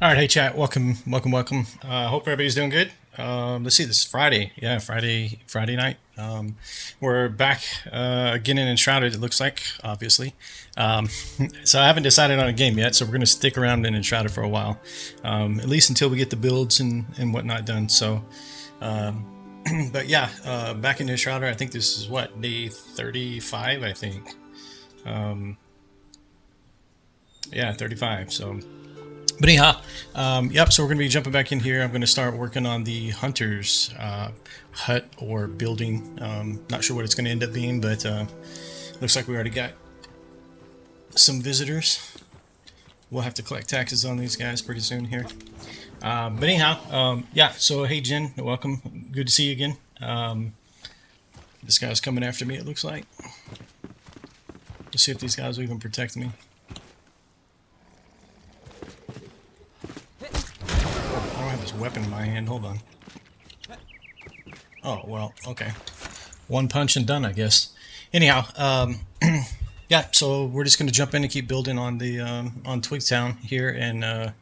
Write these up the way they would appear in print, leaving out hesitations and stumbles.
All right, hey chat, welcome. Hope everybody's doing good. Let's see, this is Friday. Yeah, Friday night. We're back again in Enshrouded. It looks like, obviously. Um, so I haven't decided on a game yet. So we're gonna stick around in Enshrouded for a while, at least until we get the builds and whatnot done. So, but yeah, back in Enshrouded. I think this is what, day 35. I think. Um, yeah, 35. So. But anyhow, yep, so we're going to be jumping back in here. I'm going to start working on the hunter's hut or building. Not sure what it's going to end up being, but looks like we already got some visitors. We'll have to collect taxes on these guys pretty soon here. But anyhow, yeah, so hey Jen, welcome. Good to see you again. This guy's coming after me, it looks like. Let's see if these guys will even protect me. Weapon in my hand. Hold on. Oh well, okay. One punch and done, I guess. Anyhow, yeah. So we're just gonna jump in and keep building on the on Twigtown here, and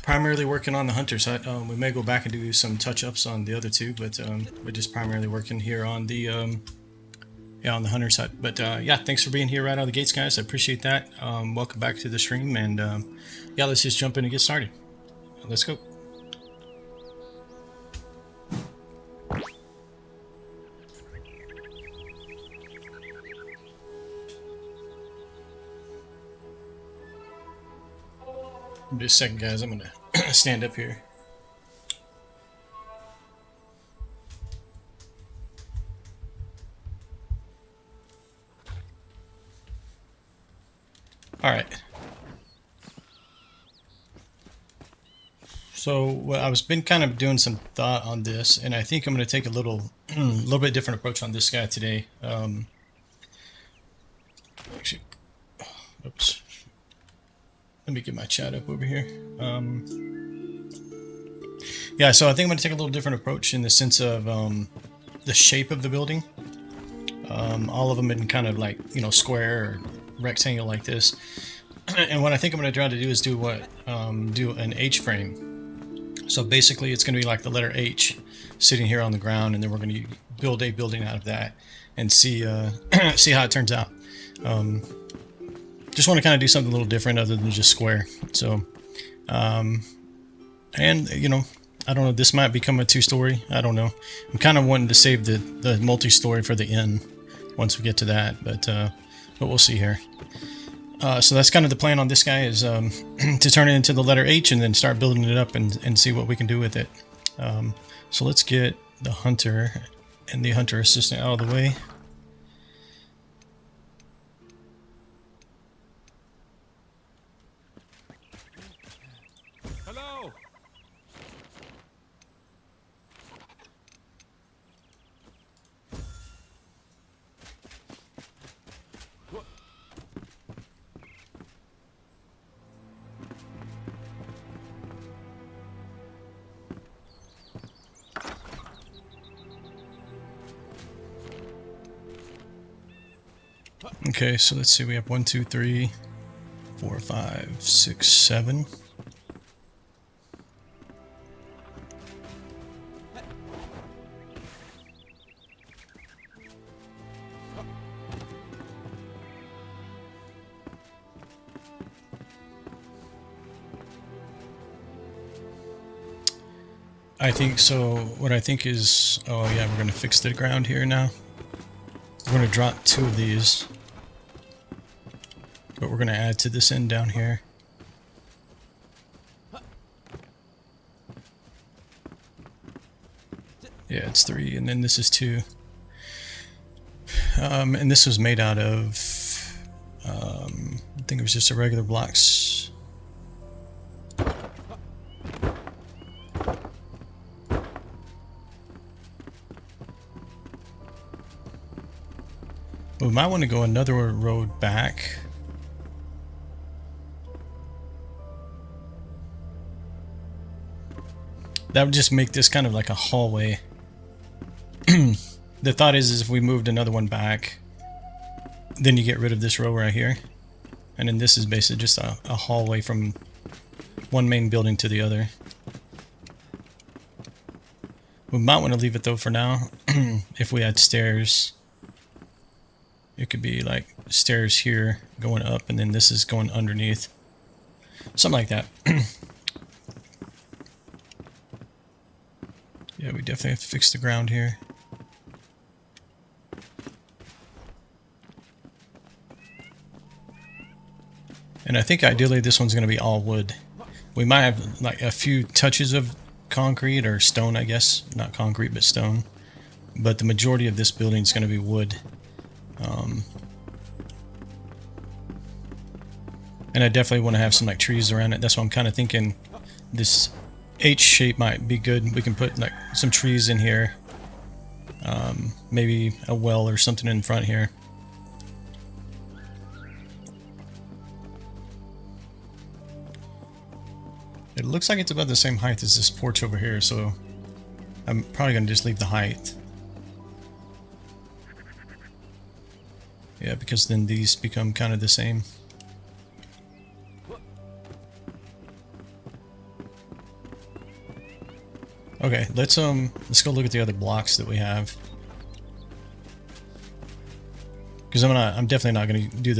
primarily working on the hunter's hut. We may go back and do some touch-ups on the other two, but we're just primarily working here on the yeah, on the hunter's hut. But yeah, thanks for being here right out of the gates, guys. I appreciate that. Welcome back to the stream, and yeah, let's just jump in and get started. Let's go. Just a second, guys. I'm gonna stand up here. All right. So well, I was been kind of doing some thought on this, and I think I'm going to take a little bit different approach on this guy today. Actually, oops. Let me get my chat up over here. Yeah, so I think I'm going to take a little different approach in the sense of the shape of the building. All of them in kind of like, you know, square or rectangle like this. And what I think I'm going to try to do is do an H frame. So basically it's going to be like the letter H sitting here on the ground, and then we're going to build a building out of that and see see how it turns out. Just want to kind of do something a little different other than just square. So, and you know, I don't know, this might become a two-story. I don't know. I'm kind of wanting to save the multi-story for the end once we get to that, but we'll see here. So that's kind of the plan on this guy, is to turn it into the letter H and then start building it up and see what we can do with it. So let's get the hunter and the hunter assistant out of the way. Hello. Okay, so let's see, we have 1, 2, 3, 4, 5, 6, 7. I think so. What I think is, oh yeah, we're going to fix the ground here now. We're going to drop 2 of these, but we're we're going to add to this end down here. Yeah, it's 3, and then this is 2. And this was made out of, I think it was just a regular blocks. We might want to go another road back. That would just make this kind of like a hallway. The thought is if we moved another one back, then you get rid of this row right here. And then this is basically just a hallway from one main building to the other. We might want to leave it though for now. If we had stairs, it could be like stairs here going up, and then this is going underneath. Something like that. Yeah, we definitely have to fix the ground here. And I think ideally this one's going to be all wood. We might have like a few touches of concrete or stone, I guess. Not concrete, but stone. But the majority of this building is going to be wood. And I definitely want to have some like trees around it. That's why I'm kind of thinking this H shape might be good. We can put like some trees in here. Maybe a well or something in front here. It looks like it's about the same height as this porch over here, so I'm probably going to just leave the height. Yeah, because then these become kind of the same. Okay, let's go look at the other blocks that we have. Because I'm definitely not going to do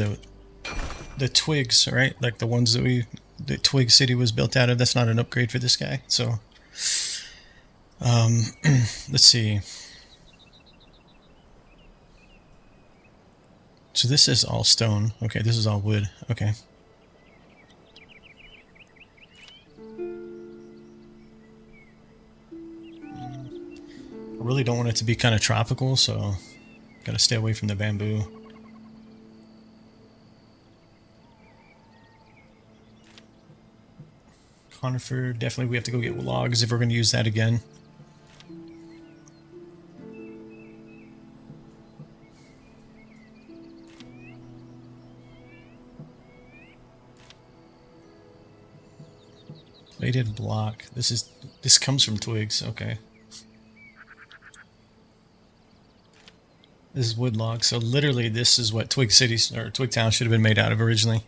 the twigs, right? Like the ones that the Twig City was built out of. That's not an upgrade for this guy. So, let's see. So this is all stone. Okay, this is all wood. Okay. I really don't want it to be kind of tropical, so gotta stay away from the bamboo. Conifer, definitely we have to go get logs if we're going to use that again. Plated block. This comes from twigs. Okay. This is wood log. So literally this is what Twig Cities or Twig Town should have been made out of originally.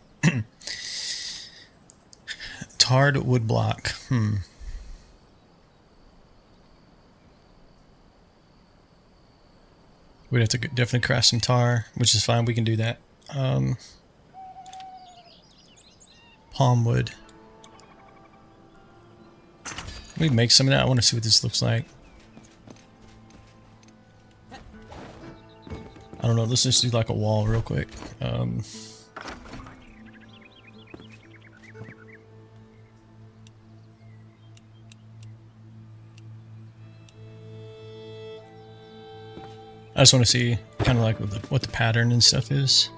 Tarred wood block. We'd have to definitely craft some tar, which is fine. We can do that. Palm wood. We make some of that. I want to see what this looks like. I don't know. Let's just do like a wall real quick. I just want to see kind of like what the pattern and stuff is.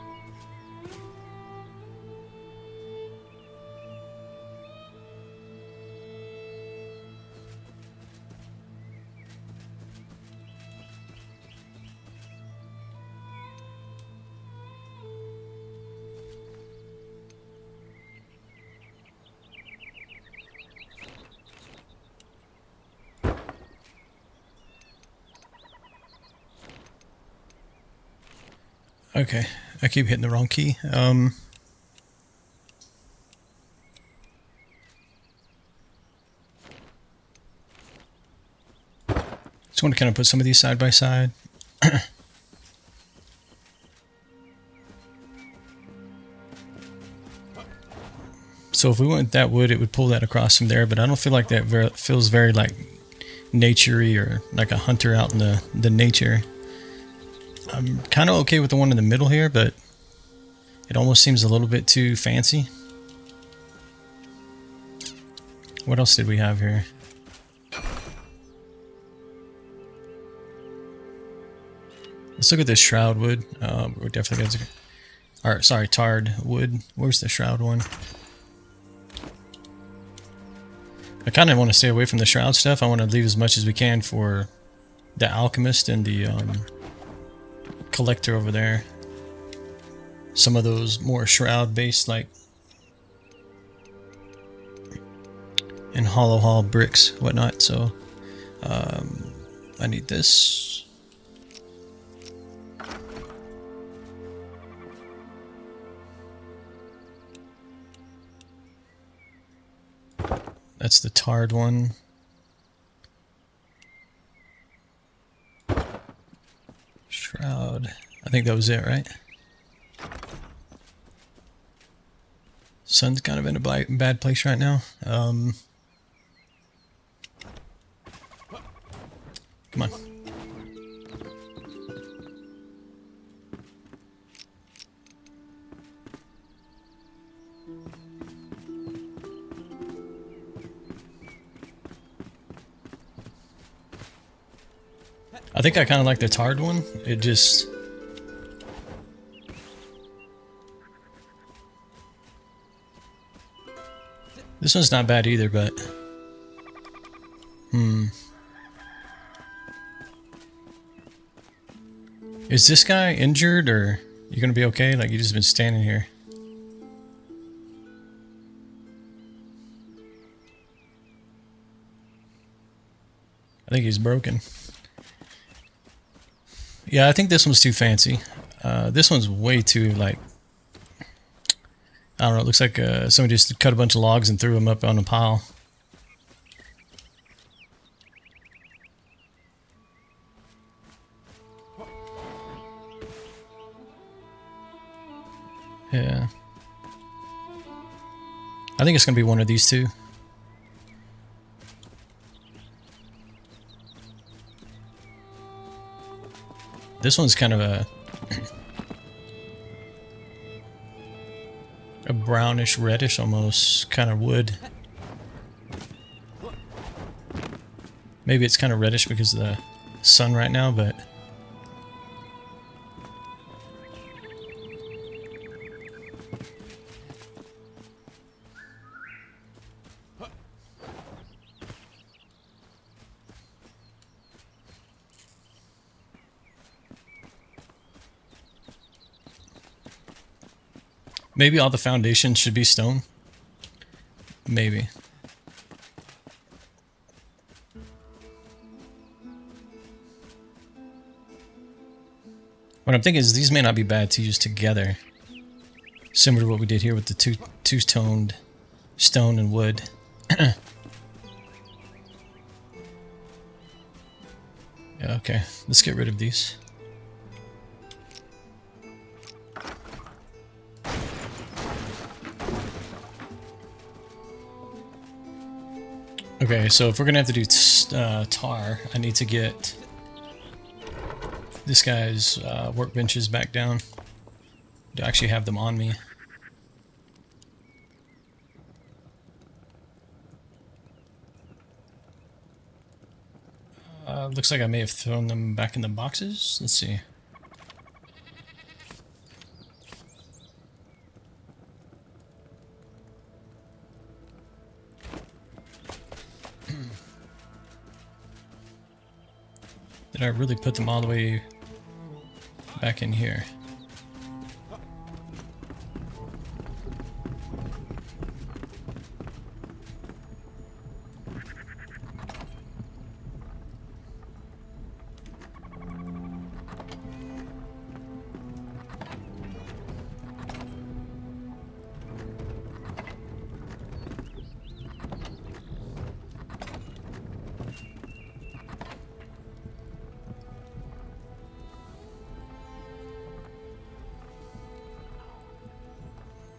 Okay, I keep hitting the wrong key. Just want to kind of put some of these side by side. So if we went that wood, it would pull that across from there, but I don't feel like that feels very like nature-y or like a hunter out in the nature. I'm kind of okay with the one in the middle here, but It almost seems a little bit too fancy. What else did we have here? Let's look at this shroud wood. We're definitely going to... Or, sorry, tarred wood. Where's the shroud one? I kind of want to stay away from the shroud stuff. I want to leave as much as we can for the alchemist and the collector over there. Some of those more shroud based, like and hollow hall bricks, whatnot. So I need this. That's the tarred one. Shroud. I think that was it, right? Sun's kind of in a bad place right now. Come on. I think I kind of like the tarred one. It just... This one's not bad either, but... Is this guy injured, or you gonna be okay? Like, you just been standing here. I think he's broken. Yeah, I think this one's too fancy. This one's way too, like... I don't know, it looks like somebody just cut a bunch of logs and threw them up on a pile. Yeah. I think it's going to be one of these two. This one's kind of a brownish reddish almost kind of wood. Maybe it's kind of reddish because of the sun right now, but maybe all the foundations should be stone. Maybe. What I'm thinking is these may not be bad to use together. Similar to what we did here with the two-toned stone and wood. Yeah, okay, let's get rid of these. Okay, so if we're gonna have to do tar, I need to get this guy's workbenches back down. To actually have them on me. Looks like I may have thrown them back in the boxes. Let's see. Did I really put them all the way back in here?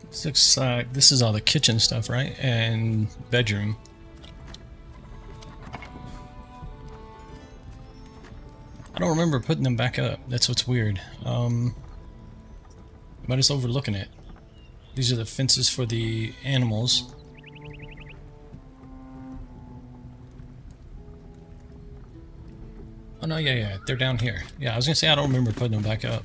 This looks like this is all the kitchen stuff, right? And bedroom. I don't remember putting them back up. That's what's weird. Might as well overlooking it. These are the fences for the animals. Oh no, yeah, they're down here. Yeah, I was gonna say I don't remember putting them back up.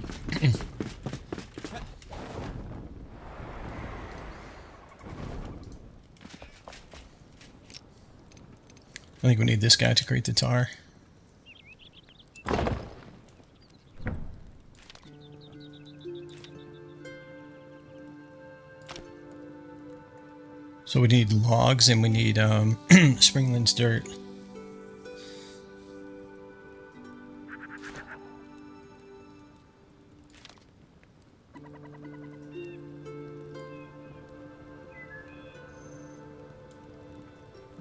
I think we need this guy to create the tar. So we need logs and we need Springland's dirt.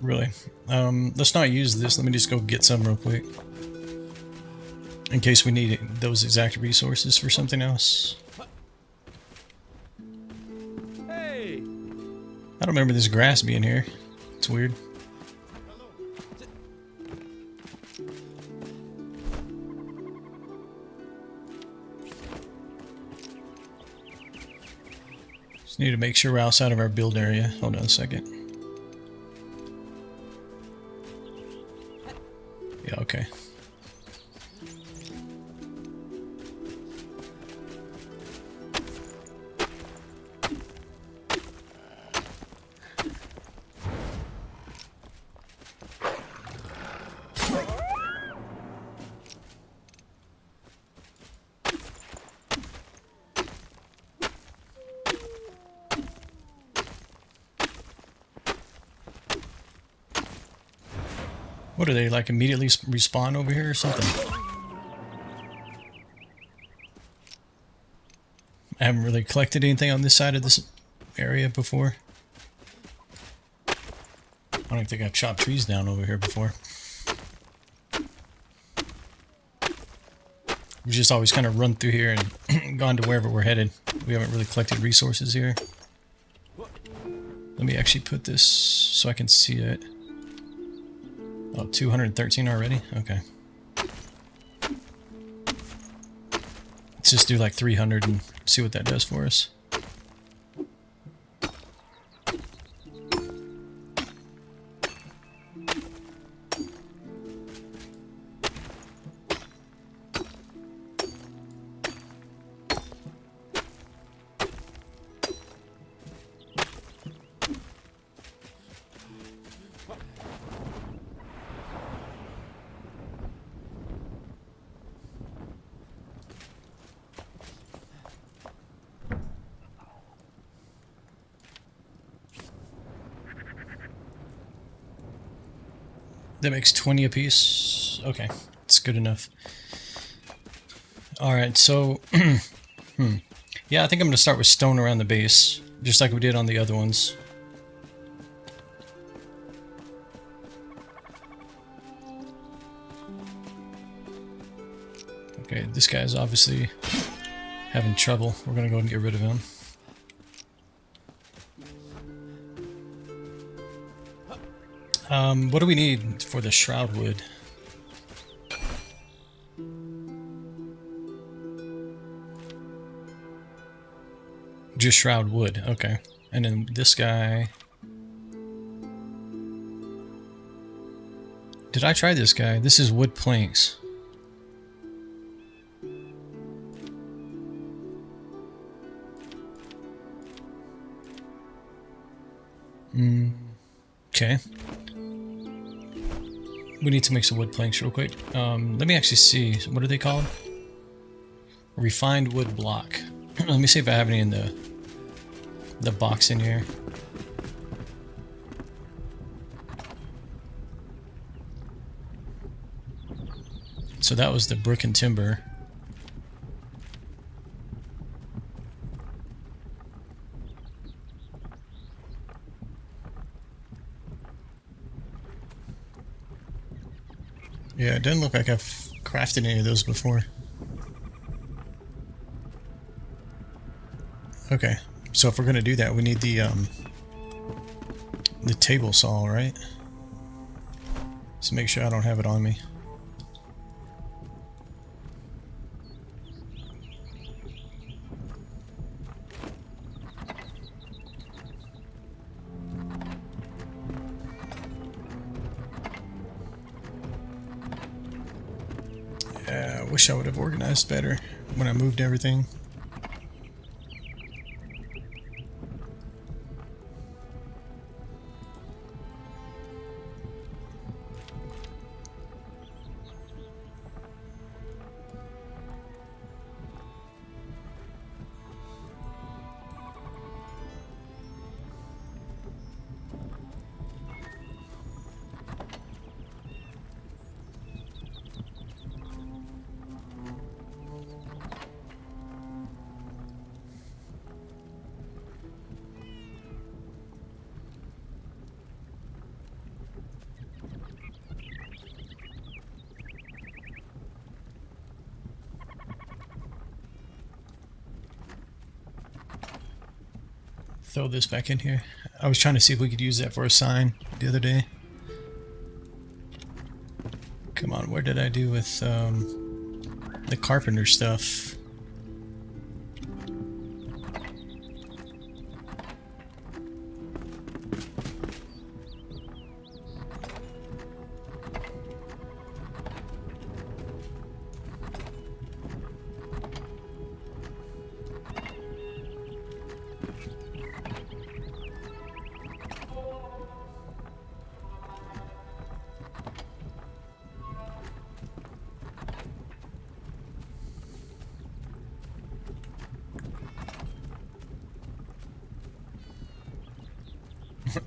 Really. Let's not use this. Let me just go get some real quick. In case we need those exact resources for something else. Hey! I don't remember this grass being here. It's weird. Just need to make sure we're outside of our build area. Hold on a second. Yeah, okay. What are they, like immediately respawn over here or something? I haven't really collected anything on this side of this area before. I don't even think I've chopped trees down over here before. We've just always kind of run through here and gone to wherever we're headed. We haven't really collected resources here. Let me actually put this so I can see it. Oh, 213 already? Okay. Let's just do like 300 and see what that does for us. That makes 20 apiece. Okay, it's good enough. Alright, so... yeah, I think I'm going to start with stone around the base, just like we did on the other ones. Okay, this guy's obviously having trouble. We're going to go and get rid of him. What do we need for the shroud wood? Just shroud wood, okay. And then this guy... Did I try this guy? This is wood planks. Okay. We need to make some wood planks real quick. Let me actually see. What are they called? Refined wood block. Let me see if I have any in the box in here. So that was the brick and timber. Yeah, it doesn't look like I've crafted any of those before. Okay, so if we're gonna do that, we need the table saw, right? Just make sure I don't have it on me. I wish I would have organized better when I moved everything. Throw this back in here. I was trying to see if we could use that for a sign the other day. Come on, where did I do with the carpenter stuff?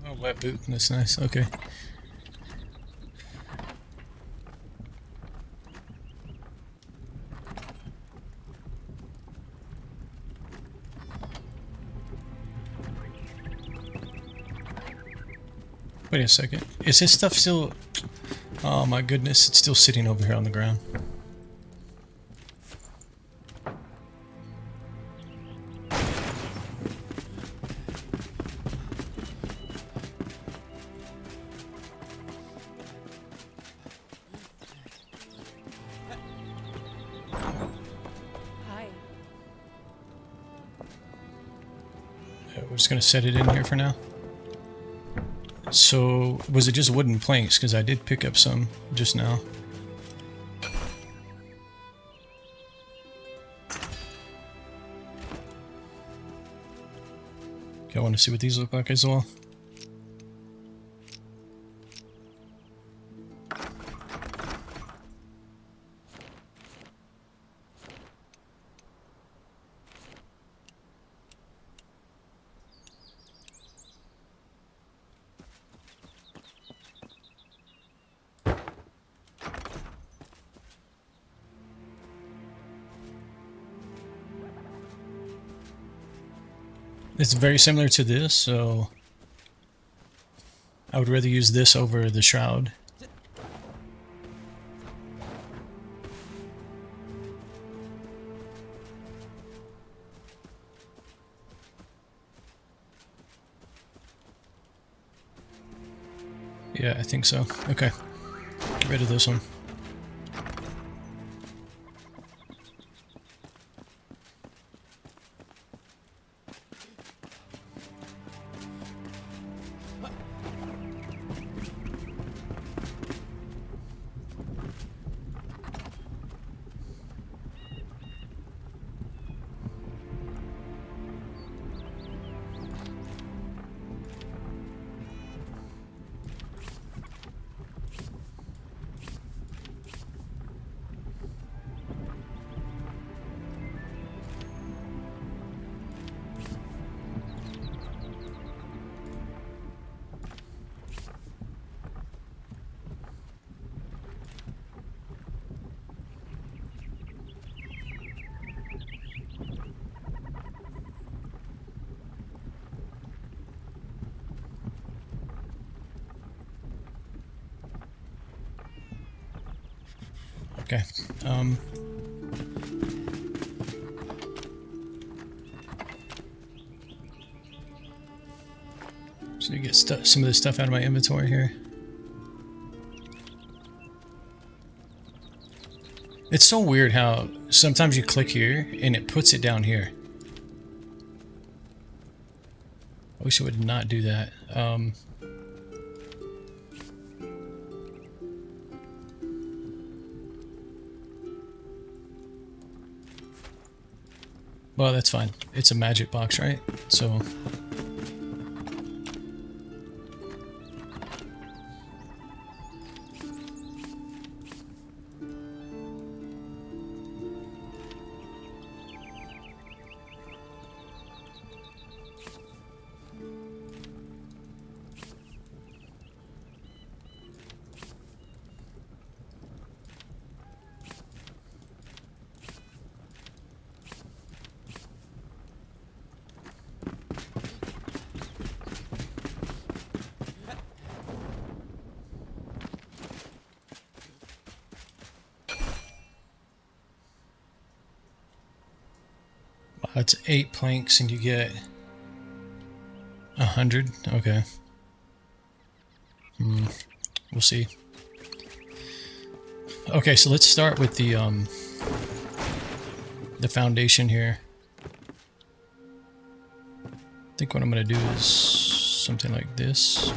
A wet boot, that's nice, okay. Wait a second, is his stuff still... Oh my goodness, it's still sitting over here on the ground. We're just gonna set it in here for now. So, was it just wooden planks? Because I did pick up some just now. Okay, I want to see what these look like as well. It's very similar to this, so I would rather use this over the shroud. Yeah, I think so. Okay. Get rid of this one. Okay. So you get some of this stuff out of my inventory here. It's so weird how sometimes you click here and it puts it down here. I wish it would not do that. Well, that's fine. It's a magic box, right? So... It's 8 planks and you get 100. Okay. We'll see. Okay, so let's start with the foundation here. I think what I'm gonna do is something like this.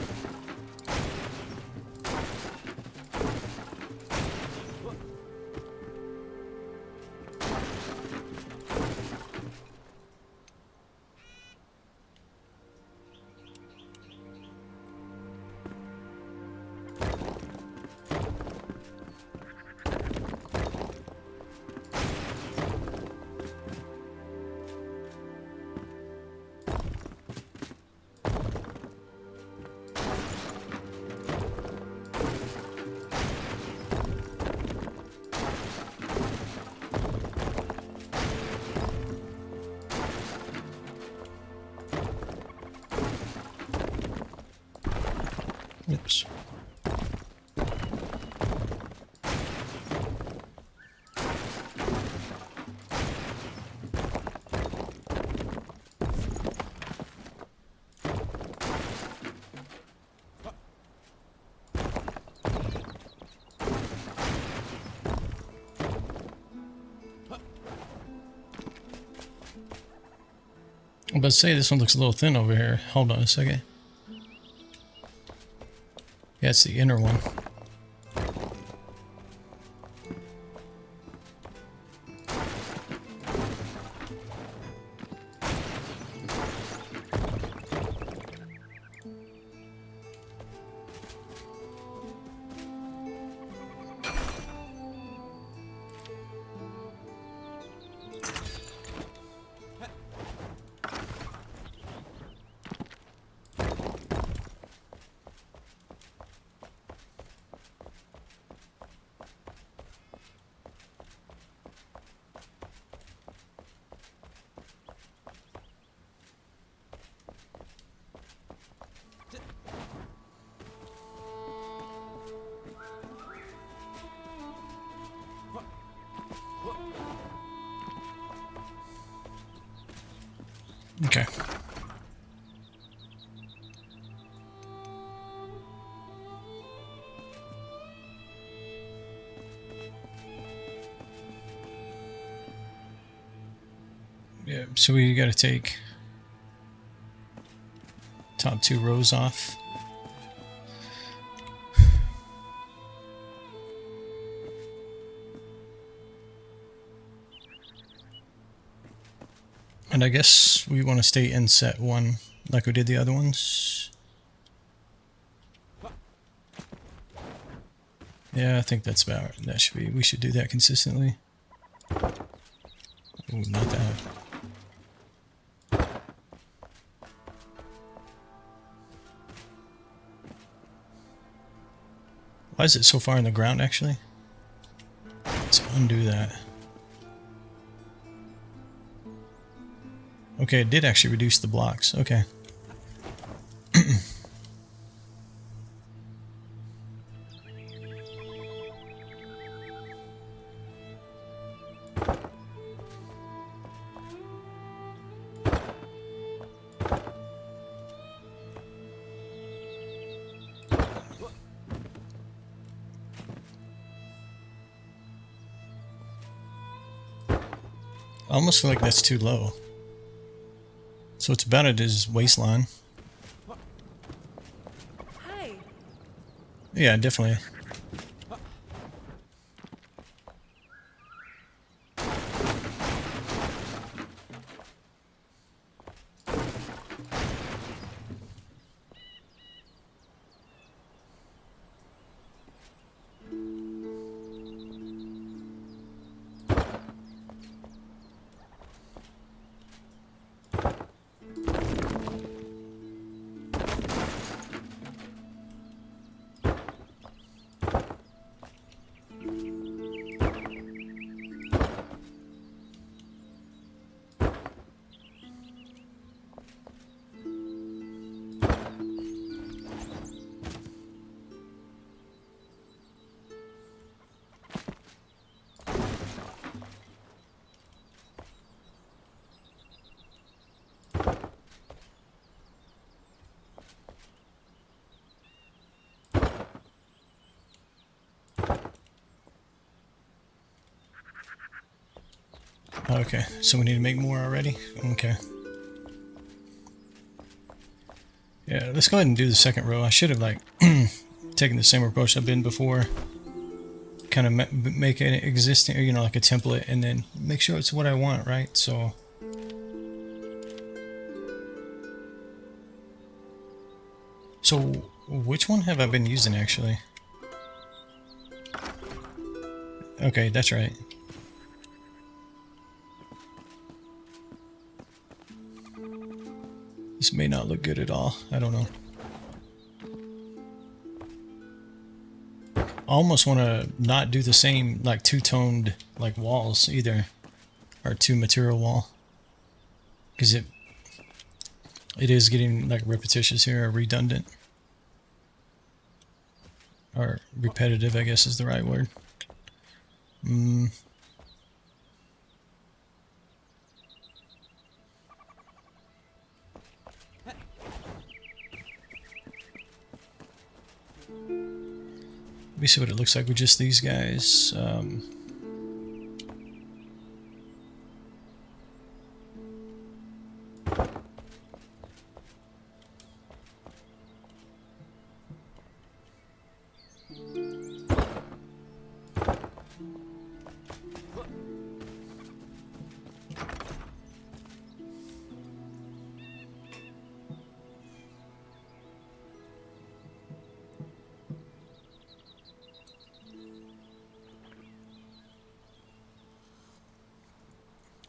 Oops. I'm about to say this one looks a little thin over here. Hold on a second. Yeah, it's the inner one. Okay. Yeah, so we gotta take top 2 rows off. And I guess we want to stay in set 1 like we did the other ones. Yeah, I think that's about right. That should be, we should do that consistently. Ooh, not that. Why is it so far in the ground actually? Let's undo that. Okay, it did actually reduce the blocks. Okay. I almost feel like that's too low. So it's about at his waistline. Hi. Yeah, definitely. Okay, so we need to make more already? Okay. Yeah, let's go ahead and do the second row. I should have, like, taken the same approach I've been before. Kind of make it existing, you know, like a template, and then make sure it's what I want, right? So... So, which one have I been using, actually? Okay, that's right. This may not look good at all. I don't know. I almost want to not do the same, like, two-toned, like, walls, either. Or two-material wall. Because it is getting, like, repetitious here, or redundant. Or repetitive, I guess is the right word. Let me see what it looks like with just these guys.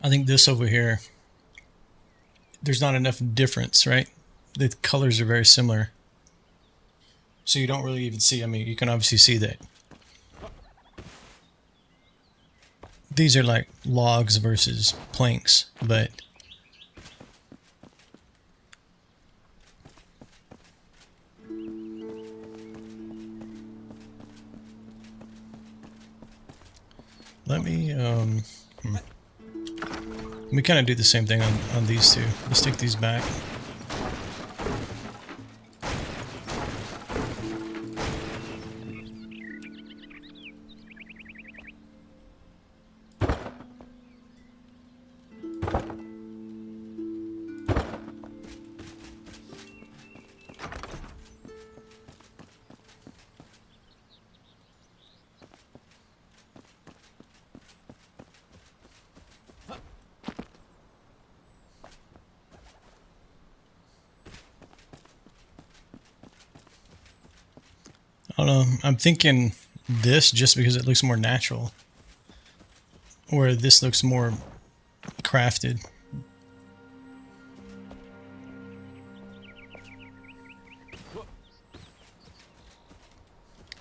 I think this over here, there's not enough difference, right? The colors are very similar. So you don't really even see, I mean, you can obviously see that these are like logs versus planks, but let me we kind of do the same thing on these two. Let's take these back. I don't know. I'm thinking this just because it looks more natural, or this looks more crafted.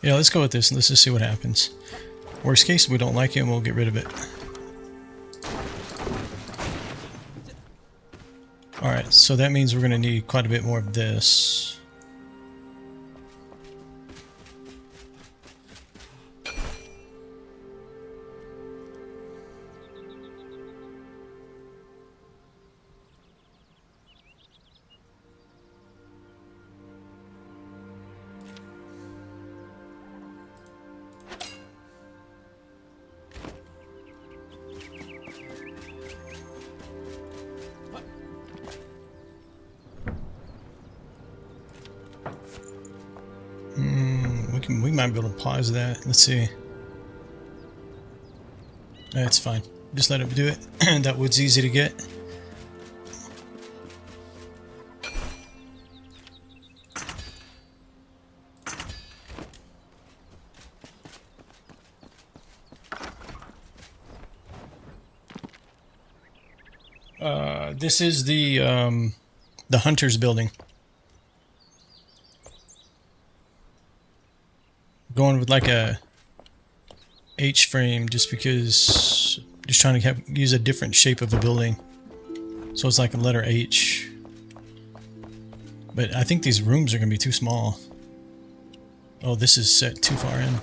Yeah, let's go with this and let's just see what happens. Worst case, we don't like it and we'll get rid of it. Alright, so that means we're going to need quite a bit more of this. We might be able to pause that. Let's see. That's fine. Just let it do it. That wood's easy to get. This is the hunter's building. Going with like a H frame just because just trying to use a different shape of a building. So it's like a letter H. But I think these rooms are going to be too small. Oh, this is set too far in.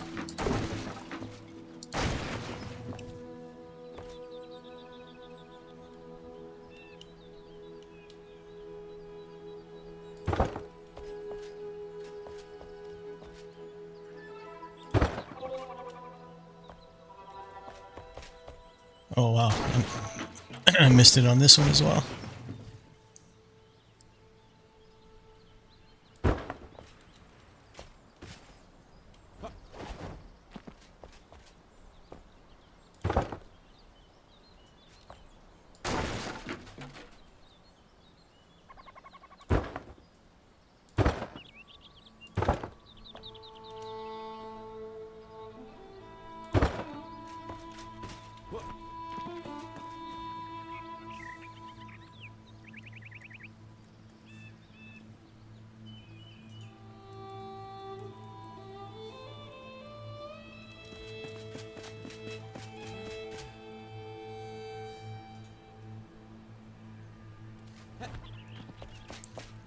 Oh wow, I missed it on this one as well.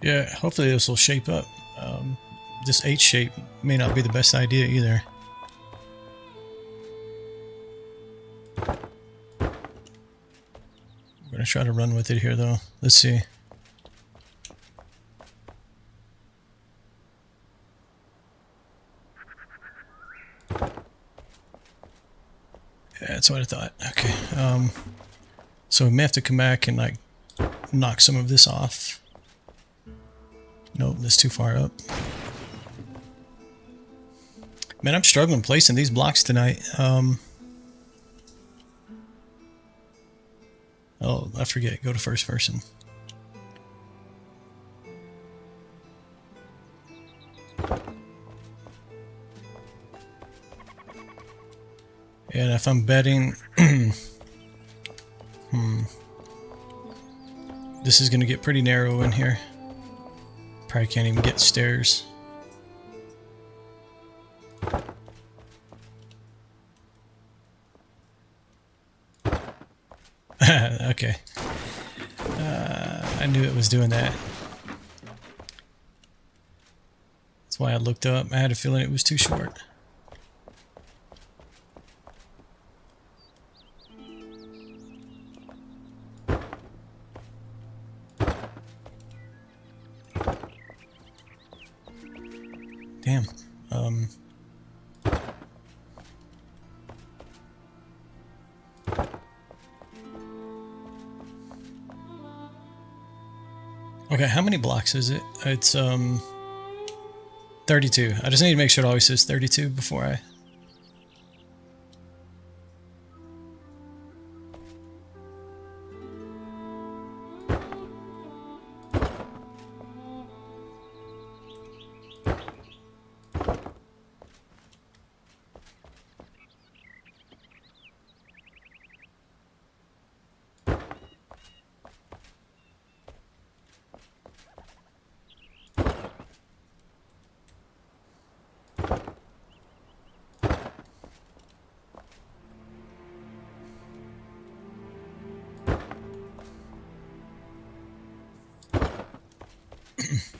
Yeah, hopefully this will shape up. This H shape may not be the best idea either. I'm gonna try to run with it here though. Let's see. Yeah, that's what I thought. Okay. So we may have to come back and like knock some of this off. Nope, that's too far up. Man, I'm struggling placing these blocks tonight. Oh, I forget. Go to first person. And if I'm betting, this is going to get pretty narrow in here. Probably can't even get stairs. Okay. I knew it was doing that. That's why I looked up. I had a feeling it was too short. Damn. Okay, how many blocks is it? It's 32. I just need to make sure it always says 32 before I...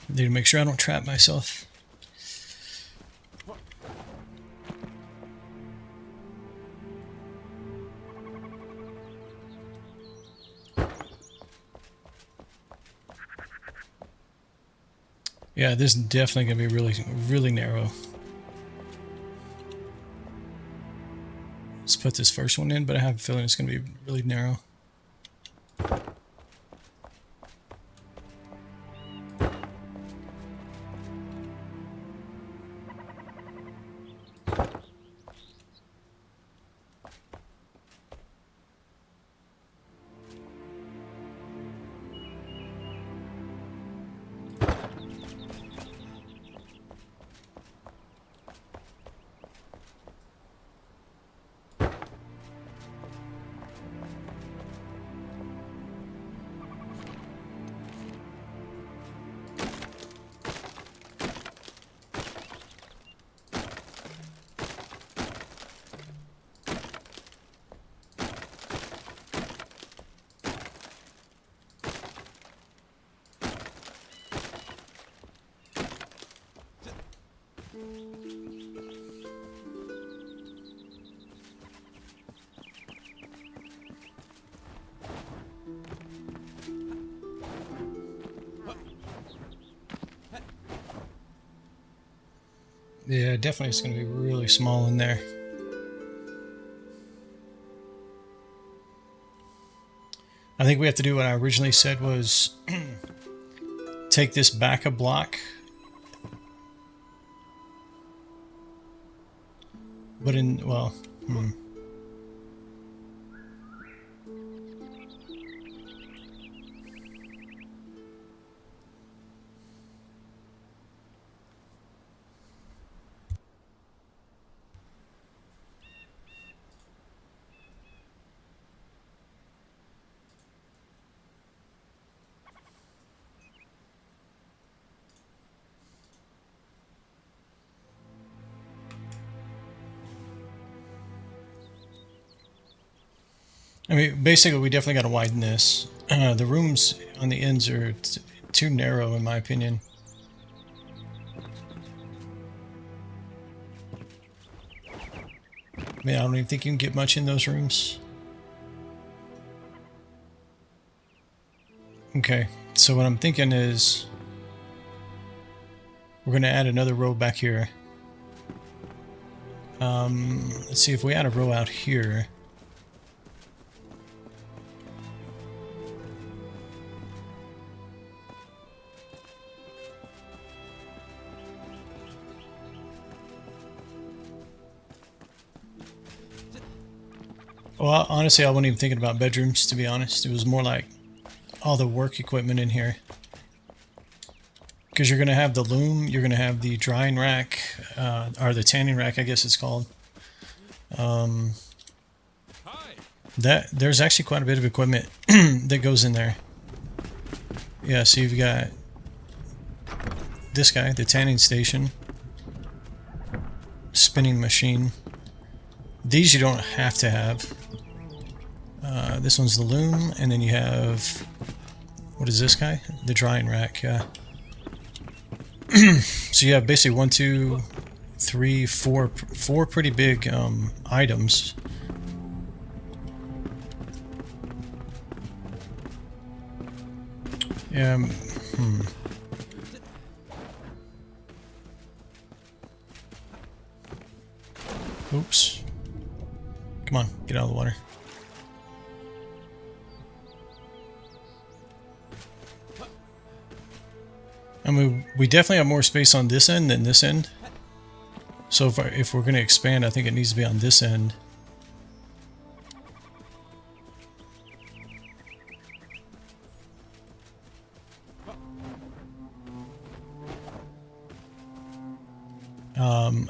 Need to make sure I don't trap myself. Yeah, this is definitely going to be really narrow. Let's put this first one in, but I have a feeling it's going to be really narrow. Yeah, definitely it's going to be really small in there. think we have to do what I originally said was take this back a block. But in, well, I mean, basically, we definitely got to widen this. The rooms on the ends are too narrow, in my opinion. I mean, I don't even think you can get much in those rooms. Okay, so what I'm thinking is we're going to add another row back here. Let's see if we add a row out here. Well, honestly, I wasn't even thinking about bedrooms, to be honest. It was more like all the work equipment in here. Because you're going to have the loom, you're going to have the drying rack, or the tanning rack, I guess it's called. There's actually quite a bit of equipment that goes in there. Yeah, so you've got this guy, the tanning station, spinning machine. These you don't have to have. This one's the loom, and then you have, what is this guy? The drying rack, yeah. So you have basically 1, 2, 3, 4 pretty big items. Oops. Come on, get out of the water. I mean, we definitely have more space on this end than this end. So if we're going to expand, I think it needs to be on this end.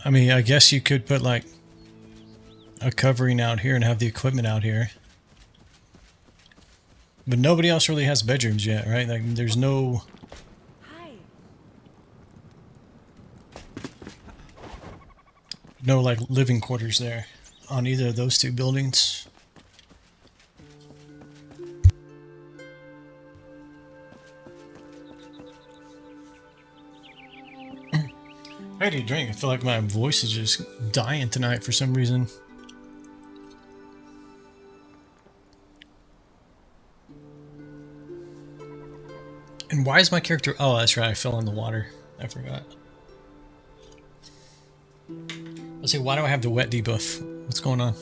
I mean, I guess you could put like a covering out here and have the equipment out here. But nobody else really has bedrooms yet, right? Like, there's no... no, like, living quarters there on either of those two buildings. I need a drink. I feel like my voice is just dying tonight for some reason. And why is my character... oh, that's right. I fell in the water. I forgot. Let's see. Why do I have the wet debuff? What's going on?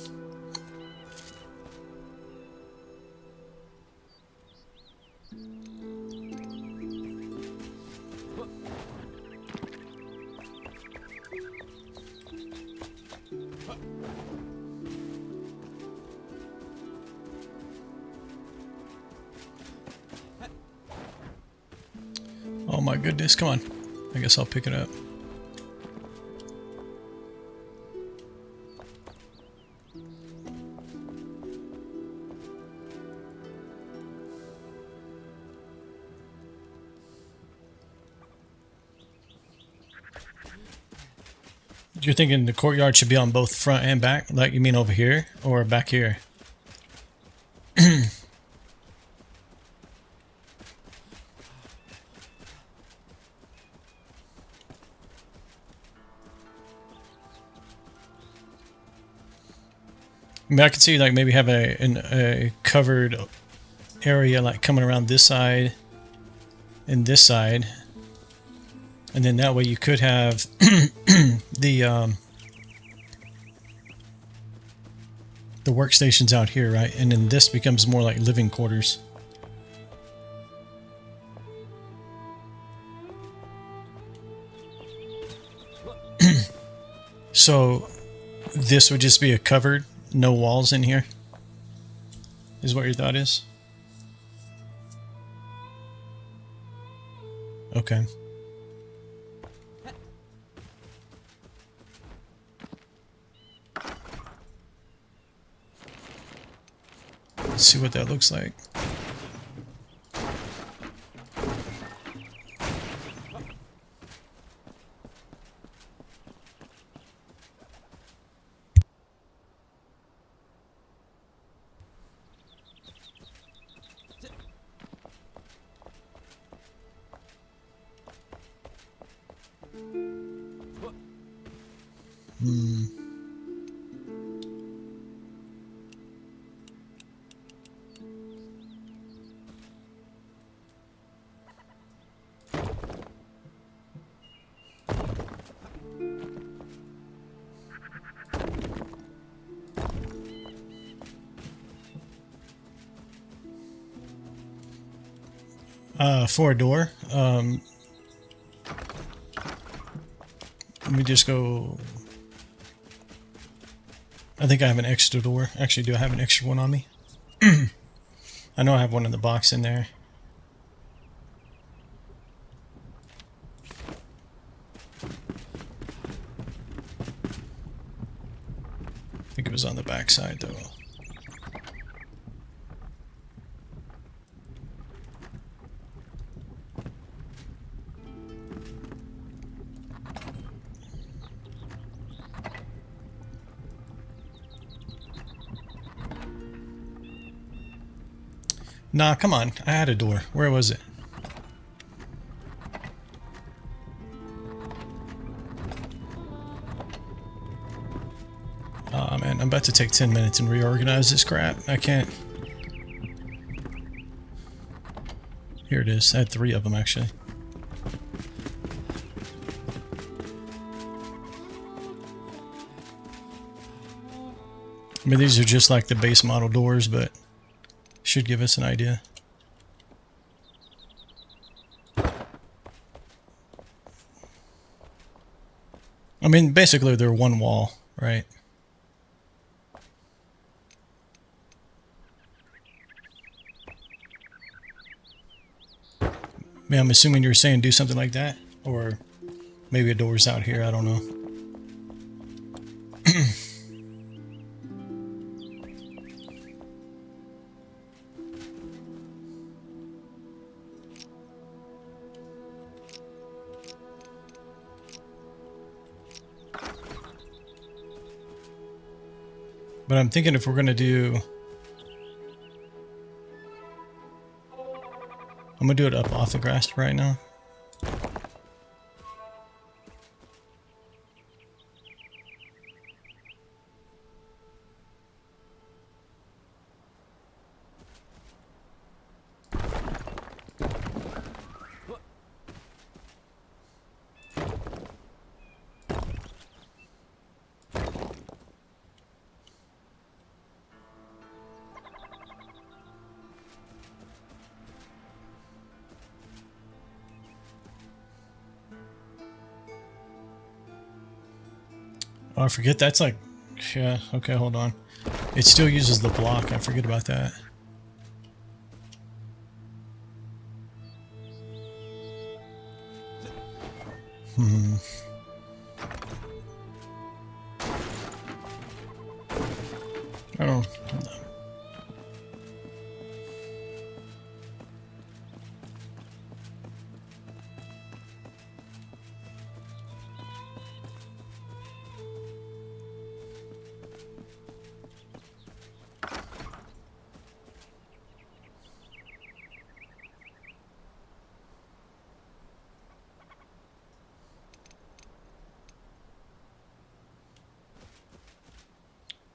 Oh my goodness, come on. I guess I'll pick it up. You're thinking the courtyard should be on both front and back? Like, you mean over here or back here? I mean, I could see like maybe have a covered area like coming around this side and this side, and then that way you could have the workstations out here, right? And then this becomes more like living quarters. So this would just be a covered, no walls in here, is what your thought is? Okay. Let's see what that looks like. For a door, let me just go. I think I have an extra door. Actually, do I have an extra one on me? I know I have one in the box in there. I think it was on the back side though. Nah, come on. I had a door. Where was it? Aw, man. I'm about to take 10 minutes and reorganize this crap. I can't. Here it is. I had 3 of them, actually. I mean, these are just like the base model doors, but should give us an idea. I mean, basically they're one wall, right? I mean, I'm assuming you're saying do something like that, or maybe a door's out here, I don't know. But I'm thinking if we're going to do... I'm going to do it up off the grass right now. Oh, I forget that's like, yeah, okay, hold on. It still uses the block, I forget about that. I don't know.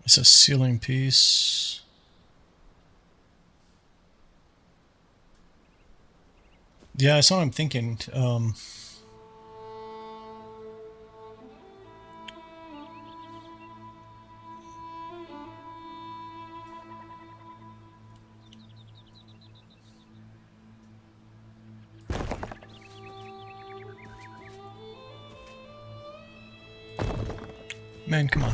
It's a ceiling piece. Yeah, that's what I'm thinking. Man, come on.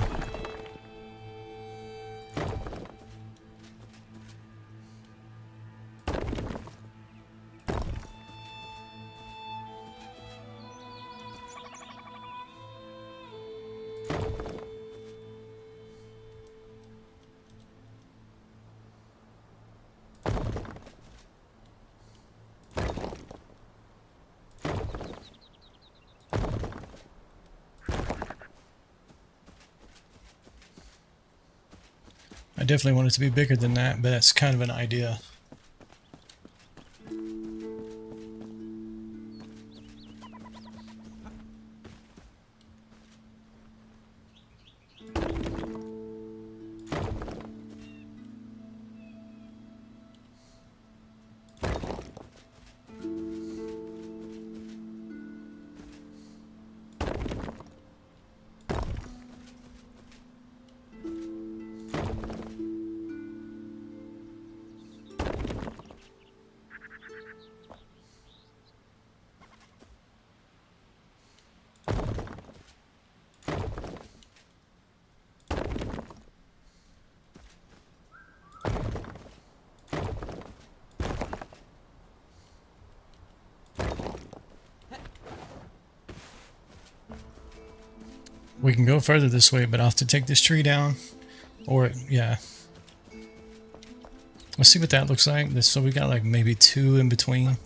I definitely want it to be bigger than that, but that's kind of an idea. We can go further this way, but I'll have to take this tree down. Or, yeah. Let's see what that looks like. So we got like maybe 2 in between.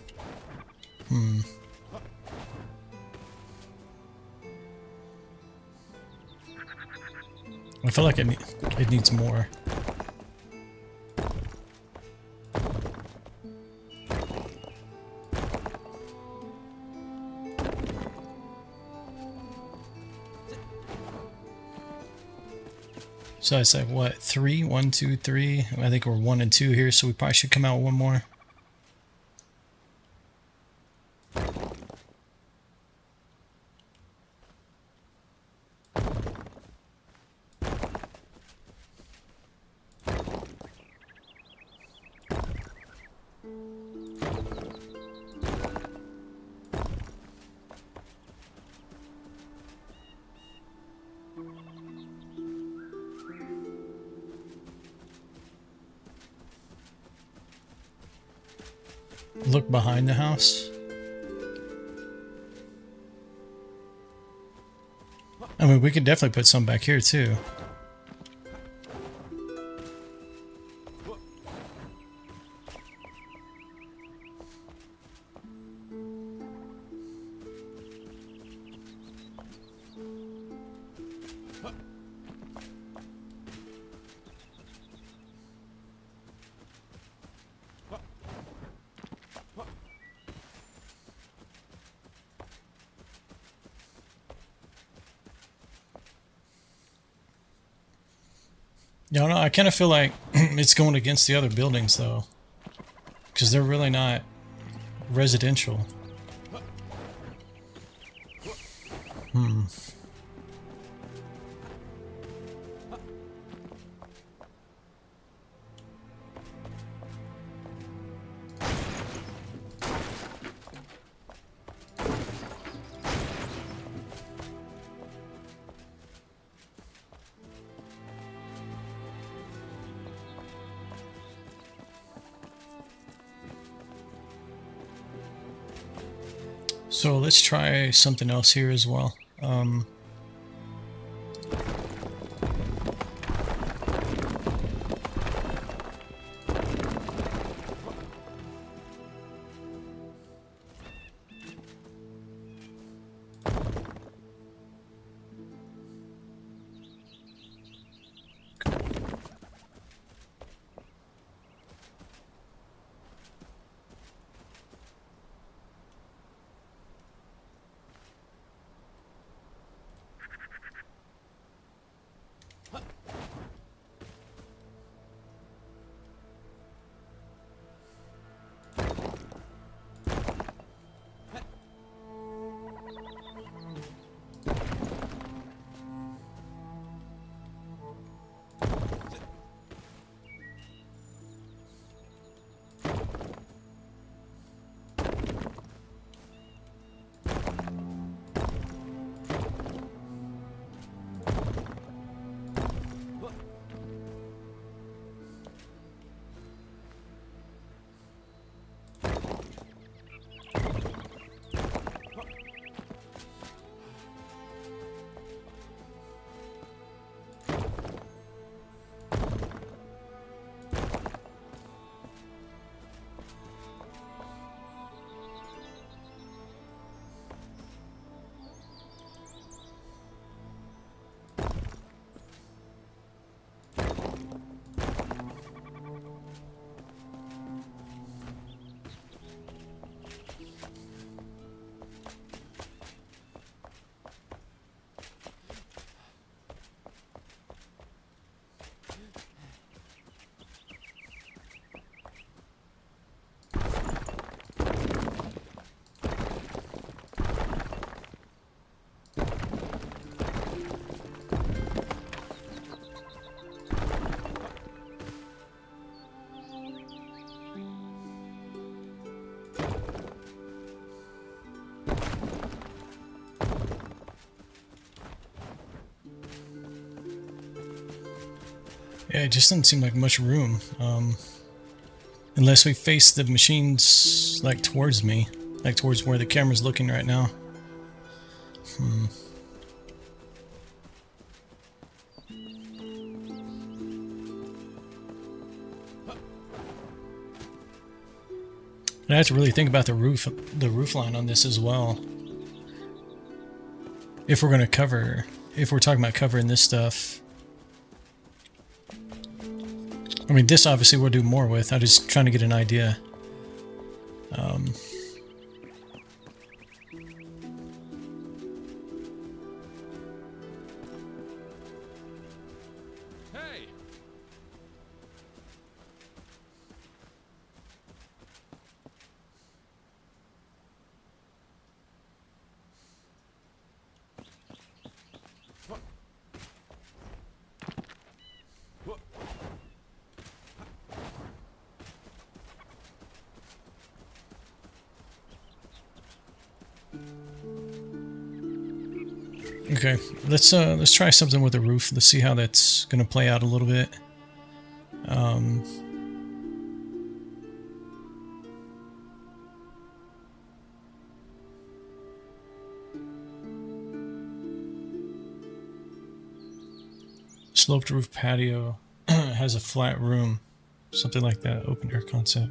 I feel like it needs more. So I said what? 3? 1, 2, 3. I think we're 1 and 2 here, so we probably should come out with 1 more. Look behind the house. I mean, we could definitely put some back here too. Yeah, I don't know. I kind of feel like it's going against the other buildings though, because they're really not residential. So let's try something else here as well. Yeah, it just doesn't seem like much room. Unless we face the machines like towards me, like towards where the camera's looking right now. And I have to really think about the roof line on this as well. If we're talking about covering this stuff. I mean, this obviously we'll do more with. I'm just trying to get an idea. Hey! Okay, let's try something with the roof. Let's see how that's gonna play out a little bit. Sloped roof patio has a flat room, something like that. Open air concept.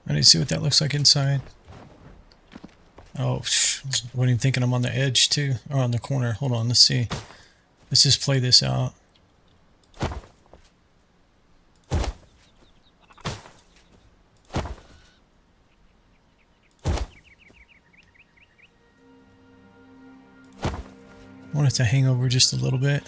I need to see what that looks like inside. Oh, wasn't even thinking I'm on the edge too, or on the corner. Hold on, let's see. Let's just play this out. I want it to hang over just a little bit.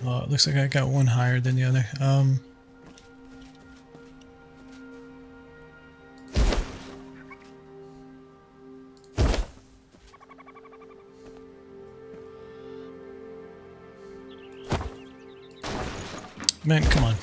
Oh, it looks like I got one higher than the other. Man, come on.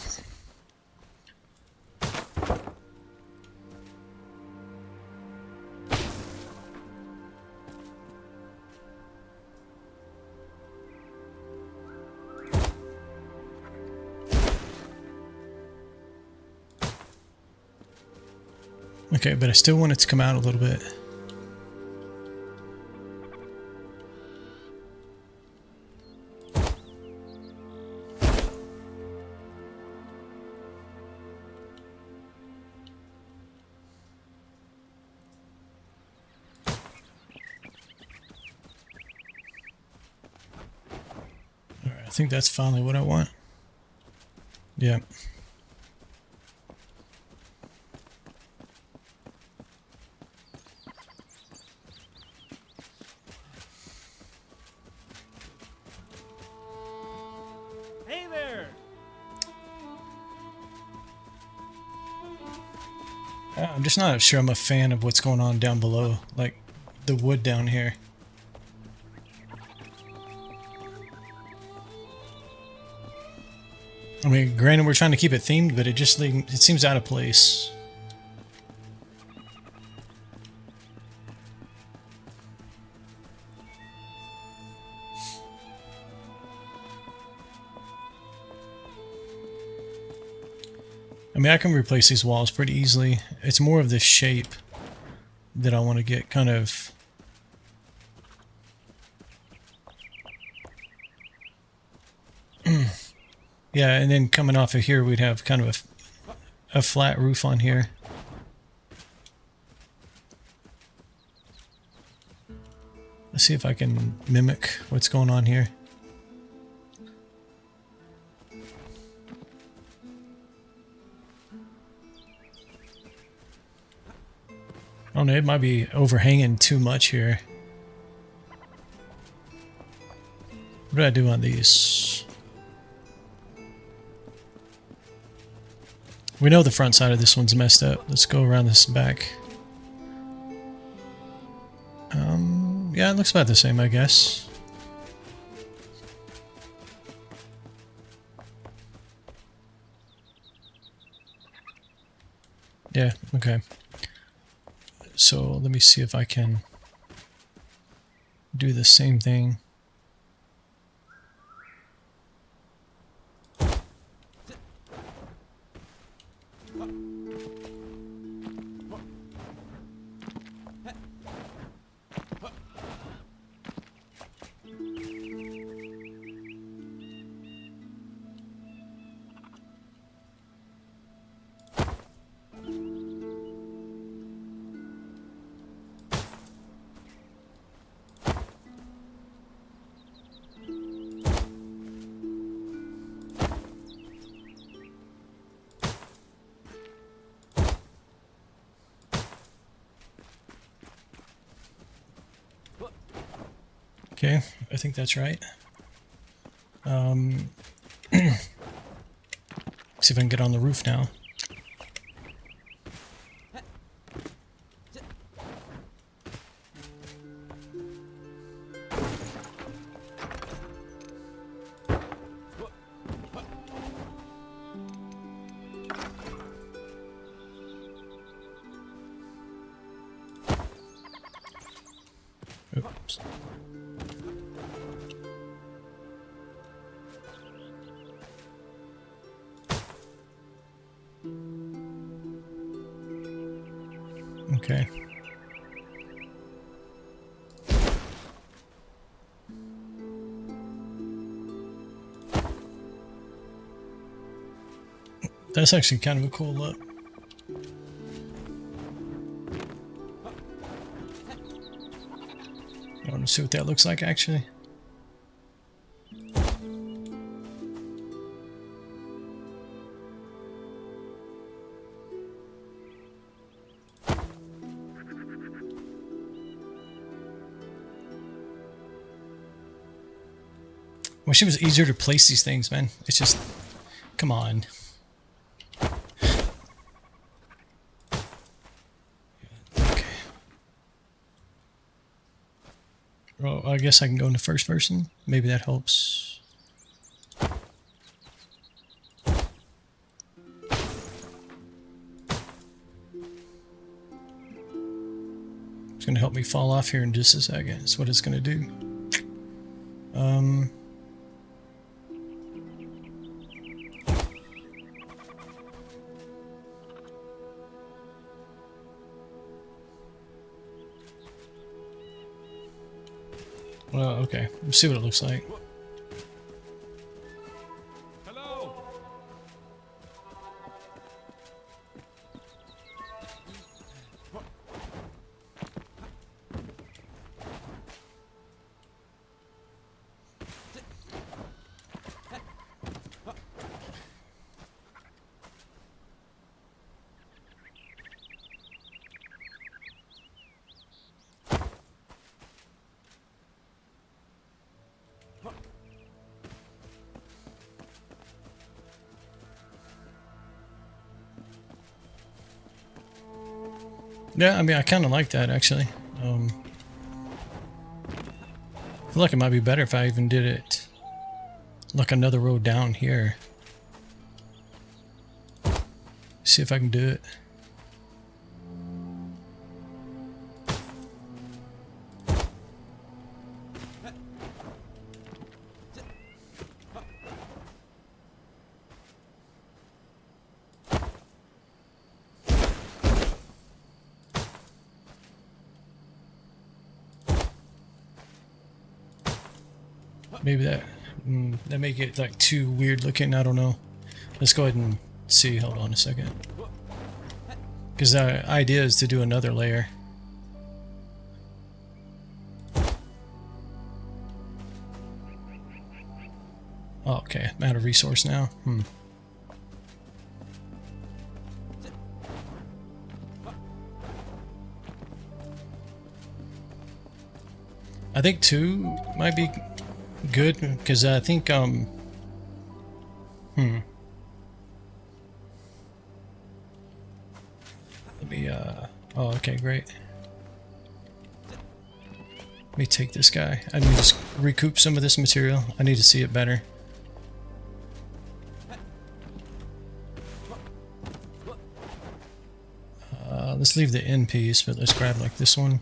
Okay, but I still want it to come out a little bit. Alright, I think that's finally what I want. Yeah. I'm just not sure I'm a fan of what's going on down below, like the wood down here. I mean, granted we're trying to keep it themed, but it seems out of place. I mean, I can replace these walls pretty easily. It's more of the shape that I want to get kind of... Yeah, and then coming off of here, we'd have kind of a flat roof on here. Let's see if I can mimic what's going on here. I don't know, it might be overhanging too much here. What do I do on these? We know the front side of this one's messed up. Let's go around this back. Yeah, it looks about the same, I guess. Yeah, okay. So let me see if I can do the same thing. Okay, I think that's right. See if I can get on the roof now. Oops. Okay. That's actually kind of a cool look. I want to see what that looks like actually. Wish it was easier to place these things, man. It's just, come on. Okay. Well, I guess I can go into first person. Maybe that helps. It's gonna help me fall off here in just a second. That's what it's gonna do. Well, okay. Let's see what it looks like. Hello. Yeah, I mean, I kind of like that, actually. I feel like it might be better if I even did it like another row down here. See if I can do it. Maybe that make it like too weird looking. I don't know. Let's go ahead and see. Hold on a second. Because the idea is to do another layer. Oh, okay, I'm out of resource now. I think 2 might be good, because I think, let me, oh, okay, great. Let me take this guy. I need to just recoup some of this material. I need to see it better. Let's leave the end piece, but let's grab like this one.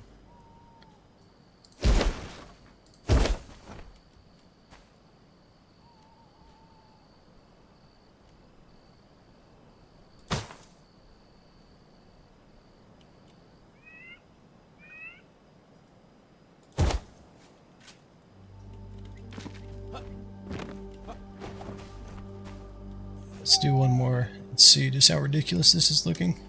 Let's do one more. Let's see just how ridiculous this is looking.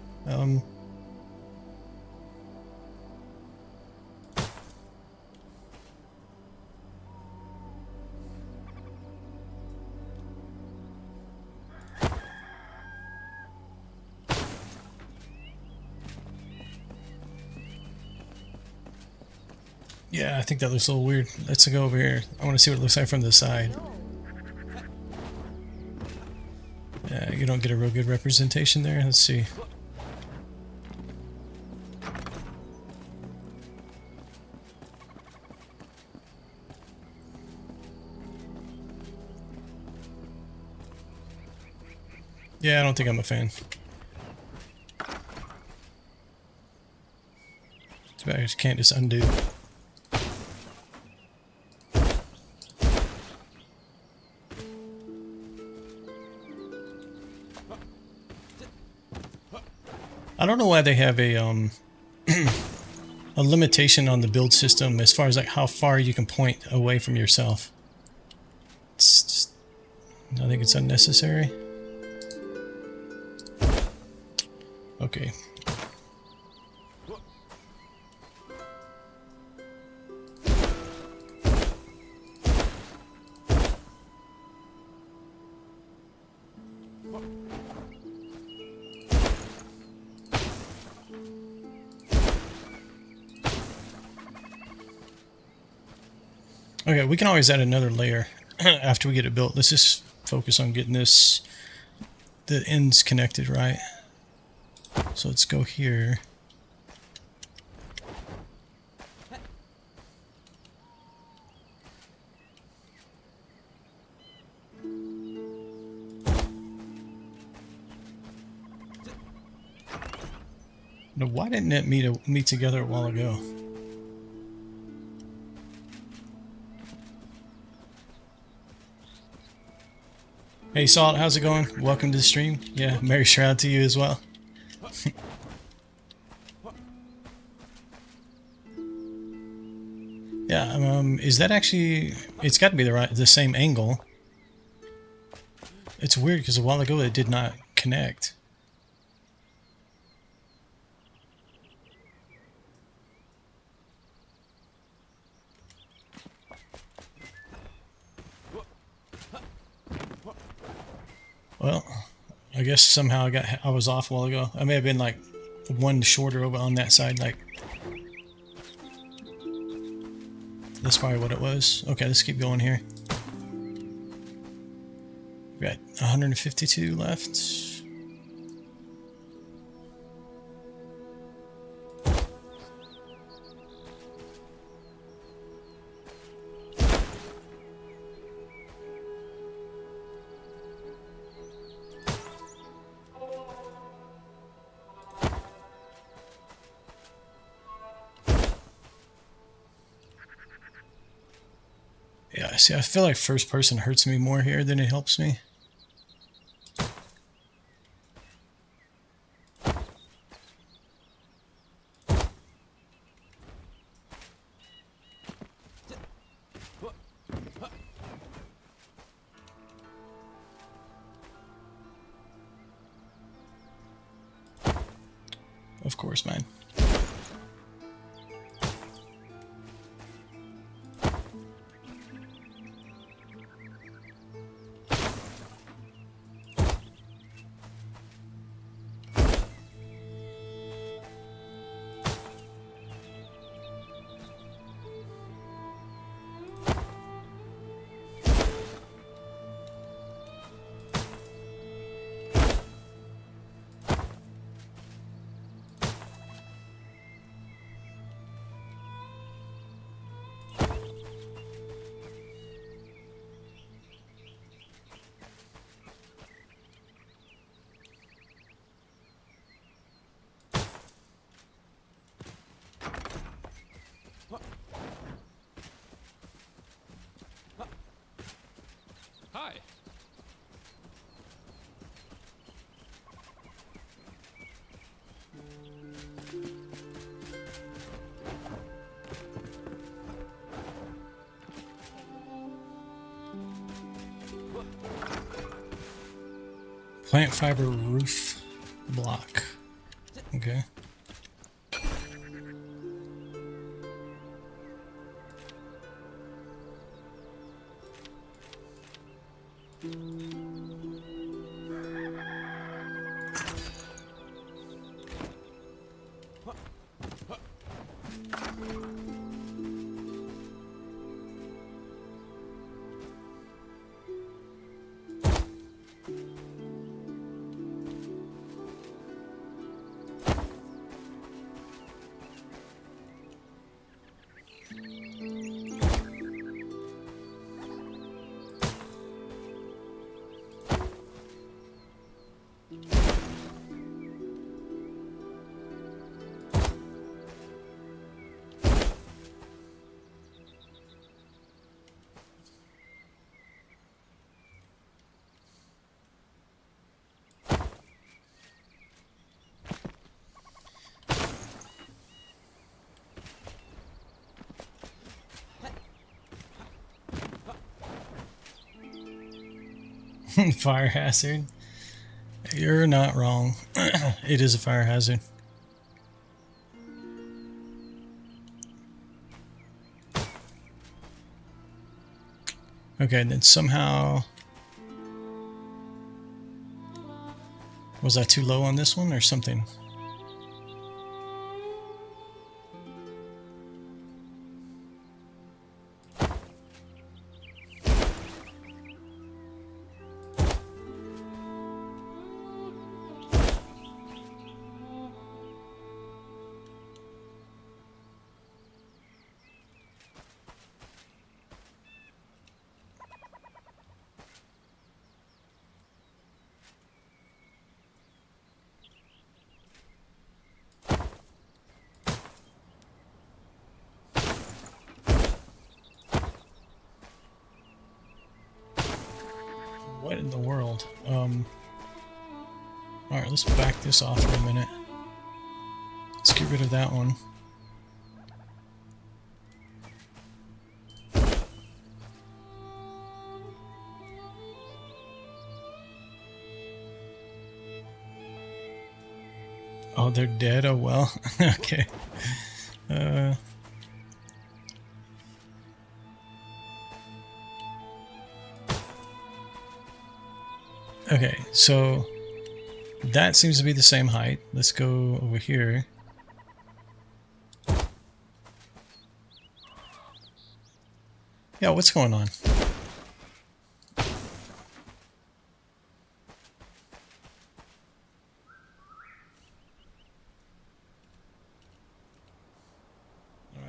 Yeah, I think that looks a little weird. Let's go over here. I want to see what it looks like from the side. Yeah, you don't get a real good representation there. Let's see. Yeah, I don't think I'm a fan. Too bad I just can't just undo. I don't know why they have a a limitation on the build system as far as like how far you can point away from yourself. It's just, I think it's unnecessary. Okay. Okay, we can always add another layer after we get it built. Let's just focus on getting this, the ends connected right. So let's go here. Now, why didn't it meet together a while ago? Hey Salt, how's it going? Welcome to the stream. Yeah, Merry Shroud to you as well. Yeah, is that actually... It's got to be the same angle. It's weird because a while ago it did not connect. Well, I guess somehow I was off a while ago. I may have been like one shorter over on that side, like that's probably what it was. Okay, let's keep going here. We got 152 left. Yeah, see, I feel like first person hurts me more here than it helps me. Of course, man. try. Plant fiber roof block. Okay. Fire hazard. You're not wrong. It is a fire hazard. Okay, then somehow... Was I too low on this one or something? What in the world? Alright, let's back this off for a minute. Let's get rid of that one. Oh, they're dead? Oh, well. Okay. Okay, so that seems to be the same height. Let's go over here. Yeah, what's going on? Alright,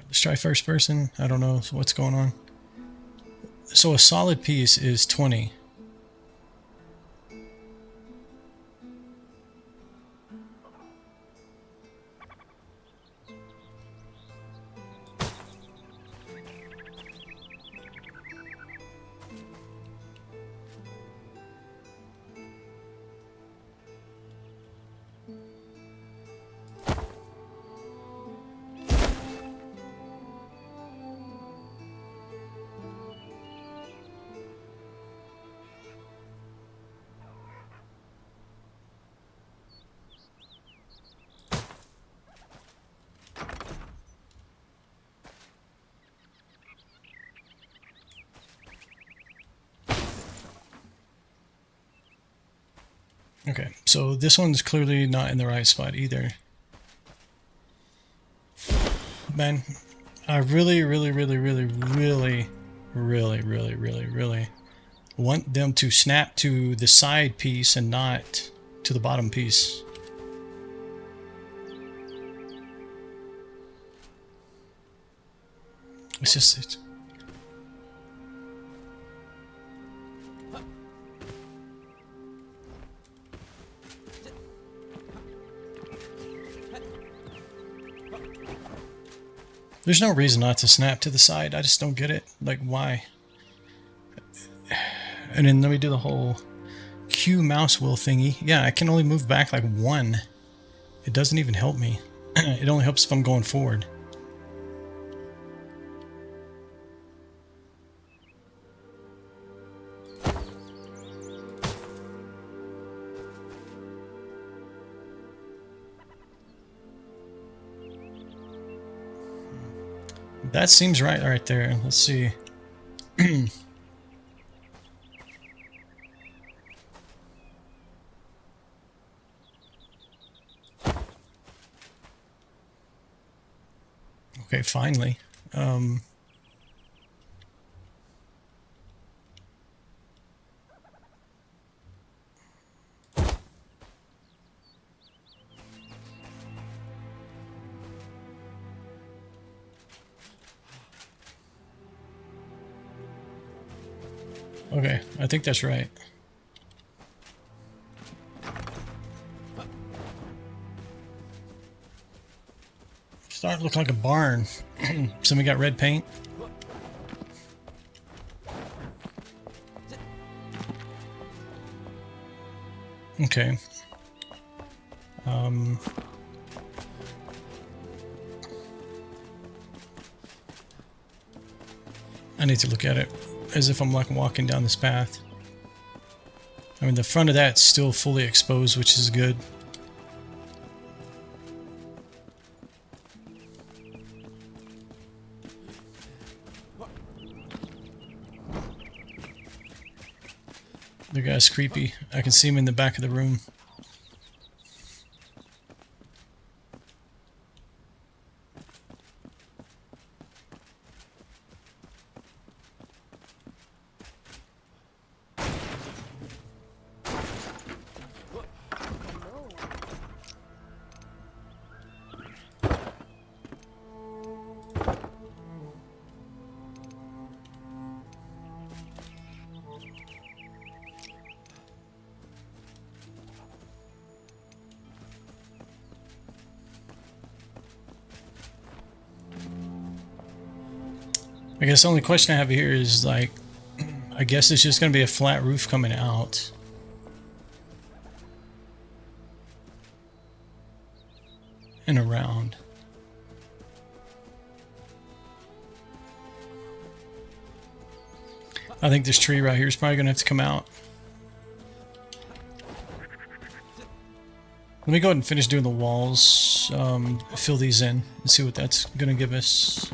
let's try first person. I don't know what's going on. So a solid piece is 20. Okay, so this one's clearly not in the right spot either. Man, I really want them to snap to the side piece and not to the bottom piece. It's just... There's no reason not to snap to the side. I just don't get it. Like, why? And then let me do the whole Q mouse wheel thingy. Yeah, I can only move back like 1. It doesn't even help me. It only helps if I'm going forward. That seems right there. Let's see. Okay, finally. Okay, I think that's right. Starting to look like a barn. Somebody got red paint. Okay. I need to look at it as if I'm like walking down this path. I mean, the front of that's still fully exposed, which is good. The guy's creepy. I can see him in the back of the room. I guess the only question I have here is like, I guess it's just going to be a flat roof coming out. And around. I think this tree right here is probably going to have to come out. Let me go ahead and finish doing the walls, fill these in, and see what that's going to give us.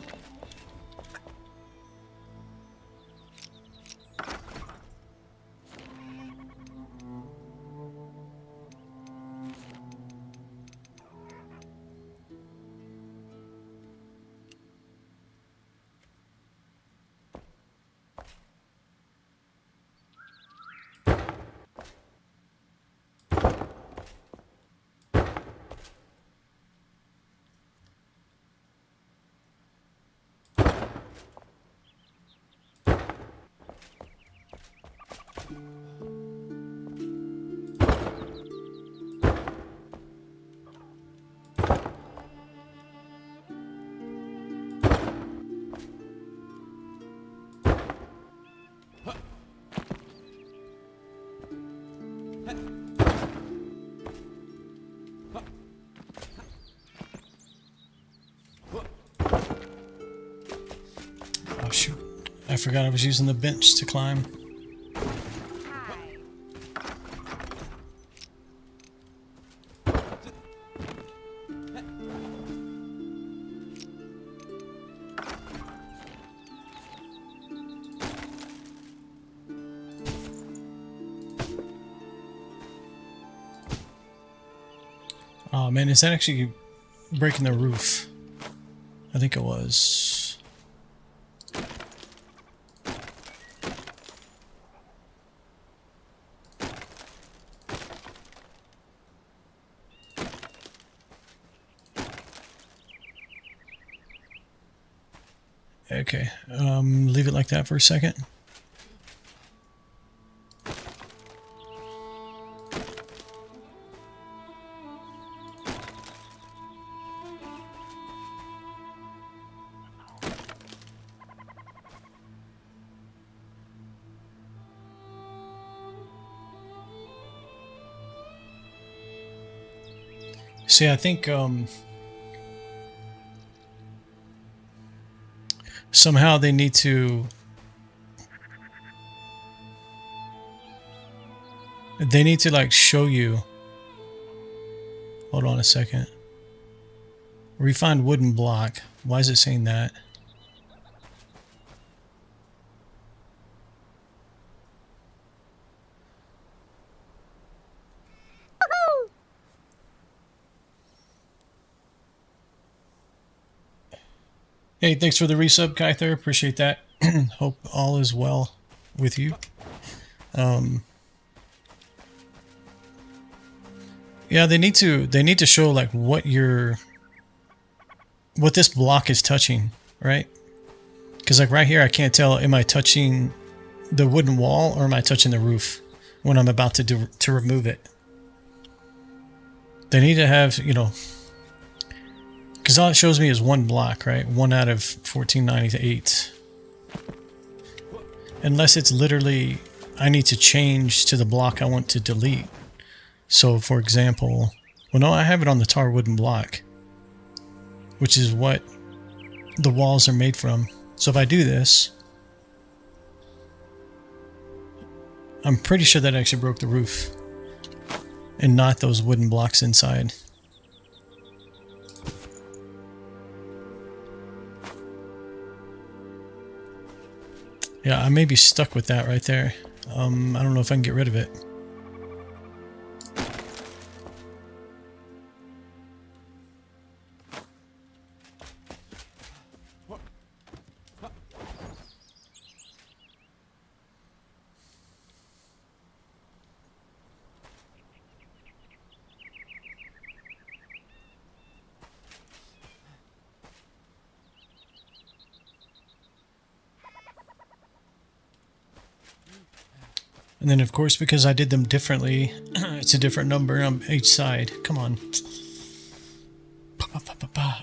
Oh shoot, I forgot I was using the bench to climb. Oh man, is that actually breaking the roof? I think it was. Okay, leave it like that for a second. See, I think somehow they need to like show you. Hold on a second. Refined wooden block. Why is it saying that? Hey, thanks for the resub, Kyther. Appreciate that. Hope all is well with you. Yeah, they need to show like what this block is touching, right? Because like right here, I can't tell, am I touching the wooden wall or am I touching the roof when I'm about to remove it? They need to have, you know, because all it shows me is one block, right? 1 out of 1498. Unless it's literally, I need to change to the block I want to delete. So for example, well no, I have it on the tar wooden block, which is what the walls are made from. So if I do this, I'm pretty sure that actually broke the roof and not those wooden blocks inside. Yeah, I may be stuck with that right there. I don't know if I can get rid of it. And then, of course, because I did them differently, it's a different number on each side. Come on.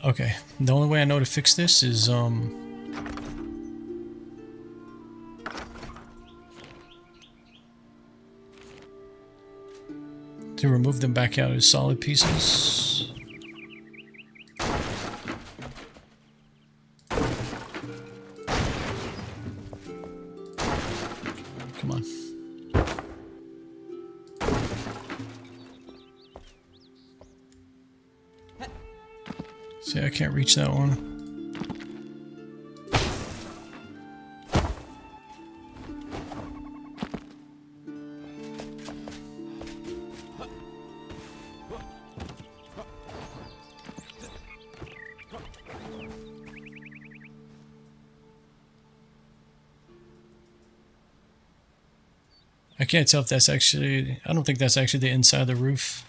Okay. The only way I know to fix this is, to remove them back out as solid pieces. Come on. See, I can't reach that one. I can't tell if that's actually, I don't think that's actually the inside of the roof.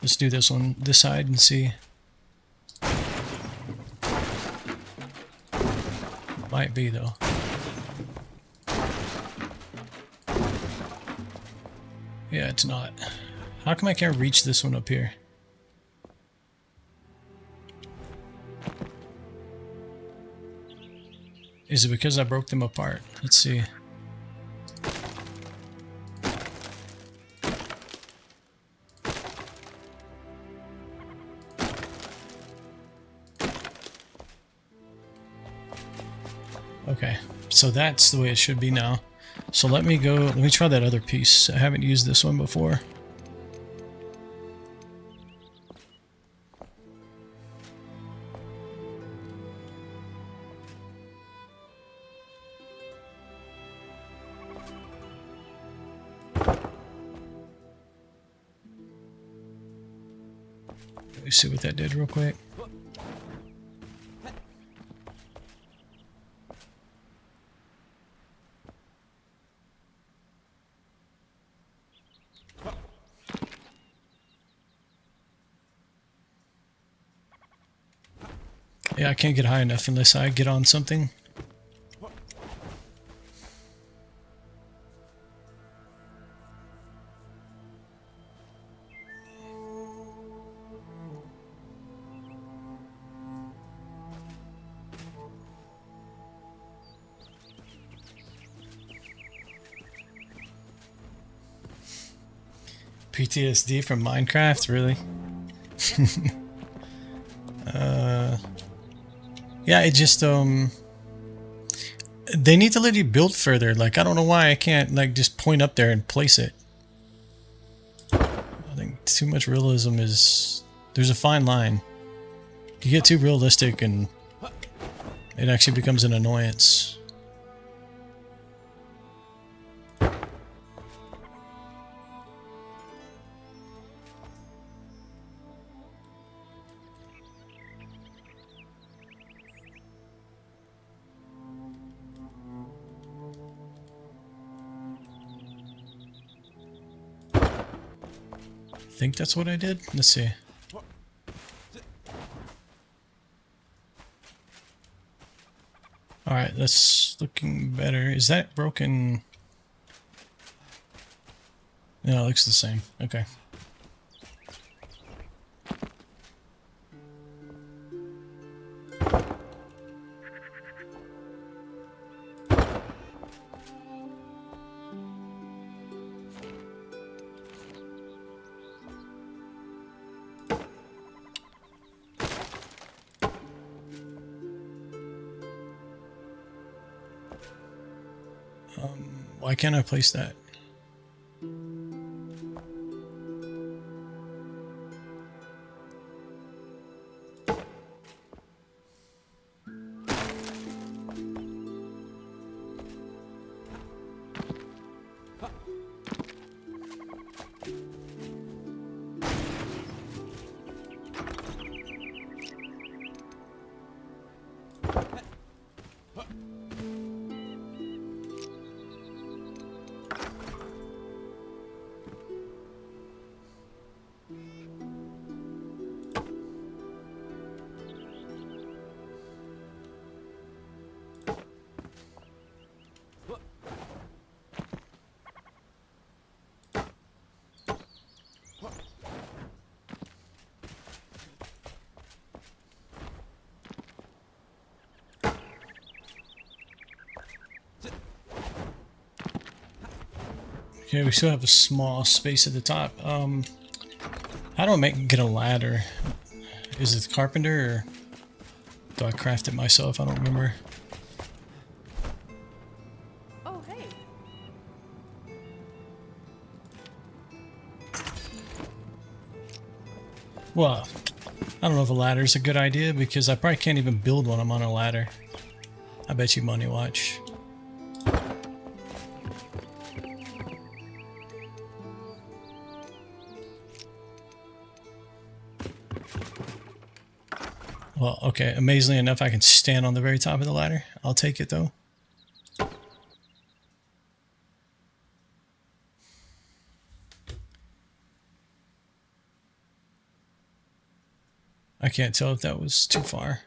Let's do this on this side and see. Might be though. Yeah, it's not. How come I can't reach this one up here? Is it because I broke them apart? Let's see. Okay, so that's the way it should be now. So let me try that other piece. I haven't used this one before. Let me see what that did real quick. Yeah, I can't get high enough unless I get on something. PTSD from Minecraft, really? Yeah, it just they need to let you build further. Like, I don't know why I can't like just point up there and place it. I think too much realism is, there's a fine line. You get too realistic and it actually becomes an annoyance. I think that's what I did. Let's see. Alright, that's looking better. Is that broken? No, it looks the same. Okay. Why can't I place that? Okay, we still have a small space at the top. How do I get a ladder? Is it the carpenter, or do I craft it myself? I don't remember. Oh, hey. Well, I don't know if a ladder is a good idea because I probably can't even build one. I'm on a ladder. I bet you money, watch. Well, okay, amazingly enough, I can stand on the very top of the ladder. I'll take it, though. I can't tell if that was too far.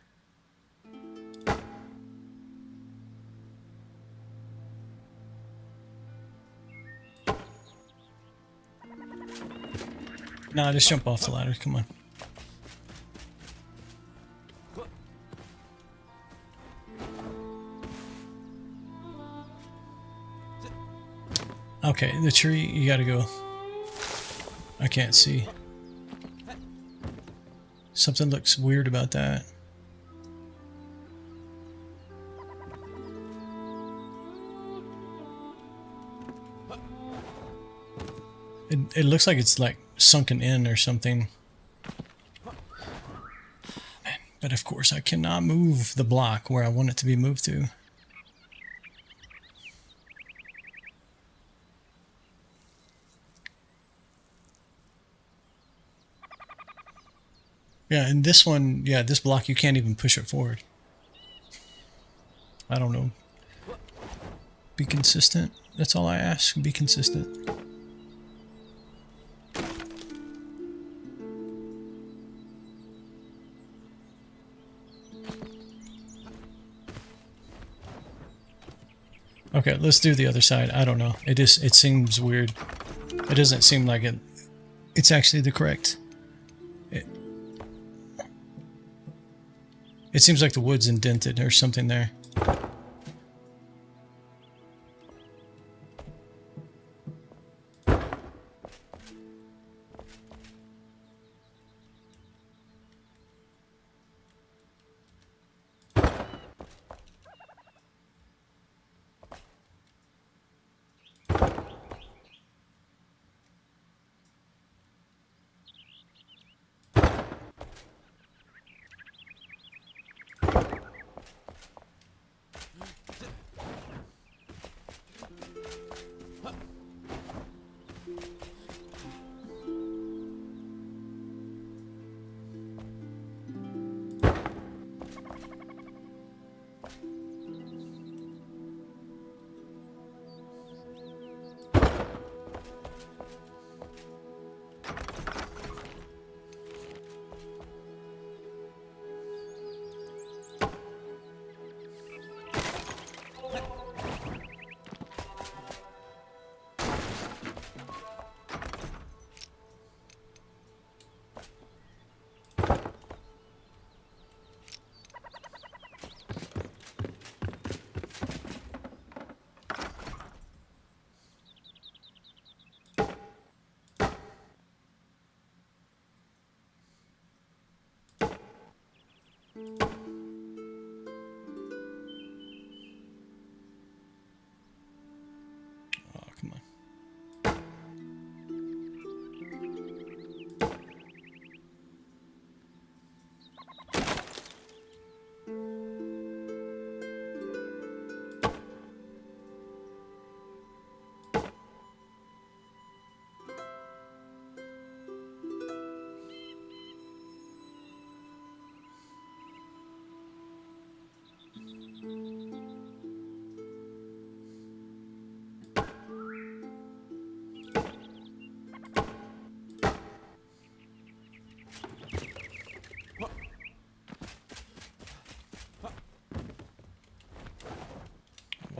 Nah, just jump off the ladder, come on. Okay, the tree, you gotta go. I can't see. Something looks weird about that. It looks like it's like sunken in or something. But of course I cannot move the block where I want it to be moved to. Yeah, and this one, yeah, this block, you can't even push it forward. I don't know. Be consistent. That's all I ask. Be consistent. Okay, let's do the other side. I don't know. It seems weird. It doesn't seem like it's actually the correct. It seems like the wood's indented or something there.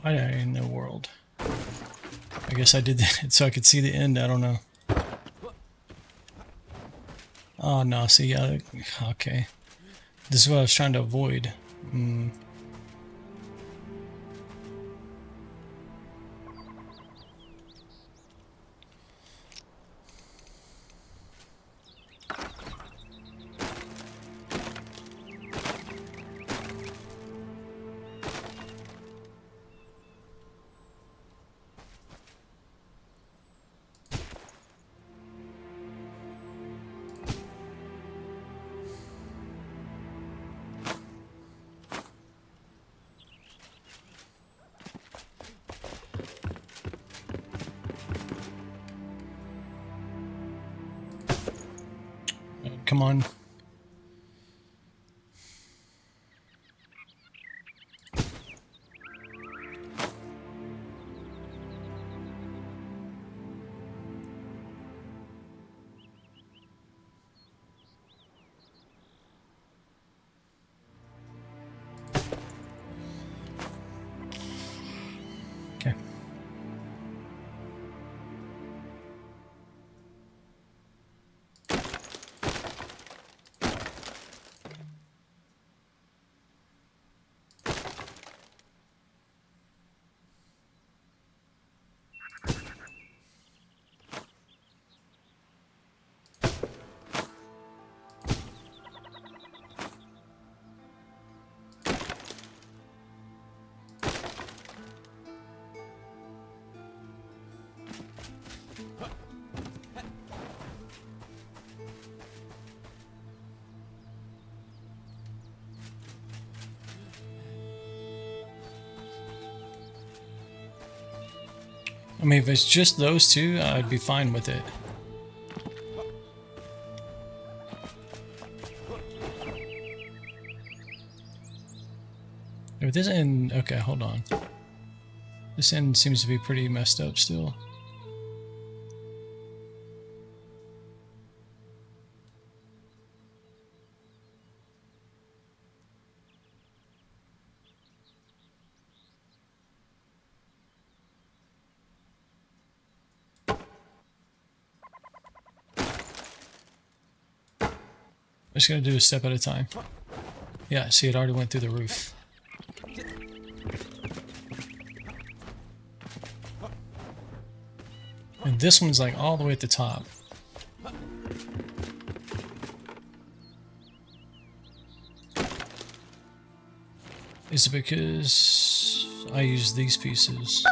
Why in the world? I guess I did that so I could see the end. I don't know. Oh no, see, okay. This is what I was trying to avoid. Come on. Okay. I mean, if it's just those two, I'd be fine with it. If this end, okay, hold on. This end seems to be pretty messed up still. I'm just gonna do a step at a time. Yeah, see, it already went through the roof. And this one's like all the way at the top. Is it because I use these pieces?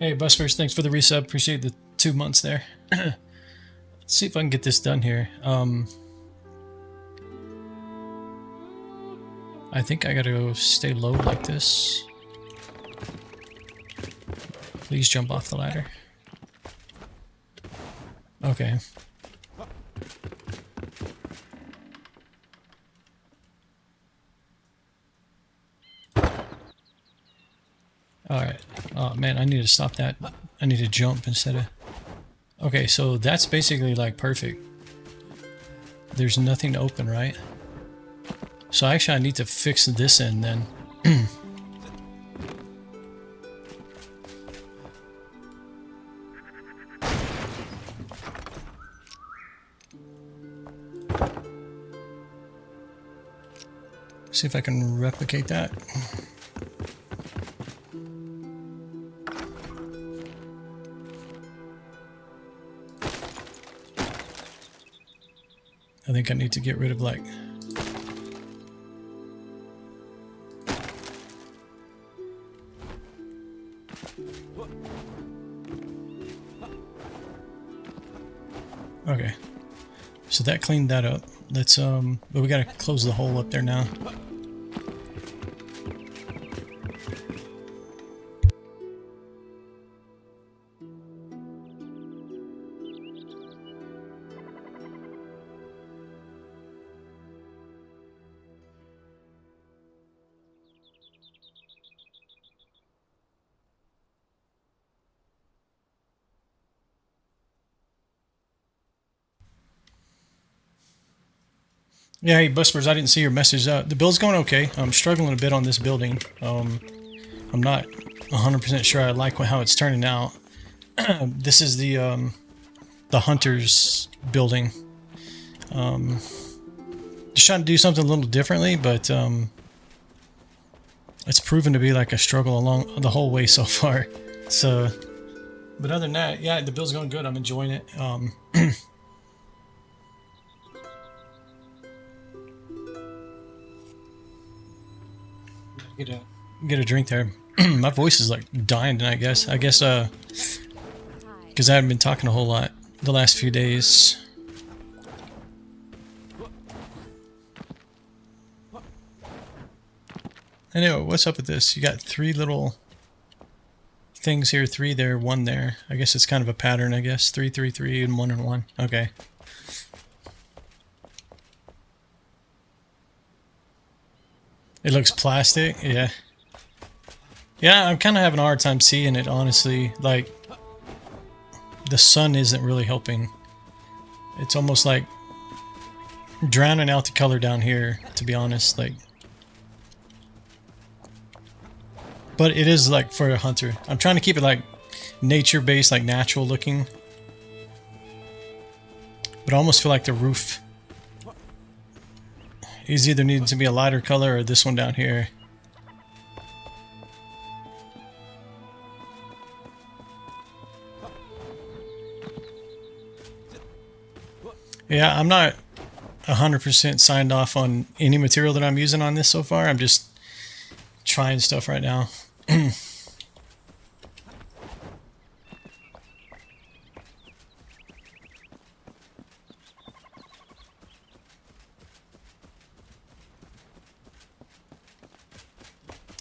Hey, Busfirst, thanks for the resub. Appreciate the 2 months there. Let's see if I can get this done here. I think I gotta go stay low like this. Please jump off the ladder. Okay. Alright. Oh man, I need to stop that. I need to jump instead of... Okay, so that's basically like perfect. There's nothing to open, right? So actually I need to fix this end then. See if I can replicate that. I think I need to get rid of like... Okay. So that cleaned that up. Let's but we gotta close the hole up there now. Yeah, hey Buspers, I didn't see your message. The build's going okay. I'm struggling a bit on this building. I'm not 100% sure I like how it's turning out. This is the Hunter's building. Just trying to do something a little differently, but it's proven to be like a struggle along the whole way so far. So, but other than that, yeah, the build's going good. I'm enjoying it. Get a drink there. My voice is like dying tonight, guys. I guess because I haven't been talking a whole lot the last few days. Anyway, what's up with this? You got 3 little things here, 3 there, 1 there. I guess it's kind of a pattern, I guess. 3, 3, 3, and 1 and 1. Okay. It looks plastic, yeah. Yeah, I'm kind of having a hard time seeing it, honestly. Like, the sun isn't really helping. It's almost like drowning out the color down here, to be honest. Like, but it is like for a hunter. I'm trying to keep it like nature-based, like natural looking. But I almost feel like the roof is either needing to be a lighter color or this one down here. Yeah, I'm not 100% signed off on any material that I'm using on this so far. I'm just trying stuff right now. I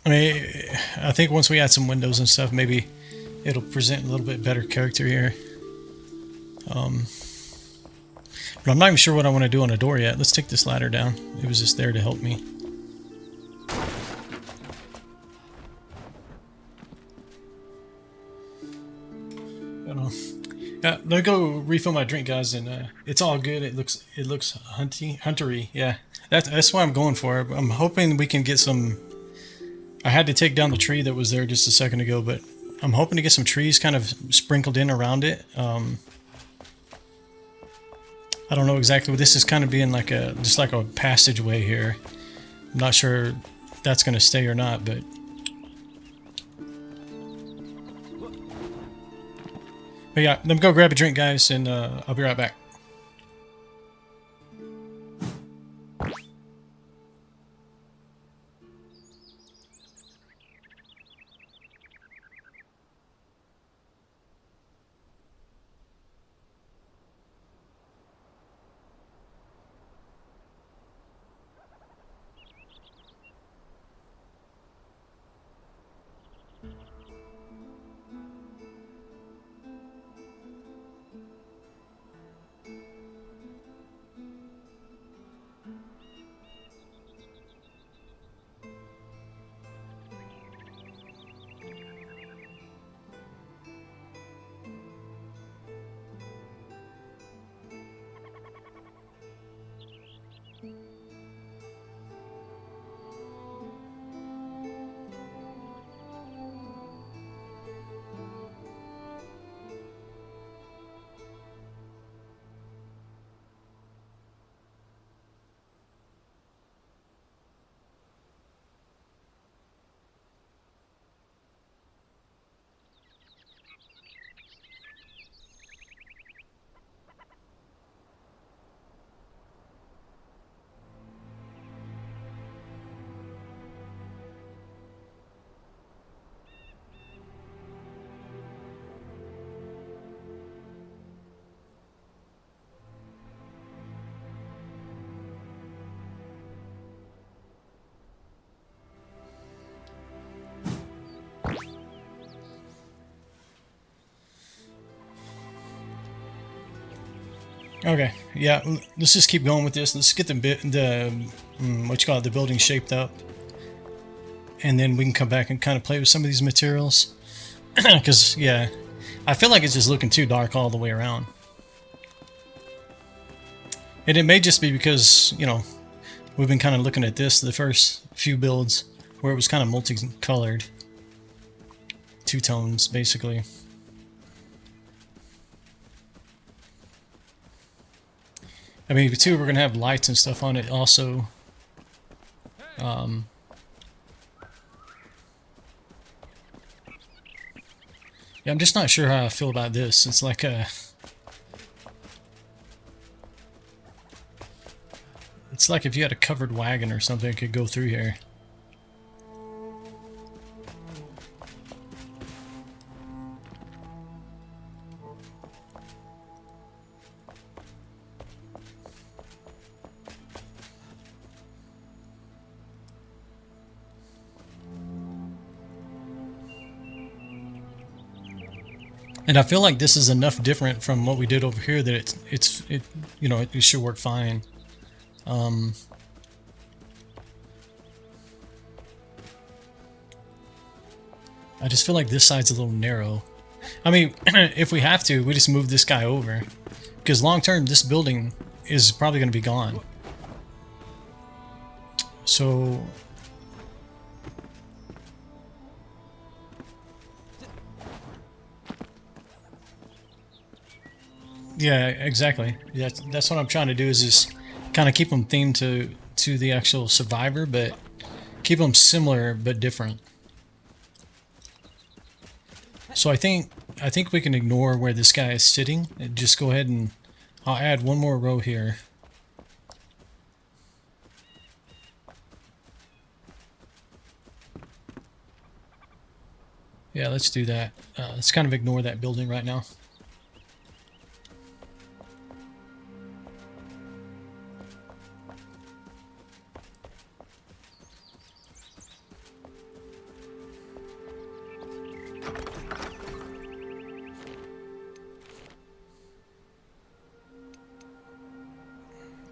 mean, I think once we add some windows and stuff, maybe it'll present a little bit better character here. But I'm not even sure what I want to do on a door yet. Let's take this ladder down. It was just there to help me. Yeah, let me go refill my drink, guys, and it's all good. It looks huntery. Yeah, that's what I'm going for. I'm hoping we can get some. I had to take down the tree that was there just a second ago, but I'm hoping to get some trees kind of sprinkled in around it. I don't know exactly what this is, kind of being like just like a passageway here. I'm not sure if that's going to stay or not, but yeah, let me go grab a drink, guys, and I'll be right back. Okay, yeah, let's just keep going with this. Let's get the building shaped up, and then we can come back and kind of play with some of these materials. Because yeah, I feel like it's just looking too dark all the way around, and it may just be because, you know, we've been kind of looking at this, the first few builds, where it was kind of multicolored. Two tones, basically. I mean, too, we're going to have lights and stuff on it also. Yeah, I'm just not sure how I feel about this. It's like a... It's like if you had a covered wagon or something, it could go through here. And I feel like this is enough different from what we did over here that it you know, it should work fine. I just feel like this side's a little narrow. I mean, if we have to, we just move this guy over. Because long term, this building is probably going to be gone. So... yeah, exactly. That's what I'm trying to do, is just kind of keep them themed to the actual survivor, but keep them similar but different. So I think we can ignore where this guy is sitting and just go ahead and I'll add one more row here. Yeah, let's do that. Let's kind of ignore that building right now.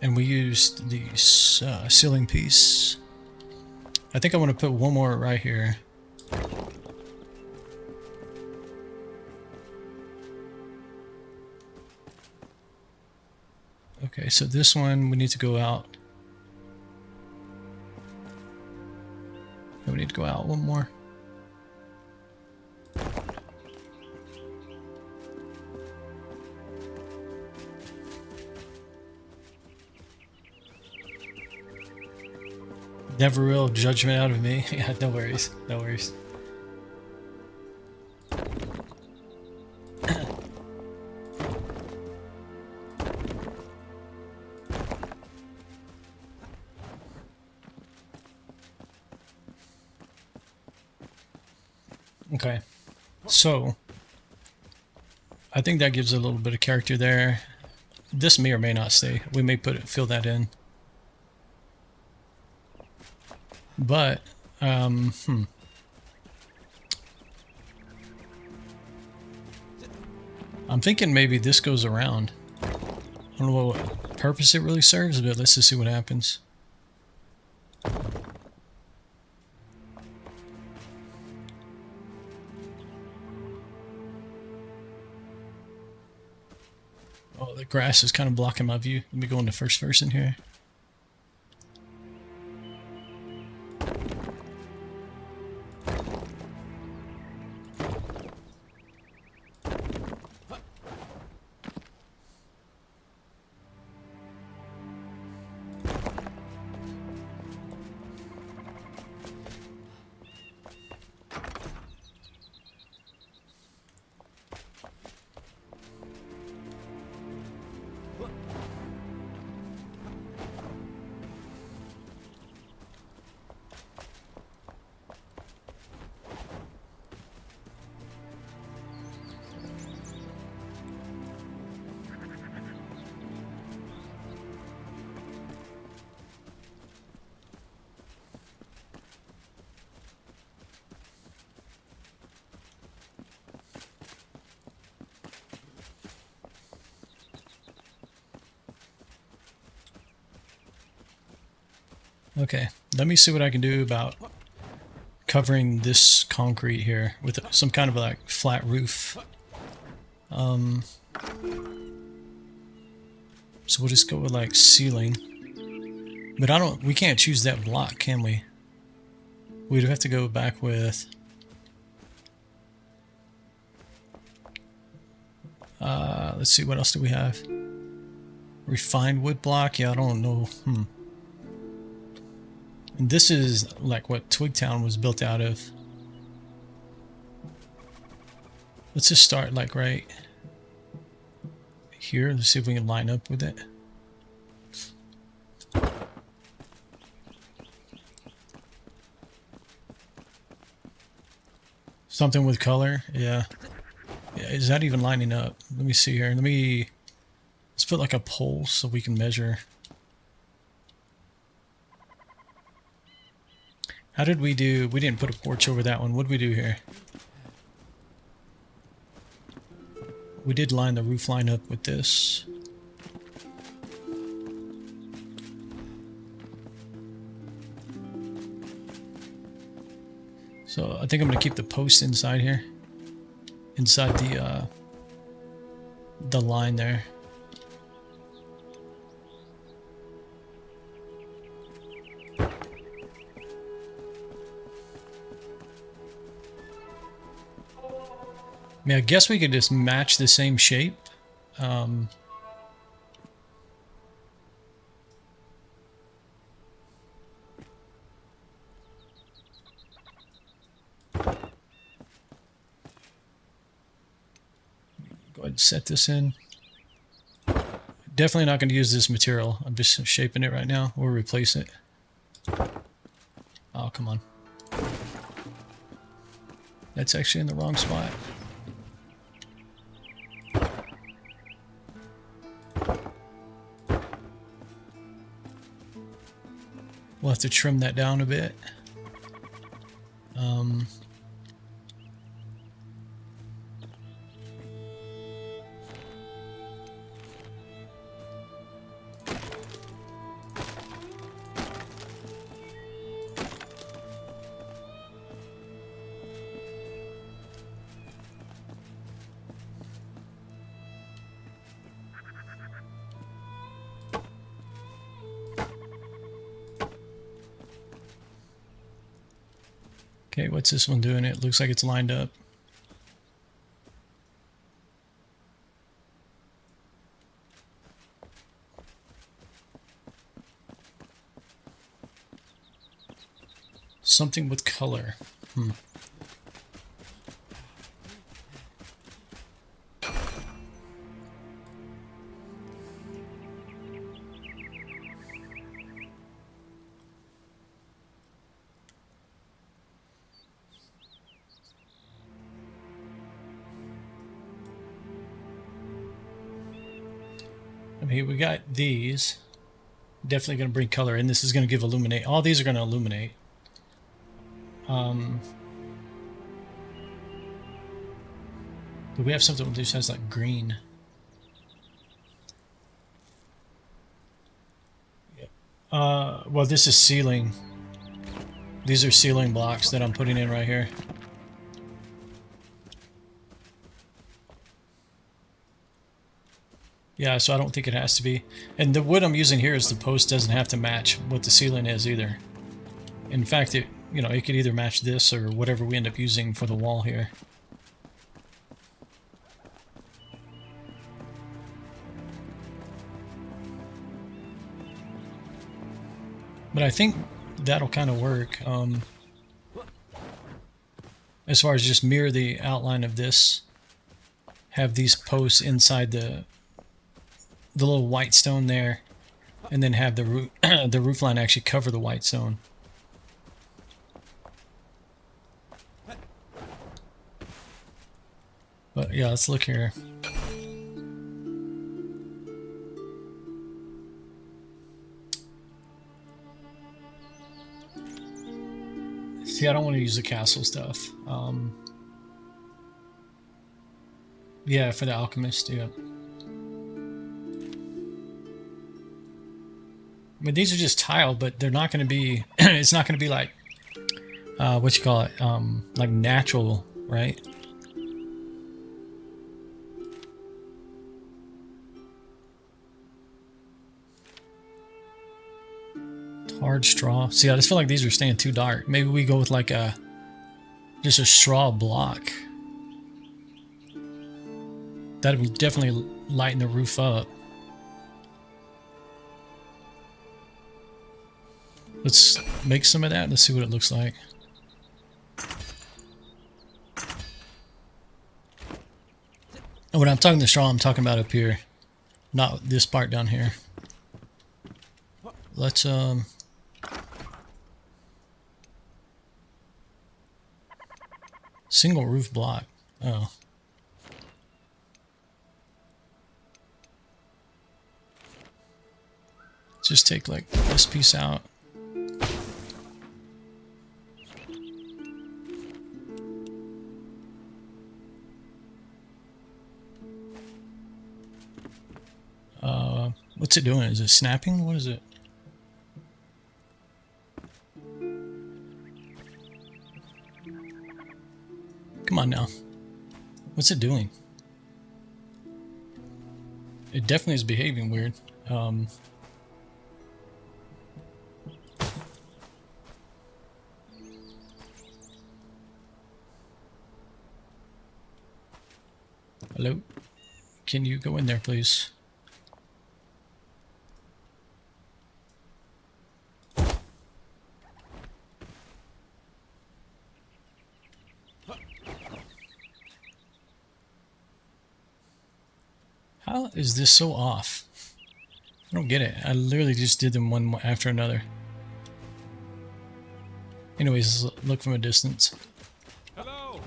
And we used the ceiling piece. I think I want to put one more right here. Okay, so this one we need to go out. We need to go out one more. Never real judgment out of me. Yeah, no worries. No worries. Okay. So, I think that gives a little bit of character there. This may or may not stay. We may fill that in. But, I'm thinking maybe this goes around. I don't know what purpose it really serves, but let's just see what happens. Oh, the grass is kind of blocking my view. Let me go into first person here. Okay, let me see what I can do about covering this concrete here with some kind of like flat roof. So we'll just go with like ceiling. But we can't choose that block, can we? We'd have to go back with... let's see, what else do we have? Refined wood block? Yeah, I don't know. And this is like what Twigtown was built out of. Let's just start like right here. Let's see if we can line up with it. Something with color, yeah. Yeah, is that even lining up? Let me see here. Let's put like a pole so we can measure. How did we do? We didn't put a porch over that one. What did we do here? We did line the roof line up with this. So I think I'm going to keep the post inside here. Inside the line there. I mean, I guess we could just match the same shape. Go ahead and set this in. Definitely not going to use this material. I'm just shaping it right now, or replace it. Oh, come on. That's actually in the wrong spot. We'll have to trim that down a bit. Okay, what's this one doing? It looks like it's lined up. Something with color. Okay, we got these. Definitely going to bring color in. This is going to give illuminate. All these are going to illuminate. But we have something that just has like green. Well, this is ceiling. These are ceiling blocks that I'm putting in right here. Yeah, so I don't think it has to be. And the wood I'm using here is the post doesn't have to match what the ceiling is either. In fact, it could either match this or whatever we end up using for the wall here. But I think that'll kind of work. As far as just mirror the outline of this, have these posts inside the little white stone there, and then have the the roof line actually cover the white stone. But yeah, let's look here. See, I don't want to use the castle stuff. Yeah, for the alchemist, yeah. I mean, these are just tile, but they're not going to be, it's not going to be like, what you call it, like natural, right? Hard straw. See, I just feel like these are staying too dark. Maybe we go with like just a straw block. That would definitely lighten the roof up. Let's make some of that. Let's see what it looks like. And when I'm talking the straw, I'm talking about up here, not this part down here. Let's single roof block. Oh. Just take like this piece out. What's it doing? Is it snapping? What is it? Come on now. What's it doing? It definitely is behaving weird. Hello? Can you go in there, please? How is this so off? I don't get it. I literally just did them one after another. Anyways, let's look from a distance. Hello.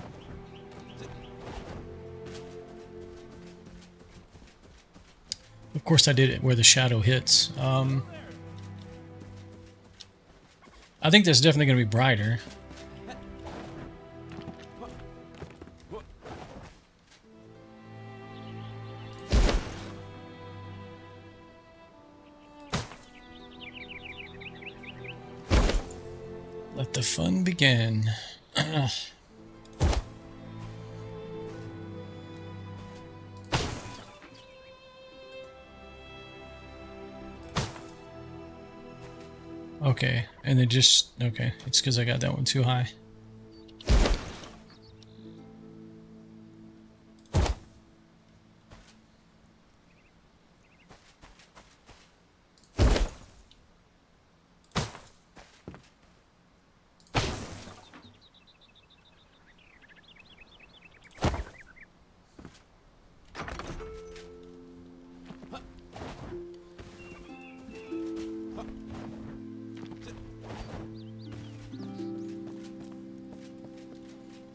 Of course I did it where the shadow hits. I think that's definitely going to be brighter. Let the fun begin. Okay, and then just, okay, it's because I got that one too high.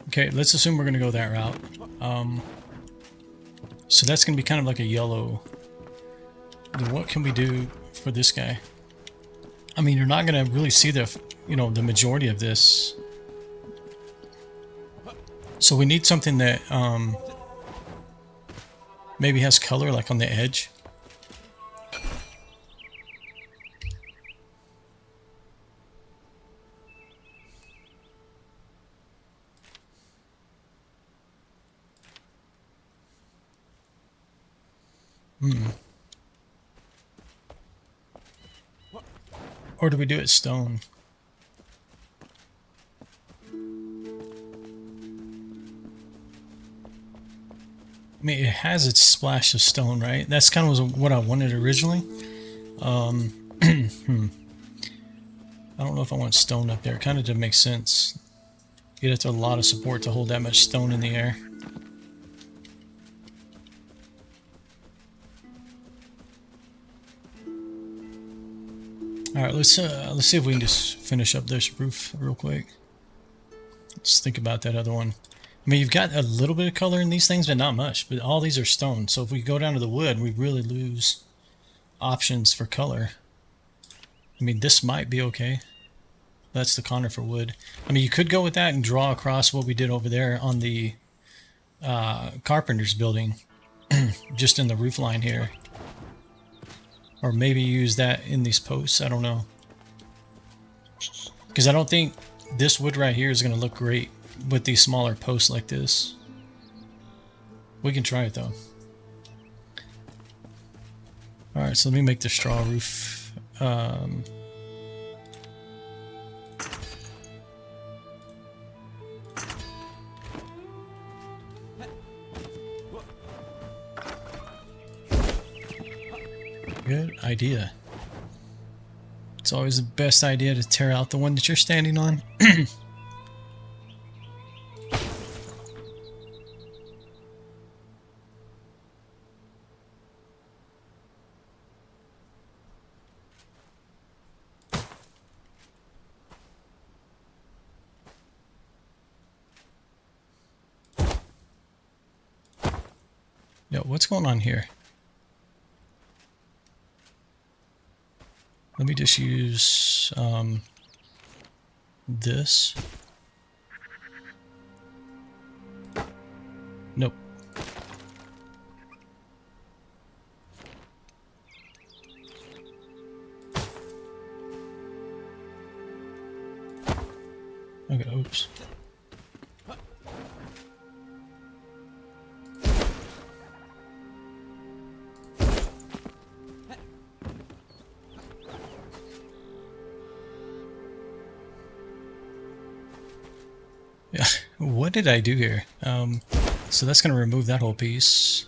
Okay, let's assume we're going to go that route. So that's going to be kind of like a yellow. Then what can we do for this guy? I mean, you're not going to really see the, you know, the majority of this. So we need something that maybe has color like on the edge. Or do we do it stone? I mean, it has its splash of stone, right? That's kind of what I wanted originally. I don't know if I want stone up there. It kind of didn't make sense. You'd have to have a lot of support to hold that much stone in the air. All right, let's see if we can just finish up this roof real quick. Let's think about that other one. I mean, you've got a little bit of color in these things, but not much. But all these are stone, so if we go down to the wood, we really lose options for color. I mean, this might be okay. That's the conifer wood. I mean, you could go with that and draw across what we did over there on the carpenter's building, just in the roof line here. Or maybe use that in these posts. I don't know. Because I don't think this wood right here is going to look great with these smaller posts like this. We can try it though. Alright, so let me make the straw roof. Good idea. It's always the best idea to tear out the one that you're standing on. Yo, what's going on here? Let me just use this. Nope. Okay, oops. Yeah, what did I do here? So that's going to remove that whole piece.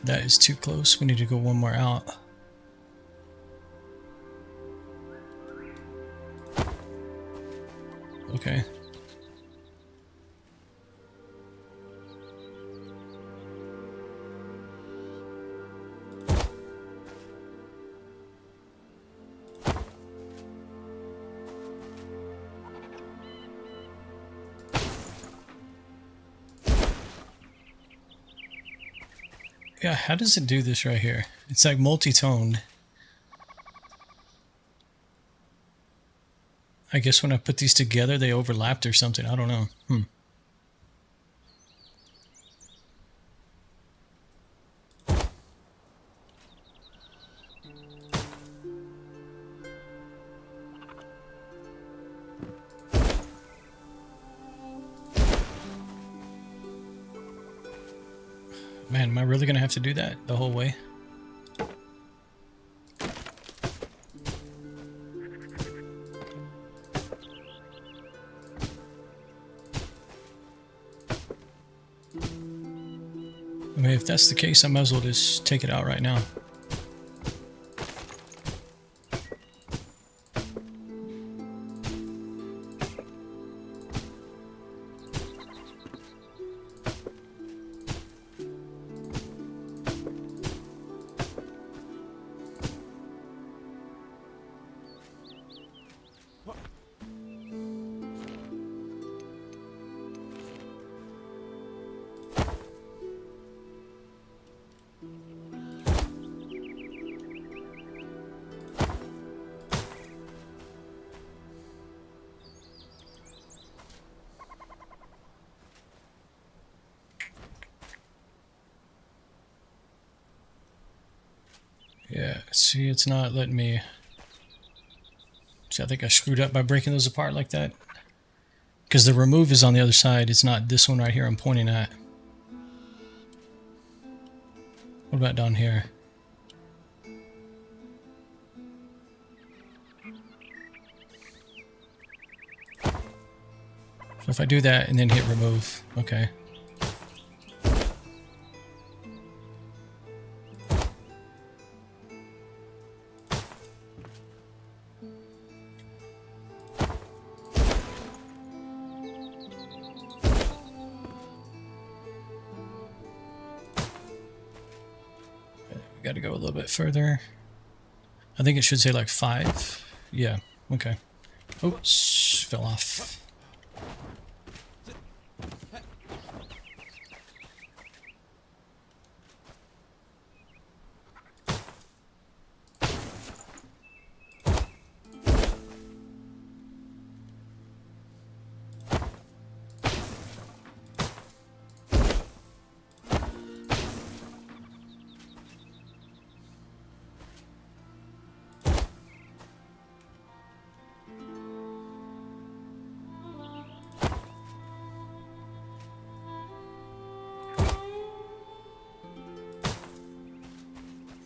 That is too close. We need to go one more out. Okay. Yeah, how does it do this right here? It's like multi-toned. I guess when I put these together, they overlapped or something. I don't know. Man, am I really going to have to do that the whole way? I mean, if that's the case, I might as well just take it out right now. Yeah, see, it's not letting me... See, I think I screwed up by breaking those apart like that. Because the remove is on the other side. It's not this one right here I'm pointing at. What about down here? So if I do that and then hit remove, okay. Got to go a little bit further. I think it should say like 5. Yeah, okay. Oops, fell off.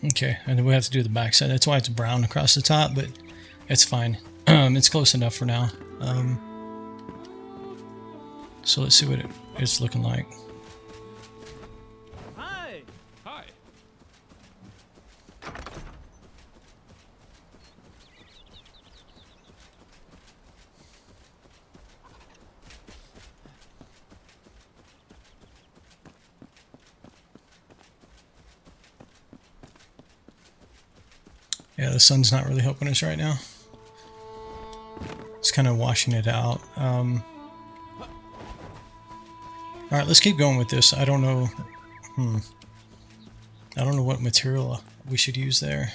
Okay, and then we have to do the back side. That's why it's brown across the top, but it's fine. It's close enough for now. So let's see what it's looking like. Hi. Hi. Yeah, the sun's not really helping us right now. It's kind of washing it out. All right, let's keep going with this. I don't know. I don't know what material we should use there.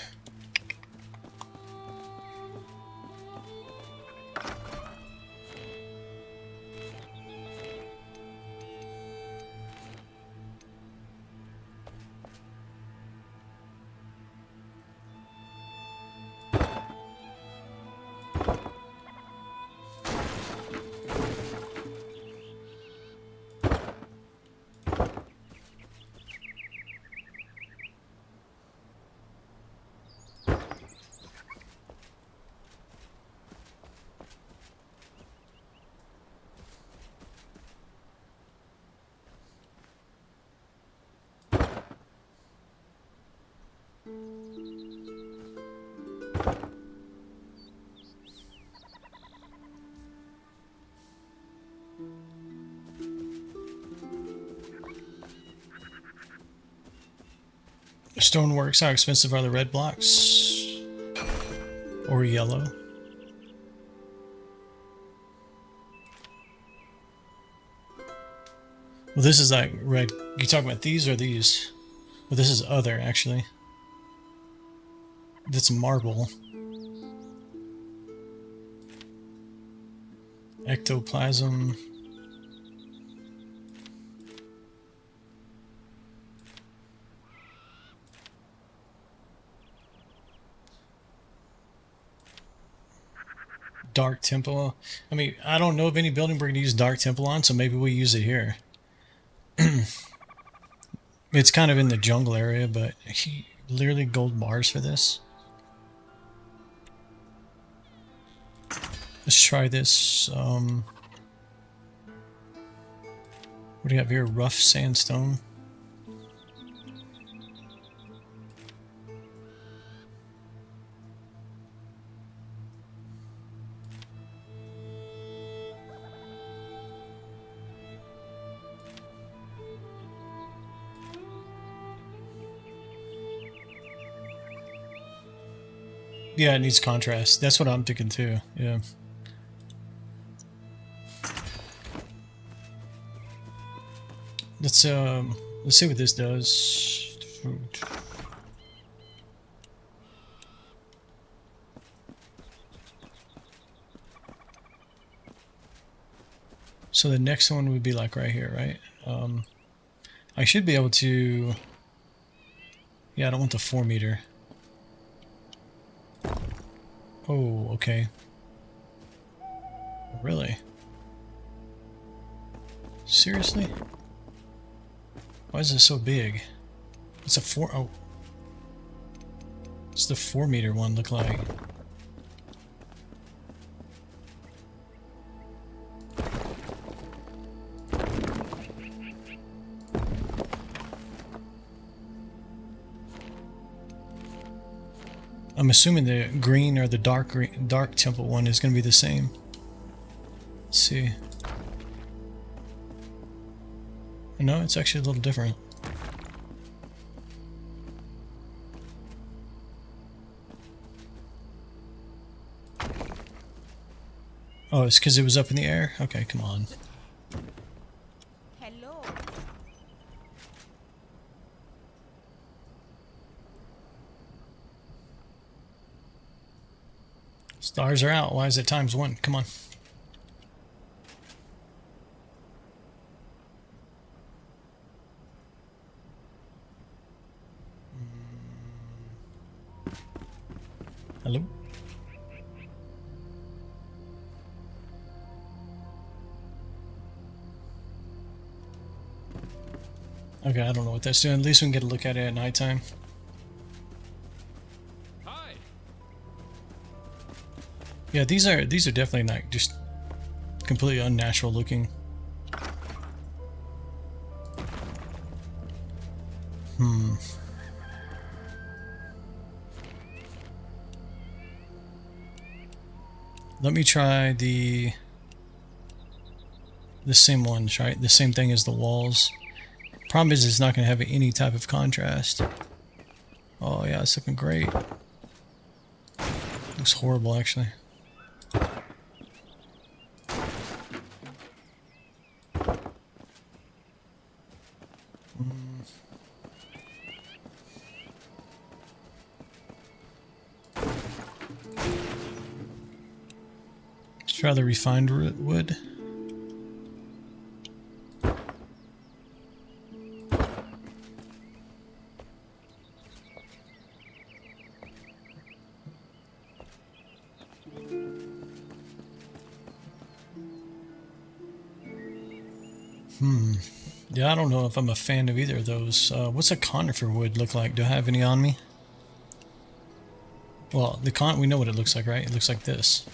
Stoneworks, how expensive are the red blocks? Or yellow? Well, this is like red. You talking about these or these? Well, this is other, actually. That's marble. Ectoplasm. Dark Temple. I mean, I don't know of any building we're going to use Dark Temple on, so maybe we use it here. It's kind of in the jungle area, but literally gold bars for this. Let's try this. What do you have here? Rough sandstone. Yeah, it needs contrast. That's what I'm thinking too. Yeah. Let's see what this does. So the next one would be like right here, right? I should be able to. Yeah, I don't want the 4 meter. Oh, okay. Really? Seriously? Why is it so big? It's a 4. Oh. It's the 4 meter one, look like. I'm assuming the green or the dark temple one is going to be the same. Let's see. No, it's actually a little different. Oh, it's because it was up in the air? Okay, come on. Hello. Stars are out. Why is it ×1? Come on. Hello? Okay, I don't know what that's doing. At least we can get a look at it at nighttime. Hi. Yeah, these are definitely not just completely unnatural looking. Let me try the same ones, right? The same thing as the walls. Problem is, it's not going to have any type of contrast. Oh yeah, it's looking great. Looks horrible, actually. Let's try the refined wood. Yeah, I don't know if I'm a fan of either of those. What's a conifer wood look like? Do I have any on me? Well, we know what it looks like, right? It looks like this.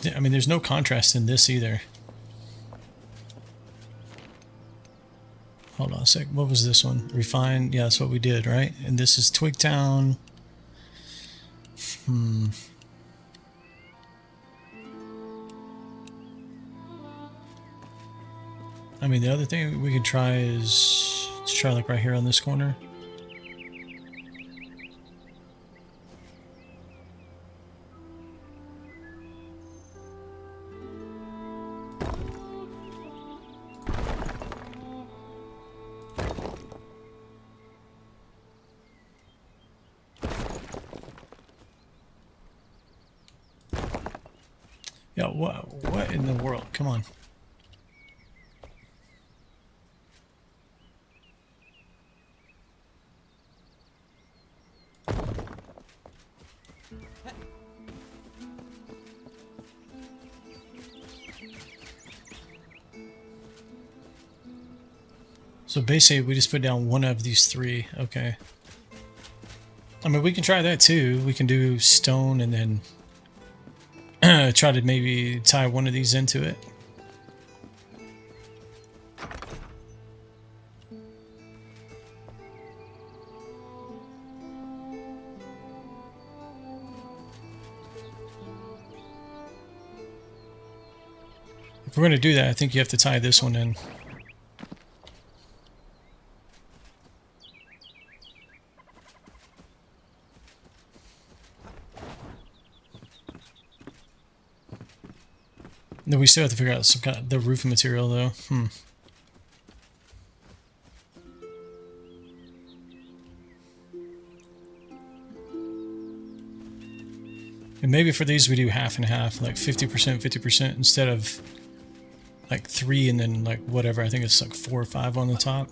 And there's no contrast in this either. Hold on a sec. What was this one? Refined. Yeah, that's what we did, right? And this is Twigtown. I mean, the other thing we could try is let's try like right here on this corner. Yeah, what in the world? Come on. So basically, we just put down one of these three. Okay. I mean, we can try that too. We can do stone and then try to maybe tie one of these into it. If we're going to do that, I think you have to tie this one in. No, we still have to figure out some kind of the roof material, though. And maybe for these we do half and half, like 50%, 50%, instead of like 3 and then like whatever. I think it's like 4 or 5 on the top.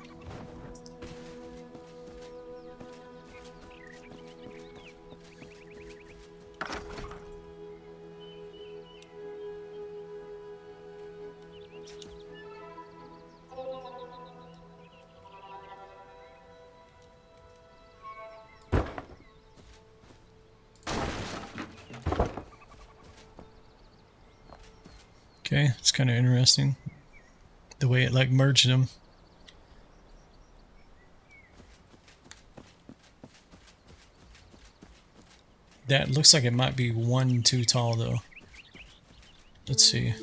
Okay, it's kind of interesting the way it like merged them. That looks like it might be 1 too tall though. Let's see.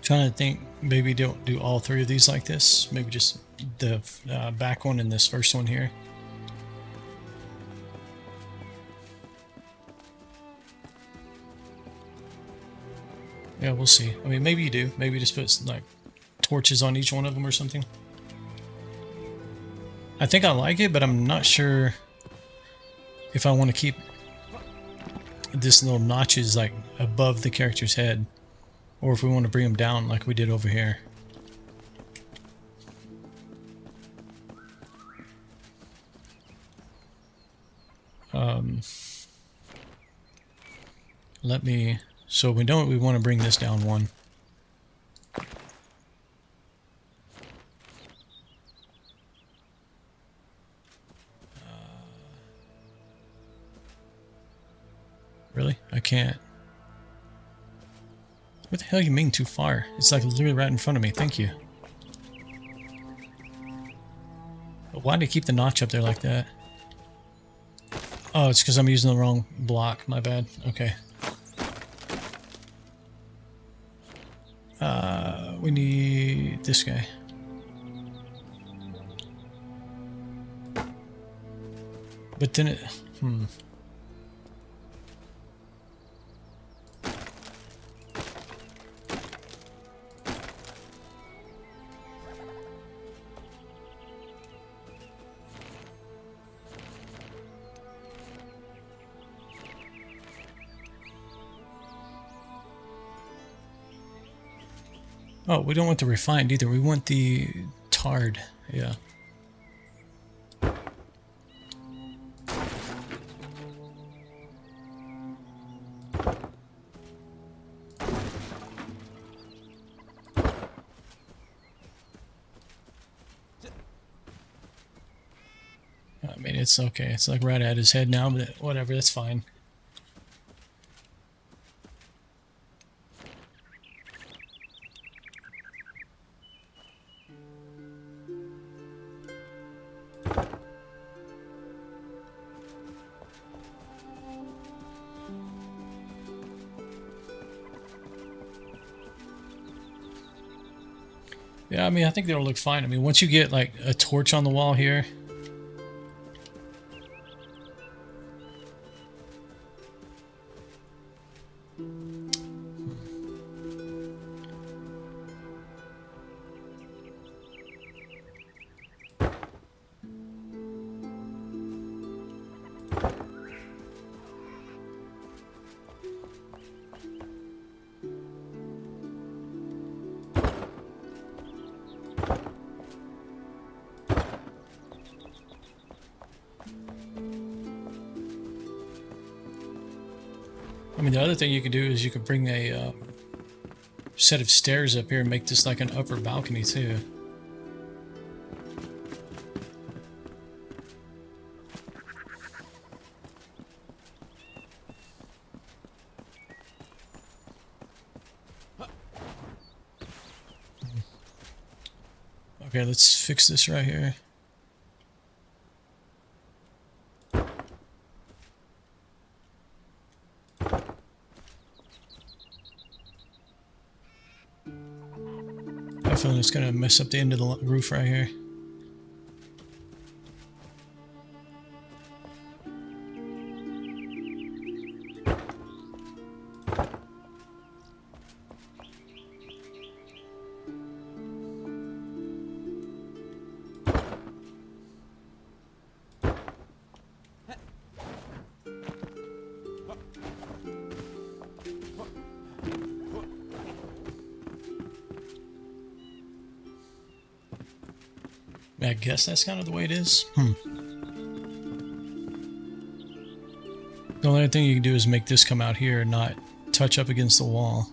Trying to think, maybe don't do all three of these like this. Maybe just the back one and this first one here. Yeah, we'll see. I mean, maybe you do. Maybe just put like torches on each one of them or something. I think I like it, but I'm not sure if I want to keep this little notches like above the character's head, or if we want to bring them down like we did over here. Let me, so we know we want to bring this down one. Really? I can't. What the hell you mean too far? It's like literally right in front of me. Thank you. But why did I keep the notch up there like that? Oh, it's because I'm using the wrong block. My bad. Okay. We need this guy. But then it... Oh, we don't want the refined either. We want the tarred. Yeah. I mean, it's okay. It's like right at his head now, but whatever, that's fine. Yeah, I mean, I think they'll look fine. I mean, once you get like a torch on the wall here. I mean, the other thing you could do is you could bring a set of stairs up here and make this like an upper balcony too. Okay, let's fix this right here. I feel like it's gonna mess up the end of the roof right here. I guess that's kind of the way it is. The only other thing you can do is make this come out here and not touch up against the wall.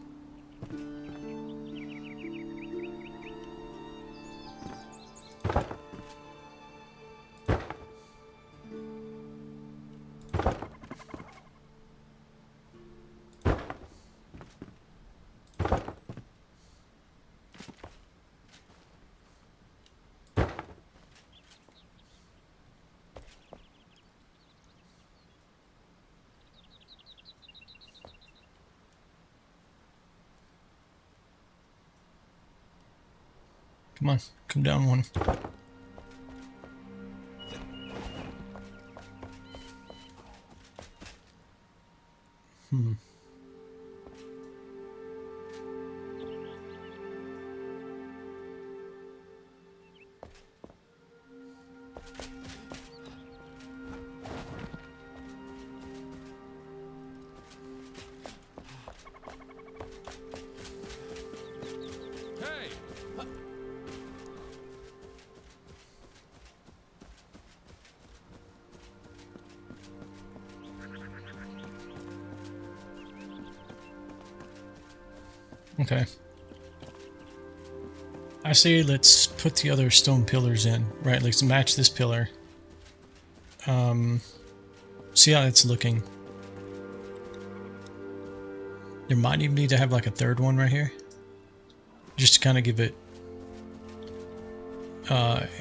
Come on, come down one. Okay. I say let's put the other stone pillars in. Right, let's match this pillar. See how it's looking. There might even need to have like a third one right here. Just to kind of give it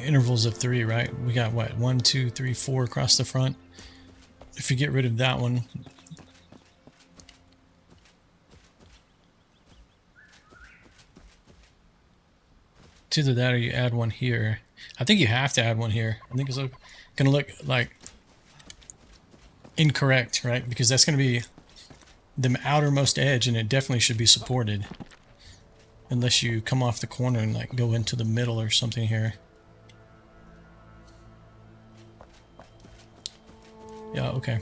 intervals of 3, right? We got what? 1, 2, 3, 4 across the front. If you get rid of that one, it's either that or you add one here. I think you have to add one here. I think it's gonna look like incorrect, right? Because that's gonna be the outermost edge, and it definitely should be supported. Unless you come off the corner and like go into the middle or something here. Yeah, okay.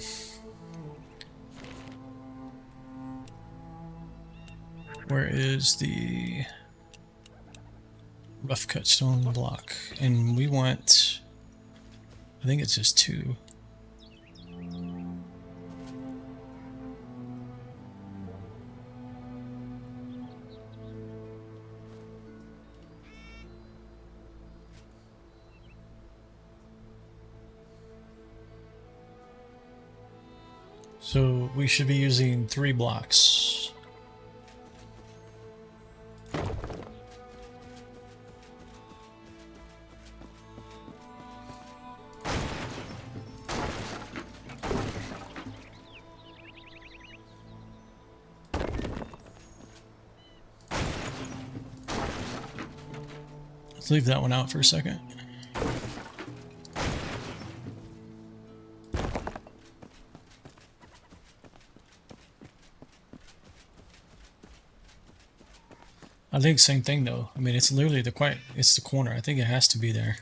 Where is the rough cut stone block? And we want, I think it's just 2. So we should be using 3 blocks. Let's leave that one out for a second. I think same thing though. I mean, it's literally it's the corner. I think it has to be there.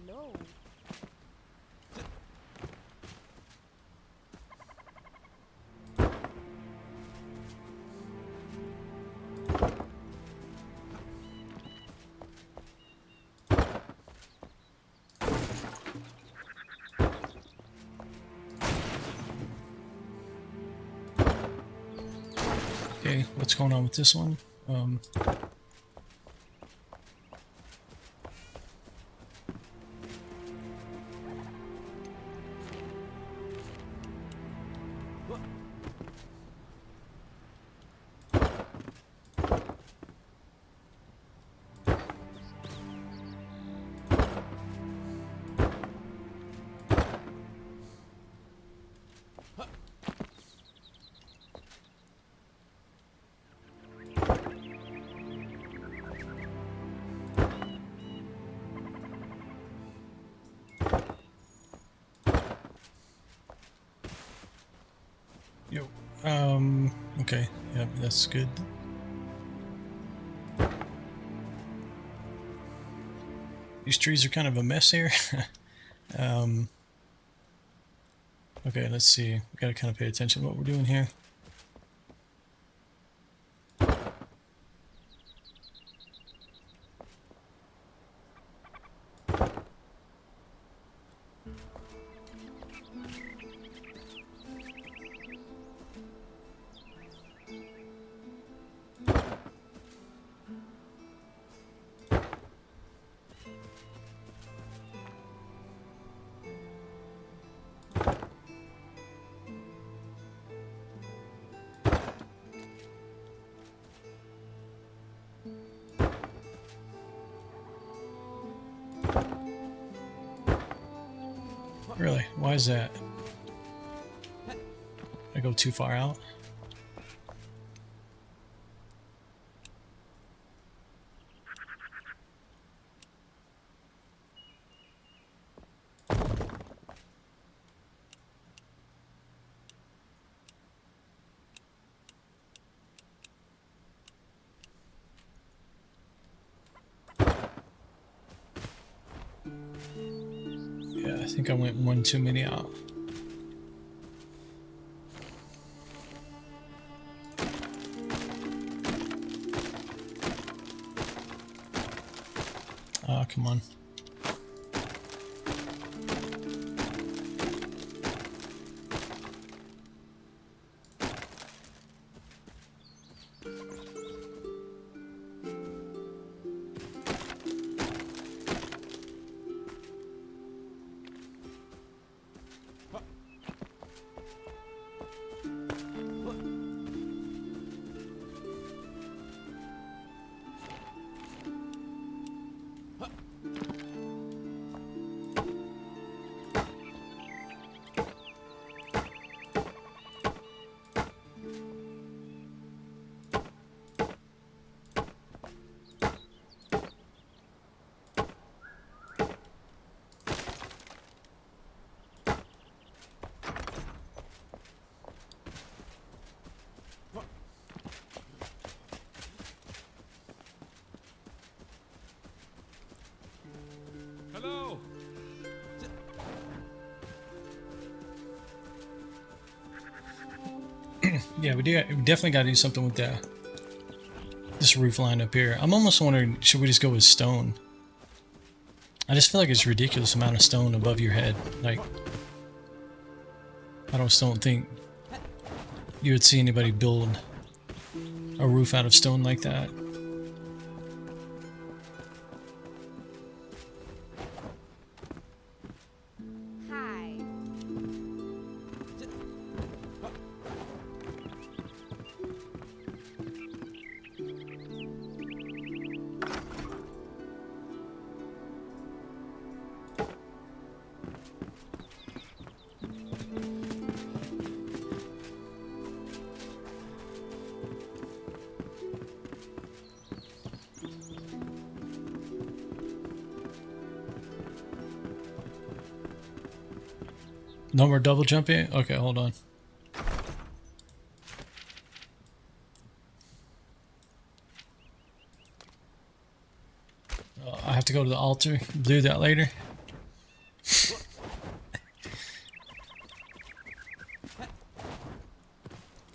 Hello. Okay, what's going on with this one? Okay. Yep, that's good. These trees are kind of a mess here. Okay, let's see. We gotta kind of pay attention to what we're doing here. Really? Why is that? I go too far out? Yeah, I think I went one too many out. Ah, come on. Hello. Yeah, we definitely got to do something with this roof line up here. I'm almost wondering, should we just go with stone? I just feel like it's a ridiculous amount of stone above your head. Like, I just don't think you would see anybody build a roof out of stone like that. Hi. No more double jumping? Okay, hold on. I have to go to the altar. Do that later.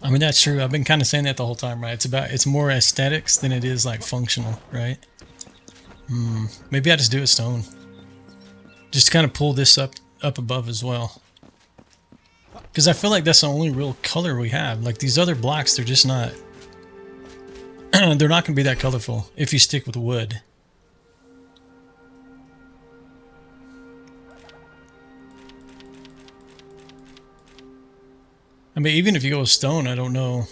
I mean, that's true. I've been kind of saying that the whole time, right? It's more aesthetics than it is like functional, right? Maybe I just do it stone. Just kind of pull this up above as well. Because I feel like that's the only real color we have. Like these other blocks, they're just not. They're not going to be that colorful if you stick with wood. I mean, even if you go with stone, I don't know.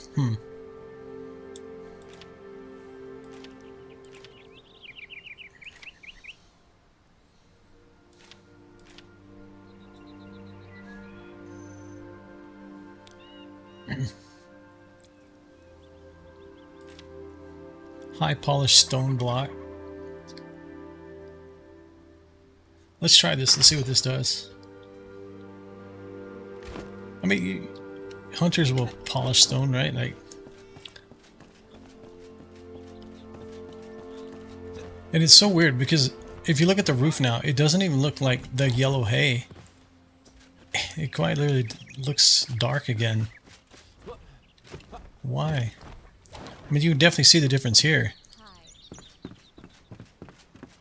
High polished stone block. Let's try this. Let's see what this does. I mean, hunters will polish stone, right? Like, and it's so weird because if you look at the roof now, it doesn't even look like the yellow hay. It quite literally looks dark again. Why? I mean, you can definitely see the difference here. Hi.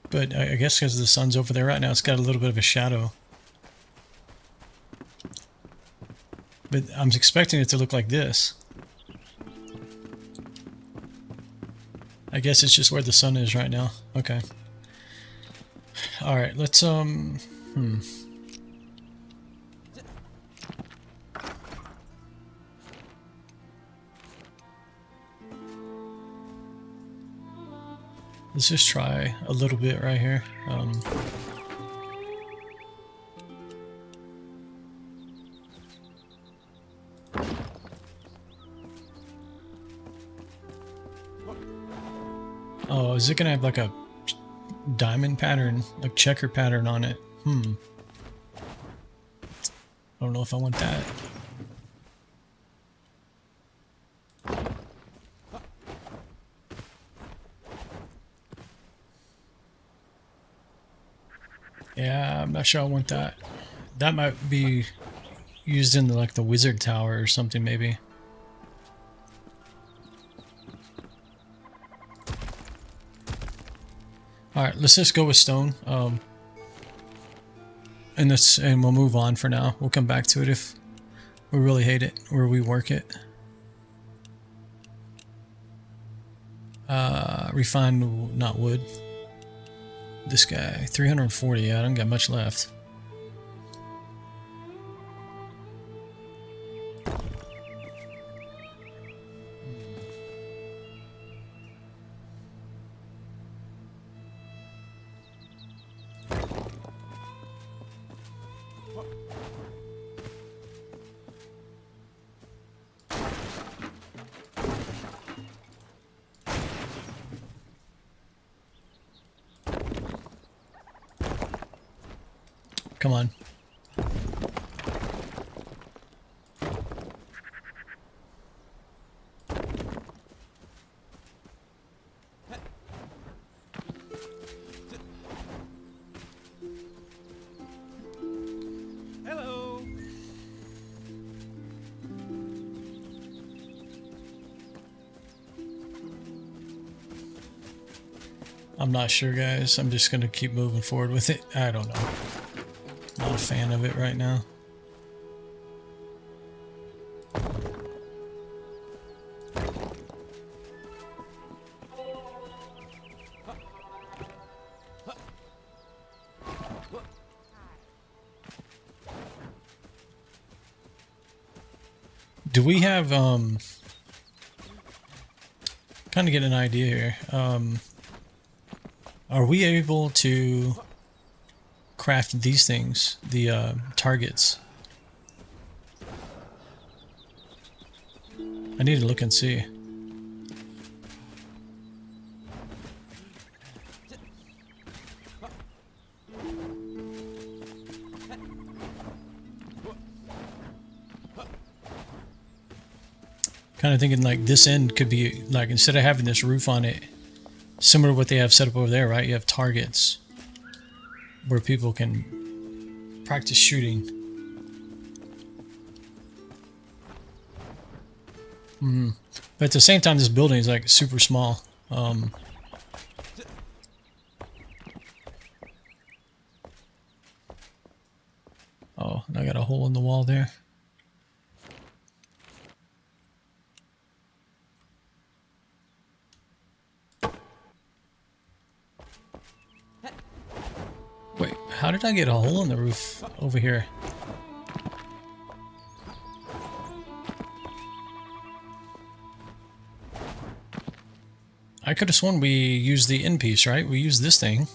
But I guess because the sun's over there right now, it's got a little bit of a shadow. But I'm expecting it to look like this. I guess it's just where the sun is right now. Okay. Alright, let's, let's just try a little bit right here. Oh, is it gonna have like a diamond pattern, like checker pattern on it? I don't know if I want that. Yeah, I'm not sure I want that. That might be used in like the wizard tower or something maybe. Alright, let's just go with stone. And we'll move on for now. We'll come back to it if we really hate it or we work it. Refined, not wood. This guy, 340. Yeah, I don't got much left. Come on. Hello. I'm not sure, guys. I'm just gonna keep moving forward with it. I don't know. Not a fan of it right now. Do we have kind of get an idea here. Are we able to craft these things, the targets? I need to look and see. Kind of thinking like this end could be like, instead of having this roof on it, similar to what they have set up over there, right? You have targets where people can practice shooting. But at the same time, this building is like super small. Oh, and I got a hole in the wall there. Wait, how did I get a hole in the roof over here? I could have sworn we used the end piece, right? We used this thing.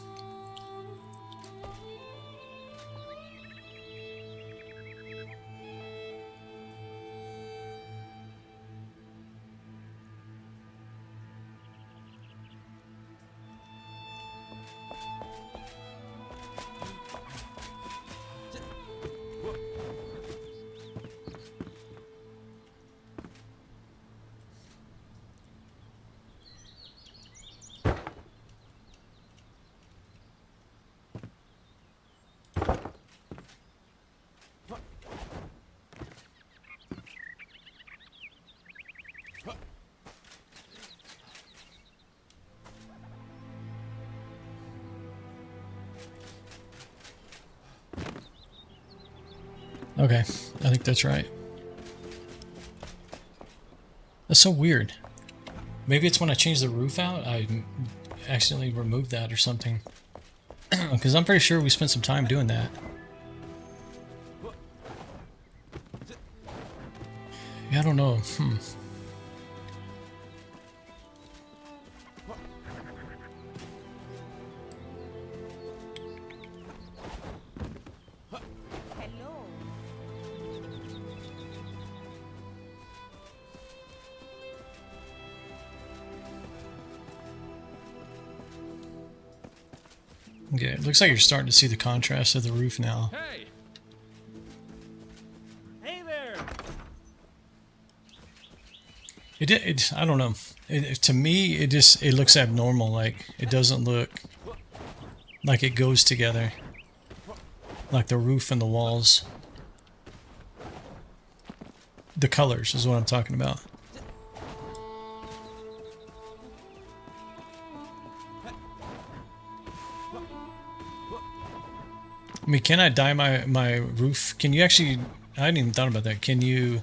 Okay, I think that's right. That's so weird. Maybe it's when I changed the roof out, I accidentally removed that or something. Because I'm pretty sure we spent some time doing that. Yeah, I don't know. Hello. Okay, it looks like you're starting to see the contrast of the roof now. Hey! Hey there! I don't know. To me, it looks abnormal. Like it doesn't look like it goes together. Like the roof and the walls. The colors is what I'm talking about. I mean, can I dye my roof? Can you actually... I hadn't even thought about that. Can you...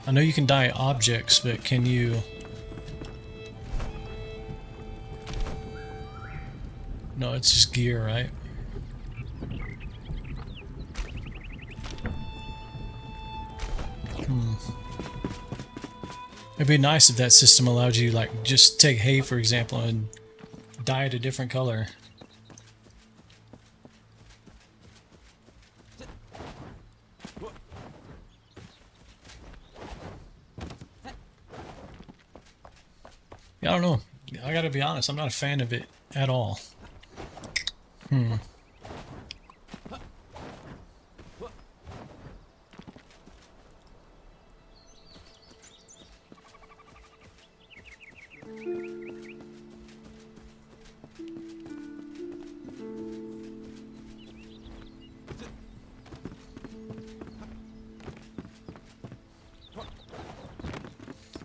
I know you can dye objects, but can you... No, it's just gear, right? It'd be nice if that system allowed you, like, just take hay, for example, and dye it a different color. Yeah, I don't know. I gotta be honest, I'm not a fan of it at all.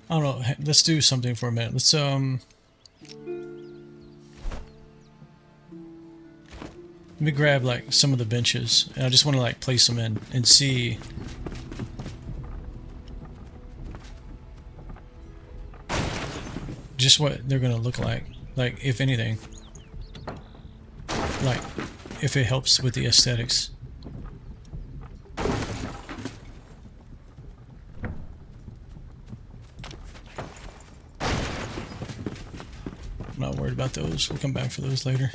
I don't know. Let's do something for a minute. Let's let me grab like some of the benches, and I just want to like place them in and see. Just what they're gonna look like if anything, like if it helps with the aesthetics. I'm not worried about those. We'll come back for those later.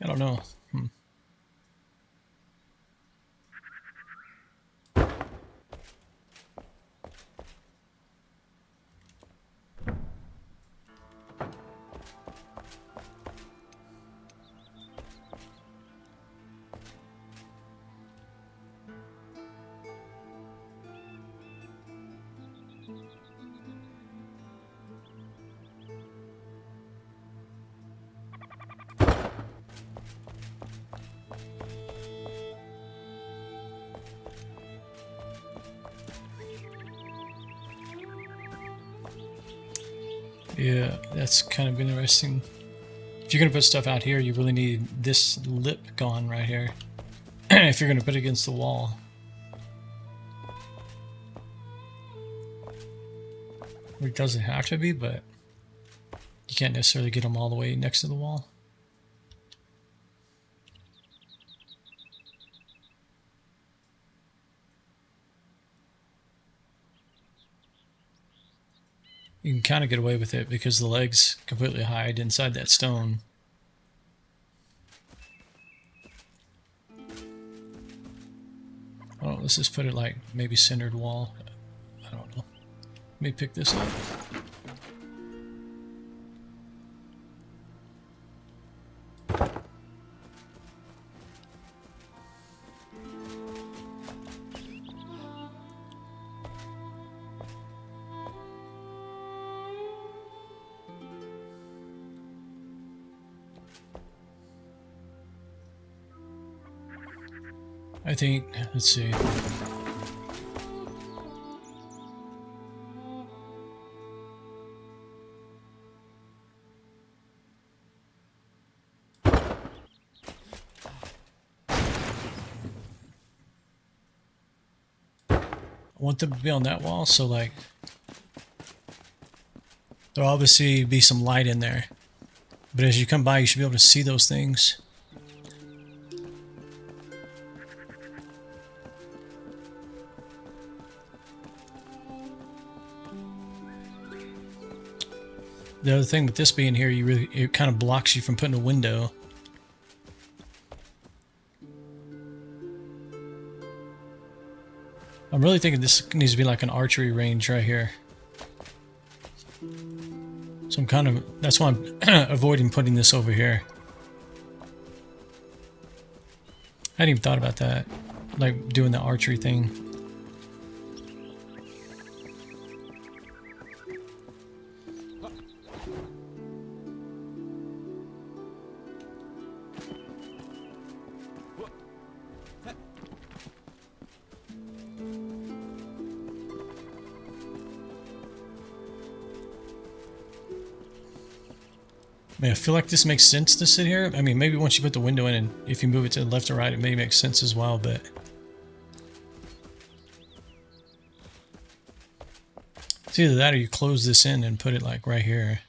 I don't know. Yeah, that's kind of interesting. If you're gonna put stuff out here, you really need this lip gone right here. If you're gonna put it against the wall. It doesn't have to be, but you can't necessarily get them all the way next to the wall. You can kind of get away with it because the legs completely hide inside that stone. Oh, let's just put it like maybe centered wall. I don't know. Let me pick this up. I think, let's see. I want them to be on that wall, so like there'll obviously be some light in there. But as you come by, you should be able to see those things. The other thing with this being here, it kind of blocks you from putting a window. I'm really thinking this needs to be like an archery range right here. So that's why I'm avoiding putting this over here. I hadn't even thought about that, like doing the archery thing. I mean, I feel like this makes sense to sit here. I mean, maybe once you put the window in and if you move it to the left or right, it may make sense as well, but it's either that or you close this in and put it like right here.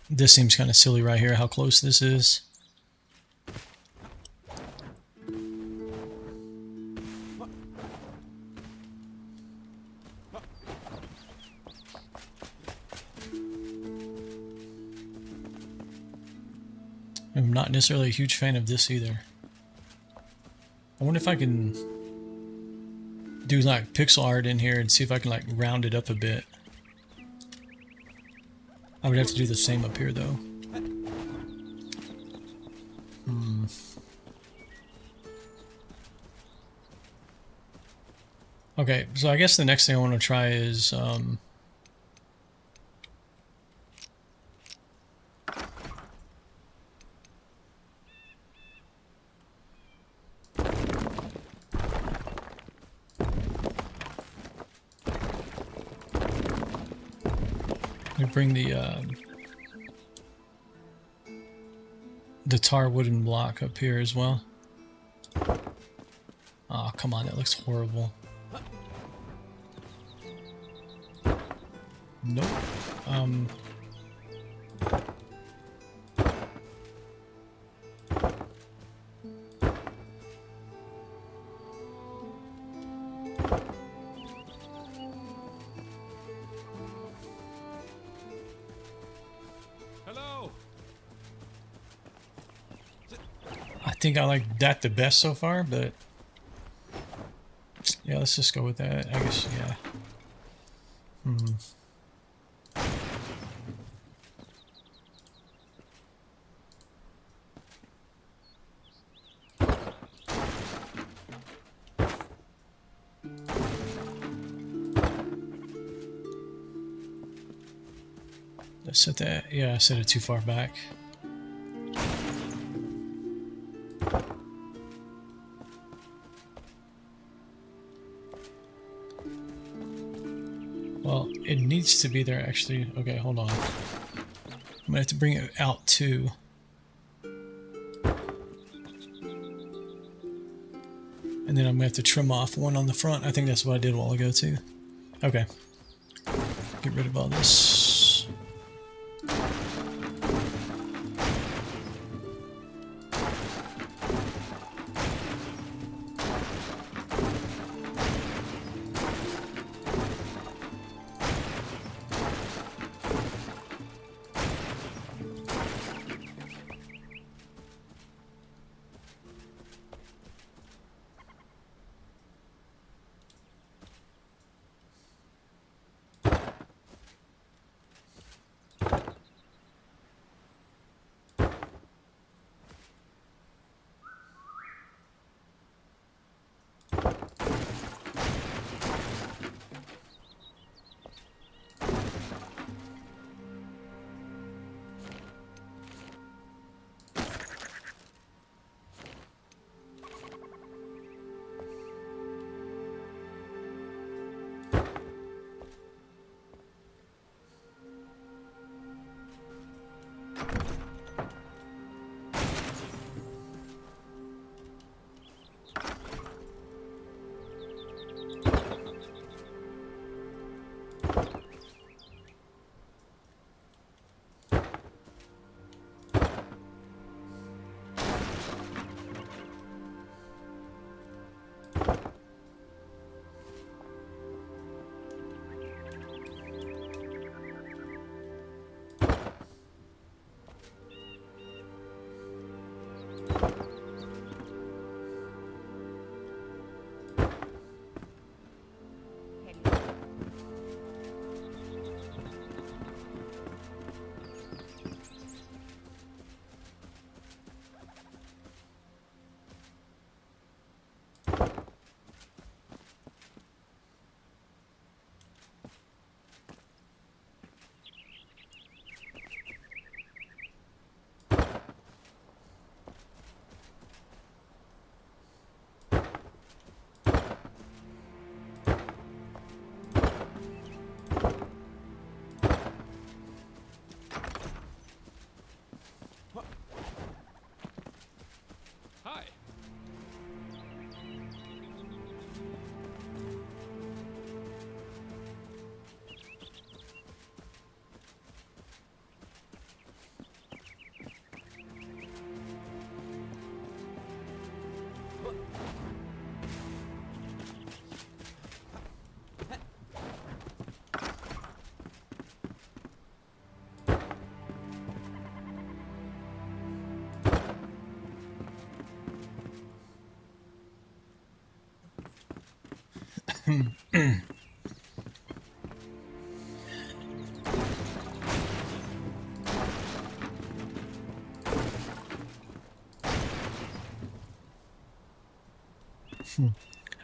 This seems kind of silly right here, how close this is. I'm not necessarily a huge fan of this either. I wonder if I can do like pixel art in here and see if I can like round it up a bit. I would have to do the same up here though. Okay, so I guess the next thing I want to try is we bring the tar wooden block up here as well. Oh, come on, that looks horrible. Nope. Hello. I think I like that the best so far, but yeah, let's just go with that. I guess, yeah. Let's set that. Yeah, I set it too far back. Well, it needs to be there actually. Okay, hold on. I'm gonna have to bring it out too. And then I'm gonna have to trim off one on the front. I think that's what I did a while ago too. Okay. Get rid of all this. I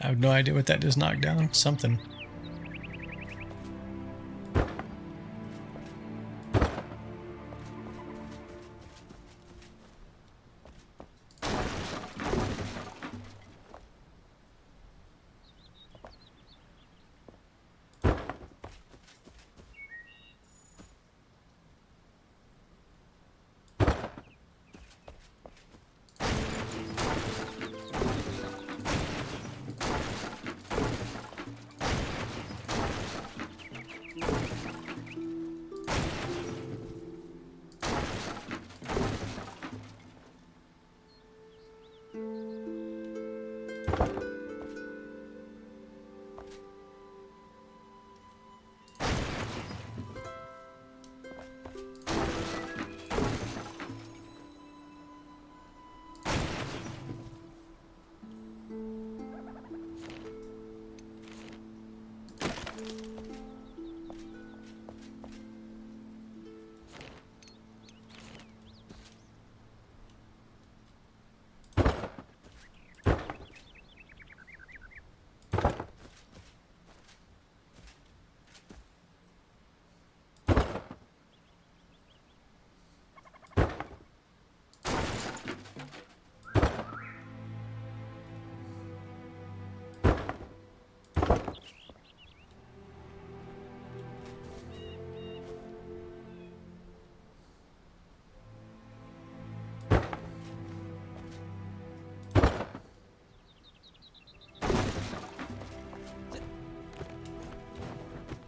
have no idea what that does knock down. Something.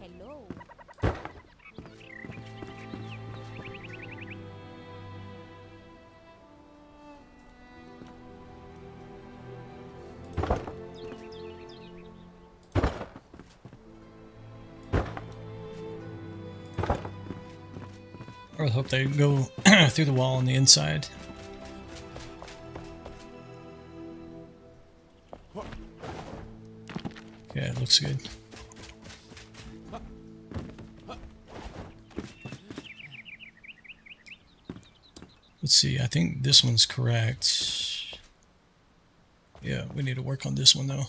Hello. I really hope they go through the wall on the inside. Yeah, it looks good. Let's see, I think this one's correct. Yeah, we need to work on this one though.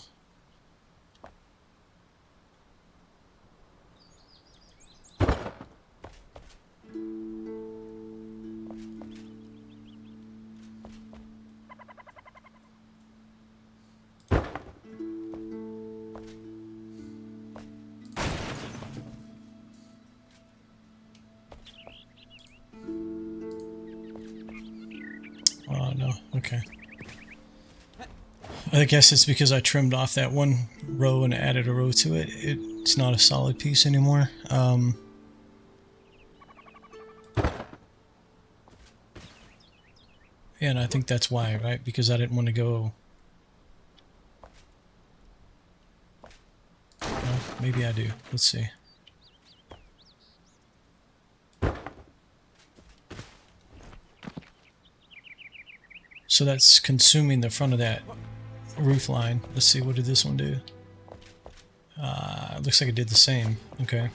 Oh no, okay. I guess it's because I trimmed off that one row and added a row to it. It's not a solid piece anymore. Yeah, and I think that's why, right? Because I didn't want to go... Well, maybe I do. Let's see. So that's consuming the front of that roof line. Let's see, what did this one do? It looks like it did the same. Okay.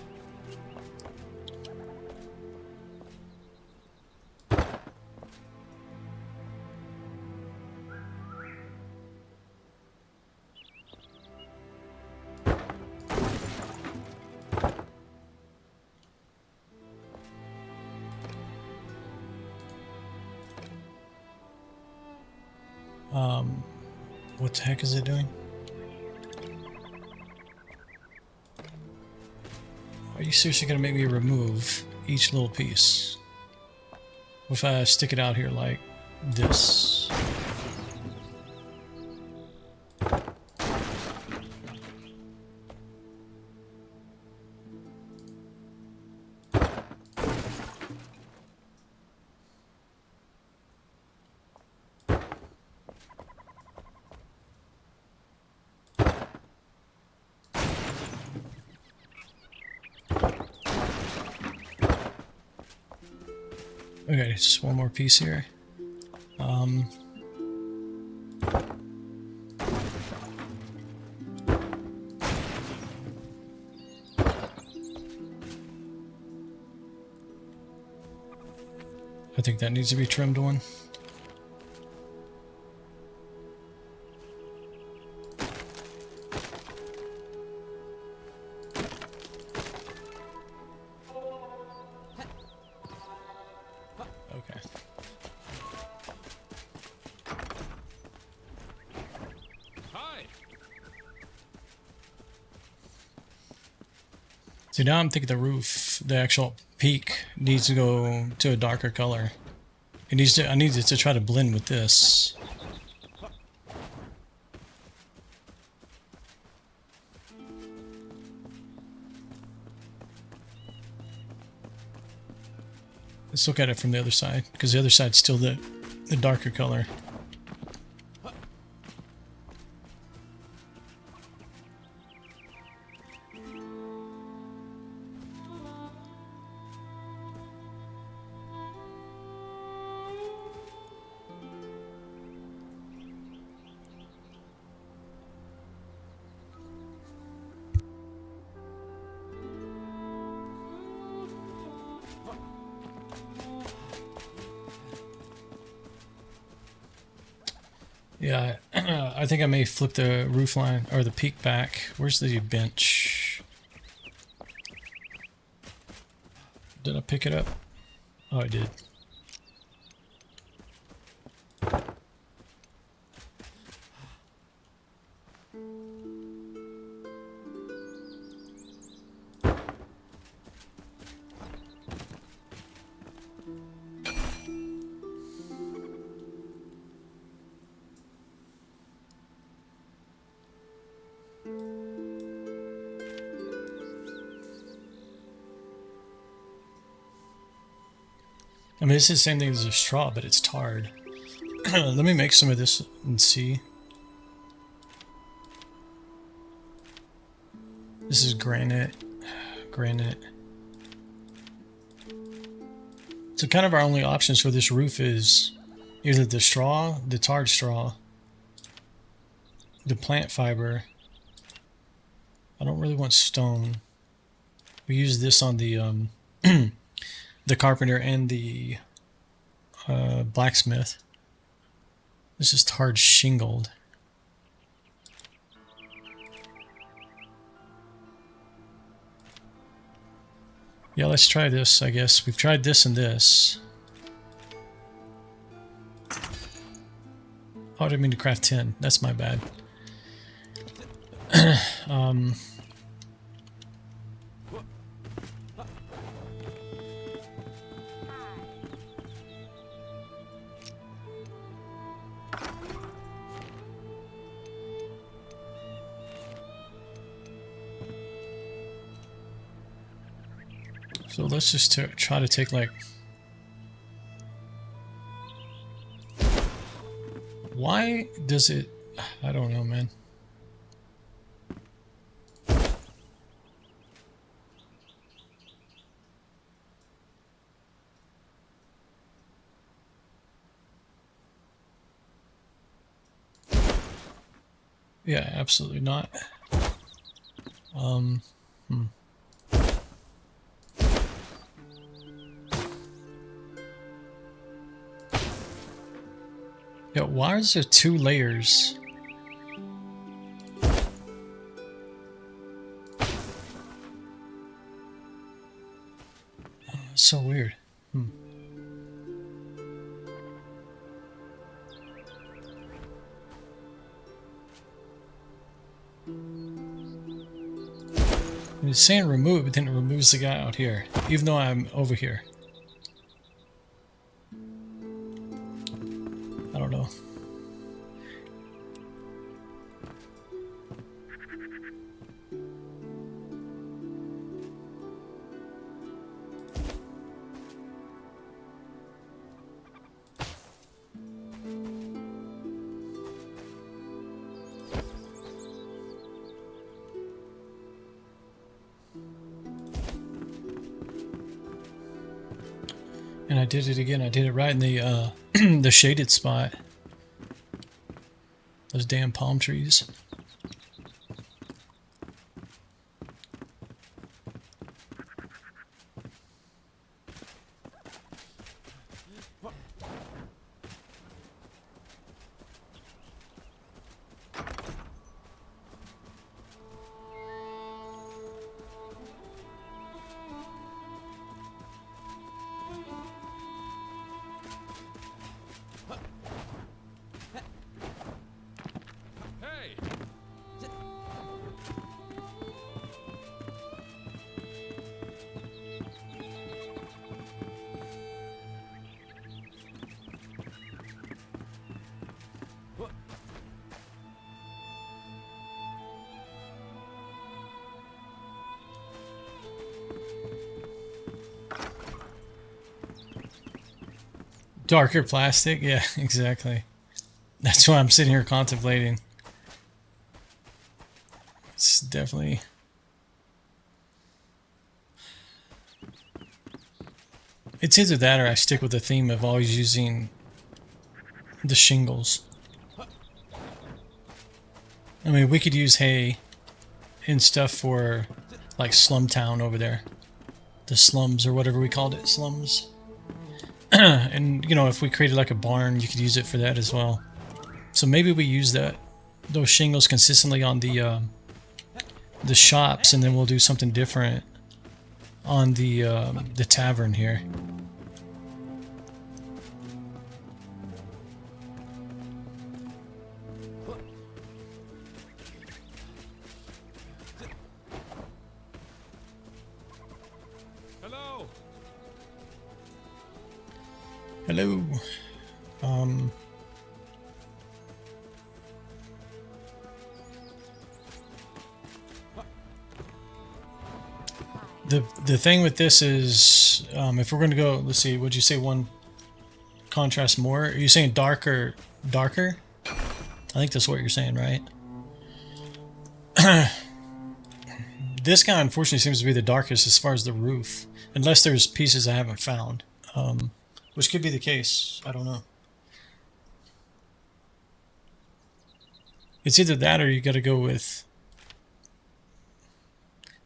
What the heck is it doing? Are you seriously gonna make me remove each little piece? What if I stick it out here like this? Okay, just one more piece here. I think that needs to be trimmed one. Okay. Hi. So now I'm thinking the roof, the actual peak, needs to go to a darker color. It needs to. I need it to try to blend with this. Let's look at it from the other side, because the other side's still the darker color. Yeah, I think I may flip the roof line or the peak back. Where's the bench? Did I pick it up? Oh, I did. I mean, it's the same thing as a straw, but it's tarred. Let me make some of this and see. This is granite. Granite. So kind of our only options for this roof is either the straw, the tarred straw, the plant fiber. I don't really want stone. We use this on the the carpenter and the blacksmith. This is tarred shingled. Yeah, let's try this, I guess. We've tried this and this. Oh, I didn't mean to craft 10. That's my bad. So let's just try to take like... Why does it... I don't know, man. Yeah, absolutely not. Yeah, why is there 2 layers? It's so weird. It's saying remove, but then it removes the guy out here, even though I'm over here. I don't know. And I did it again. I did it right in the the shaded spot. Those damn palm trees. Darker plastic? Yeah, exactly. That's why I'm sitting here contemplating. It's definitely... It's either that or I stick with the theme of always using the shingles. I mean, we could use hay and stuff for like Slum Town over there. The slums or whatever we called it, slums. And, you know, if we created like a barn, you could use it for that as well. So maybe we use those shingles consistently on the shops, and then we'll do something different on the tavern here. Hello. Hello. The thing with this is, if we're going to go, let's see, would you say one contrast more? Are you saying darker? I think that's what you're saying, right? This guy, unfortunately, seems to be the darkest as far as the roof. Unless there's pieces I haven't found. Which could be the case. I don't know. It's either that or you got to go with...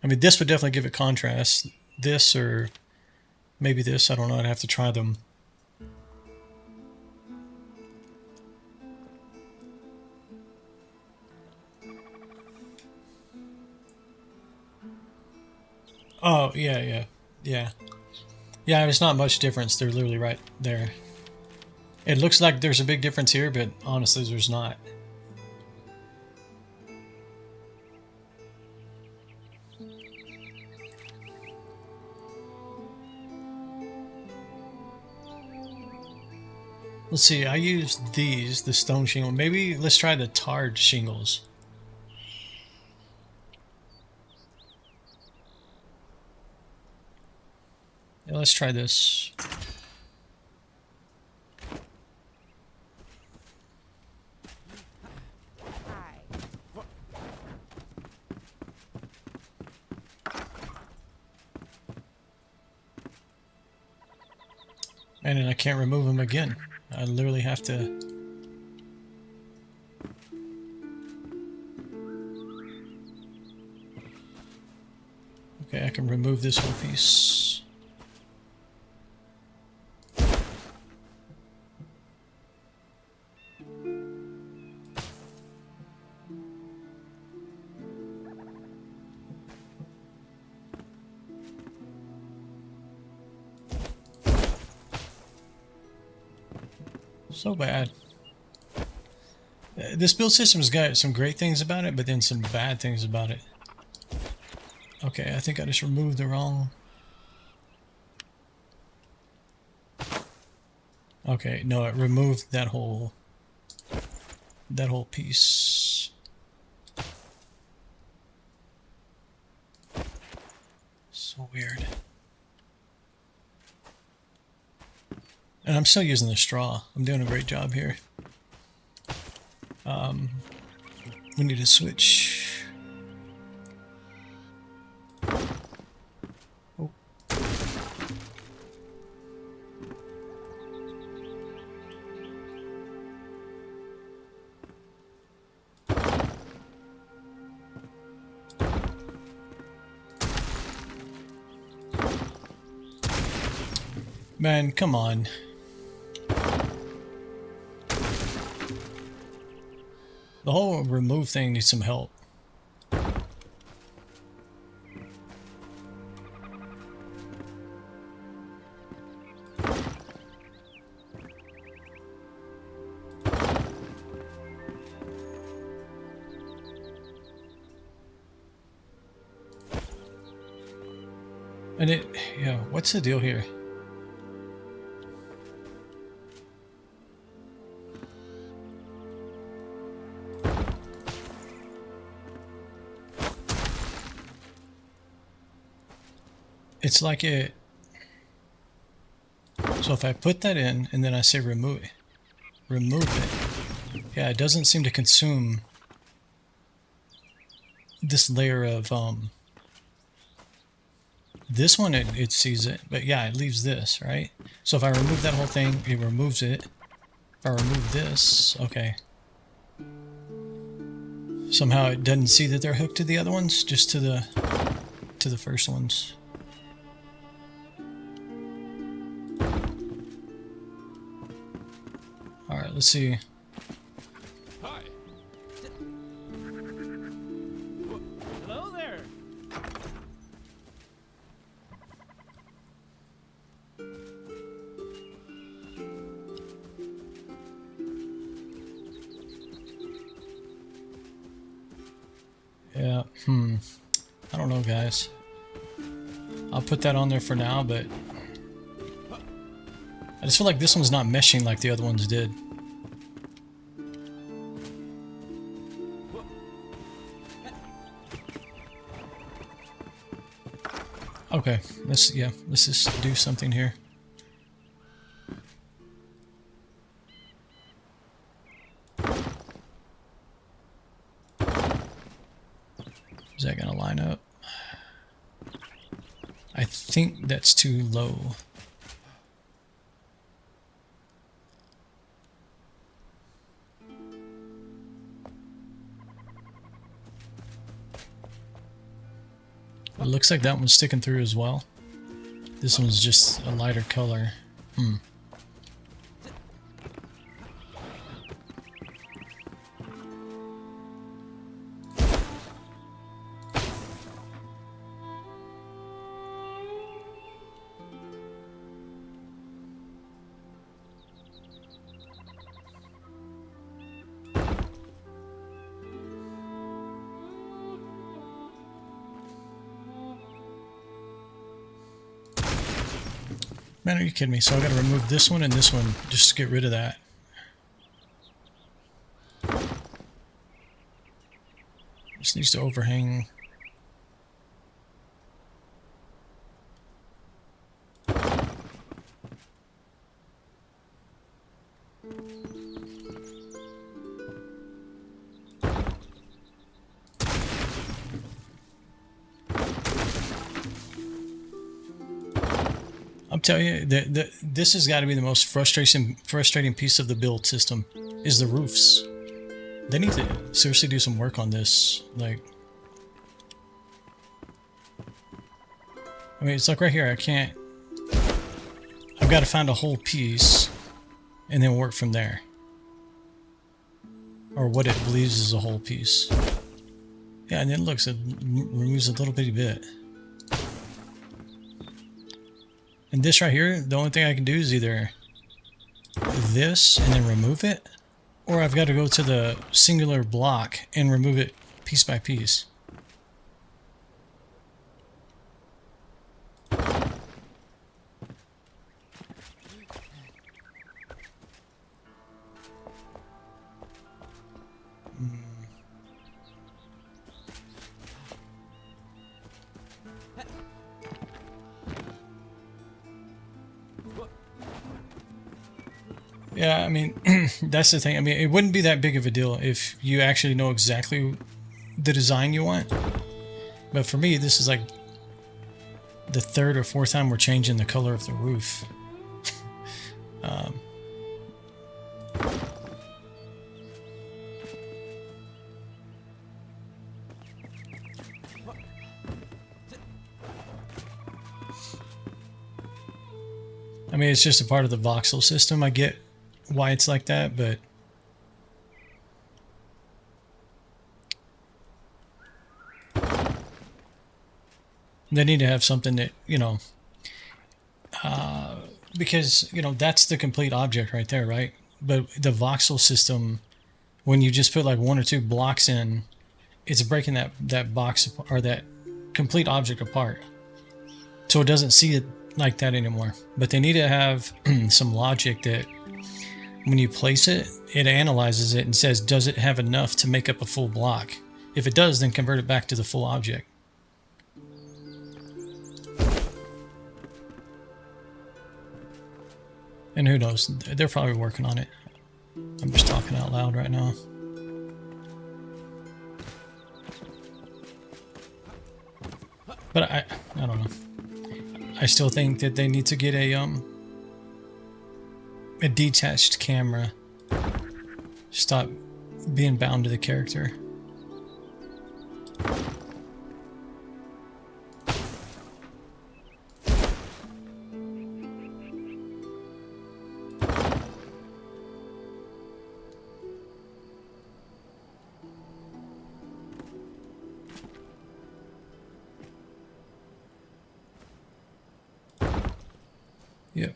I mean, this would definitely give it contrast. This or maybe this. I don't know. I'd have to try them. Oh, yeah. Yeah, there's not much difference. They're literally right there. It looks like there's a big difference here, but honestly, there's not. Let's see, I used these, the stone shingle. Maybe let's try the tarred shingles. Yeah, let's try this. Hi. And then I can't remove them again. I literally have to... Okay, I can remove this whole piece. So bad. This build system's got some great things about it, but then some bad things about it. Okay, I think I just removed the wrong... Okay, no, it removed that whole piece. So weird. And I'm still using the straw. I'm doing a great job here. We need to switch. Oh. Man, come on. The whole remove thing needs some help. And yeah, what's the deal here? It's like it So if I put that in and then I say remove it, yeah, it doesn't seem to consume this layer of this one. It sees it, but yeah, it leaves this, right? So if I remove that whole thing, it removes it. If I remove this, okay. Somehow it doesn't see that they're hooked to the other ones, just to the first ones. All right, let's see. Hi. Hello there. Yeah, I don't know, guys. I'll put that on there for now, but I just feel like this one's not meshing like the other ones did. Okay, let's just do something here. Is that gonna line up? I think that's too low. It looks like that one's sticking through as well. This one's just a lighter color. Man, are you kidding me? So I gotta remove this one and this one just to get rid of that. This needs to overhang. I'm telling you, this has got to be the most frustrating piece of the build system, is the roofs. They need to seriously do some work on this. Like, I mean, it's like right here, I've got to find a whole piece and then work from there. Or what it believes is a whole piece. Yeah, and then looks, it removes a little bitty bit. And this right here, the only thing I can do is either this and then remove it, or I've got to go to the singular block and remove it piece by piece. Yeah, I mean, that's the thing. I mean, it wouldn't be that big of a deal if you actually know exactly the design you want. But for me, this is like the third or fourth time we're changing the color of the roof. I mean, it's just a part of the voxel system. I get why it's like that, but they need to have something that, you know, because, you know, that's the complete object right there, right? But the voxel system, when you just put like one or two blocks in, it's breaking that box or that complete object apart. So it doesn't see it like that anymore. But they need to have some logic that when you place it, it analyzes it and says, does it have enough to make up a full block? If it does, then convert it back to the full object. And who knows? They're probably working on it. I'm just talking out loud right now. But I don't know. I still think that they need to get a detached camera. Stop being bound to the character. Yep.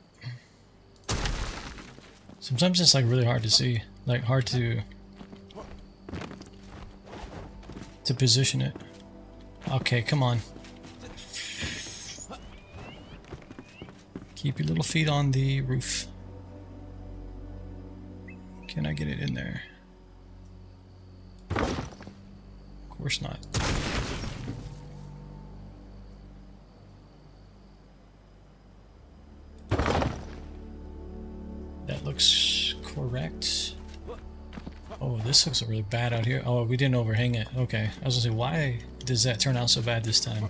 Sometimes it's like really hard to see, like hard to position it. Okay, come on. Keep your little feet on the roof. Can I get it in there? Of course not. That looks correct. Oh, this looks really bad out here. Oh, we didn't overhang it. Okay. I was gonna say, why does that turn out so bad this time?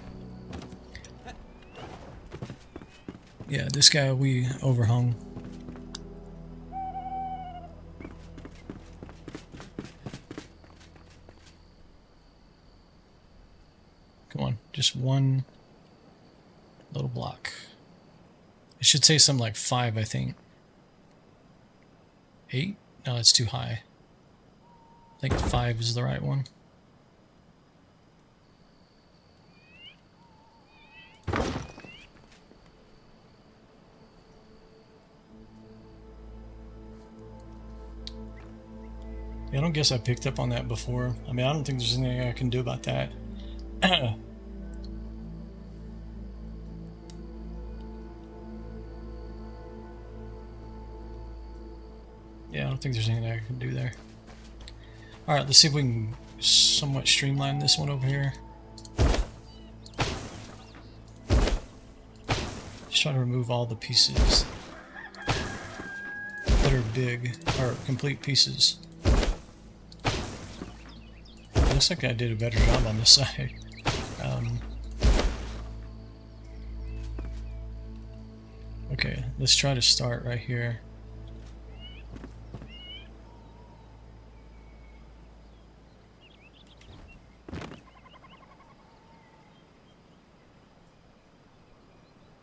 Yeah, this guy we overhung. Come on, just one little block. It should say something like 5, I think. 8? No, it's too high. I think 5 is the right one. Yeah, I don't guess I picked up on that before. I mean, I don't think there's anything I can do about that. Yeah, I don't think there's anything I can do there. Alright, let's see if we can somewhat streamline this one over here. Just try to remove all the pieces that are big, or complete pieces. Looks like I did a better job on this side. Okay, let's try to start right here.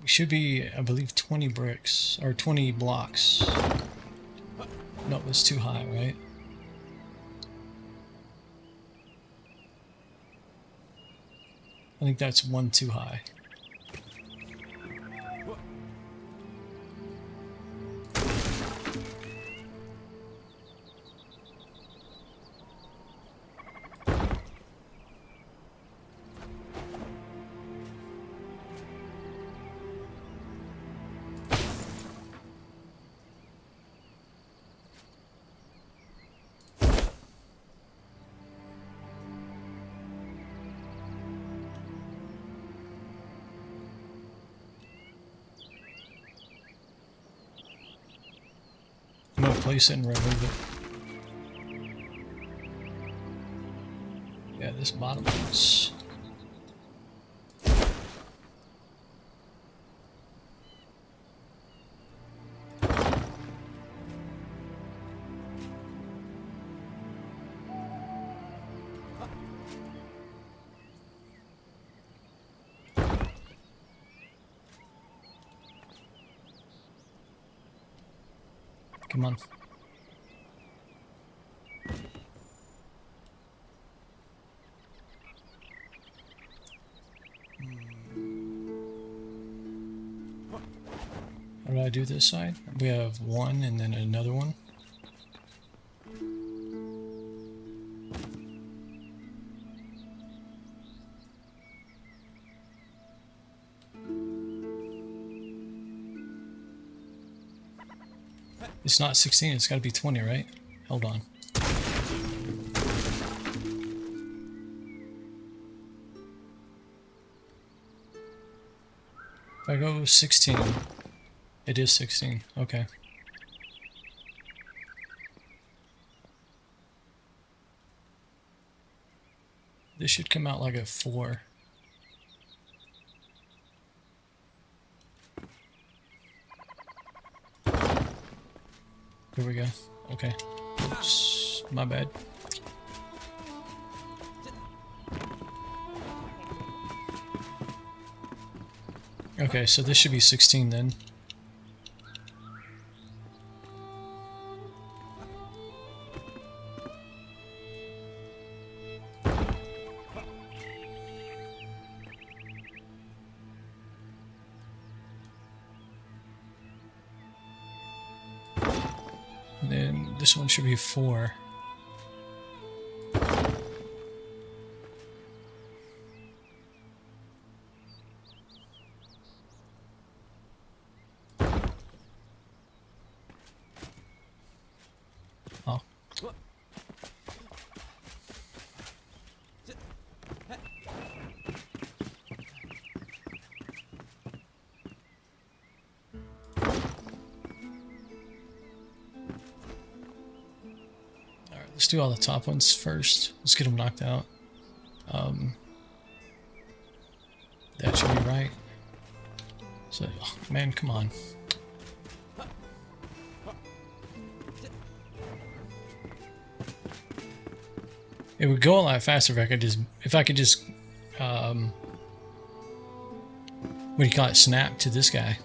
We should be, I believe, 20 bricks, or 20 blocks. No, it's too high, right? I think that's one too high. I'm gonna place it and remove it. Yeah, this bottom one's... Come on. How do I do this side? We have one and then another one. It's not 16, it's got to be 20, right? Hold on. If I go 16, it is 16. Okay. This should come out like a 4. Here we go. Okay. Oops. My bad. Okay, so this should be 16 then. And then this one should be 4. Oh. Let's do all the top ones first. Let's get them knocked out. That should be right. So, oh, man, come on. It would go a lot faster if I could just, what do you call it, snap to this guy.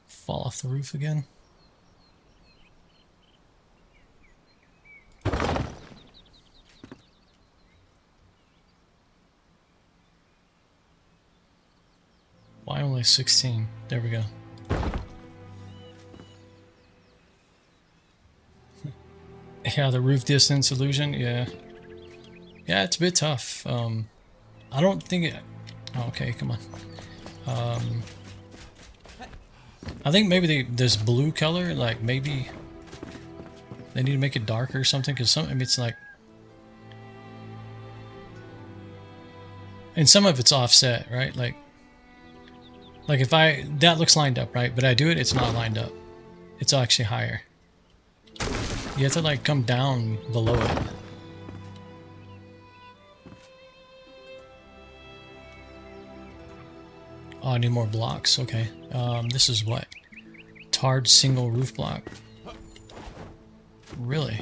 Fall off the roof again. Why only 16? There we go. Yeah, the roof distance illusion, yeah. Yeah, it's a bit tough. I don't think it... Oh, okay, come on. I think maybe this blue color, like maybe they need to make it darker or something, because some, I mean, it's like... And some of it's offset, right? Like if that looks lined up, right? But I do it, it's not lined up. It's actually higher. You have to like come down below it. Oh, I need more blocks. Okay. This is what? Tarred single roof block. Really?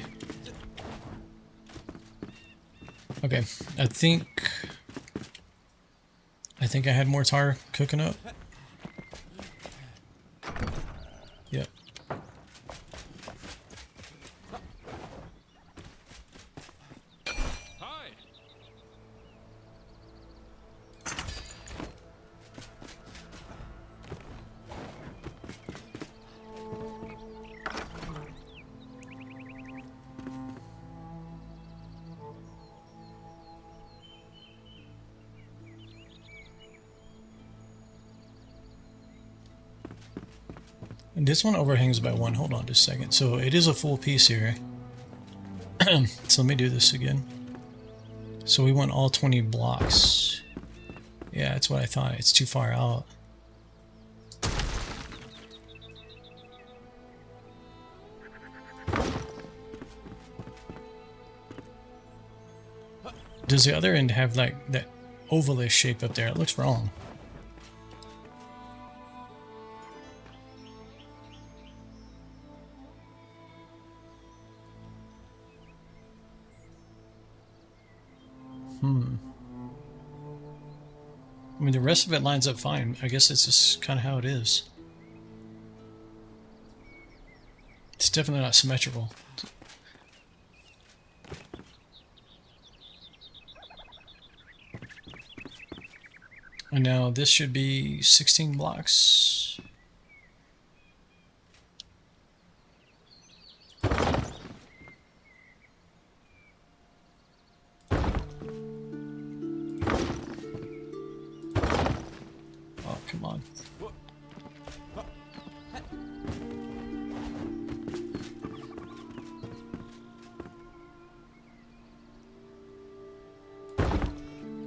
Okay. I think I had more tar cooking up. Yep. Hi. And this one overhangs by 1. Hold on just a second. So it is a full piece here. So let me do this again. So we want all 20 blocks. Yeah, that's what I thought. It's too far out. Does the other end have like that ovalish shape up there? It looks wrong. I mean, the rest of it lines up fine. I guess it's just kind of how it is. It's definitely not symmetrical. And now this should be 16 blocks. Oh, come on.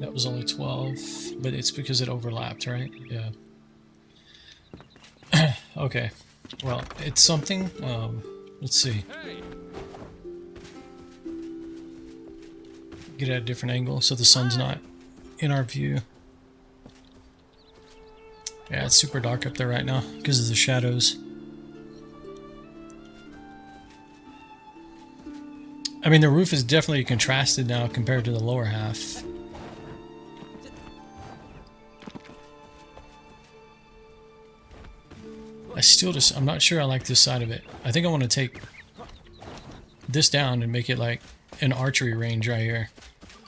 That was only 12, but it's because it overlapped, right? Yeah. Okay. Well, it's something. Let's see. Hey! Get at a different angle so the sun's not in our view. Yeah, it's super dark up there right now because of the shadows. I mean, the roof is definitely contrasted now compared to the lower half. I'm not sure I like this side of it. I think I want to take this down and make it like an archery range right here.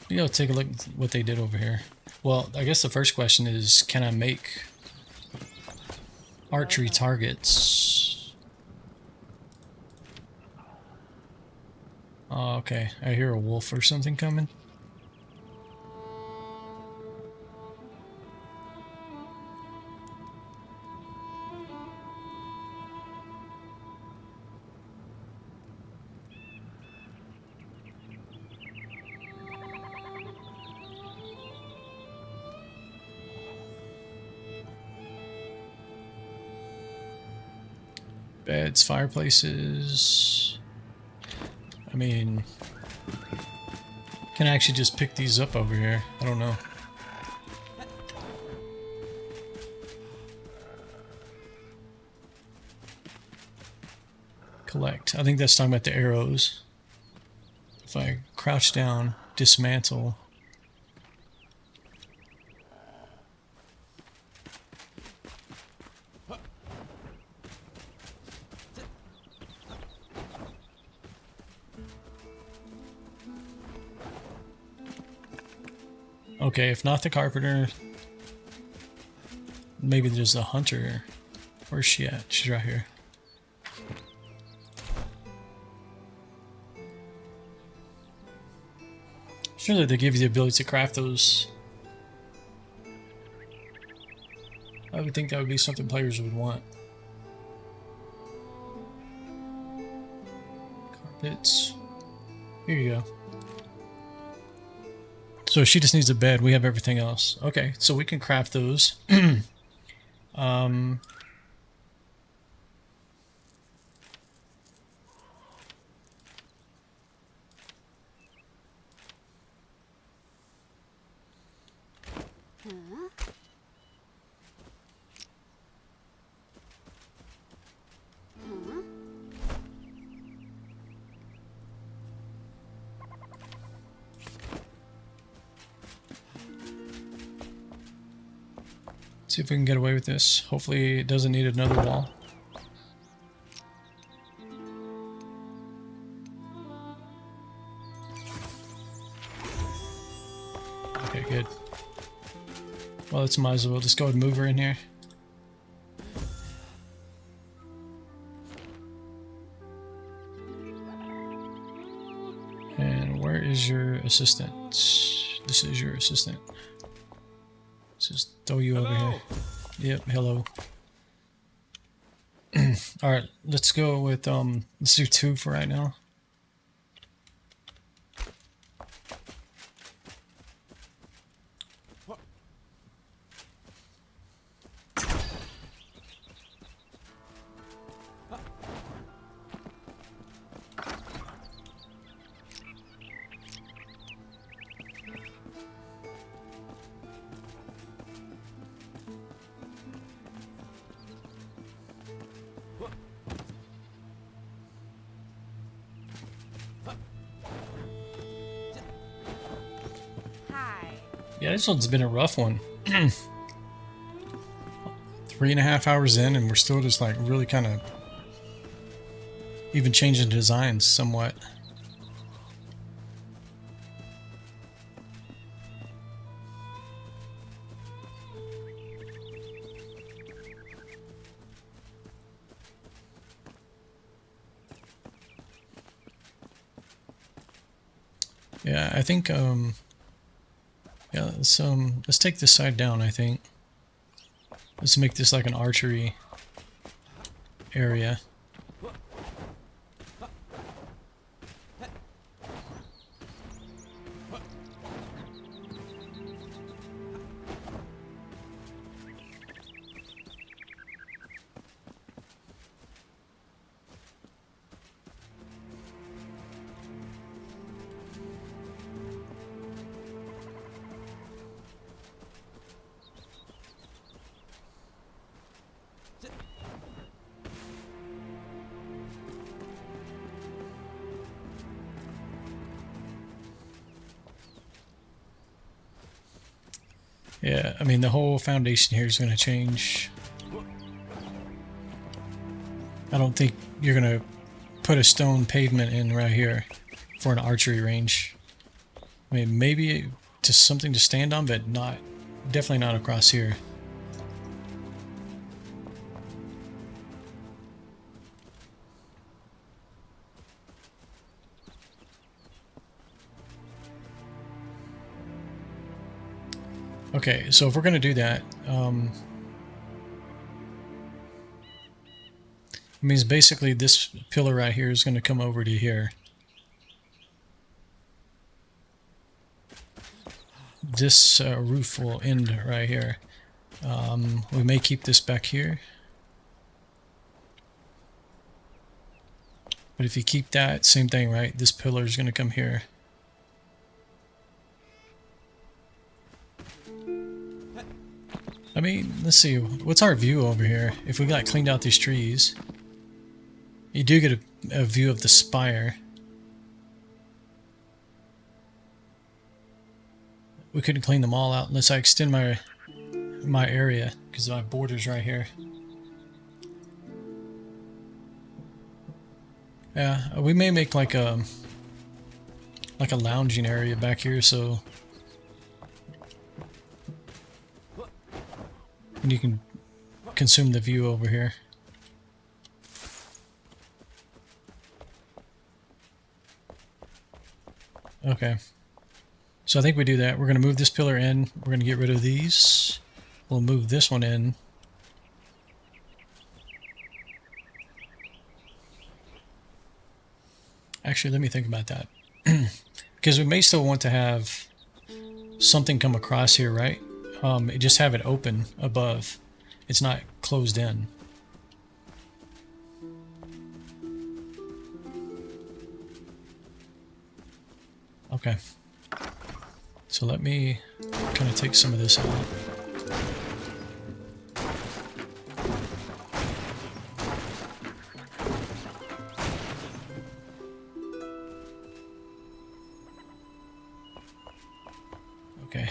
You know, take a look at what they did over here. Well, I guess the first question is, can I make archery targets? Oh, okay. I hear a wolf or something coming. Beds, fireplaces. I mean, can I actually just pick these up over here? I don't know. Collect. I think that's talking about the arrows. If I crouch down, dismantle. Okay, if not the carpenter, maybe there's a hunter. Where's she at? She's right here. Surely they give you the ability to craft those. I would think that would be something players would want. Carpets. Here you go. So she just needs a bed. We have everything else. Okay, so we can craft those. See if we can get away with this. Hopefully it doesn't need another wall. Okay, good. Well, let's might as well just go ahead and move her in here. And where is your assistant? This is your assistant. Let's just throw you over here. Yep, hello. Alright, let's go with, let's do 2 for right now. Yeah, this one's been a rough one. 3.5 hours in, and we're still just like really kind of even changing designs somewhat. Yeah, I think yeah, let's take this side down, I think. Let's make this like an archery area. Yeah, I mean, the whole foundation here is going to change. I don't think you're going to put a stone pavement in right here for an archery range. I mean, maybe just something to stand on, but not, definitely not across here. Okay, so if we're going to do that, it means basically this pillar right here is going to come over to here. This roof will end right here. We may keep this back here. But if you keep that, same thing, right? This pillar is going to come here. I mean, let's see. What's our view over here? If we got cleaned out these trees, you do get a view of the spire. We couldn't clean them all out unless I extend my area because my border's right here. Yeah, we may make like a lounging area back here, so and you can consume the view over here. Okay. So I think we do that. We're going to move this pillar in. We're going to get rid of these. We'll move this one in. Actually, let me think about that. Because we may still want to have something come across here, right? Just have it open above. It's not closed in. Okay. So let me kind of take some of this out. Okay.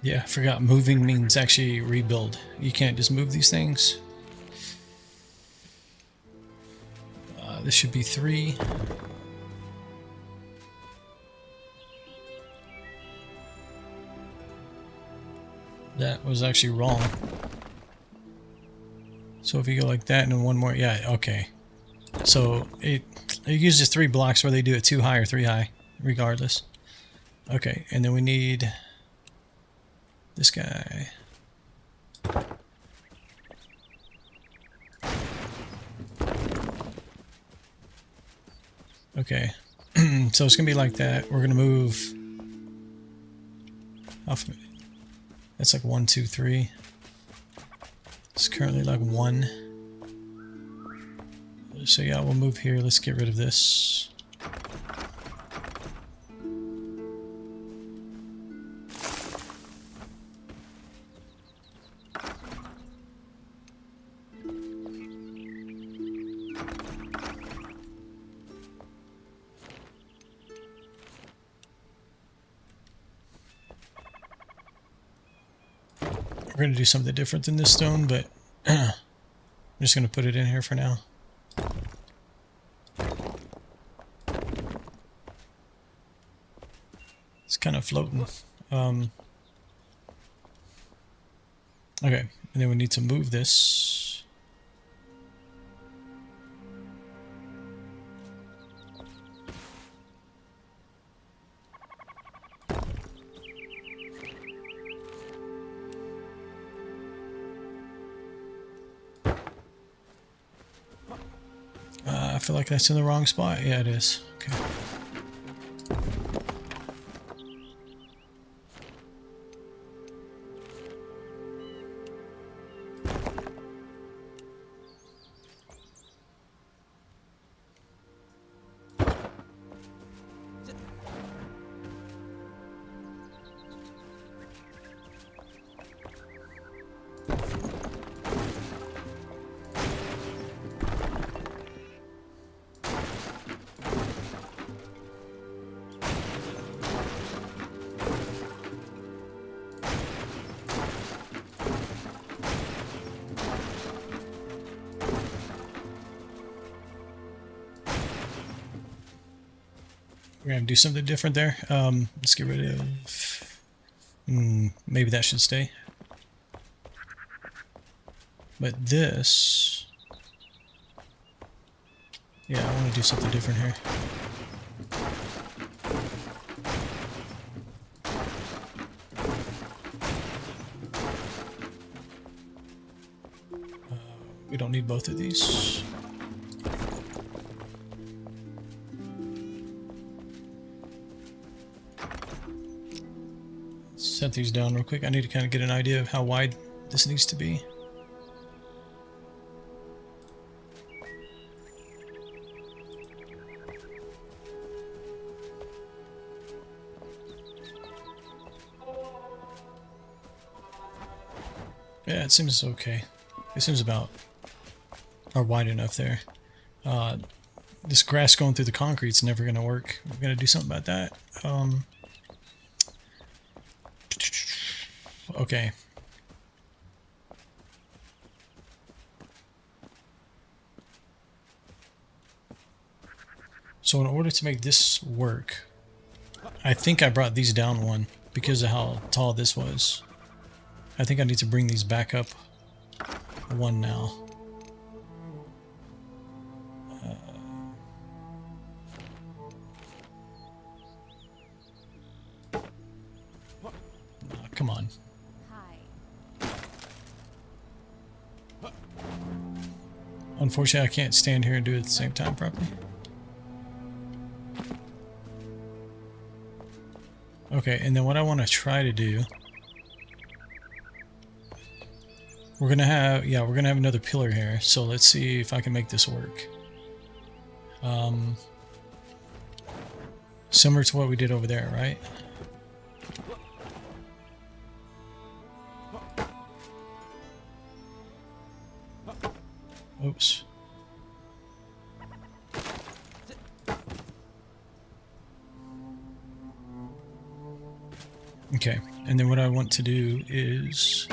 Yeah, I forgot moving means actually rebuild. You can't just move these things. This should be 3. That was actually wrong. So if you go like that and then one more, yeah, okay. So it uses 3 blocks where they do it 2 high or 3 high, regardless. Okay, and then we need this guy. Okay, so it's gonna be like that. We're gonna move off. That's like 1, 2, 3. It's currently like 1. So yeah, we'll move here. Let's get rid of this. We're going to do something different than this stone, but I'm just going to put it in here for now. It's kind of floating. Okay, and then we need to move this. I feel like that's in the wrong spot. Yeah, it is. Okay. We're gonna do something different there. Let's get rid of. Maybe that should stay. But this. Yeah, I want to do something different here. We don't need both of these. Set these down real quick. I need to kind of get an idea of how wide this needs to be. Yeah, it seems okay. It seems about or wide enough there. This grass going through the concrete's never gonna work. We're gonna do something about that. Okay. So in order to make this work, I think I brought these down one because of how tall this was. I think I need to bring these back up one now. Come on. Hi. Unfortunately, I can't stand here and do it at the same time properly. Okay, and then what I want to try to do, we're gonna have another pillar here. So let's see if I can make this work. Similar to what we did over there, right? Oops. Okay, and then what I want to do is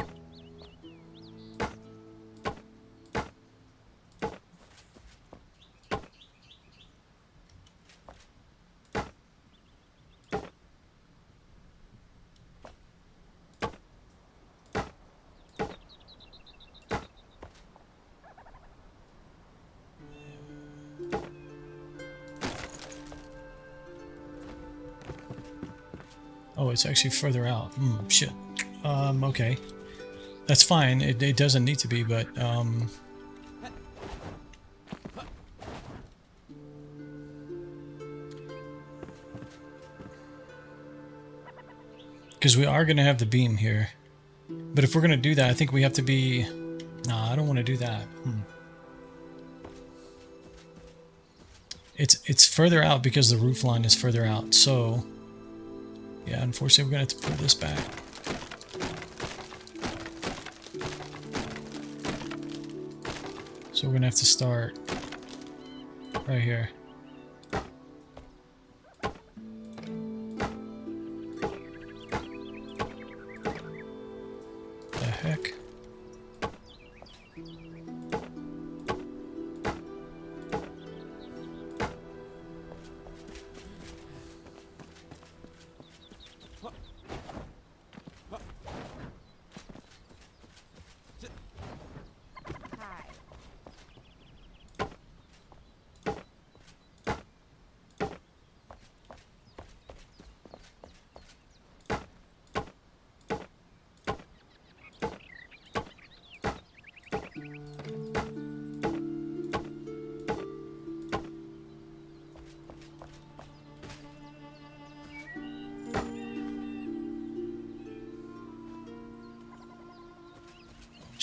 oh, it's actually further out. Shit. Okay. That's fine. It doesn't need to be, but because we are going to have the beam here. But if we're going to do that, I think we have to be... Nah, I don't want to do that. It's further out because the roof line is further out. So, yeah, unfortunately, we're going to have to pull this back. So we're going to have to start right here. The heck?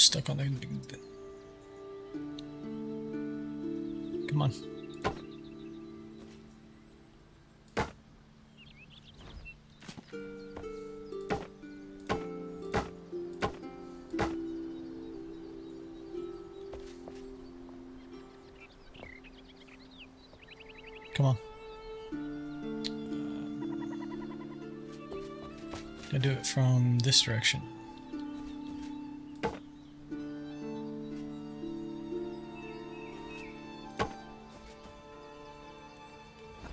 stuck on the... Come on. Come on. I do it from this direction.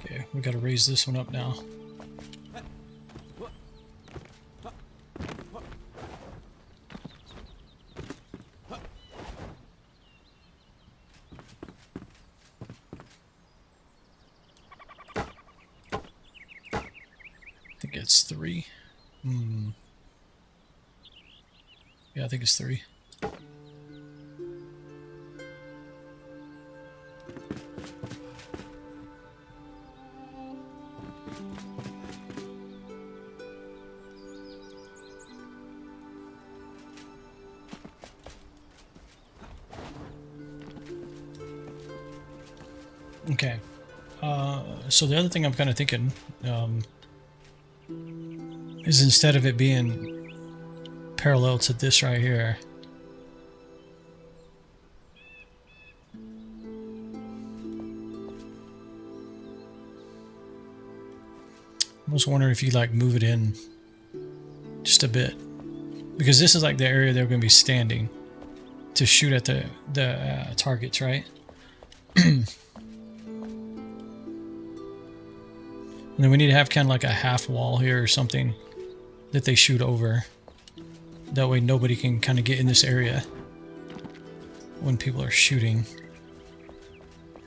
Okay, we gotta raise this one up now. I think it's 3. Yeah, I think it's 3. Okay. So the other thing I'm kind of thinking is instead of it being parallel to this right here, I was wondering if you like move it in just a bit, because this is like the area they're going to be standing to shoot at the targets, right? And then we need to have kind of like a half wall here or something that they shoot over. That way nobody can kind of get in this area when people are shooting.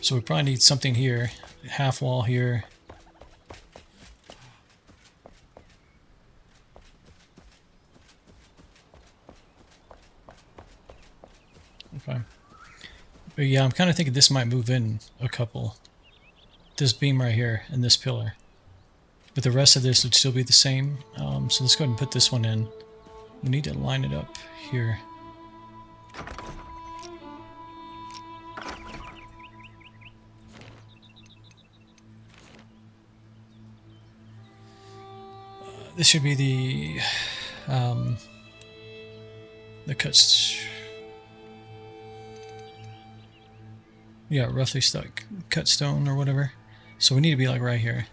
So we probably need something here. Half wall here. Okay. But yeah, I'm kind of thinking this might move in a couple. This beam right here and this pillar. But the rest of this would still be the same. So let's go ahead and put this one in. We need to line it up here. This should be the cuts. Yeah, roughly stuck cut stone or whatever. So we need to be like right here.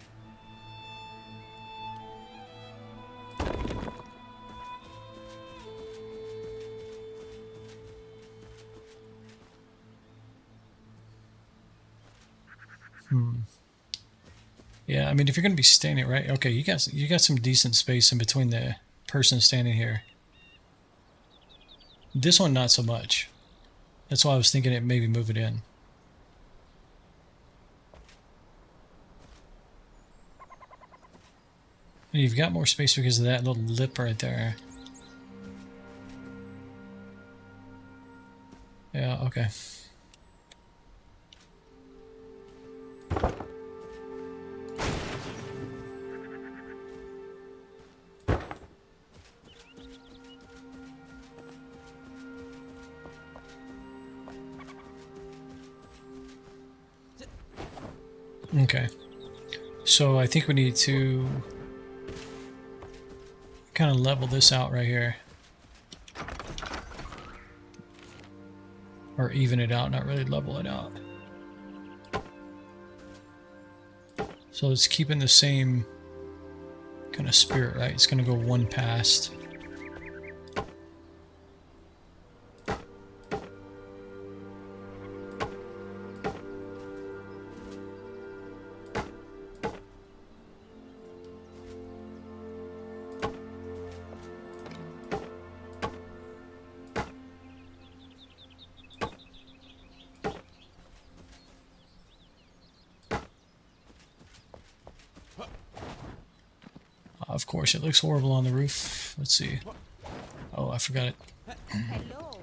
Yeah, I mean, if you're going to be standing right, okay, you got some decent space in between the person standing here. This one, not so much. That's why I was thinking it maybe move it in. And you've got more space because of that little lip right there. Yeah, okay. Okay, so I think we need to kind of level this out right here. Or even it out, not really level it out. So it's keeping the same kind of spirit, right? It's going to go one past. Of course, it looks horrible on the roof. Let's see. Oh, I forgot it. Hello.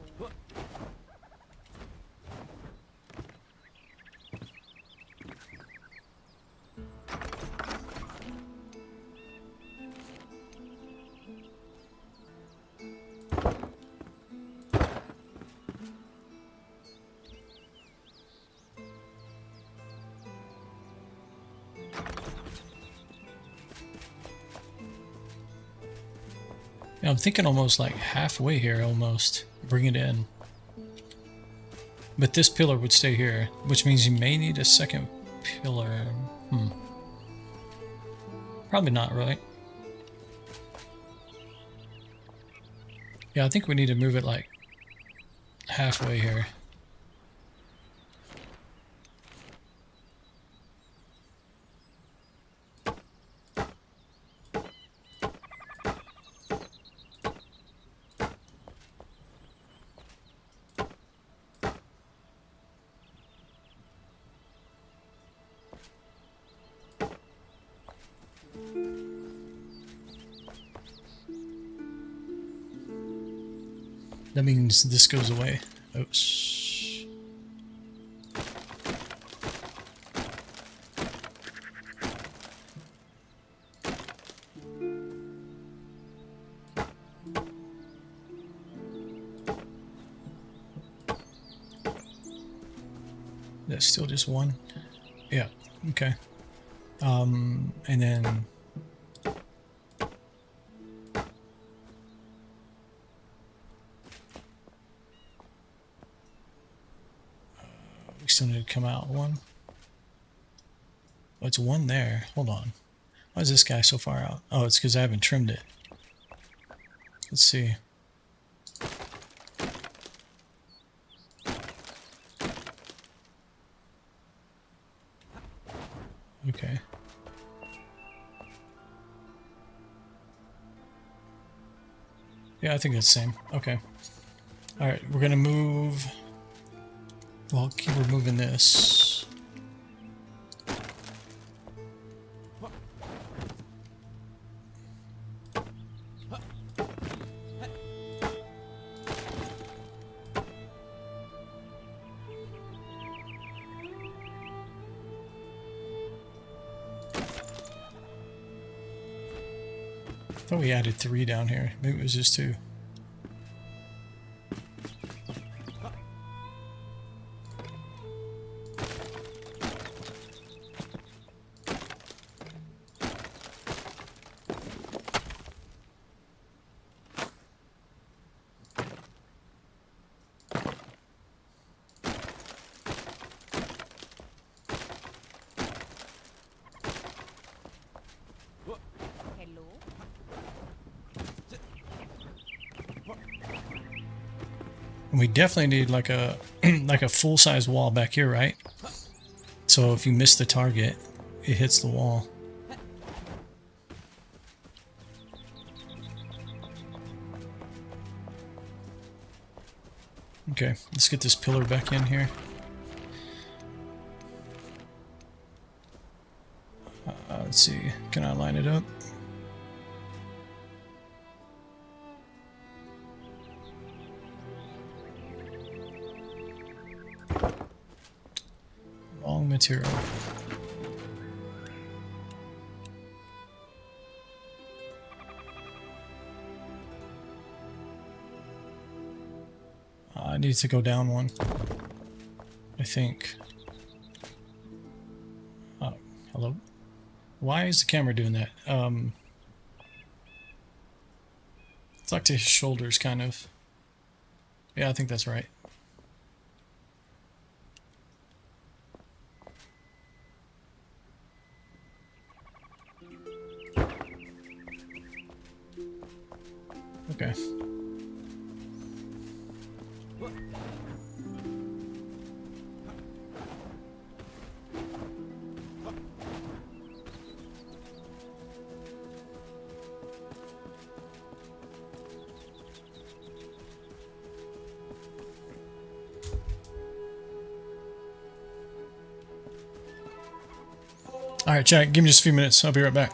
Yeah, I'm thinking almost like halfway here, almost. Bring it in. But this pillar would stay here, which means you may need a second pillar. Probably not, right? Yeah, I think we need to move it like halfway here. That means this goes away. Oops. That's still just one? Yeah, okay. And then we still need to come out one. Oh, it's one there. Hold on. Why is this guy so far out? Oh, it's because I haven't trimmed it. Let's see. Okay. Yeah, I think that's the same. Okay. Alright, we're gonna move... Well, keep removing this. I thought we added 3 down here. Maybe it was just 2. Hello? And we definitely need like a like a full-size wall back here, right? So if you miss the target, it hits the wall. Okay, let's get this pillar back in here. Let's see, can I line it up? Wrong material. I need to go down one, I think. Oh, hello? Why is the camera doing that? It's like to his shoulders, kind of. Yeah, I think that's right. Okay. All right, Jack, give me just a few minutes. I'll be right back.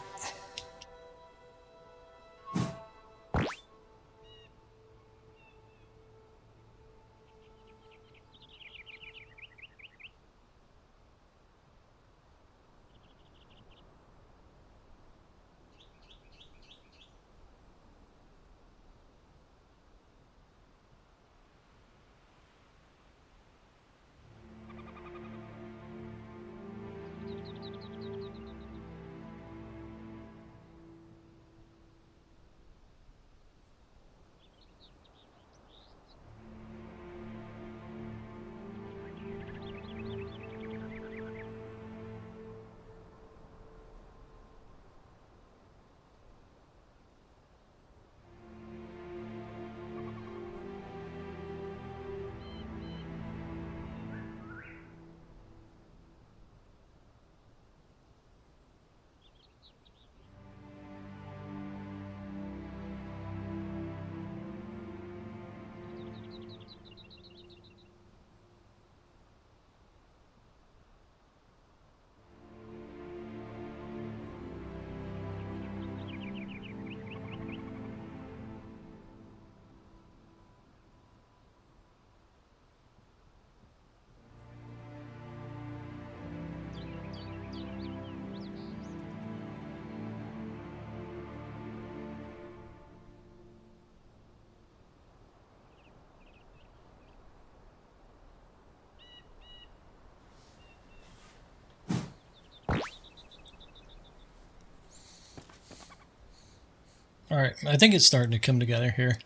Alright, I think it's starting to come together here.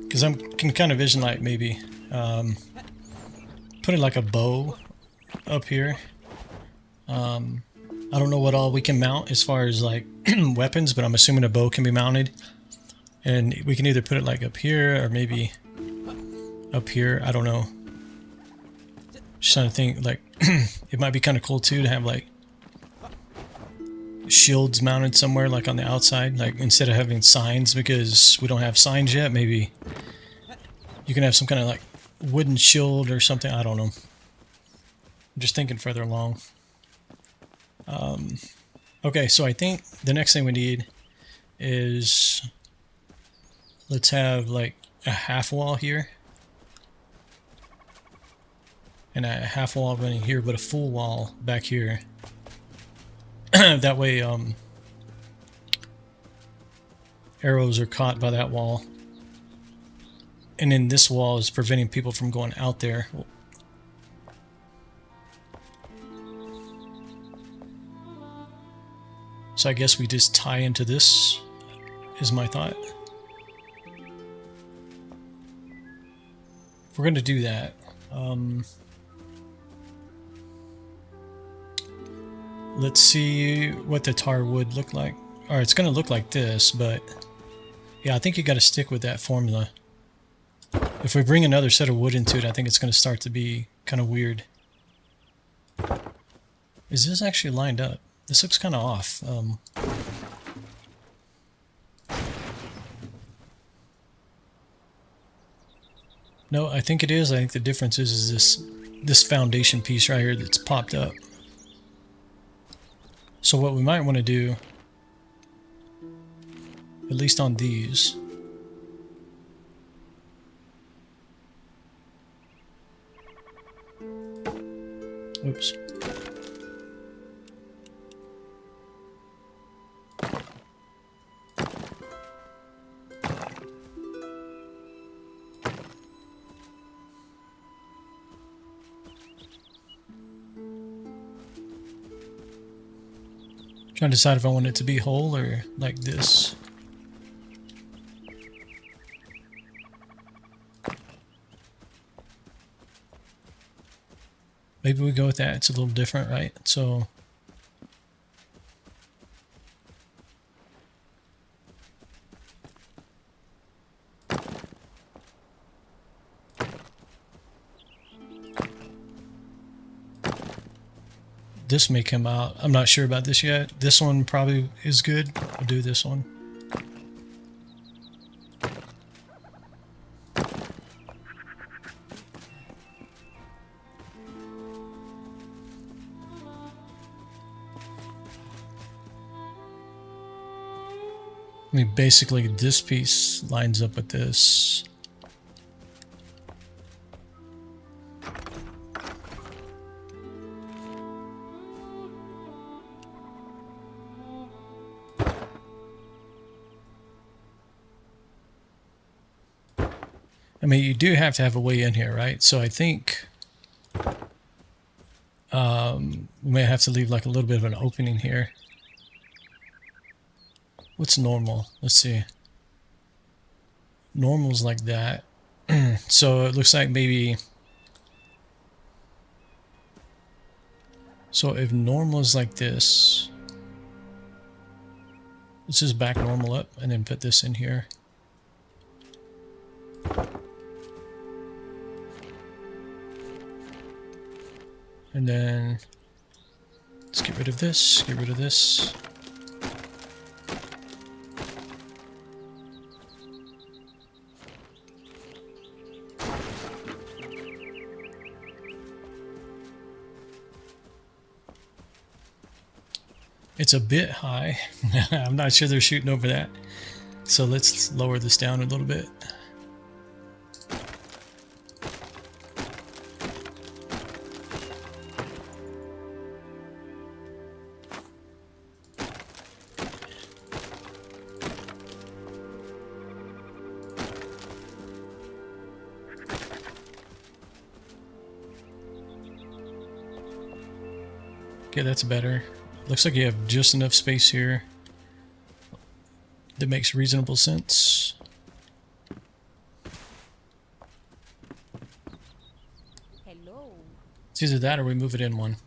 Because I can kind of vision like maybe putting like a bow up here. I don't know what all we can mount as far as like weapons, but I'm assuming a bow can be mounted. And we can either put it like up here or maybe up here. I don't know. Just trying to think, like, it might be kind of cool too to have like shields mounted somewhere like on the outside, like instead of having signs, because we don't have signs yet. Maybe you can have some kind of like wooden shield or something. I don't know. I'm just thinking further along. Okay, so I think the next thing we need is, let's have like a half wall here and a half wall running here, but a full wall back here. That way arrows are caught by that wall, and then this wall is preventing people from going out there. So I guess we just tie into this, is my thought. If we're going to do that, let's see what the tar would look like. Alright, it's going to look like this, but yeah, I think you got to stick with that formula. If we bring another set of wood into it, I think it's going to start to be kind of weird. Is this actually lined up? This looks kind of off. No, I think it is. I think the difference is this foundation piece right here that's popped up. So what we might want to do, at least on these, oops. Trying to decide if I want it to be whole or like this. Maybe we go with that. It's a little different, right? So this may come out. I'm not sure about this yet. This one probably is good. I'll do this one. I mean, basically this piece lines up with this. I mean, you do have to have a way in here, right? So I think we may have to leave like a little bit of an opening here. What's normal? Let's see. Normal's like that. So it looks like maybe... So if normal is like this, let's just back normal up and then put this in here. And then let's get rid of this, get rid of this. It's a bit high. I'm not sure they're shooting over that. So let's lower this down a little bit. Okay, that's better. Looks like you have just enough space here. that makes reasonable sense. Hello. It's either that or we move it in one.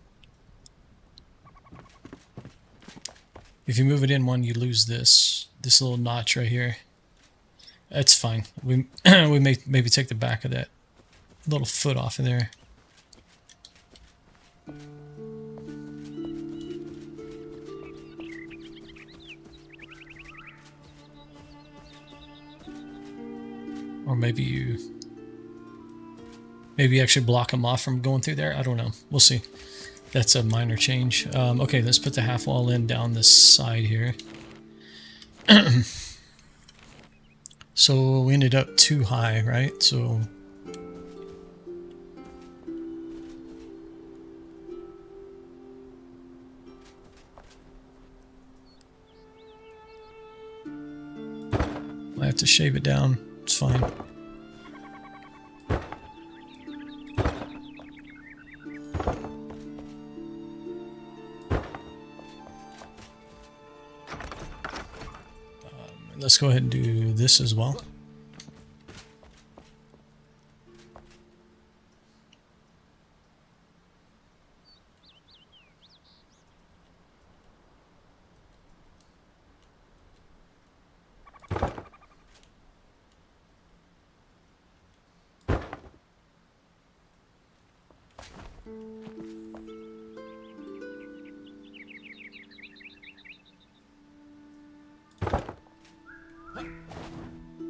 If you move it in one, you lose this little notch right here. That's fine. We we may maybe take the back of that little foot off of there. Or maybe you actually block them off from going through there. I don't know. We'll see. That's a minor change. Okay, let's put the half wall in down this side here. So we ended up too high, right? So I have to shave it down. It's fine. Let's go ahead and do this as well.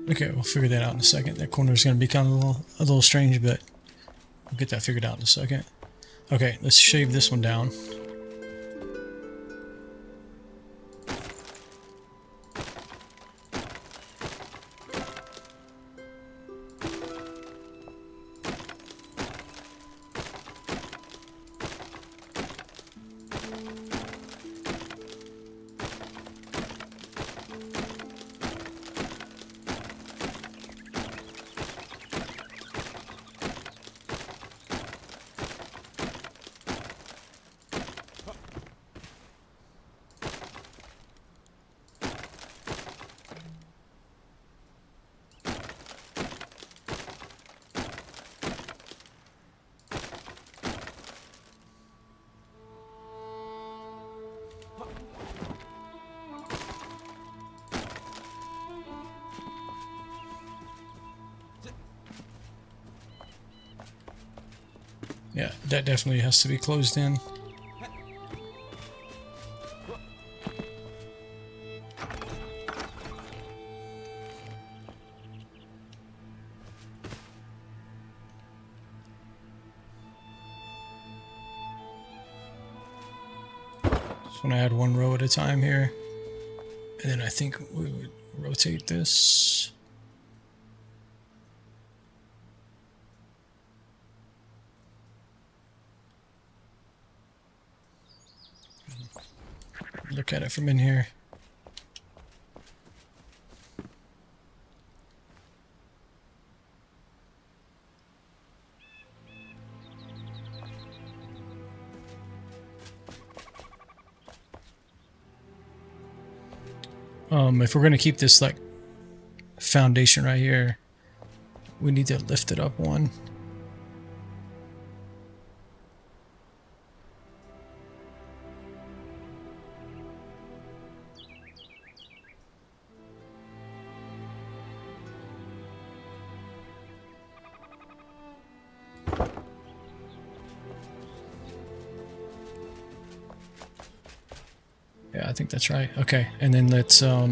Okay, we'll figure that out in a second. That corner is going to be kind of a little strange, but we'll get that figured out in a second. Okay, let's shave this one down. Yeah, that definitely has to be closed in. Just want to add one row at a time here. And then I think we would rotate this. Look at it from in here. If we're going to keep this like foundation right here, we need to lift it up one. Yeah, I think that's right. Okay, and then let's yeah,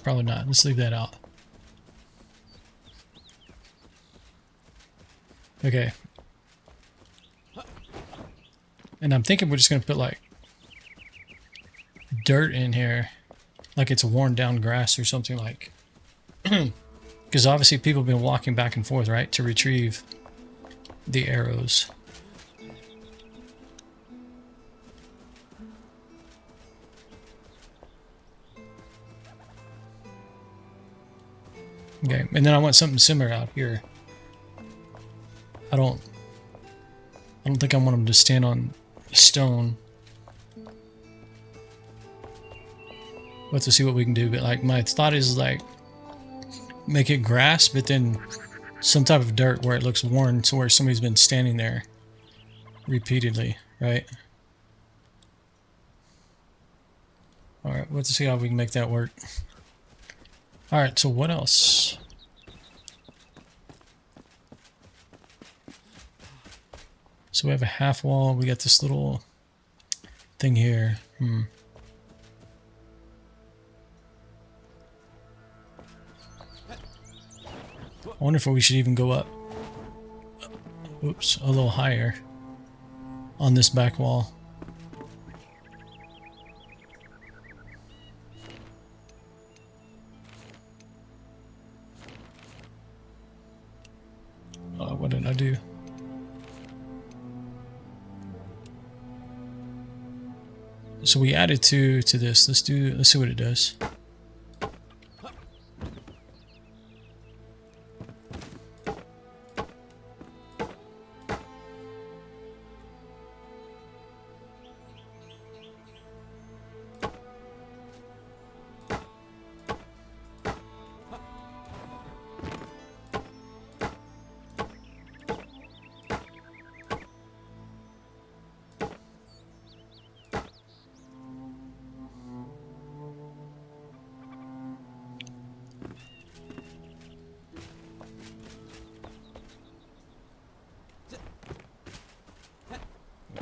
probably not. Let's leave that out. Okay. And I'm thinking we're just gonna put like dirt in here, like it's worn down grass or something, like because obviously people have been walking back and forth, right, to retrieve the arrows. Okay, and then I want something similar out here. I don't think I want them to stand on stone. We'll have to see what we can do, but like my thought is like make it grass, but then some type of dirt where it looks worn, so where somebody's been standing there repeatedly, right? Alright, we'll have to see how we can make that work. Alright, so what else? So we have a half wall, we got this little thing here. I wonder if we should even go up, oops, a little higher on this back wall. What did I do? So we added two to this. Let's see what it does.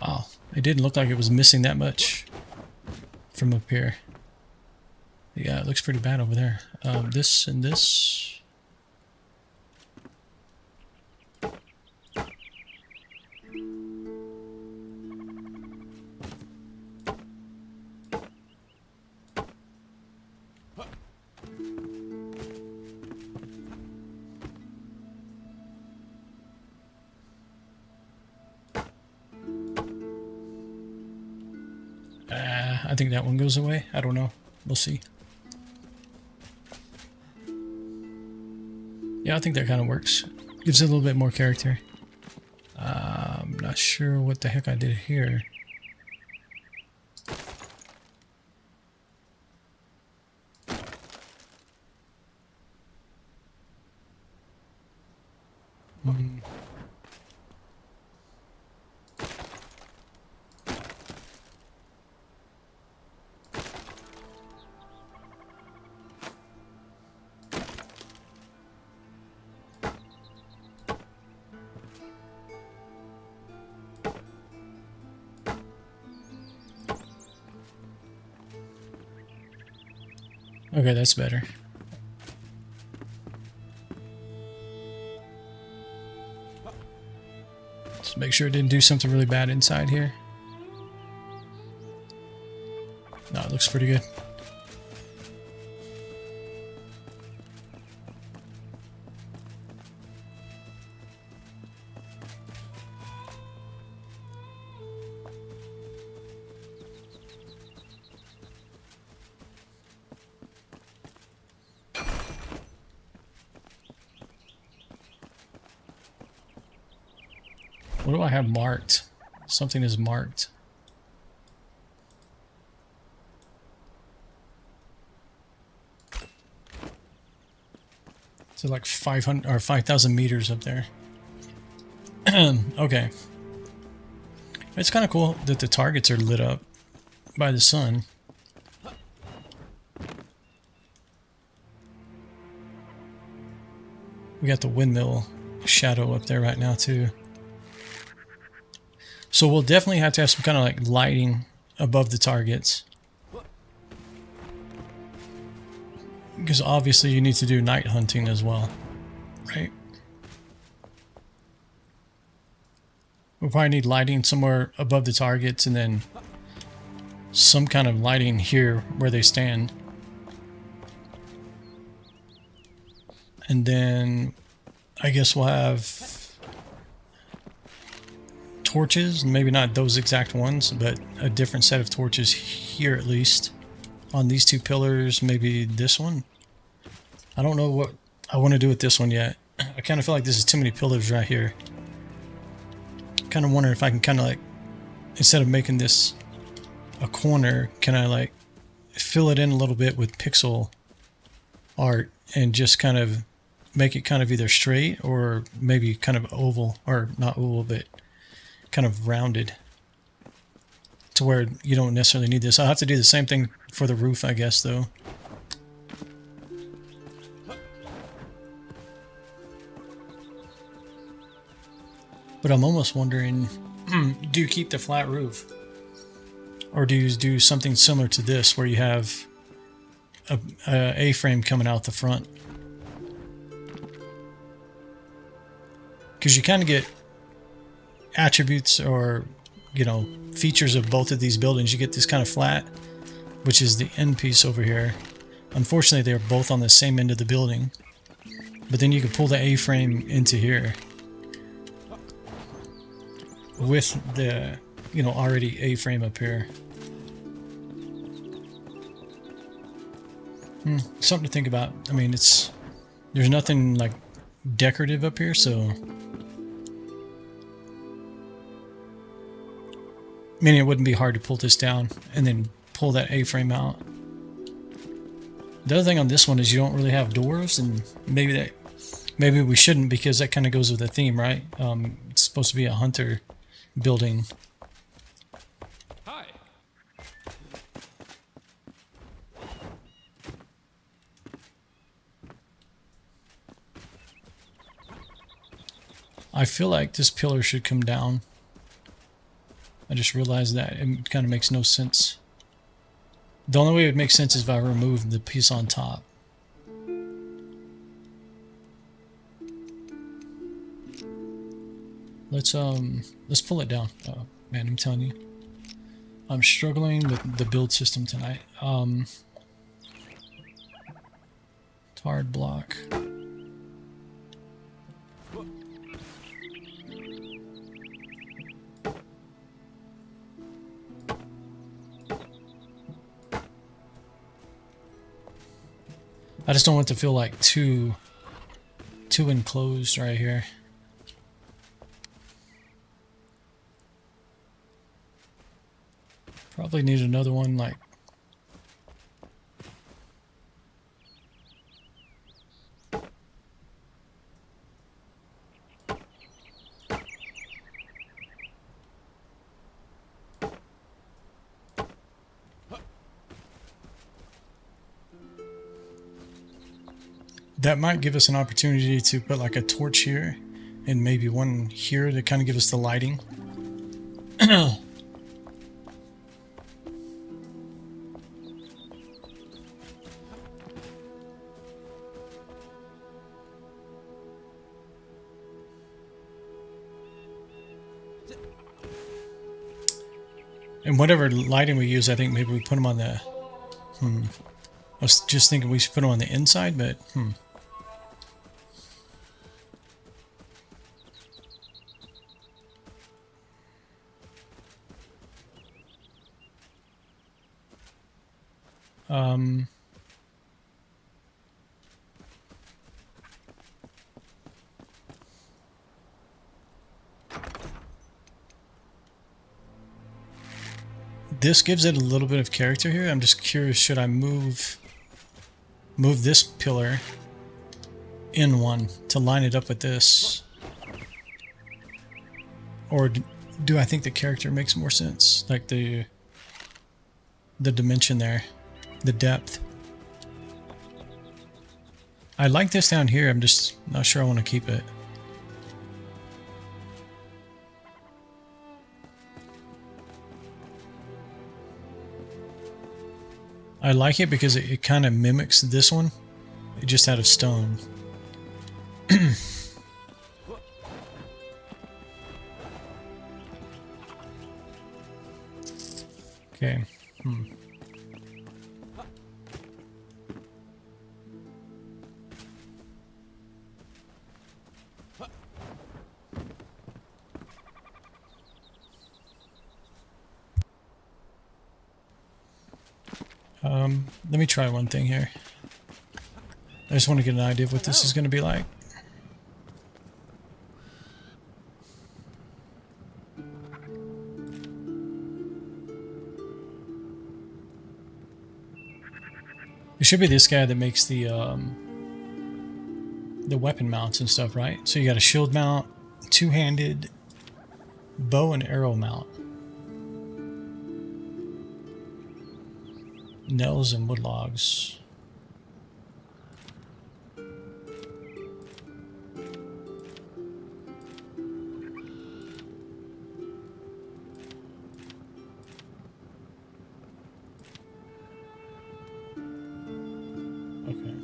Wow, it didn't look like it was missing that much from up here. Yeah, it looks pretty bad over there. This and this. I think that one goes away. I don't know. We'll see. Yeah, I think that kind of works. Gives it a little bit more character. I'm not sure what the heck I did here. Okay, that's better. Just make sure it didn't do something really bad inside here. No, it looks pretty good. What do I have marked? Something is marked. So like 500 or 5,000 meters up there. Okay. It's kind of cool that the targets are lit up by the sun. We got the windmill shadow up there right now too. So we'll definitely have to have some kind of like lighting above the targets. Because obviously you need to do night hunting as well, right? We'll probably need lighting somewhere above the targets and then some kind of lighting here where they stand. And then I guess we'll have torches, maybe not those exact ones, but a different set of torches here at least. On these two pillars, maybe this one. I don't know I want to do with this one yet. I kind of feel like this is too many pillars right here. Kind of wondering if I can kind of like, instead of making this a corner, can I like fill it in a little bit with pixel art and just kind of make it kind of either straight or maybe kind of oval, or not oval, but kind of rounded to where you don't necessarily need this. I'll have to do the same thing for the roof, I guess, though. But I'm almost wondering, do you keep the flat roof? Or do you do something similar to this where you have a A-frame coming out the front? Because you kind of get attributes or, you know, features of both of these buildings. You get this kind of flat, which is the end piece over here. Unfortunately, they're both on the same end of the building. But then you can pull the A-frame into here with the, you know, already A-frame up here. Something to think about. I mean, there's nothing like decorative up here, so I mean, it wouldn't be hard to pull this down and then pull that A-frame out. The other thing on this one is you don't really have doors, and maybe we shouldn't, because that kind of goes with the theme, right? It's supposed to be a hunter building. Hi. I feel like this pillar should come down. I just realized that it kind of makes no sense. The only way it would make sense is if I remove the piece on top. Let's pull it down. Oh, man, I'm telling you, I'm struggling with the build system tonight. Tarred block. I just don't want it to feel like too enclosed right here. Probably need another one like that might give us an opportunity to put like a torch here and maybe one here to kind of give us the lighting. And whatever lighting we use, I think maybe we put them on the... I was just thinking we should put them on the inside, but... This gives it a little bit of character here. I'm just curious, should I move this pillar in one to line it up with this? Or do I think the character makes more sense? Like the dimension there, the depth. I like this down here, I'm just not sure I want to keep it. I like it because it kind of mimics this one, it just out of stone. Okay. Let me try one thing here. I just want to get an idea of what this is going to be like. It should be this guy that makes the weapon mounts and stuff, right? So you got a shield mount, two-handed, bow and arrow mount, nails and wood logs. Okay.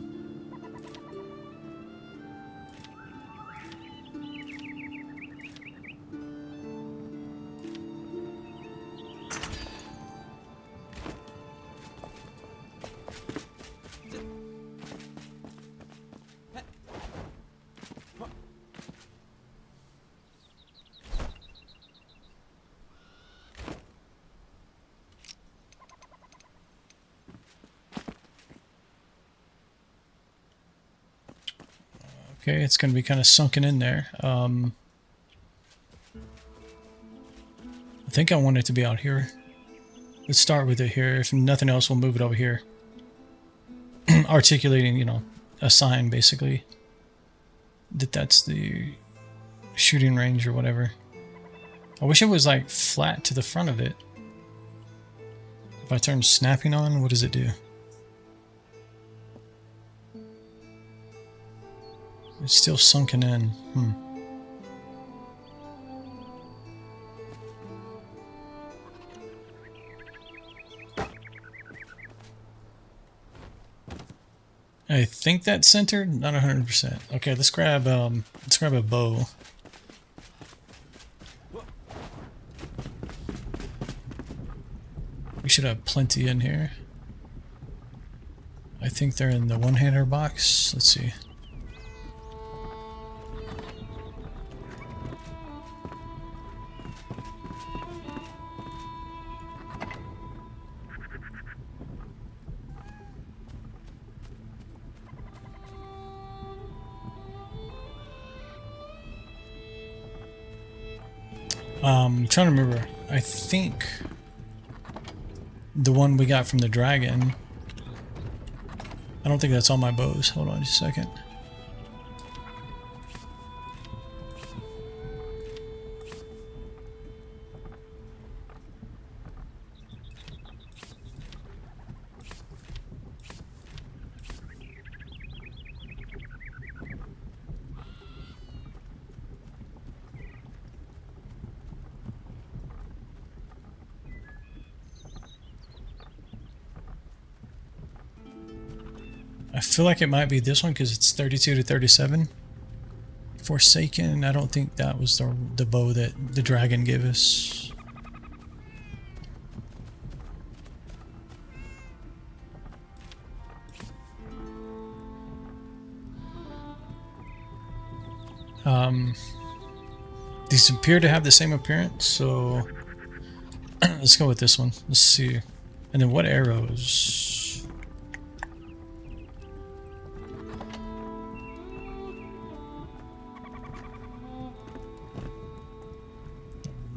Okay, it's going to be kind of sunken in there. I think I want it to be out here. Let's start with it here. If nothing else, we'll move it over here. Articulating, you know, a sign, basically. That's the shooting range or whatever. I wish it was, like, flat to the front of it. If I turn snapping on, what does it do? It's still sunken in. I think that's centered, not 100%. Okay, let's grab a bow. We should have plenty in here. I think they're in the one-hander box. Let's see. I'm trying to remember. I think the one we got from the dragon. I don't think that's on my bows. Hold on just a second. I feel like it might be this one because it's 32 to 37. Forsaken, I don't think that was the bow that the dragon gave us. These appear to have the same appearance, so let's go with this one. Let's see. And then what arrows?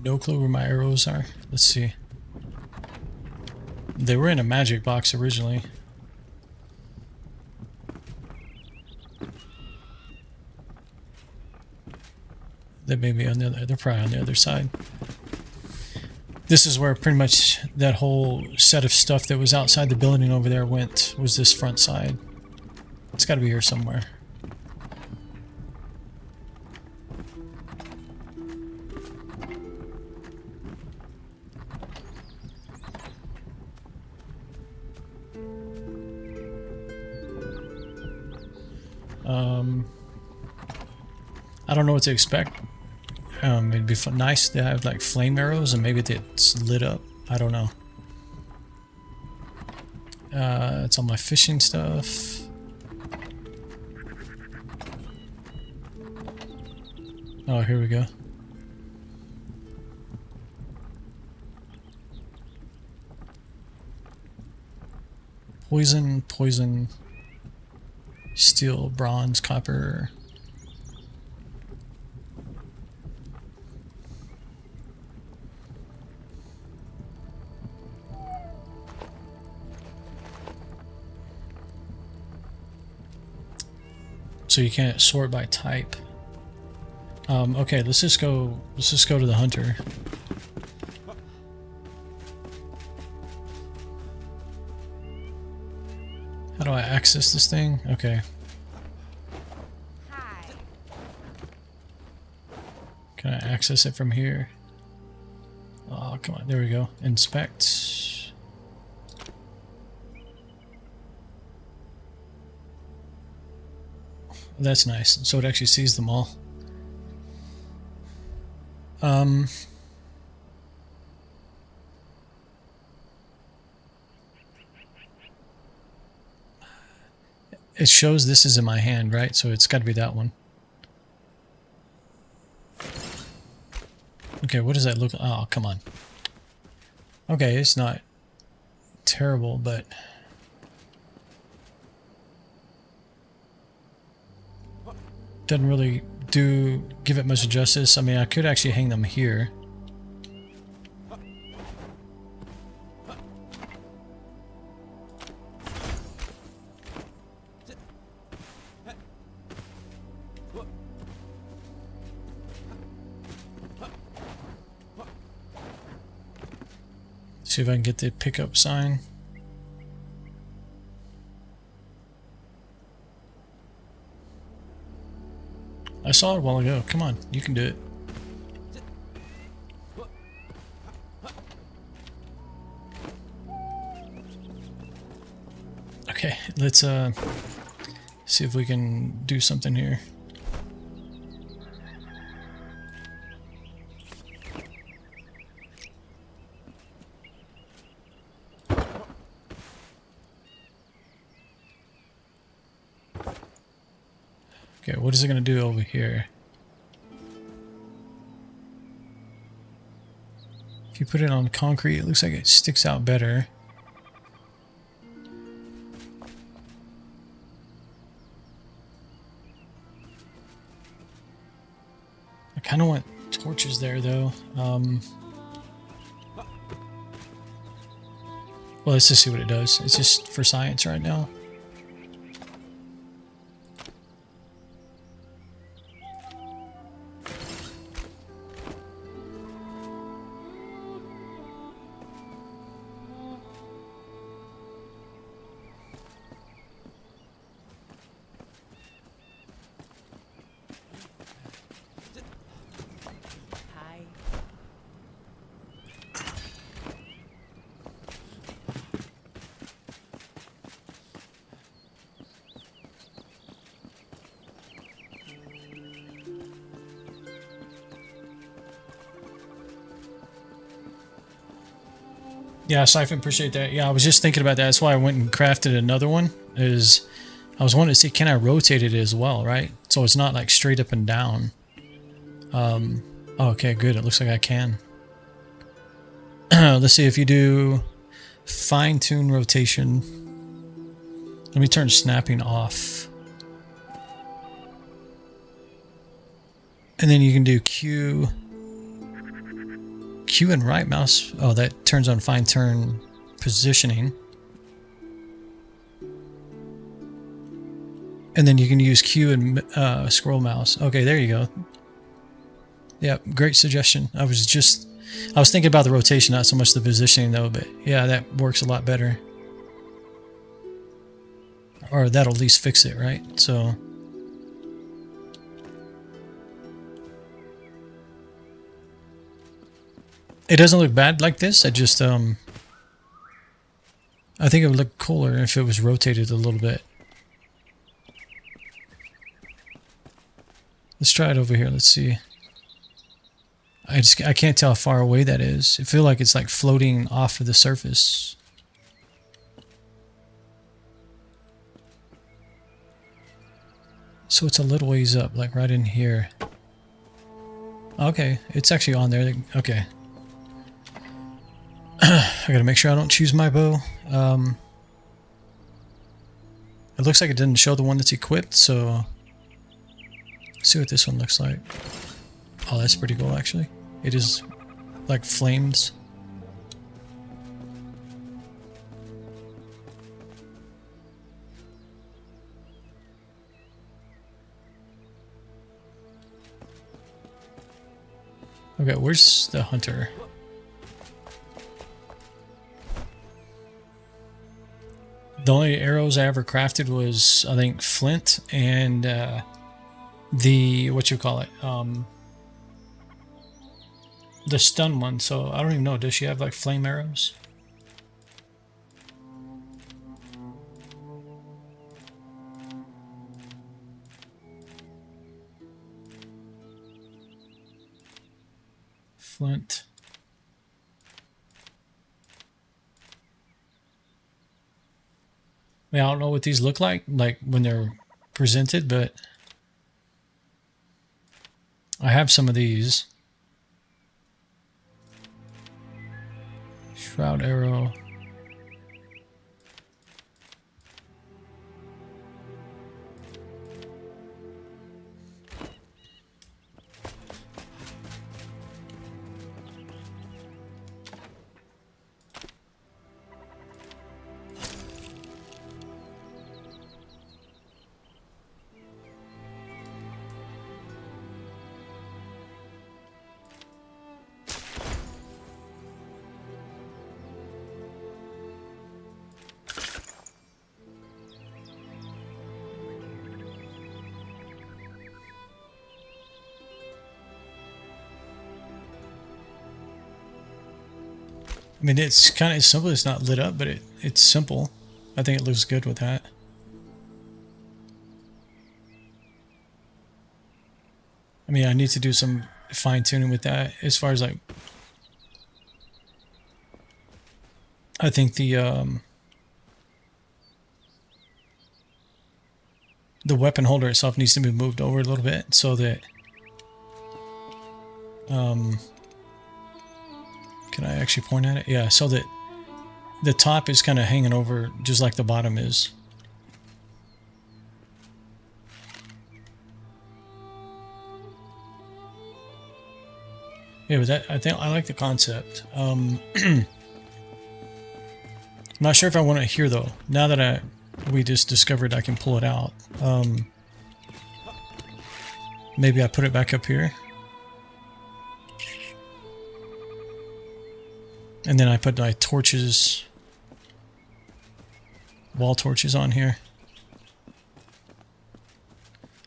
No clue where my arrows are. Let's see. They were in a magic box originally. They may be on the other. They're probably on the other side. This is where pretty much that whole set of stuff that was outside the building over there went. Was this front side? It's got to be here somewhere. I don't know what to expect. It'd be nice to have like flame arrows and maybe it's lit up. I don't know. It's all my fishing stuff. Oh, here we go. Poison, poison. Steel, bronze, copper. So you can't sort by type. Okay, let's just go to the hunter. How do I access this thing? Okay. Hi. Can I access it from here? Oh, come on. There we go. Inspect. That's nice. So it actually sees them all. It shows this is in my hand, right? So it's got to be that one. Okay, what does that look like? Oh, come on. Okay, it's not terrible, but... doesn't really give it much justice. I mean, I could actually hang them here. See if I can get the pickup sign. I saw it a while ago. Come on, you can do it. Okay, let's see if we can do something here. Okay, what is it going to do over here? If you put it on concrete, it looks like it sticks out better. I kind of want torches there, though. Well, let's just see what it does. It's just for science right now. Hi. Yeah, Siphon, appreciate that. Yeah, I was just thinking about that. That's why I went and crafted another one. Is I was wanting to see, can I rotate it as well, right? So it's not like straight up and down. Okay, good. It looks like I can. Let's see if you do fine-tune rotation. Let me turn snapping off. And then you can do Q and right mouse. Oh, that turns on fine turn positioning. And then you can use Q and scroll mouse. Okay, there you go. Yeah, great suggestion. I was thinking about the rotation, not so much the positioning though, but yeah, that works a lot better. Or that'll at least fix it, right? So it doesn't look bad like this. I just I think it would look cooler if it was rotated a little bit. Let's try it over here. Let's see. I can't tell how far away that is. I feel like it's like floating off of the surface. So it's a little ways up, like right in here. Okay, it's actually on there. Okay. I gotta make sure I don't choose my bow. It It looks like it didn't show the one that's equipped, so let's see what this one looks like. Oh, that's pretty cool actually. It is like flames. Okay, where's the hunter? The only arrows I ever crafted was, I think, flint and the, what you call it, the stun one. So I don't even know, does she have like flame arrows? Flint. I mean, I don't know what these look like when they're presented, but I have some of these. Shroud arrow. I mean, it's kind of simple. It's not lit up, but it's simple. I think it looks good with that. I mean, I need to do some fine tuning with that as far as like, I think the weapon holder itself needs to be moved over a little bit so that can I actually point at it? Yeah, so that the top is kind of hanging over just like the bottom is. Yeah, but that, I think I like the concept. I'm not sure if I want it here though. Now that we just discovered I can pull it out. Maybe I put it back up here. And then I put my torches, wall torches on here.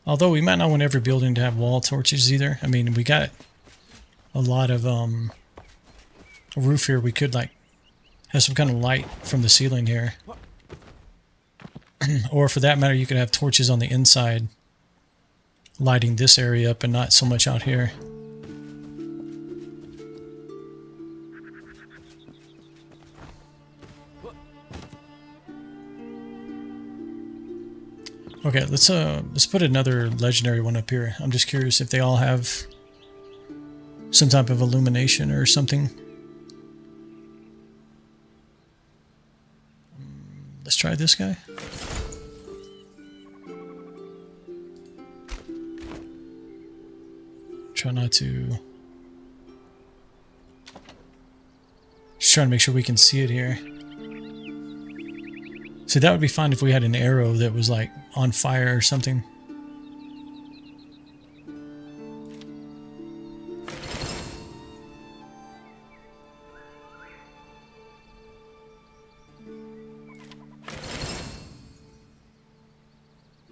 Although we might not want every building to have wall torches either. I mean, we got a lot of roof here. We could like have some kind of light from the ceiling here. Or for that matter, you could have torches on the inside lighting this area up and not so much out here. Okay, let's put another legendary one up here. I'm just curious if they all have some type of illumination or something. Let's try this guy. Try not to... Just trying to make sure we can see it here. See, that would be fine if we had an arrow that was like on fire or something.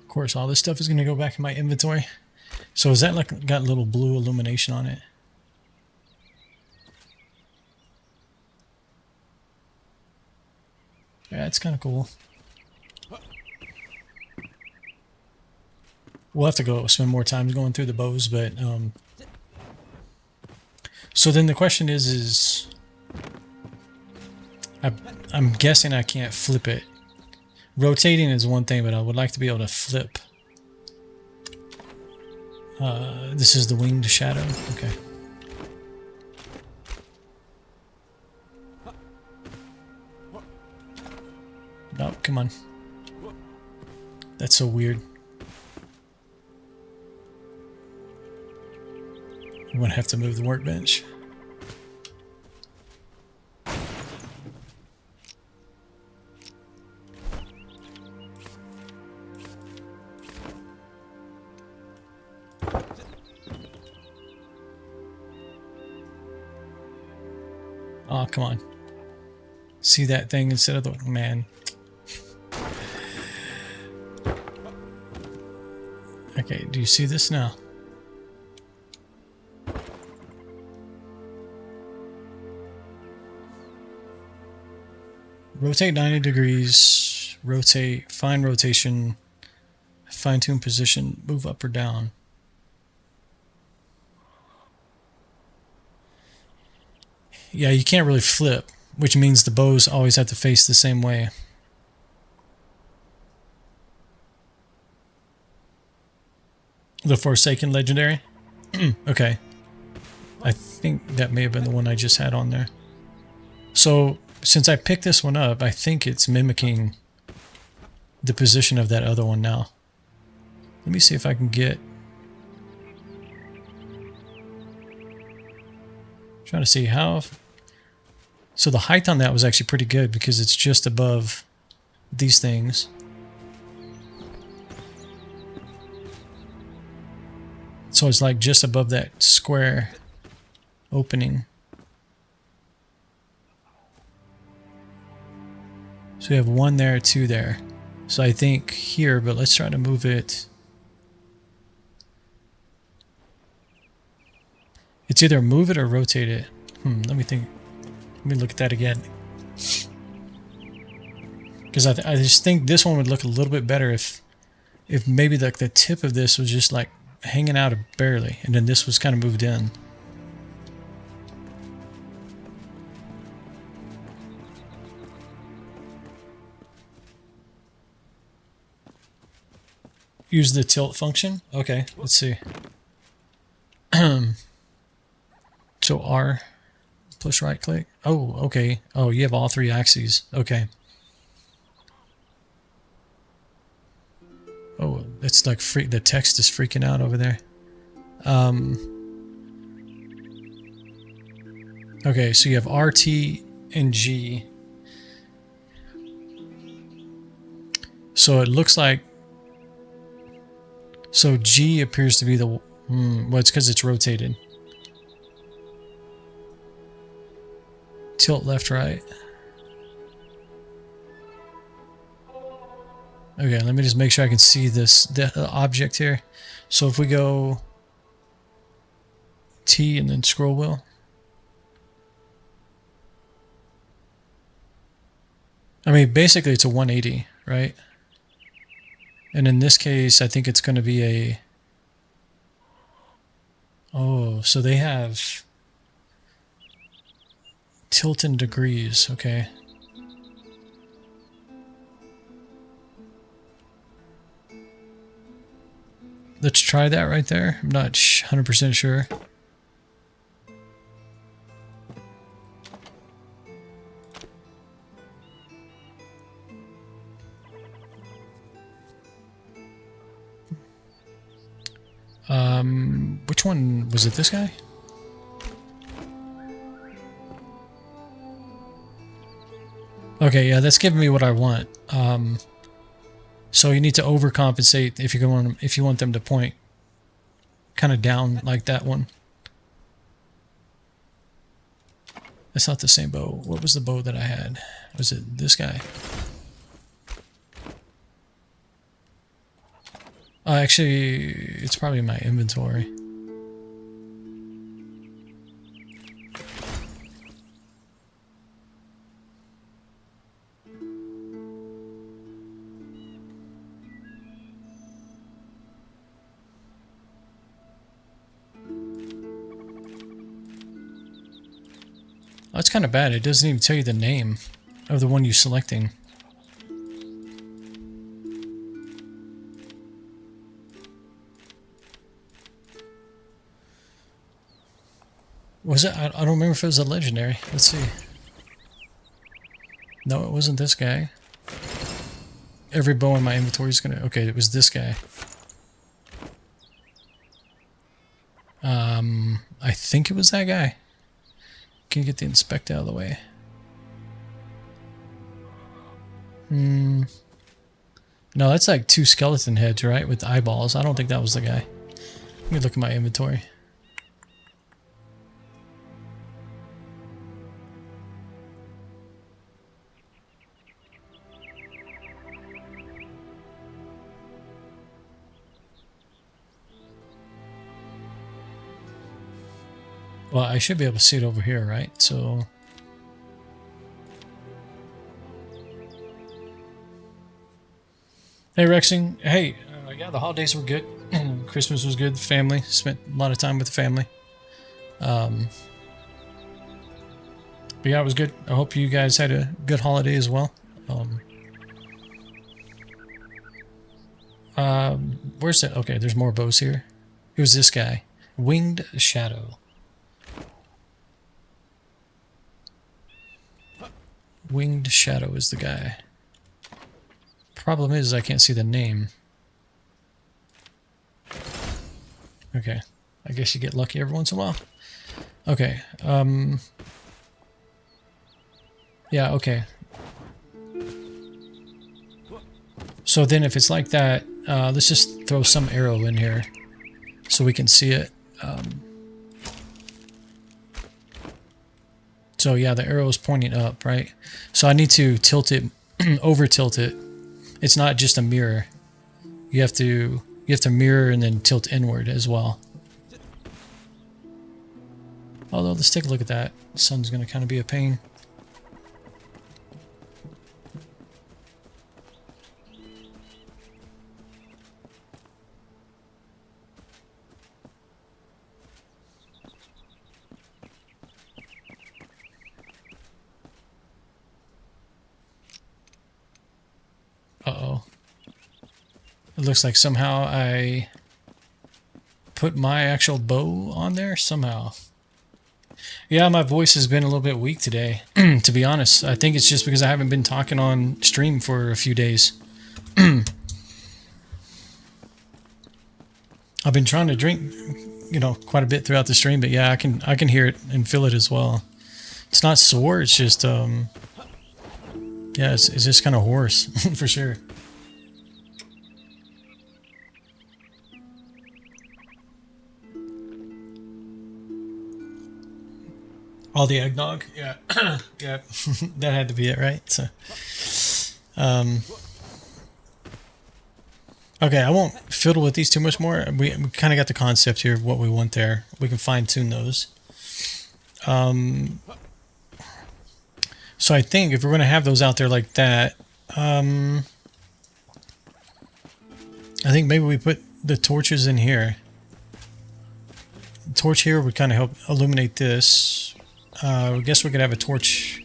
Of course, all this stuff is going to go back in my inventory. So is that like got a little blue illumination on it? Yeah, it's kind of cool. We'll have to go spend more time going through the bows, but so then the question is I'm guessing I can't flip it. Rotating is one thing, but I would like to be able to flip. This is the winged shadow. Okay. No, come on. That's so weird. I'm gonna have to move the workbench. Oh, come on. See that thing instead of the... Man. Okay, do you see this now? Rotate 90 degrees. Rotate. Find rotation. Fine-tune position. Move up or down. Yeah, you can't really flip, which means the bows always have to face the same way. The Forsaken Legendary? Okay. I think that may have been the one I just had on there. So, since I picked this one up, I think it's mimicking the position of that other one now. Let me see if I can get... Trying to see how... So the height on that was actually pretty good because it's just above these things. So it's like just above that square opening. So we have one there, two there. So I think here, but let's try to move it. It's either move it or rotate it. Let me think. Let me look at that again. Because I just think this one would look a little bit better if maybe like the tip of this was just like hanging out barely, and then this was kind of moved in. Use the tilt function? Okay, let's see. So R, push right click. Oh, okay. Oh, you have all three axes. Okay. Oh, it's like the text is freaking out over there. Okay, so you have RT and G. So it looks like... So G appears to be the... well, it's because it's rotated. Tilt left, right. Okay, let me just make sure I can see the object here. So if we go T and then scroll wheel. I mean, basically it's a 180, right? And in this case, I think it's going to be a... Oh, so they have tilt in degrees, okay. Let's try that right there. I'm not 100% sure. Which one was it? This guy? Okay, yeah, that's giving me what I want. So you need to overcompensate if you want them to point kind of down like that one. That's not the same bow. What was the bow that I had? Was it this guy? Actually, it's probably in my inventory. Oh, that's kind of bad. It doesn't even tell you the name of the one you're selecting. Was it? I don't remember if it was a legendary. Let's see. No, it wasn't this guy. every bow in my inventory is gonna... Okay, it was this guy. I think it was that guy. Can you get the inspect out of the way? No, that's like 2 skeleton heads, right? With eyeballs. I don't think that was the guy. Let me look at my inventory. Well, I should be able to see it over here, right? So... Hey, Rexing. Hey, yeah, the holidays were good. Christmas was good. The family. Spent a lot of time with the family. But yeah, it was good. I hope you guys had a good holiday as well. Where's that? Okay, there's more bows here. It was this guy. Winged Shadow. Winged Shadow is the guy. Problem is, I can't see the name. Okay. I guess you get lucky every once in a while. Okay. Yeah, okay. So then if it's like that, let's just throw some arrow in here so we can see it. So yeah, the arrow is pointing up, right? So I need to tilt it, over tilt it. It's not just a mirror. You have to mirror and then tilt inward as well. Although, let's take a look at that. The sun's going to kind of be a pain. Uh-oh. It looks like somehow I put my actual bow on there somehow. Yeah, my voice has been a little bit weak today, to be honest. I think it's just because I haven't been talking on stream for a few days. I've been trying to drink, you know, quite a bit throughout the stream, but yeah, I can hear it and feel it as well. It's not sore, it's just yeah, it's just kind of hoarse, for sure. All the eggnog? Yeah. Yeah, that had to be it, right? So, okay, I won't fiddle with these too much more. We kind of got the concept here of what we want there. We can fine-tune those. So I think if we're going to have those out there like that, I think maybe we put the torches in here. The torch here would kind of help illuminate this. I guess we could have a torch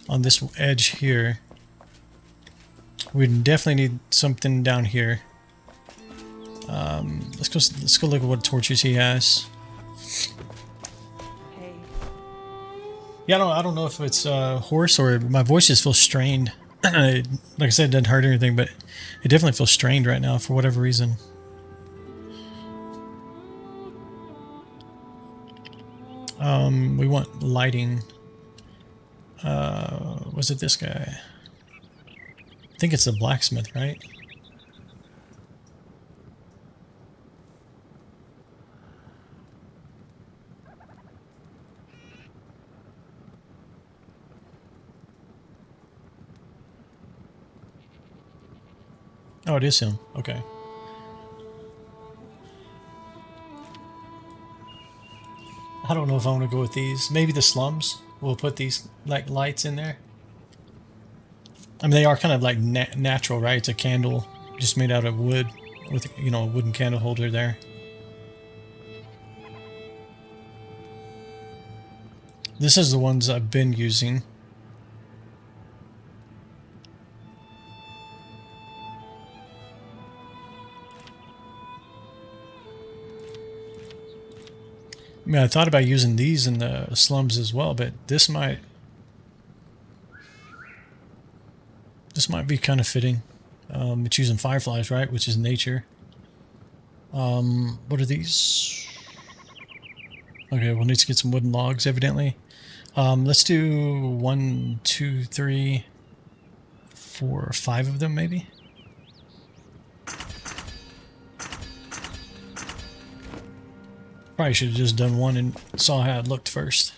on this edge here. We definitely need something down here. Let's go look at what torches he has. Hey. Yeah, I don't know if it's hoarse or my voice just feels strained. Like I said, it doesn't hurt or anything, but it definitely feels strained right now for whatever reason. We want lighting. Was it this guy? I think it's the blacksmith, right? Oh, it is him. Okay. I don't know if I want to go with these. Maybe the slums. We'll put these like lights in there. I mean, they are kind of like natural, right? It's a candle just made out of wood with, you know, a wooden candle holder there. This is the ones I've been using. I mean, I thought about using these in the slums as well, but this might be kind of fitting. It's using fireflies, right? Which is nature. What are these? Okay, we'll need to get some wooden logs, evidently. Let's do 1, 2, 3, 4, 5 of them, maybe. Probably should have just done one and saw how it looked first.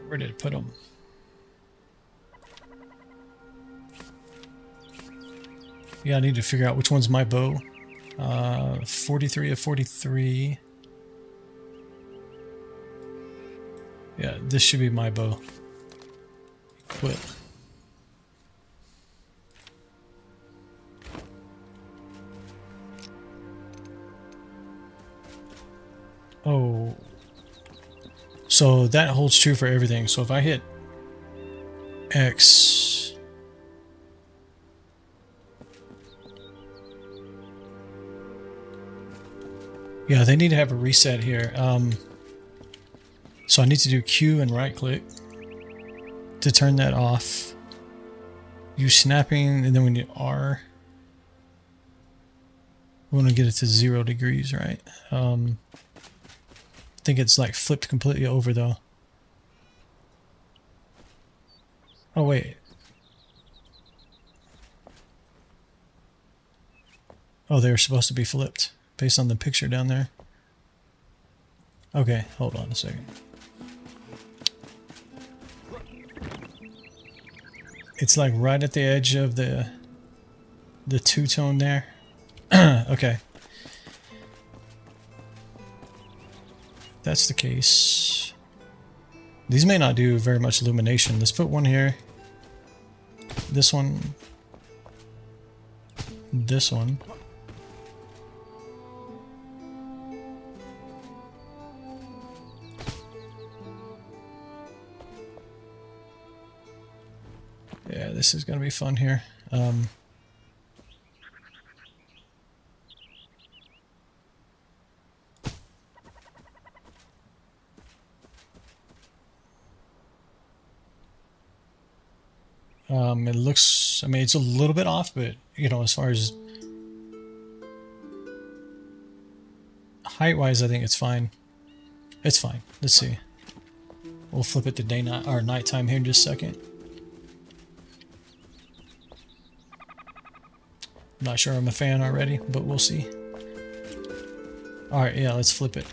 Where did it put them? Yeah, I need to figure out which one's my bow. 43 of 43. Yeah, this should be my bow. Equip. Oh. So that holds true for everything. So if I hit X... Yeah, they need to have a reset here. So I need to do Q and right click to turn that off. Use snapping, and then we need R. We want to get it to 0 degrees, right? I think it's like flipped completely over though. Oh wait. Oh, they're supposed to be flipped based on the picture down there. Okay, hold on a second. It's like right at the edge of the two-tone there. Okay. That's the case. These may not do very much illumination. Let's put one here. This one. This one. Yeah, this is gonna be fun here. It looks, I mean, it's a little bit off, but, you know, as far as height-wise, I think it's fine. It's fine. Let's see. We'll flip it to day night or nighttime here in just a second. Not sure I'm a fan already, but we'll see. Alright, yeah, let's flip it.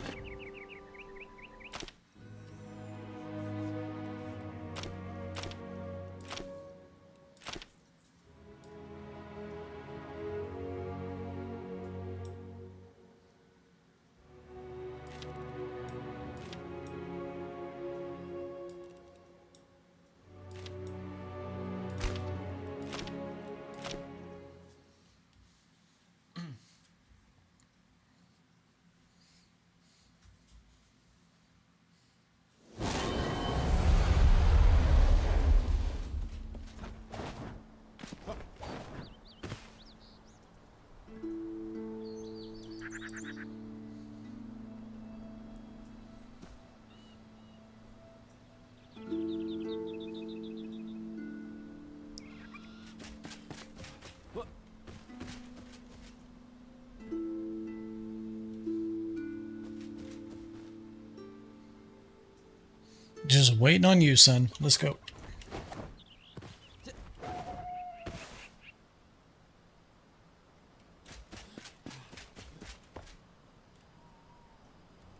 Just waiting on you, son. Let's go.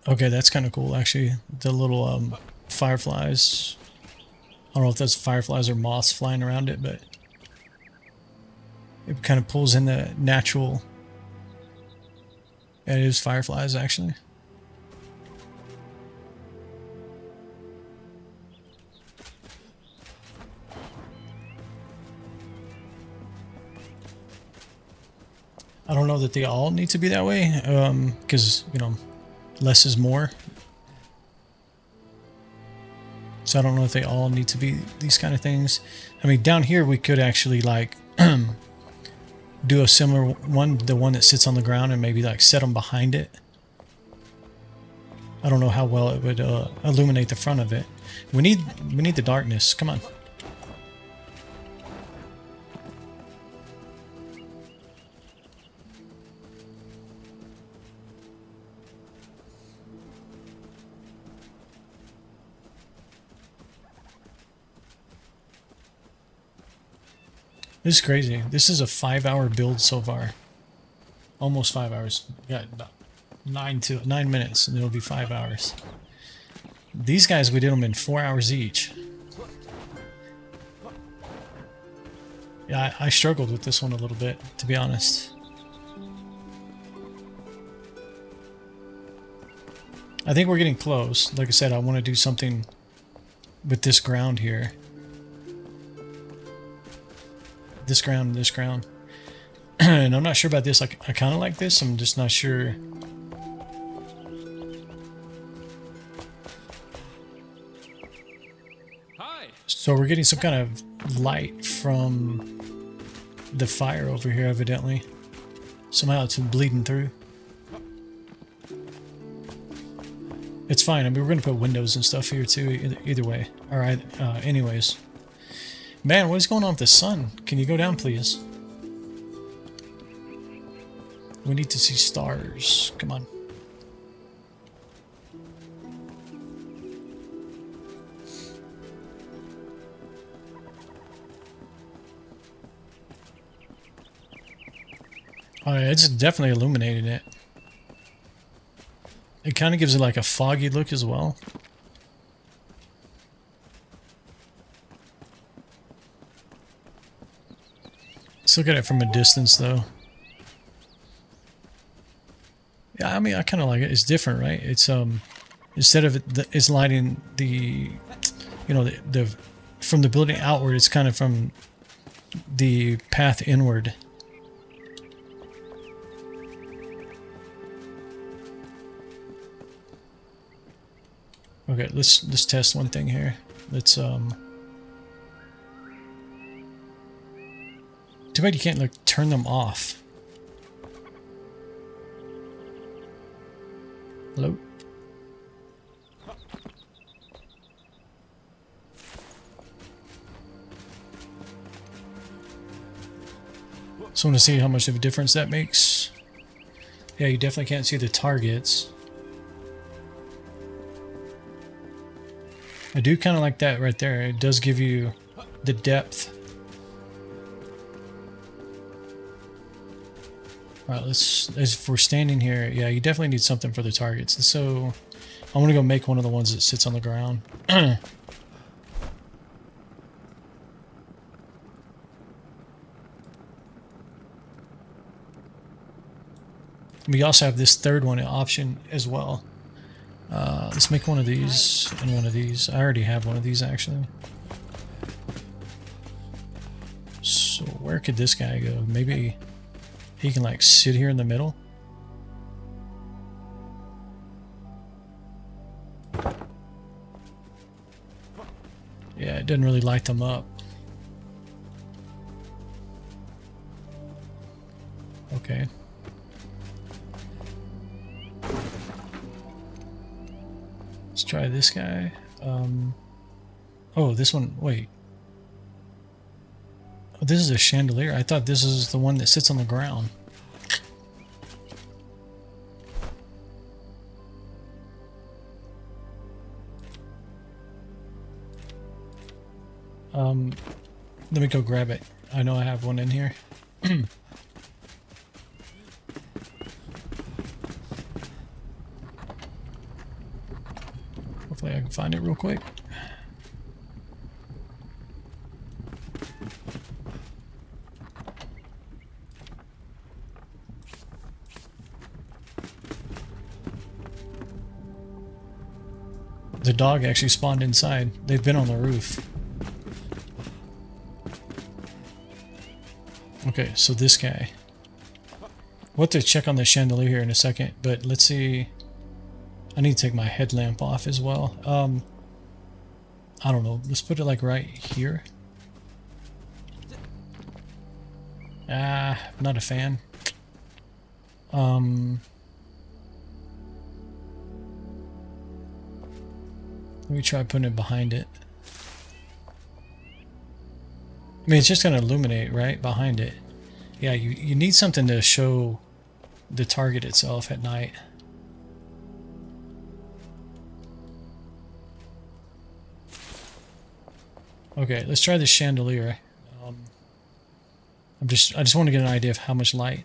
Okay, that's kind of cool, actually. The little fireflies. I don't know if that's fireflies or moths flying around it, but it kind of pulls in the natural. Yeah, it is fireflies, actually. I don't know that they all need to be that way, because, you know, less is more. So I don't know if they all need to be these kind of things. I mean, down here we could actually, like, do a similar one, the one that sits on the ground, and maybe, like, set them behind it. I don't know how well it would illuminate the front of it. We need the darkness. Come on. This is crazy. This is a 5-hour build so far. Almost 5 hours. Yeah, about 9 minutes, and it'll be 5 hours. These guys, we did them in 4 hours each. Yeah, I struggled with this one a little bit, to be honest. I think we're getting close. Like I said, I want to do something with this ground here. This ground, this ground. And I'm not sure about this. I kind of like this. I'm just not sure. Hi. So we're getting some kind of light from the fire over here, evidently. Somehow it's bleeding through. It's fine. I mean, we're going to put windows and stuff here too, either way. Alright, anyways. Man, what is going on with the sun? Can you go down, please? We need to see stars. Come on. Oh, yeah, it's definitely illuminating it. It kind of gives it like a foggy look as well. Let's look at it from a distance, though. Yeah, I mean, I kind of like it. It's different, right? It's instead of it's lighting the, you know, the from the building outward. It's kind of from the path inward. Okay, let's test one thing here. Let's Too bad you can't like turn them off. Hello? So I want to see how much of a difference that makes. Yeah, you definitely can't see the targets. I do kind of like that right there. It does give you the depth. Alright, as if we're standing here, yeah, you definitely need something for the targets. So I'm gonna go make one of the ones that sits on the ground. We also have this third one option as well. Let's make one of these and one of these. I already have one of these actually. So where could this guy go? Maybe he can like sit here in the middle. Yeah, it doesn't really light them up. Okay. Let's try this guy. Oh, this one, wait. Oh, this is a chandelier. I thought this is the one that sits on the ground. Let me go grab it. I know I have one in here. Hopefully I can find it real quick. The dog actually spawned inside. They've been on the roof. Okay, so this guy. We'll have to check on the chandelier here in a second, but let's see. I need to take my headlamp off as well. I don't know. Let's put it like right here. Not a fan. Let me try putting it behind it. I mean, it's just going to illuminate right behind it. Yeah, you need something to show the target itself at night. Okay, let's try this chandelier. I just want to get an idea of how much light.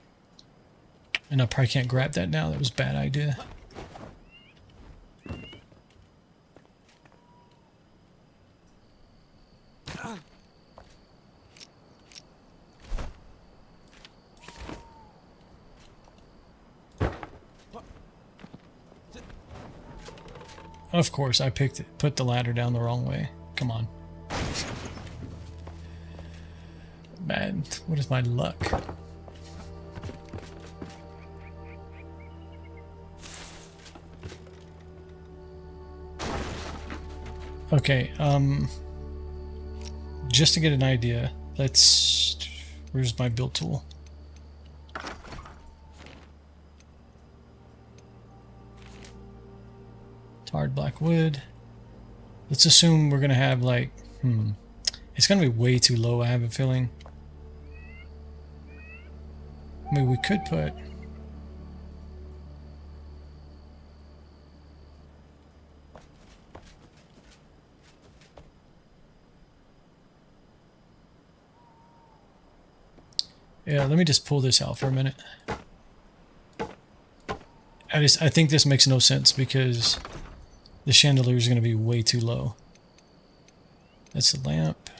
And I probably can't grab that now. That was a bad idea. Of course, I put the ladder down the wrong way. Come on. Man, what is my luck? Okay, just to get an idea, where's my build tool? Tarred black wood. Let's assume we're gonna have like, it's gonna be way too low, I have a feeling. I mean, we could put... Yeah, let me just pull this out for a minute. I think this makes no sense because the chandelier is going to be way too low. That's the lamp.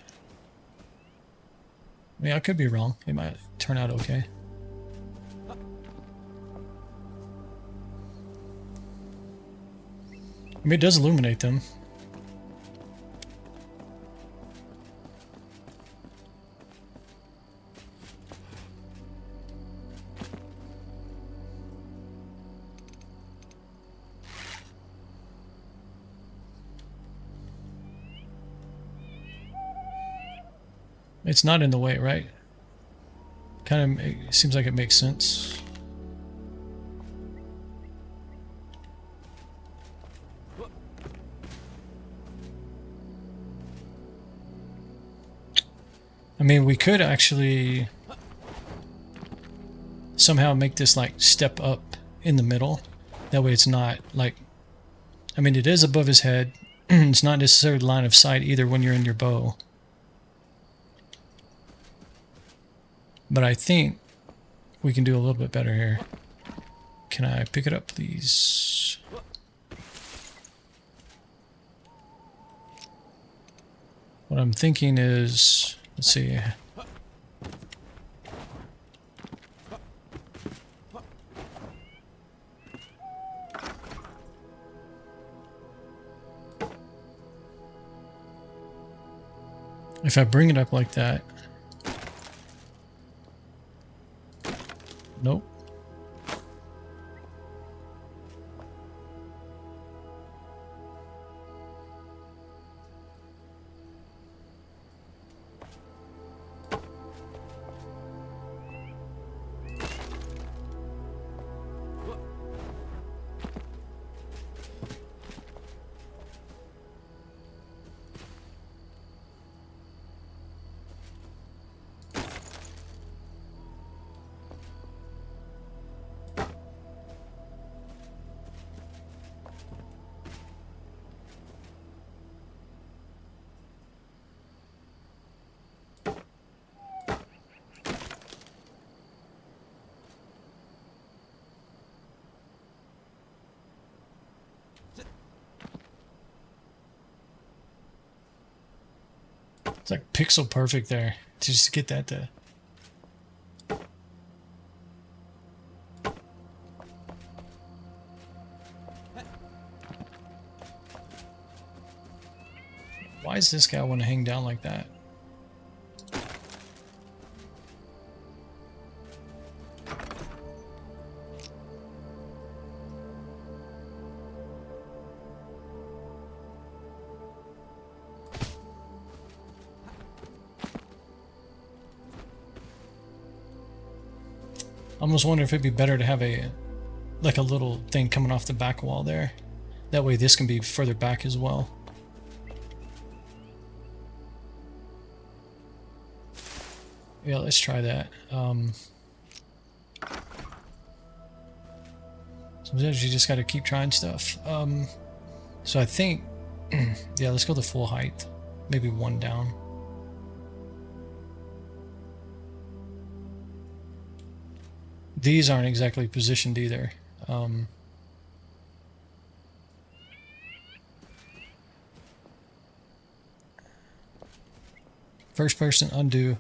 I mean, I could be wrong. It might turn out okay. I mean, it does illuminate them. It's not in the way, right? Kind of, it seems like it makes sense. I mean, we could actually somehow make this like step up in the middle. That way it's not like, I mean, it is above his head. It's not necessarily line of sight either when you're in your bow. But I think we can do a little bit better here. Can I pick it up, please? What I'm thinking is, let's see. If I bring it up like that. Nope. It's like pixel perfect there. Just to get that to... Why does this guy want to hang down like that? I almost wonder if it'd be better to have a little thing coming off the back wall there. That way this can be further back as well. Yeah, let's try that. Sometimes you just got to keep trying stuff. So I think, yeah, let's go the full height. Maybe one down. These aren't exactly positioned either. First person undo.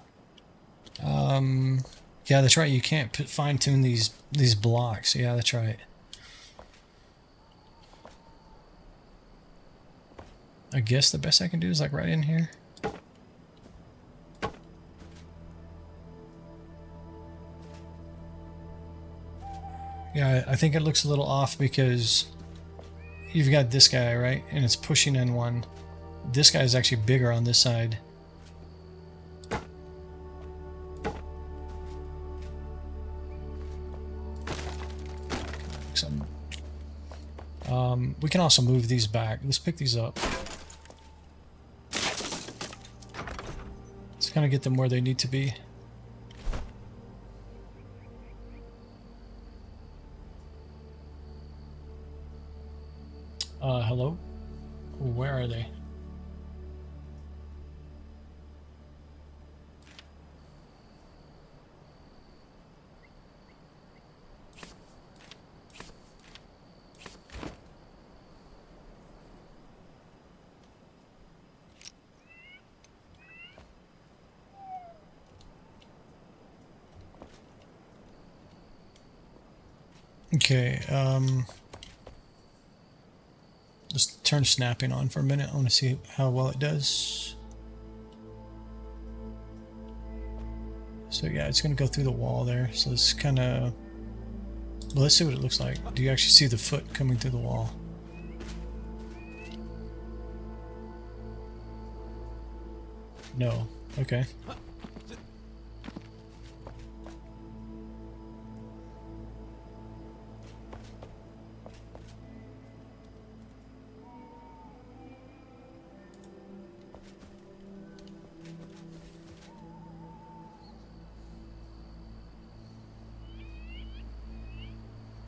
Yeah, that's right. You can't fine tune these blocks. Yeah, that's right. I guess the best I can do is like right in here. Yeah, I think it looks a little off because you've got this guy, right? And it's pushing in one. This guy is actually bigger on this side. We can also move these back. Let's pick these up. Let's kind of get them where they need to be. Hello? Where are they? Okay, let's turn snapping on for a minute. I want to see how well it does. So yeah, it's going to go through the wall there. So it's kind of... Well, let's see what it looks like. Do you actually see the foot coming through the wall? No. Okay.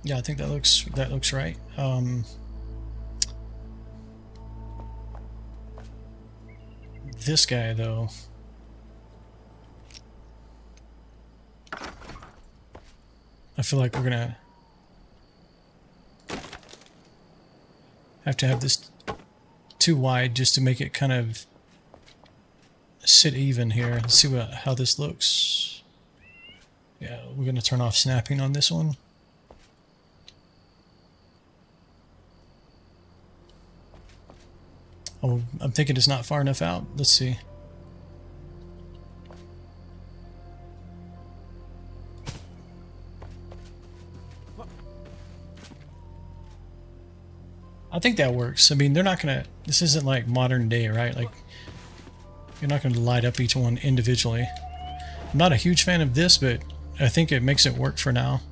Yeah, I think that looks right. This guy though, I feel like we're gonna have to have this too wide just to make it kind of sit even here. Let's see how this looks. Yeah, we're gonna turn off snapping on this one. Oh, I'm thinking it's not far enough out. Let's see. I think that works. I mean, they're not gonna... This isn't like modern day, right? Like, you're not gonna light up each one individually. I'm not a huge fan of this, but I think it makes it work for now.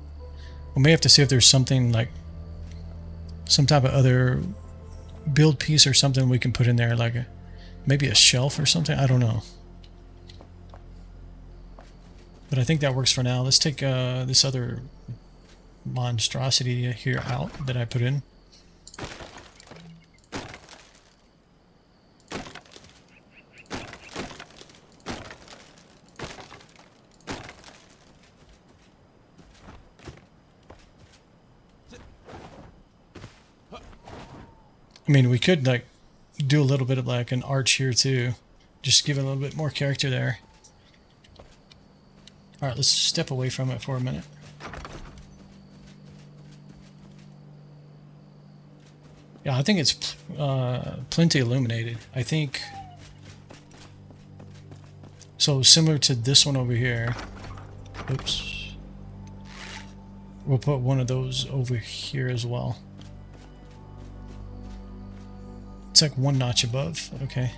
We may have to see if there's something like... some type of other build piece or something we can put in there, like maybe a shelf or something. I don't know. But I think that works for now. Let's take this other monstrosity here out that I put in. I mean, we could like do a little bit of like an arch here too. Just give it a little bit more character there. Alright, let's step away from it for a minute. Yeah, I think it's plenty illuminated. I think... So similar to this one over here. Oops. We'll put one of those over here as well. It's like one notch above. Okay.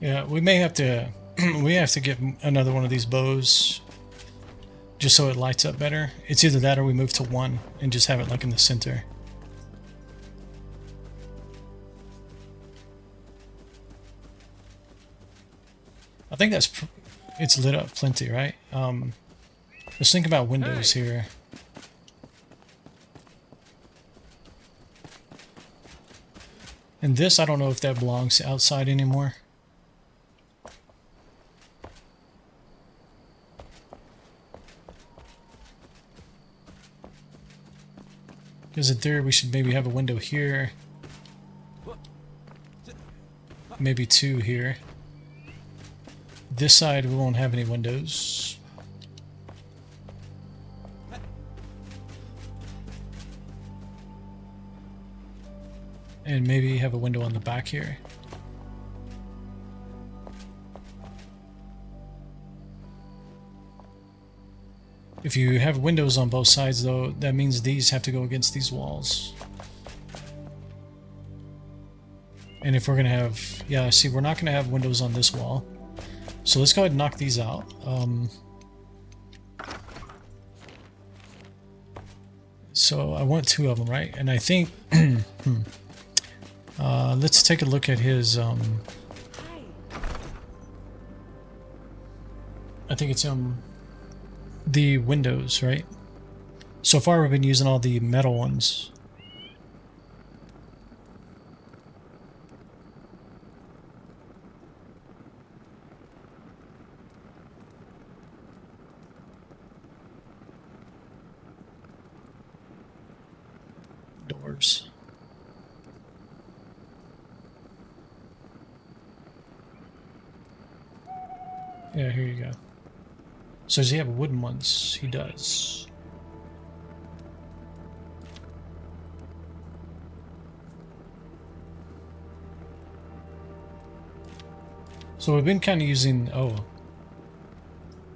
Yeah, we may have to we have to get another one of these bows just so it lights up better. It's either that or we move to one and just have it like in the center. I think it's lit up plenty, right? Let's think about windows here. And this, I don't know if that belongs outside anymore. Because in theory, we should maybe have a window here. Maybe two here. This side, we won't have any windows. And maybe have a window on the back here. If you have windows on both sides, though, that means these have to go against these walls. And if we're going to have... Yeah, see, we're not going to have windows on this wall. So let's go ahead and knock these out. So I want two of them, right? And I think... let's take a look at his... I think it's... the windows, right? So far we've been using all the metal ones. Doors. Yeah, here you go. So does he have wooden ones? He does. So we've been kind of using,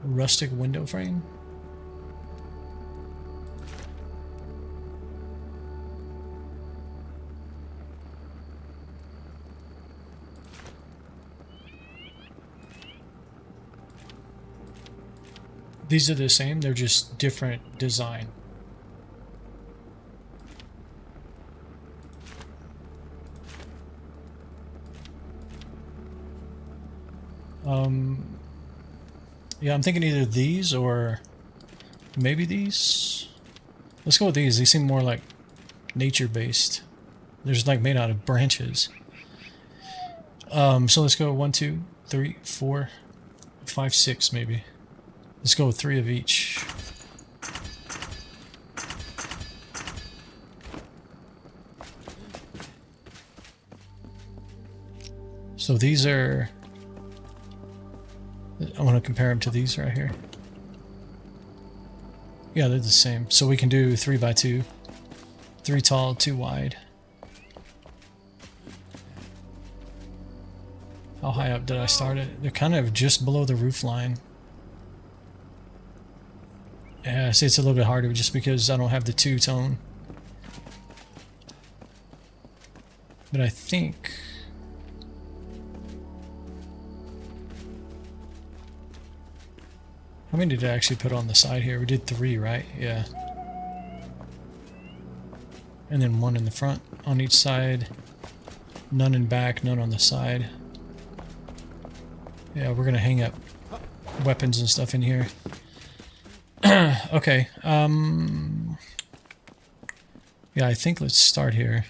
rustic window frame. These are the same, they're just different design. Yeah, I'm thinking either these or maybe these. Let's go with these. These seem more like nature-based. They're just like made out of branches. So let's go 1, 2, 3, 4, 5, 6 maybe. Let's go with 3 of each. So these are... I want to compare them to these right here. Yeah, they're the same. So we can do 3 by 2. 3 tall, 2 wide. How high up did I start it? They're kind of just below the roof line. Yeah, I see it's a little bit harder just because I don't have the 2-tone. But I think... How many did I actually put on the side here? We did 3, right? Yeah. And then 1 in the front on each side. None in back, none on the side. Yeah, we're gonna hang up weapons and stuff in here. Okay. Yeah, I think let's start here.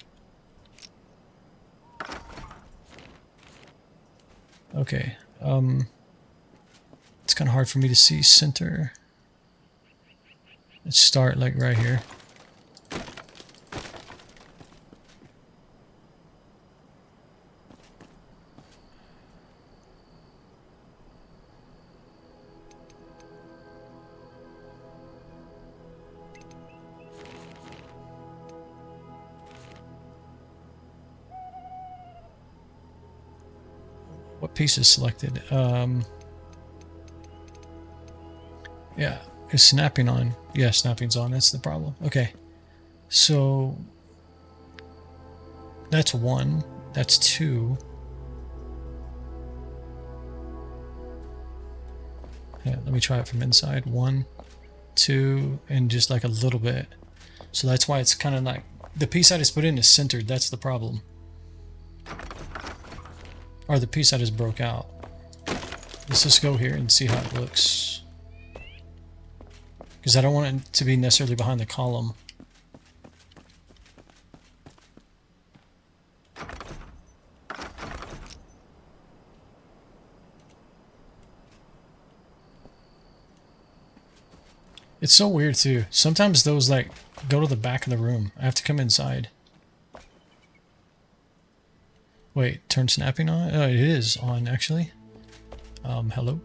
Okay. It's kind of hard for me to see center. Let's start like right here. What piece is selected? Yeah, is snapping on? Yeah, snapping's on. That's the problem. Okay, so that's 1. That's 2. Yeah, let me try it from inside. 1, 2, and just like a little bit. So that's why it's kind of like the piece I just put in is centered. That's the problem. Or the piece I just broke out. Let's just go here and see how it looks. Because I don't want it to be necessarily behind the column. It's so weird too. Sometimes those like go to the back of the room. I have to come inside. Wait, turn snapping on? Oh, it is on actually. Hello?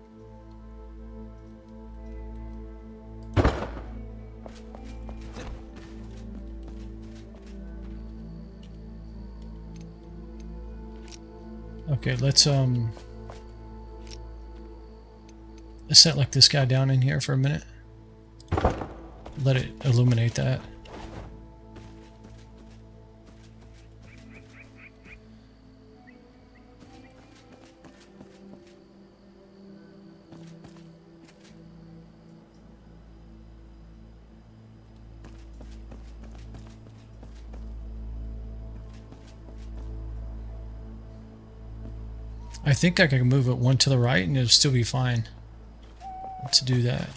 Okay, let's set like this guy down in here for a minute. Let it illuminate that. I think I can move it 1 to the right and it'll still be fine. Let's do that.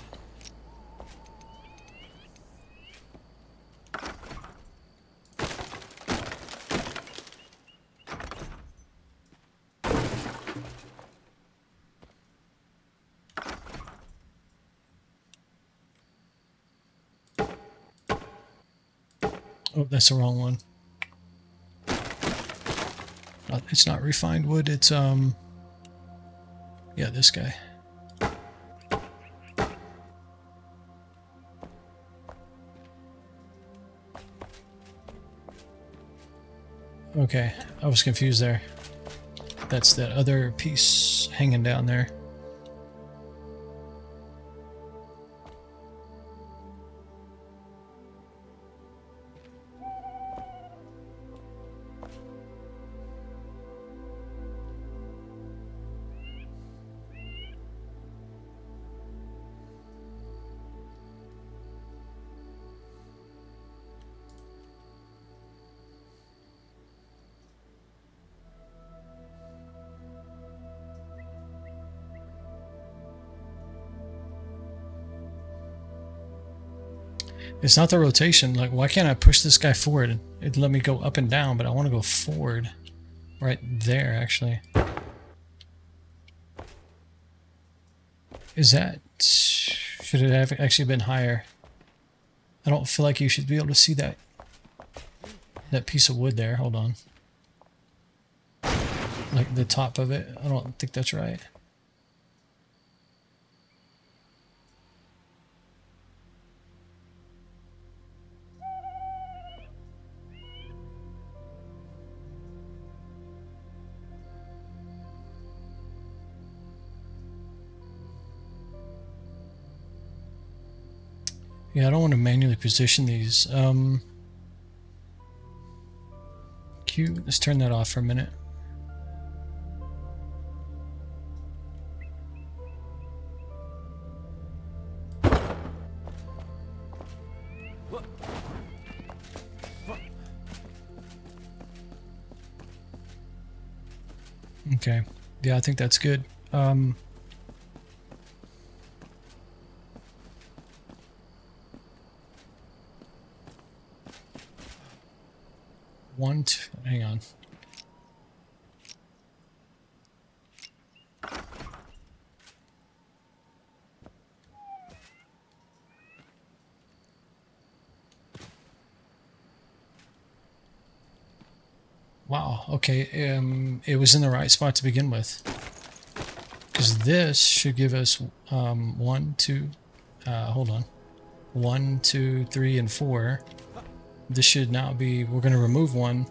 Oh, that's the wrong one. It's not refined wood, it's yeah, this guy. Okay, I was confused there. That's that other piece hanging down there. It's not the rotation. Like, why can't I push this guy forward? It'd let me go up and down, but I want to go forward. Right there, actually. Is that... Should it have actually been higher? I don't feel like you should be able to see that piece of wood there. Hold on. Like the top of it. I don't think that's right. Yeah, I don't want to manually position these. Q, let's turn that off for a minute. Okay. Yeah, I think that's good. Hang on. Wow, okay, it was in the right spot to begin with. Because this should give us 1, 2, hold on. 1, 2, 3, and 4. This should now be, we're going to remove 1.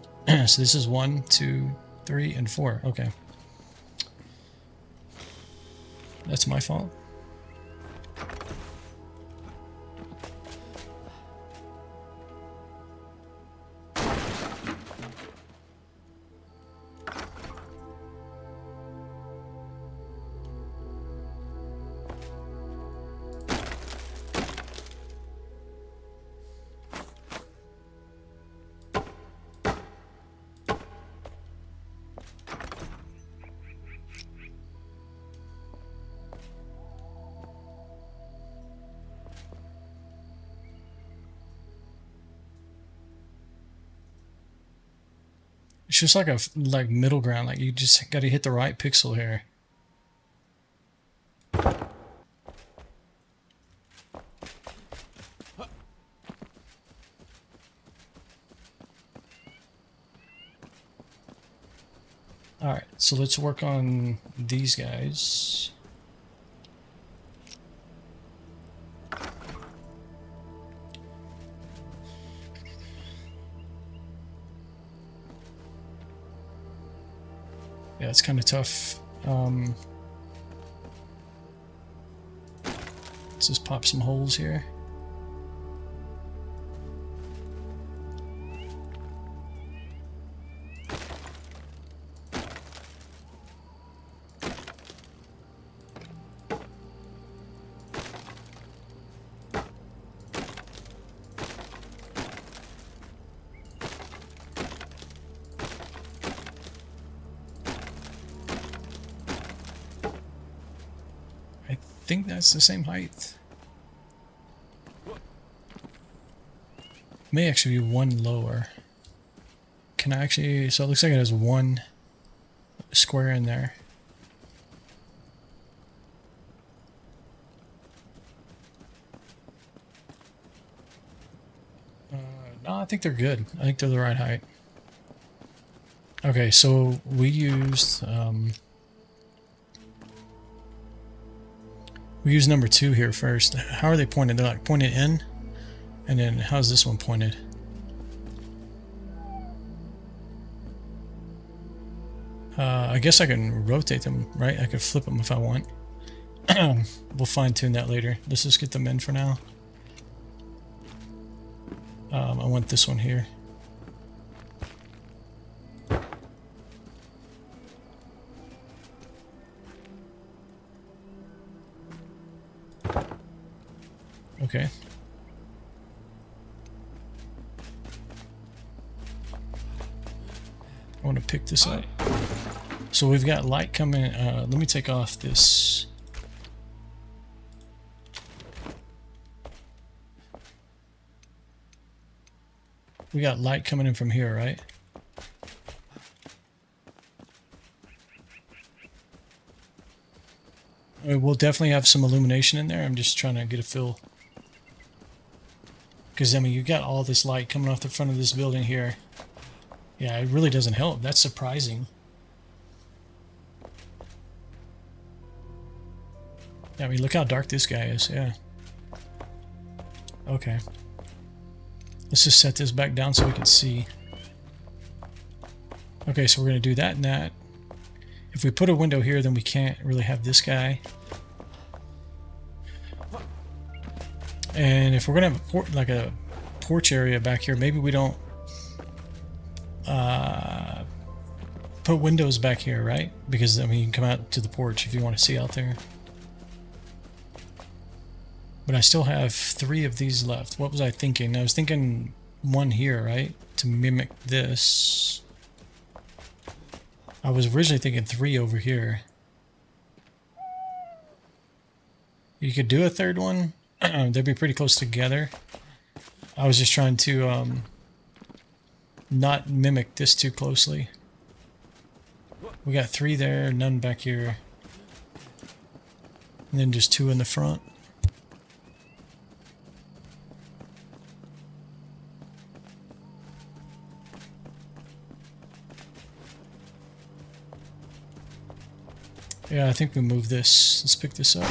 So this is 1, 2, 3, and 4. Okay. That's my fault. It's just like a like middle ground. Like you just got to hit the right pixel here. All right, so let's work on these guys. Yeah, it's kind of tough. Let's just pop some holes here. I think that's the same height. May actually be one lower. Can I actually... So it looks like it has one square in there. No, I think they're good. I think they're the right height. Okay, so we used... we use number 2 here first. How are they pointed? They're like pointed in? And then how's this one pointed? I guess I can rotate them, right? I could flip them if I want. We'll fine tune that later. Let's just get them in for now. I want this one here. Okay. I want to pick this up. So we've got light coming. Let me take off this. We got light coming in from here, right? We'll definitely have some illumination in there. I'm just trying to get a feel. Because, I mean, you got all this light coming off the front of this building here. Yeah, it really doesn't help. That's surprising. Yeah, I mean, look how dark this guy is. Yeah. Okay. Let's just set this back down so we can see. Okay, so we're going to do that and that. If we put a window here, then we can't really have this guy. And if we're going to have like a porch area back here, maybe we don't put windows back here, right? Because, I mean, you can come out to the porch if you want to see out there. But I still have 3 of these left. What was I thinking? I was thinking one here, right? To mimic this. I was originally thinking 3 over here. You could do a third one. They'd be pretty close together. I was just trying to not mimic this too closely. We got 3 there, none back here. And then just 2 in the front. Yeah, I think we move this. Let's pick this up.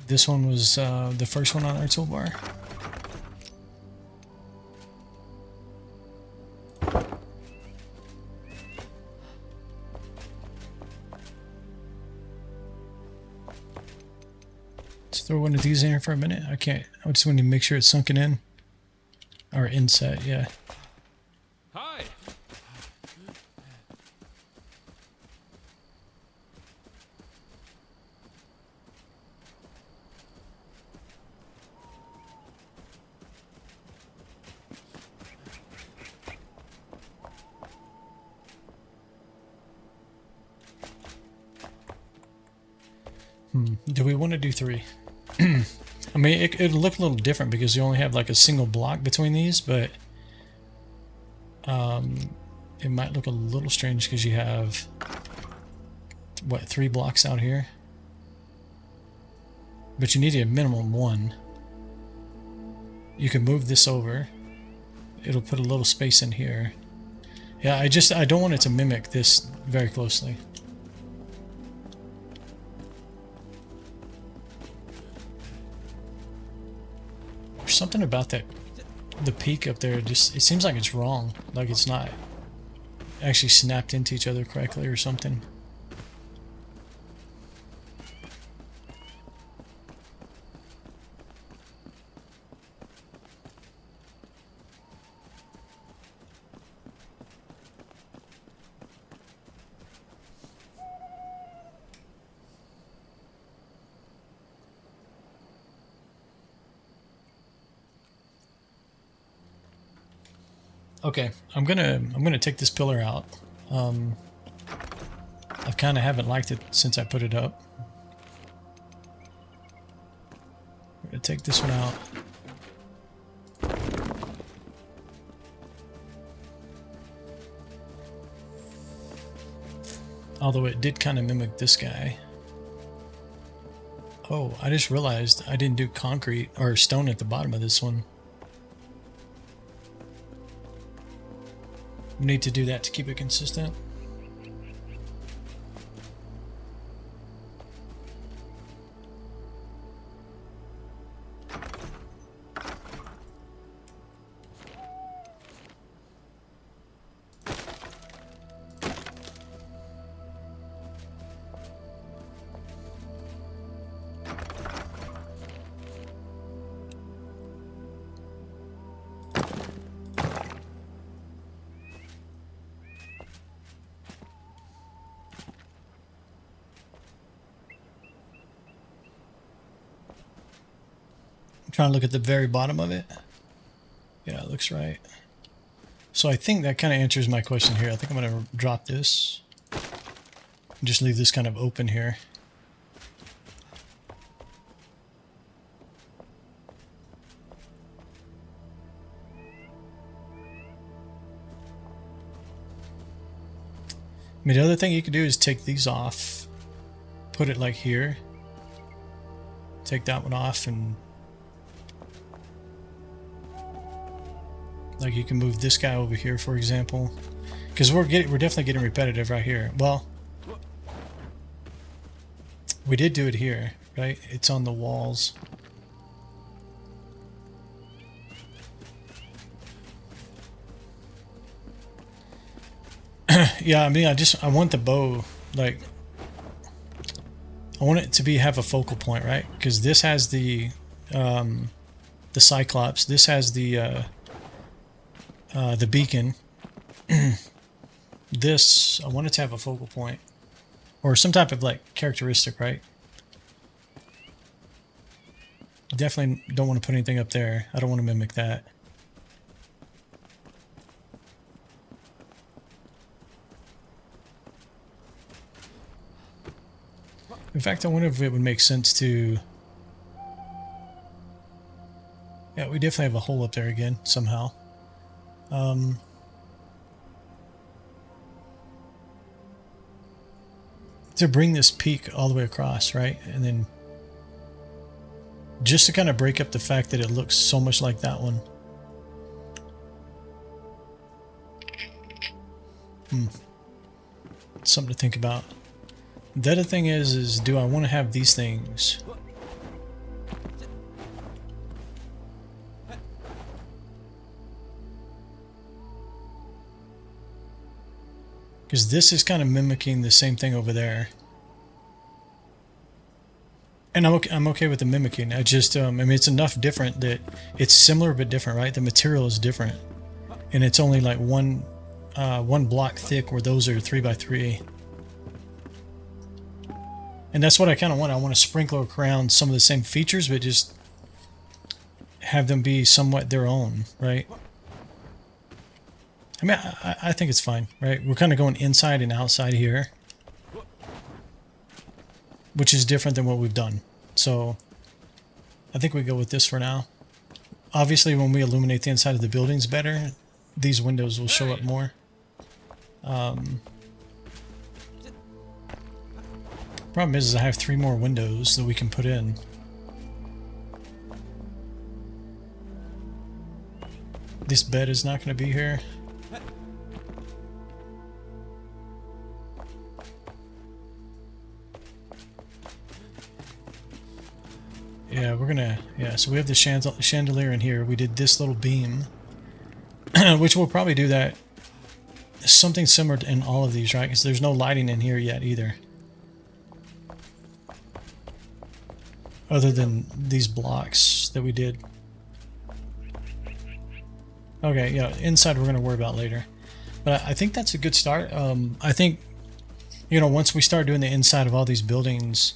This one was the first one on our toolbar. Let's throw one of these in here for a minute. I just want to make sure it's sunken in. Or inset, yeah. Hi. Do we want to do 3? I mean, it'll look a little different because you only have like a single block between these, but it might look a little strange because you have, what, 3 blocks out here? But you need a minimum 1. You can move this over. It'll put a little space in here. Yeah, I don't want it to mimic this very closely. There's something about the peak up there, just it seems like it's wrong. Like it's not actually snapped into each other correctly or something. Okay, I'm gonna take this pillar out. I kind of haven't liked it since I put it up. I'm gonna take this one out. Although it did kind of mimic this guy. Oh, I just realized I didn't do concrete or stone at the bottom of this one. Need to do that to keep it consistent. Trying to look at the very bottom of it. Yeah, it looks right. So I think that kind of answers my question here. I think I'm going to drop this. And just leave this kind of open here. I mean, the other thing you could do is take these off. Put it like here. Take that one off and... like you can move this guy over here, for example, because we're definitely getting repetitive right here. Well, we did do it here, right? It's on the walls. Yeah, I mean, I want the bow, like, I want it to have a focal point, right? Because this has the Cyclops. This has the beacon. This, I want it to have a focal point. Or some type of, like, characteristic, right? Definitely don't want to put anything up there. I don't want to mimic that. In fact, I wonder if it would make sense to... yeah, we definitely have a hole up there again, somehow. To bring this peak all the way across, right? And then just to kind of break up the fact that it looks so much like that one. Something to think about. The other thing is do I want to have these things? Because this is kind of mimicking the same thing over there. And I'm okay with the mimicking. I just, I mean, it's enough different that it's similar but different, right? The material is different, and it's only like one block thick, where those are 3x3. And that's what I kind of want. I want to sprinkle around some of the same features, but just have them be somewhat their own, right? I mean, I think it's fine, right? We're kind of going inside and outside here, which is different than what we've done. So I think we go with this for now. Obviously, when we illuminate the inside of the buildings better, these windows will show up more. Problem is I have 3 more windows that we can put in. This bed is not going to be here. Yeah, we're gonna, yeah, so we have the chandelier in here. We did this little beam, which we'll probably do that, something similar in all of these, right? Because there's no lighting in here yet either. Other than these blocks that we did. Okay, yeah, inside we're gonna worry about later. But I think that's a good start. I think, you know, once we start doing the inside of all these buildings,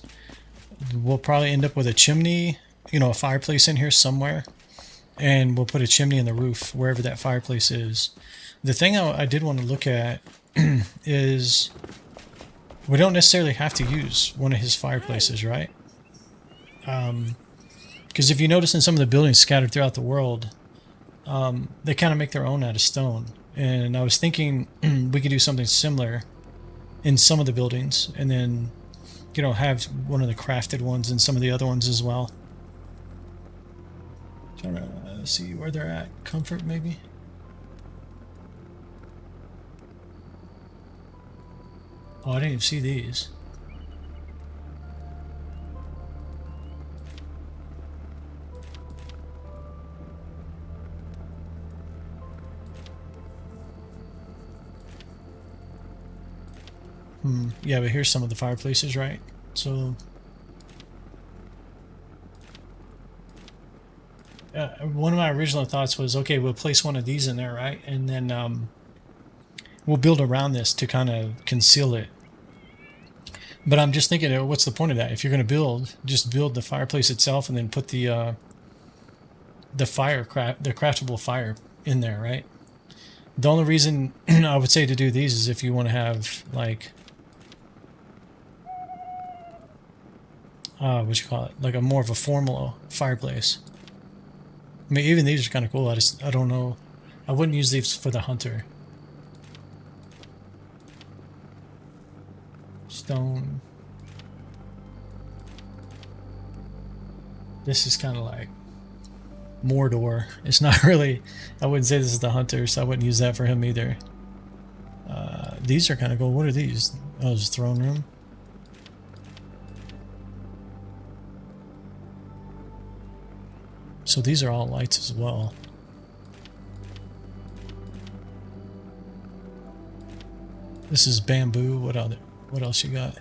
we'll probably end up with a chimney, you know, a fireplace in here somewhere, and we'll put a chimney in the roof wherever that fireplace is. The thing I did want to look at is we don't necessarily have to use one of his fireplaces, right? Because if you notice in some of the buildings scattered throughout the world, they kind of make their own out of stone. And I was thinking we could do something similar in some of the buildings, and then, you know, have one of the crafted ones in some of the other ones as well. Trying to see where they're at. Comfort, maybe? Oh, I didn't even see these. Yeah, but here's some of the fireplaces, right? So one of my original thoughts was, okay, we'll place one of these in there, right? And then we'll build around this to kind of conceal it. But I'm just thinking, what's the point of that? If you're going to build, just build the fireplace itself and then put the craftable fire in there, right? The only reason I would say to do these is if you want to have, like, what you call it, like a more of a formal fireplace. I mean, even these are kind of cool. I don't know. I wouldn't use these for the hunter. Stone. This is kind of like Mordor. It's not really, I wouldn't say this is the hunter, so I wouldn't use that for him either. These are kind of cool. What are these? Oh, it's throne room. So these are all lights as well. This is bamboo. What else you got?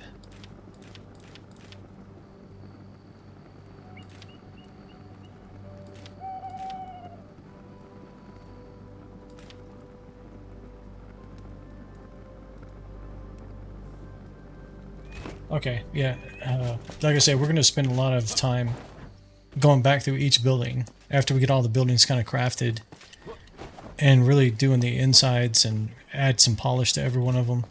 Okay, yeah. Like I said, we're going to spend a lot of time going back through each building after we get all the buildings kind of crafted and really doing the insides and add some polish to every one of them.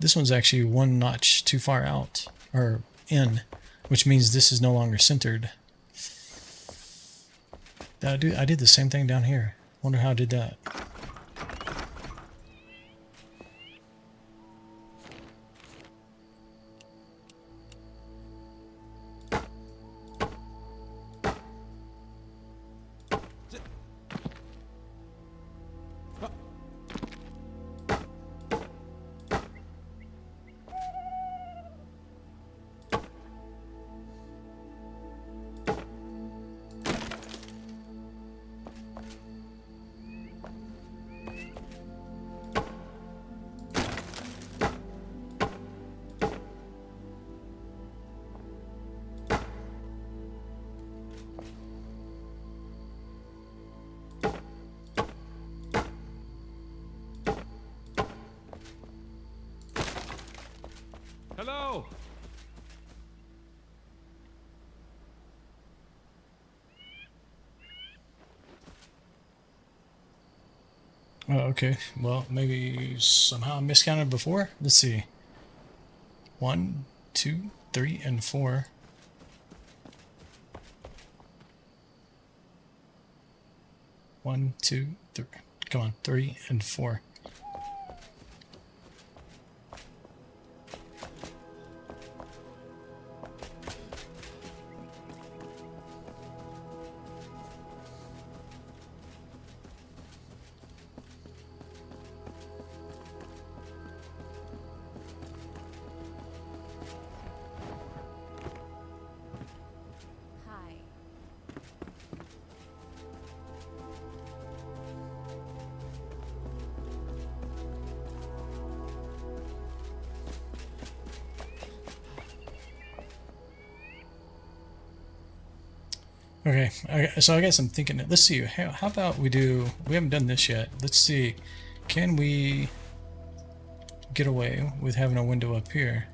This one's actually one notch too far out, or in, which means this is no longer centered. I did the same thing down here. Wonder how I did that. Hello. Oh, okay. Well, maybe somehow I miscounted before. Let's see. 1, 2, 3, and 4. One, two, three. Come on, 3 and 4. Hi. Okay, so I guess I'm thinking, let's see, how about we haven't done this yet. Let's see, can we get away with having a window up here?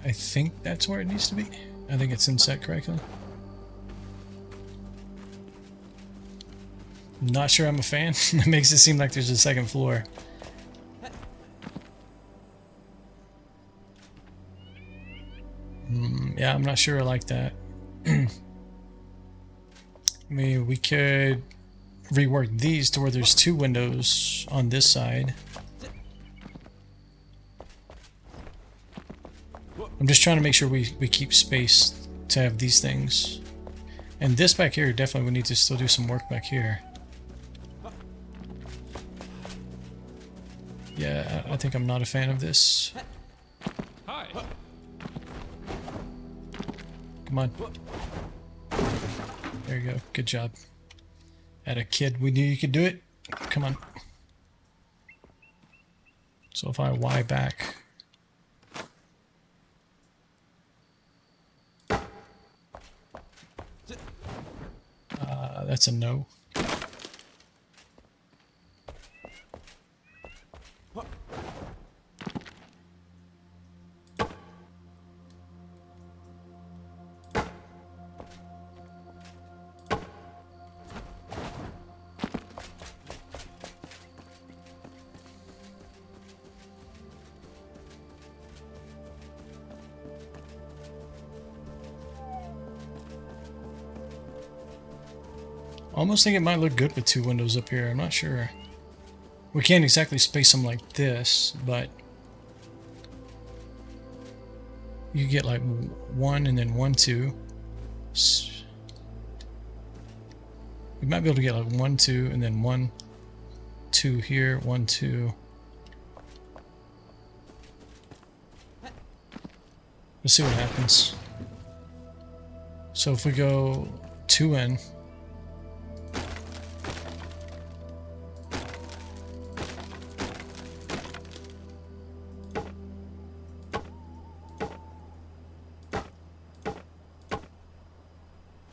I think that's where it needs to be. I think it's inset correctly. Not sure I'm a fan. It makes it seem like there's a second floor. Yeah, I'm not sure I like that. I mean, we could rework these to where there's 2 windows on this side. I'm just trying to make sure we keep space to have these things. And this back here, definitely we need to still do some work back here. Yeah, I think I'm not a fan of this. Hi. Come on. There you go. Good job. At a kid, we knew you could do it. Come on. So if I Y back... that's a no. Almost think it might look good with 2 windows up here. I'm not sure. We can't exactly space them like this, but you get like 1 and then 1, 2. We might be able to get like 1, 2, and then 1, 2 here, 1, 2. Let's see what happens. So if we go 2 in.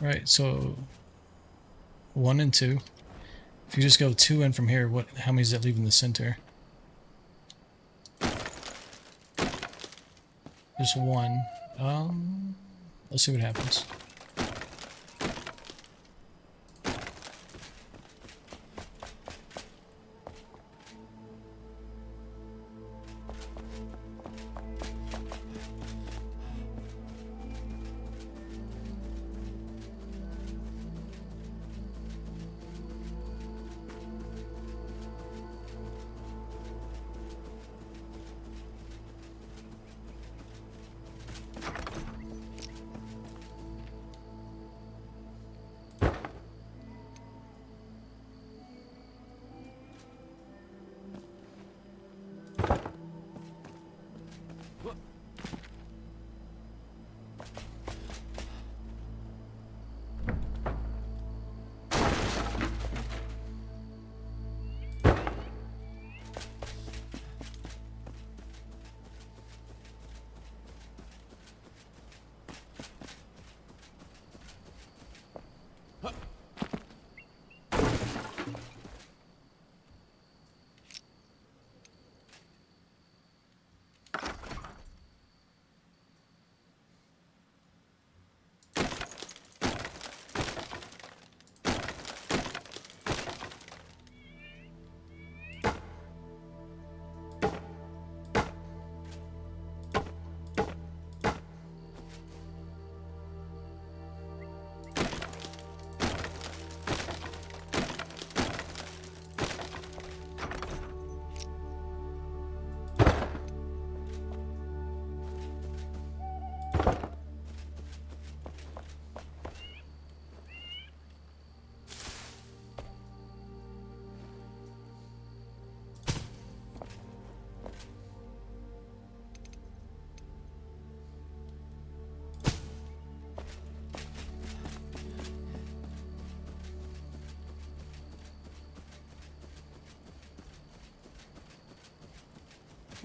Right, so 1 and 2. If you just go 2 in from here, how many does that leave in the center? Just 1. Let's see what happens.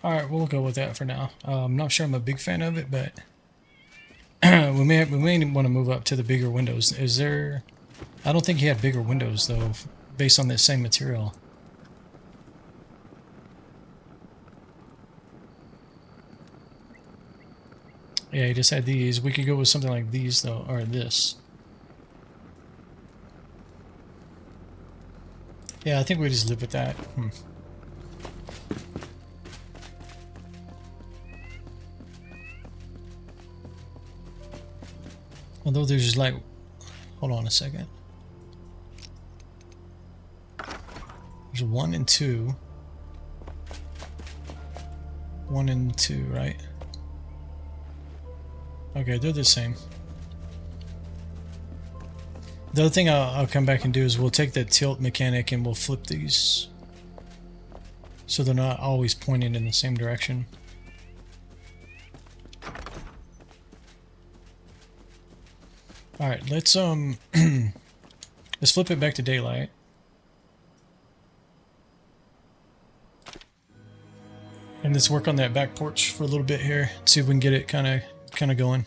Alright, we'll go with that for now. I'm not sure I'm a big fan of it, but we may want to move up to the bigger windows. Is there... I don't think he had bigger windows, though, based on that same material. Yeah, he just had these. We could go with something like these, though, or this. Yeah, I think we just live with that. Although there's like... Hold on a second. There's 1 and 2. 1 and 2, right? Okay, they're the same. The other thing I'll come back and do is we'll take the tilt mechanic and we'll flip these. So they're not always pointing in the same direction. Alright, let's let's flip it back to daylight. And let's work on that back porch for a little bit here. See if we can get it kind of going.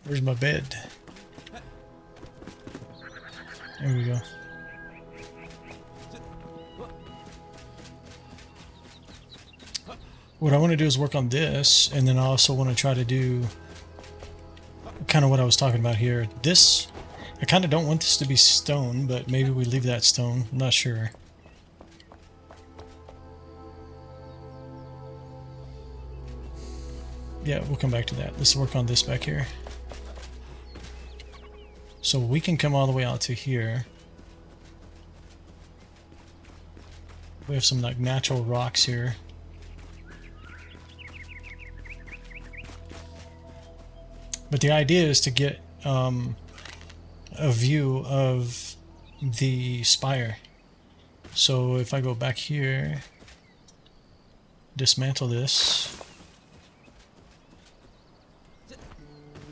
Where's my bed? There we go. What I want to do is work on this, and then I also want to try to do kind of what I was talking about here. This, I kind of don't want this to be stone, but maybe we leave that stone. I'm not sure. Yeah, we'll come back to that. Let's work on this back here. So we can come all the way out to here. We have some like natural rocks here. But the idea is to get a view of the spire. So if I go back here, dismantle this.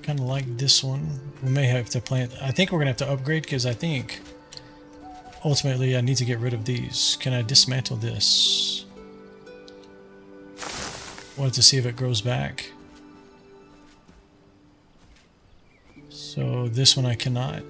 Kind of like this one. We may have to plant. I think we're gonna have to upgrade because I think ultimately I need to get rid of these. Can I dismantle this? Wanted to see if it grows back. So this one I cannot.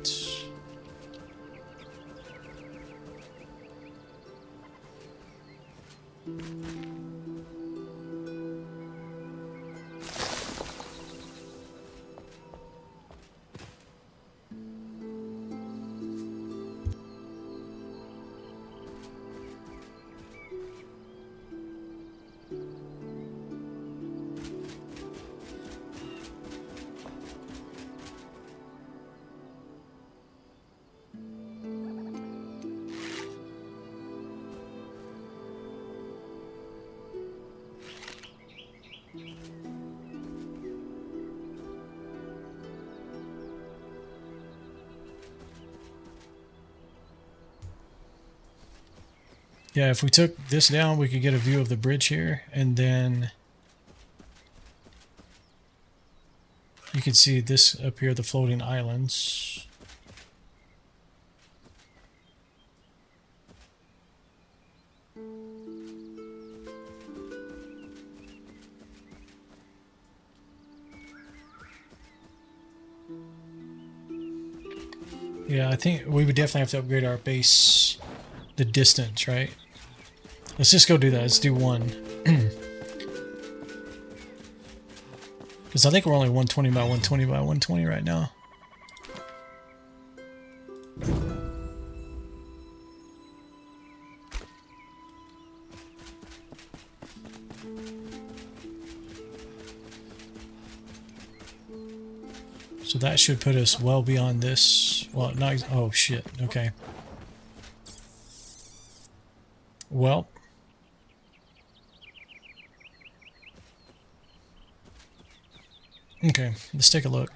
Yeah, if we took this down, we could get a view of the bridge here, and then you can see this up here, the floating islands. Yeah, I think we would definitely have to upgrade our base, the distance, right? Let's just go do that. Let's do 1. Because I think we're only 120 by 120 by 120 right now. So that should put us well beyond this. Well, not... Oh, shit. Okay. Well... Okay, let's take a look.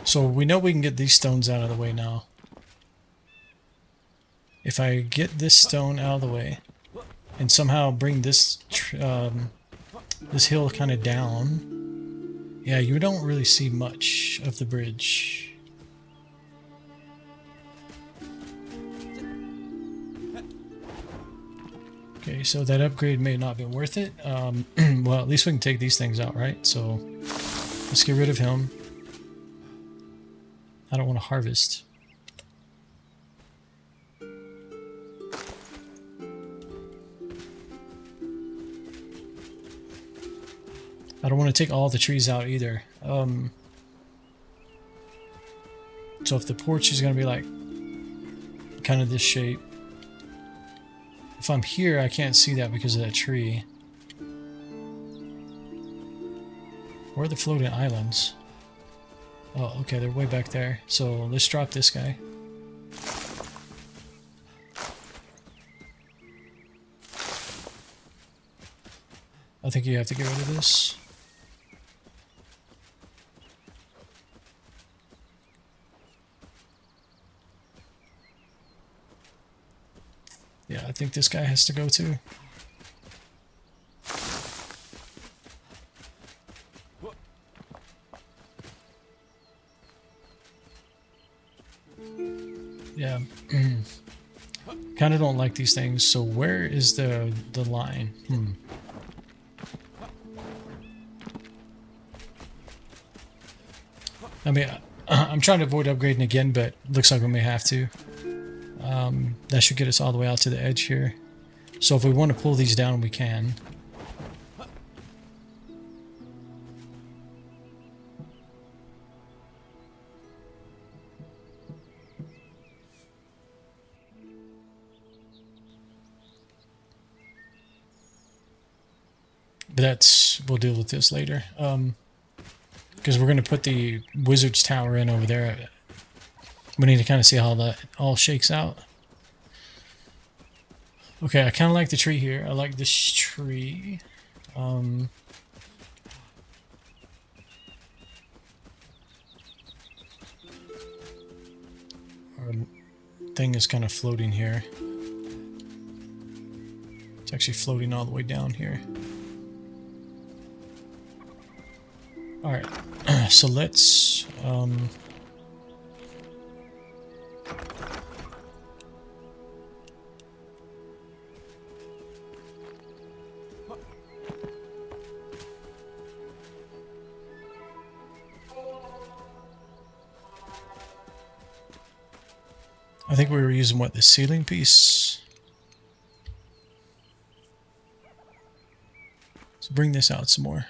So we know we can get these stones out of the way now. If I get this stone out of the way and somehow bring this this hill kind of down, yeah, you don't really see much of the bridge. Okay, so that upgrade may not have been worth it. Well, at least we can take these things out, right? So let's get rid of him. I don't want to harvest. I don't want to take all the trees out either. So if the porch is going to be like kind of this shape, if I'm here, I can't see that because of that tree. Where are the floating islands? Oh, okay, they're way back there. So let's drop this guy. I think you have to get rid of this. Yeah, I think this guy has to go too. Yeah. Kind of don't like these things. So where is the line? I mean, I'm trying to avoid upgrading again, but looks like we may have to. That should get us all the way out to the edge here. So if we want to pull these down, we can. But we'll deal with this later. Because we're going to put the wizard's tower in over there. We need to kind of see how that all shakes out. Okay, I kind of like the tree here. I like this tree. Our thing is kind of floating here. It's actually floating all the way down here. Alright, so let's... I think we were using, what, the ceiling piece? Let's bring this out some more.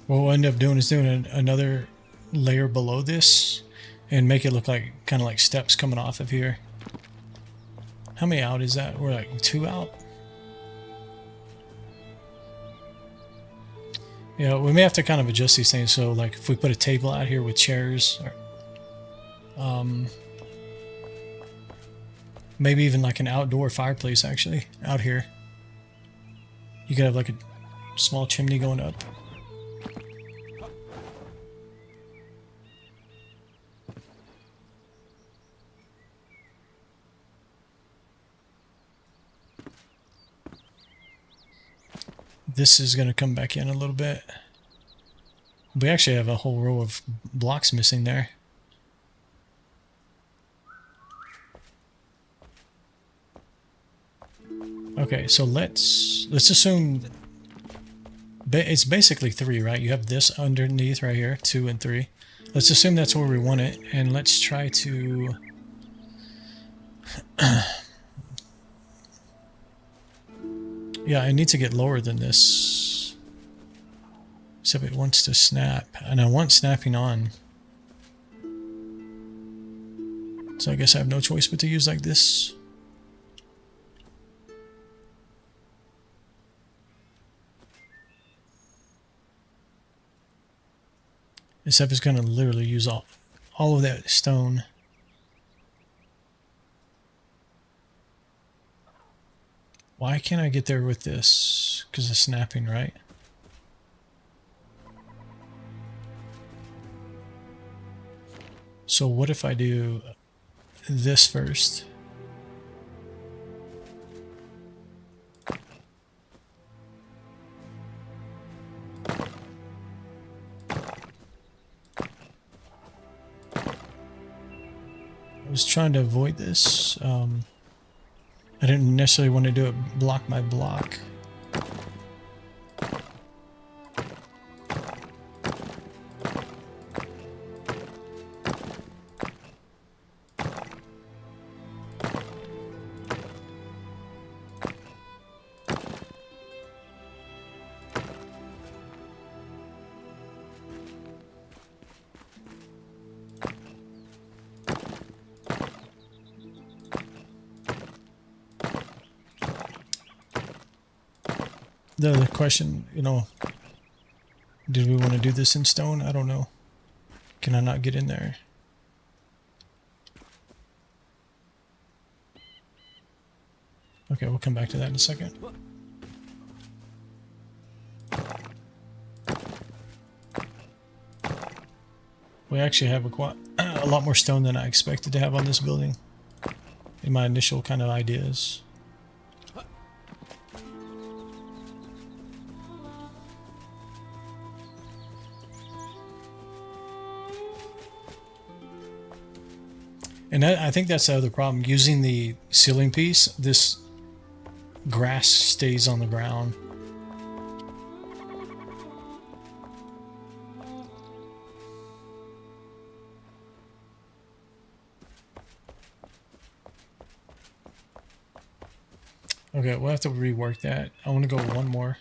What we'll end up doing is doing another layer below this and make it look like kind of like steps coming off of here. How many out is that? We're like 2 out. Yeah, we may have to kind of adjust these things. So like if we put a table out here with chairs, or, maybe even like an outdoor fireplace actually out here. You could have like a small chimney going up. This is going to come back in a little bit. We actually have a whole row of blocks missing there. Okay, so let's assume it's basically 3, right? You have this underneath right here, 2 and 3. Let's assume that's where we want it, and let's try to yeah, I need to get lower than this. So it wants to snap, and I want snapping on. So I guess I have no choice but to use like this. This stuff is going to literally use all of that stone. Why can't I get there with this? Because of snapping, right? So what if I do this first? I was trying to avoid this. I didn't necessarily want to do it block by block. The other question, you know, did we want to do this in stone? I don't know. Can I not get in there? Okay, we'll come back to that in a second. We actually have a lot more stone than I expected to have on this building in my initial kind of ideas. And I think that's the other problem. Using the ceiling piece, this grass stays on the ground. Okay, we'll have to rework that. I want to go one more,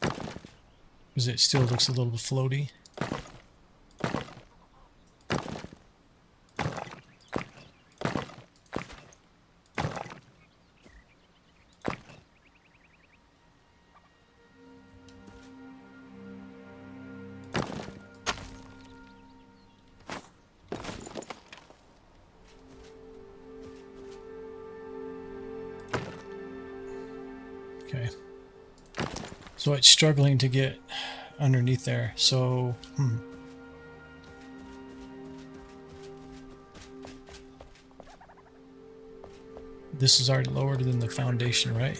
because it still looks a little bit floaty. Okay. So it's struggling to get underneath there. So, This is already lower than the foundation, right?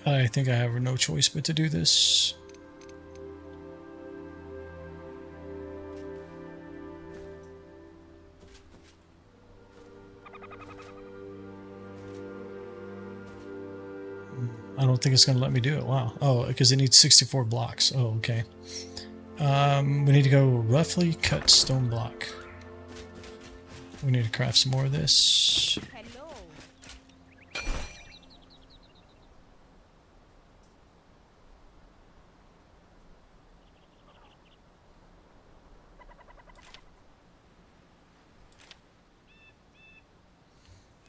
I think I have no choice but to do this. I don't think it's going to let me do it. Wow. Oh, because it needs 64 blocks. Oh, okay. We need to go roughly cut stone block. We need to craft some more of this. Hello.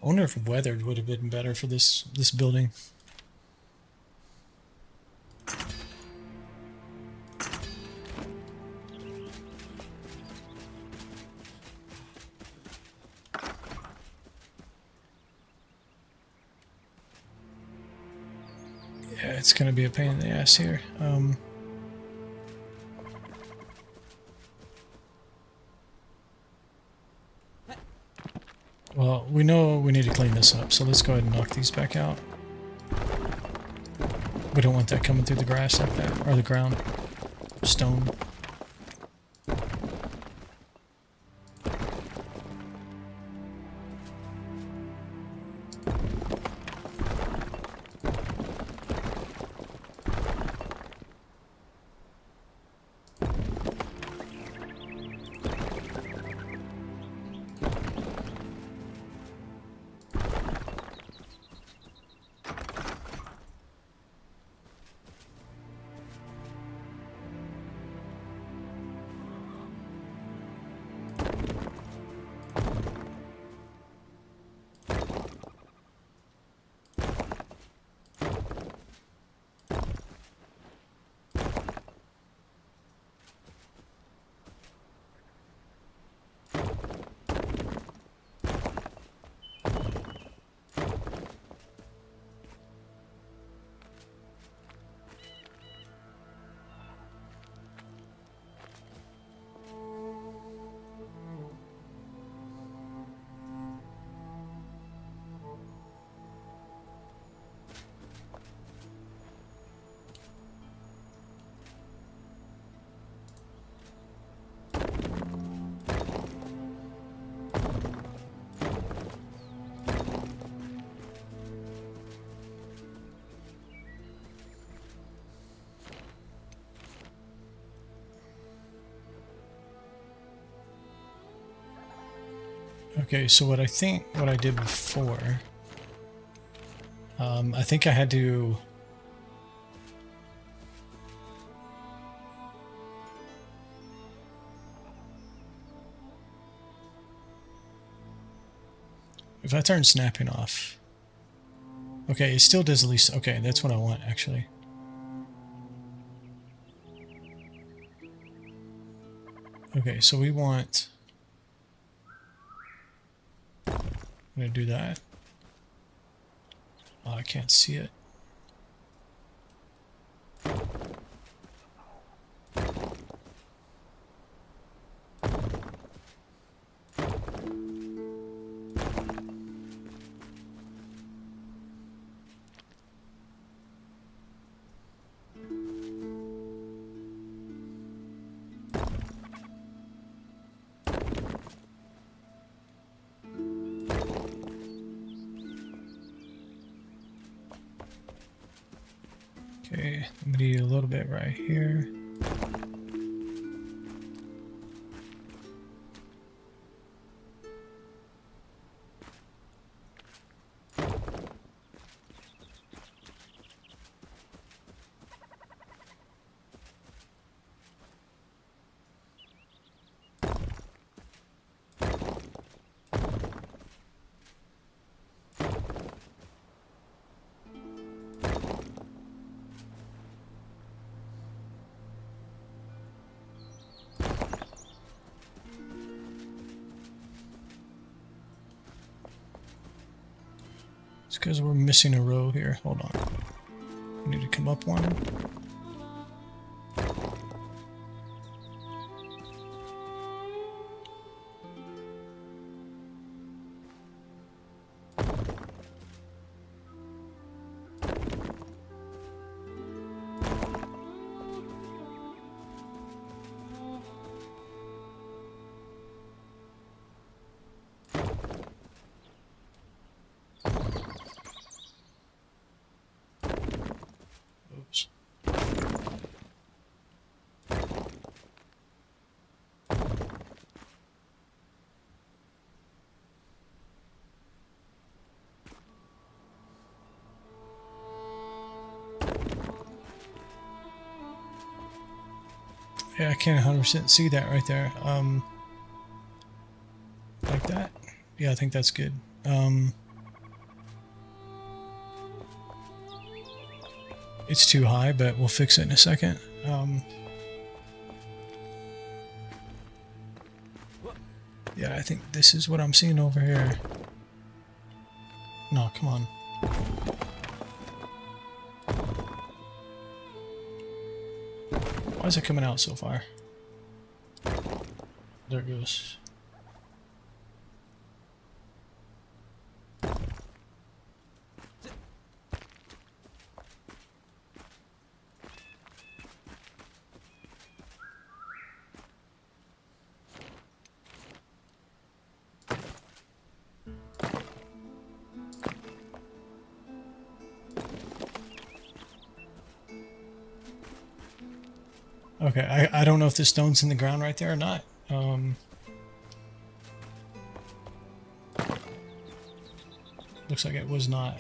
I wonder if weathered would have been better for this building. Yeah, it's gonna be a pain in the ass here. Well, we know we need to clean this up, so let's go ahead and knock these back out. We don't want that coming through the grass like that, or the ground. Stone. Okay, so what I did before, I think I had to. If I turn snapping off, okay, it still does at least. Okay, that's what I want actually. Okay, so we want. I'm gonna do that. Oh, I can't see it. Okay, I'm gonna need a little bit right here. It's because we're missing a row here. Hold on. We need to come up one. Oops. Yeah, I can't 100% see that right there. Like that? Yeah, I think that's good. It's too high, but we'll fix it in a second. Yeah, I think this is what I'm seeing over here. No, come on. Why is it coming out so far? There it goes. Okay, I don't know if the stone's in the ground right there or not. Looks like it was not.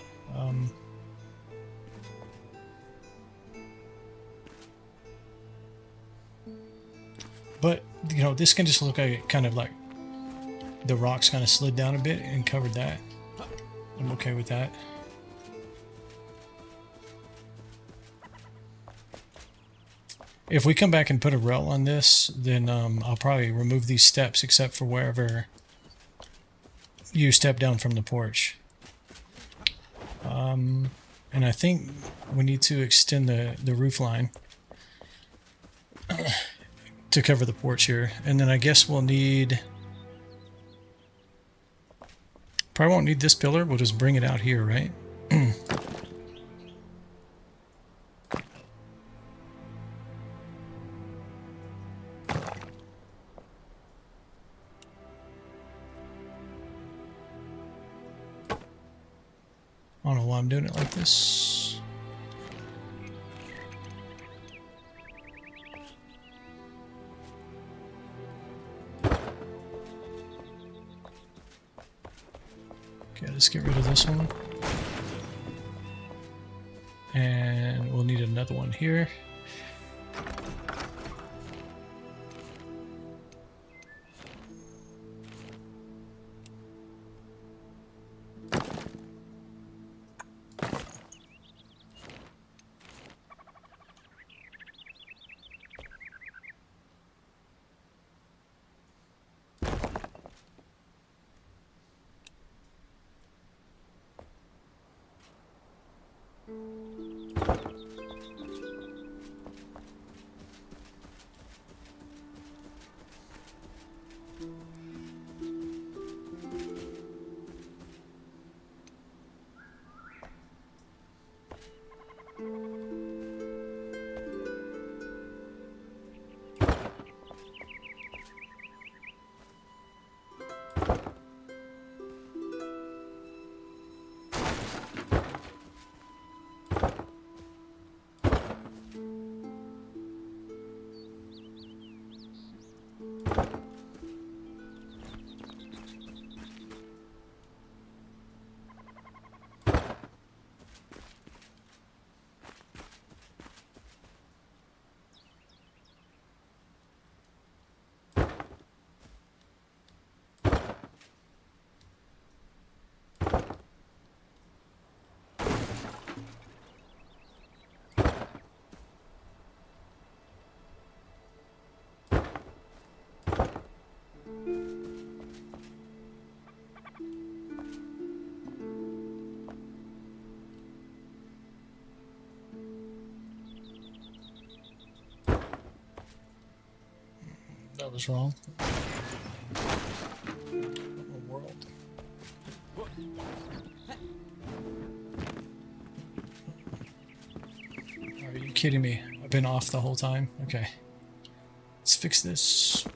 But, you know, this can just look like it kind of like the rocks kind of slid down a bit and covered that. I'm okay with that. If we come back and put a rail on this, then I'll probably remove these steps except for wherever you step down from the porch. And I think we need to extend the roof line to cover the porch here. And then I guess we'll need... Probably won't need this pillar. We'll just bring it out here, right? I don't know why I'm doing it like this. let's get rid of this one. And we'll need another one here. That was wrong. World. Are you kidding me? I've been off the whole time? Okay. Let's fix this.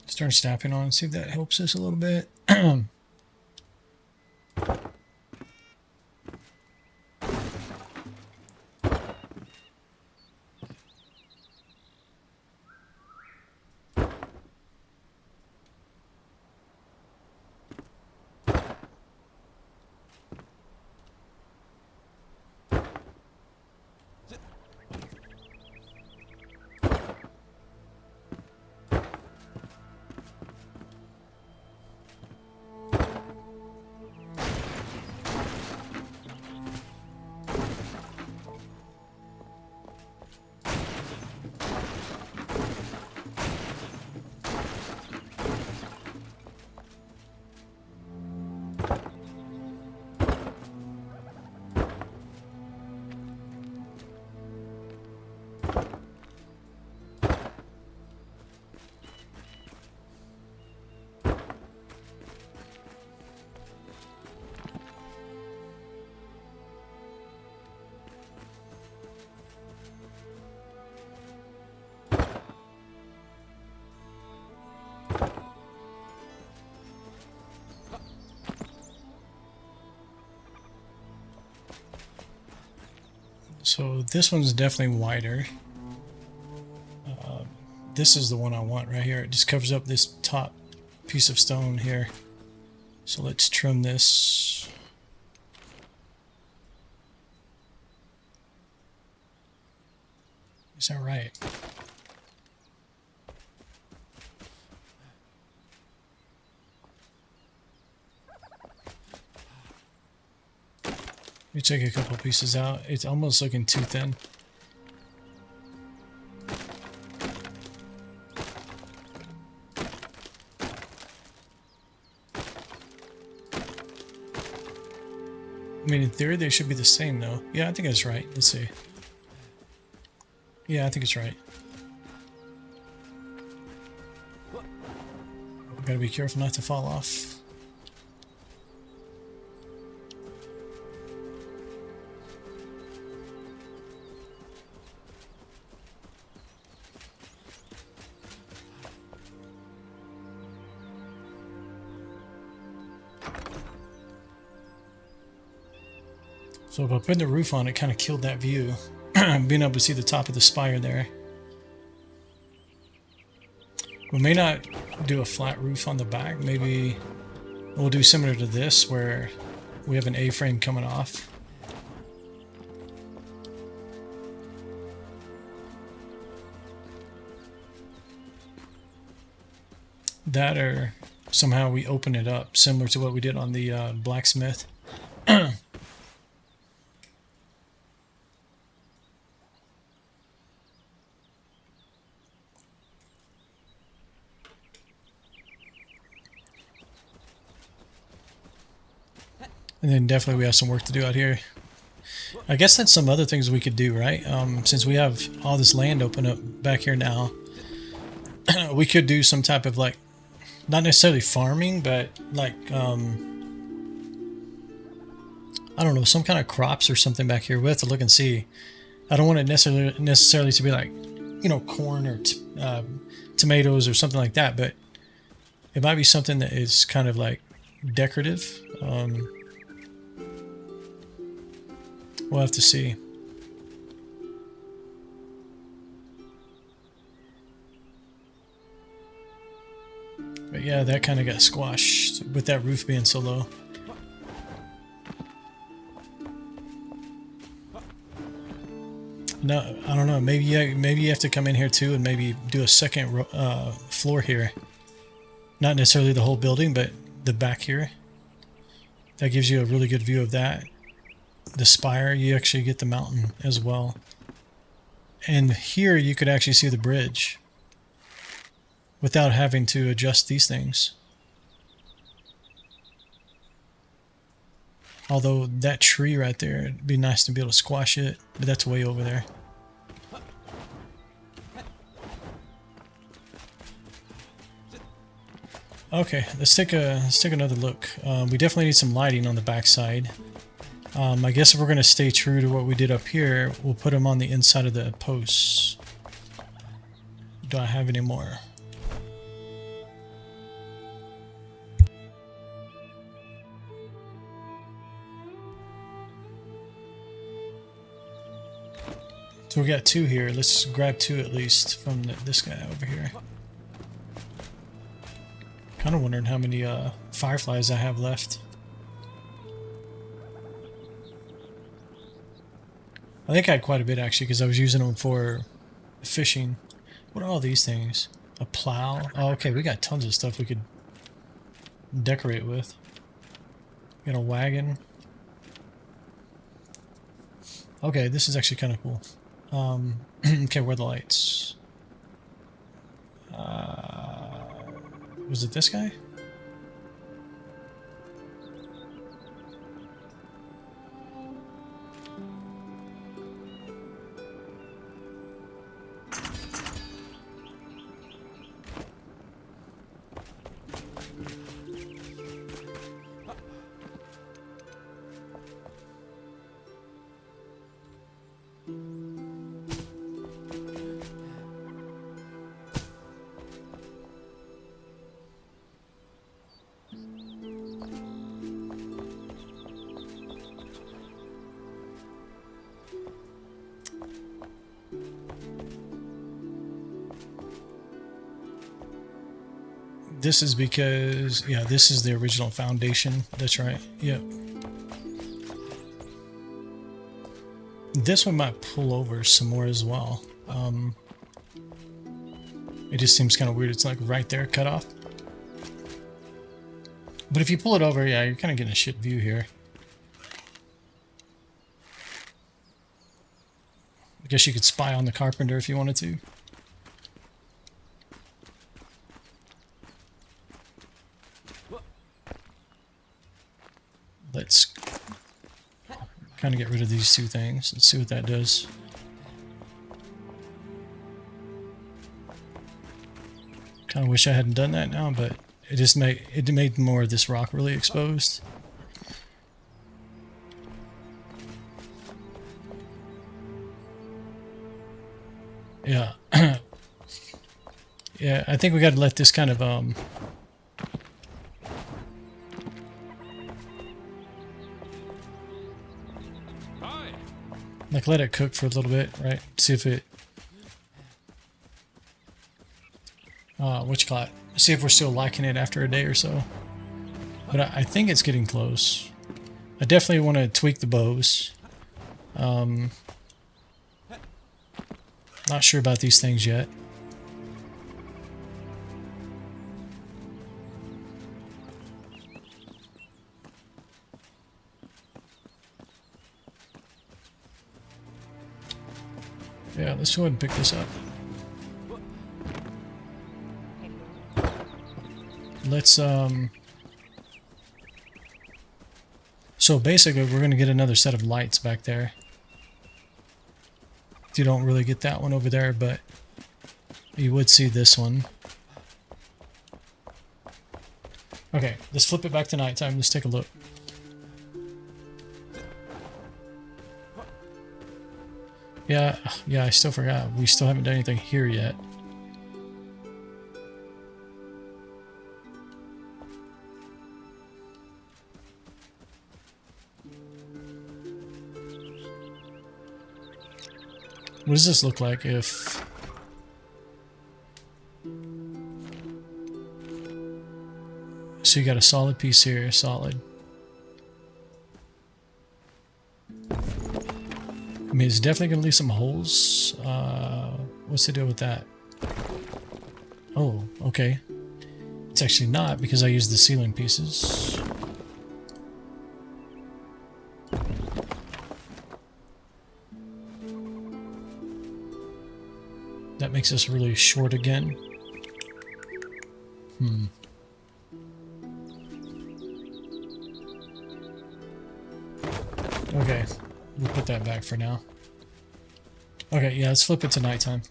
Start snapping on, see if that helps us a little bit. So this one's definitely wider. This is the one I want right here. It just covers up this top piece of stone here. So let's trim this. Is that right? Let me take a couple pieces out. It's almost looking too thin. I mean, in theory, they should be the same, though. Yeah, I think that's right. Let's see. Yeah, I think it's right. Gotta be careful not to fall off. So by putting the roof on, it kind of killed that view. Being able to see the top of the spire there. We may not do a flat roof on the back. Maybe we'll do similar to this where we have an A-frame coming off. That, or somehow we open it up, similar to what we did on the blacksmith. And then definitely we have some work to do out here. I guess that's some other things we could do, right? Since we have all this land open up back here now, we could do some type of like, not necessarily farming, but like, I don't know, some kind of crops or something back here. We'll have to look and see. I don't want it necessarily to be like, you know, corn or tomatoes or something like that, but it might be something that is kind of like decorative. We'll have to see. But yeah, that kind of got squashed with that roof being so low. No, I don't know. Maybe you have to come in here too and maybe do a second floor here. Not necessarily the whole building, but the back here. That gives you a really good view of that. The spire, you actually get the mountain as well. And here you could actually see the bridge without having to adjust these things. Although that tree right there, it'd be nice to be able to squash it, but that's way over there. Okay, let's take another look. We definitely need some lighting on the backside. I guess if we're going to stay true to what we did up here, we'll put them on the inside of the posts. Do I have any more? So we got two here. Let's grab two at least from this guy over here. Kind of wondering how many fireflies I have left. I think I had quite a bit actually because I was using them for fishing. What are all these things? A plow? Oh, okay, we got tons of stuff we could decorate with. Got a wagon. Okay, this is actually kind of cool. Okay, where are the lights? Was it this guy? This is because, yeah, this is the original foundation. That's right. Yep. This one might pull over some more as well. It just seems kind of weird. It's like right there, cut off. But if you pull it over, yeah, you're kind of getting a shit view here. I guess you could spy on the carpenter if you wanted to. Let's kind of get rid of these two things. Let's see what that does. Kind of wish I hadn't done that now, but it just made more of this rock really exposed. Yeah. Yeah, I think we got to let this kind of like let it cook for a little bit, right? See if it... See if we're still liking it after a day or so. But I think it's getting close. I definitely want to tweak the bows. Not sure about these things yet. Yeah, let's go ahead and pick this up. Let's so basically we're going to get another set of lights back there. You don't really get that one over there, but you would see this one. Okay, let's flip it back to nighttime. Let's take a look. Yeah, I still forgot. We still haven't done anything here yet. What does this look like if... So you got a solid piece here, solid. I mean, it's definitely going to leave some holes. What's the deal with that? Oh, okay. It's actually not because I used the ceiling pieces. That makes us really short again. Okay, we'll put that back for now. Okay, yeah, let's flip it to nighttime.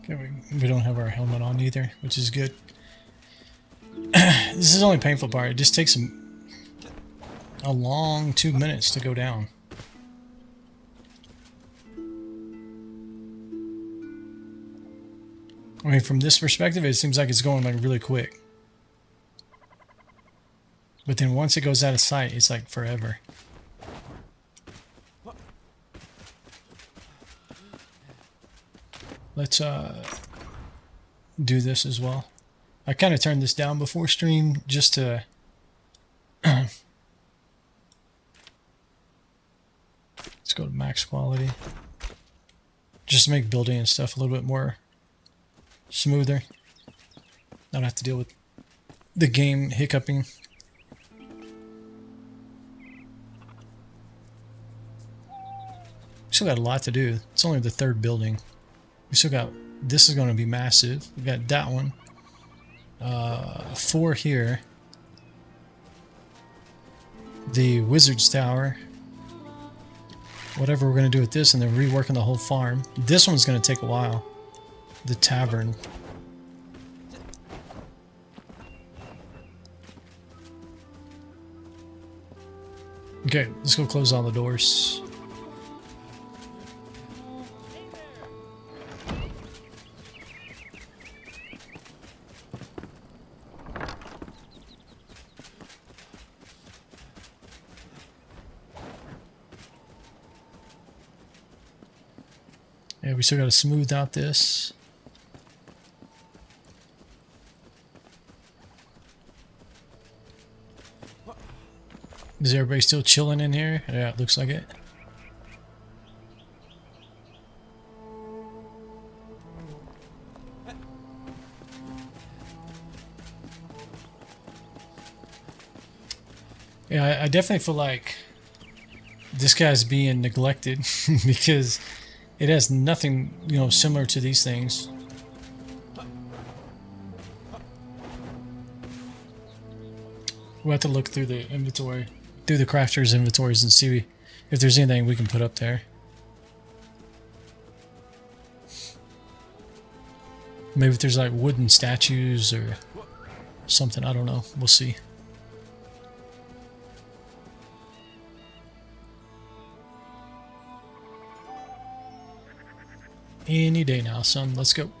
Okay, we don't have our helmet on either, which is good. This is the only painful part. It just takes a long 2 minutes to go down. I mean, from this perspective, it seems like it's going like really quick. But then once it goes out of sight, it's like forever. Let's do this as well. I kind of turned this down before stream just to let's go to max quality. Just to make building and stuff a little bit more smoother. Not have to deal with the game hiccuping. Still got a lot to do. It's only the third building. We still got, this is going to be massive. We got that one. 4 here. The Wizard's Tower. Whatever we're going to do with this, and then reworking the whole farm. This one's going to take a while. The tavern. Okay, let's go close all the doors. Yeah, we still got to smooth out this. Is everybody still chilling in here? Yeah, it looks like it. Yeah, I definitely feel like this guy's being neglected because it has nothing, you know, similar to these things. We'll have to look through the inventory, through the crafters' inventories, and see if there's anything we can put up there. Maybe if there's like wooden statues or something. I don't know. We'll see. Any day now, son. Let's go.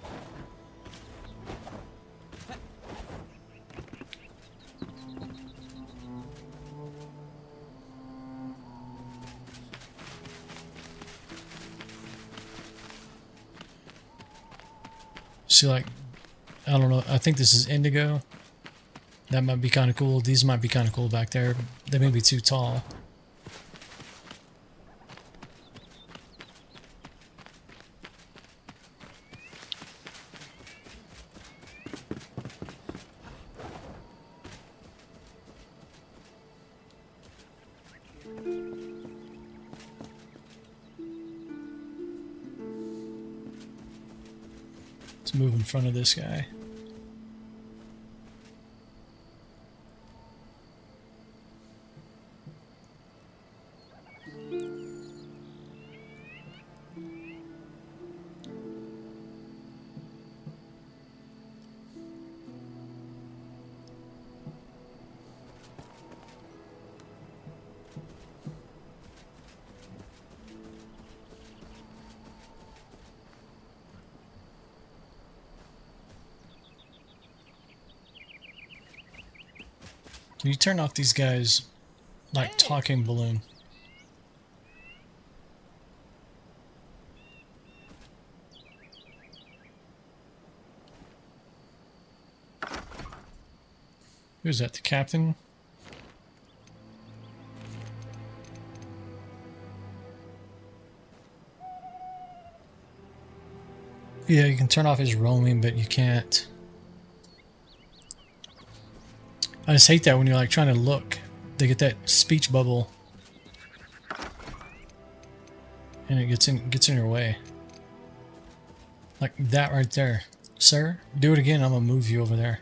See, like, I don't know. I think this is indigo. That might be kind of cool. These might be kind of cool back there. They may be too tall. Let's move in front of this guy. Can you turn off these guys like talking balloon? Who's that? The captain? Yeah, you can turn off his roaming, but you can't. I just hate that when you're like trying to look. They get that speech bubble. And it gets in your way. Like that right there. Sir, do it again, I'm gonna move you over there.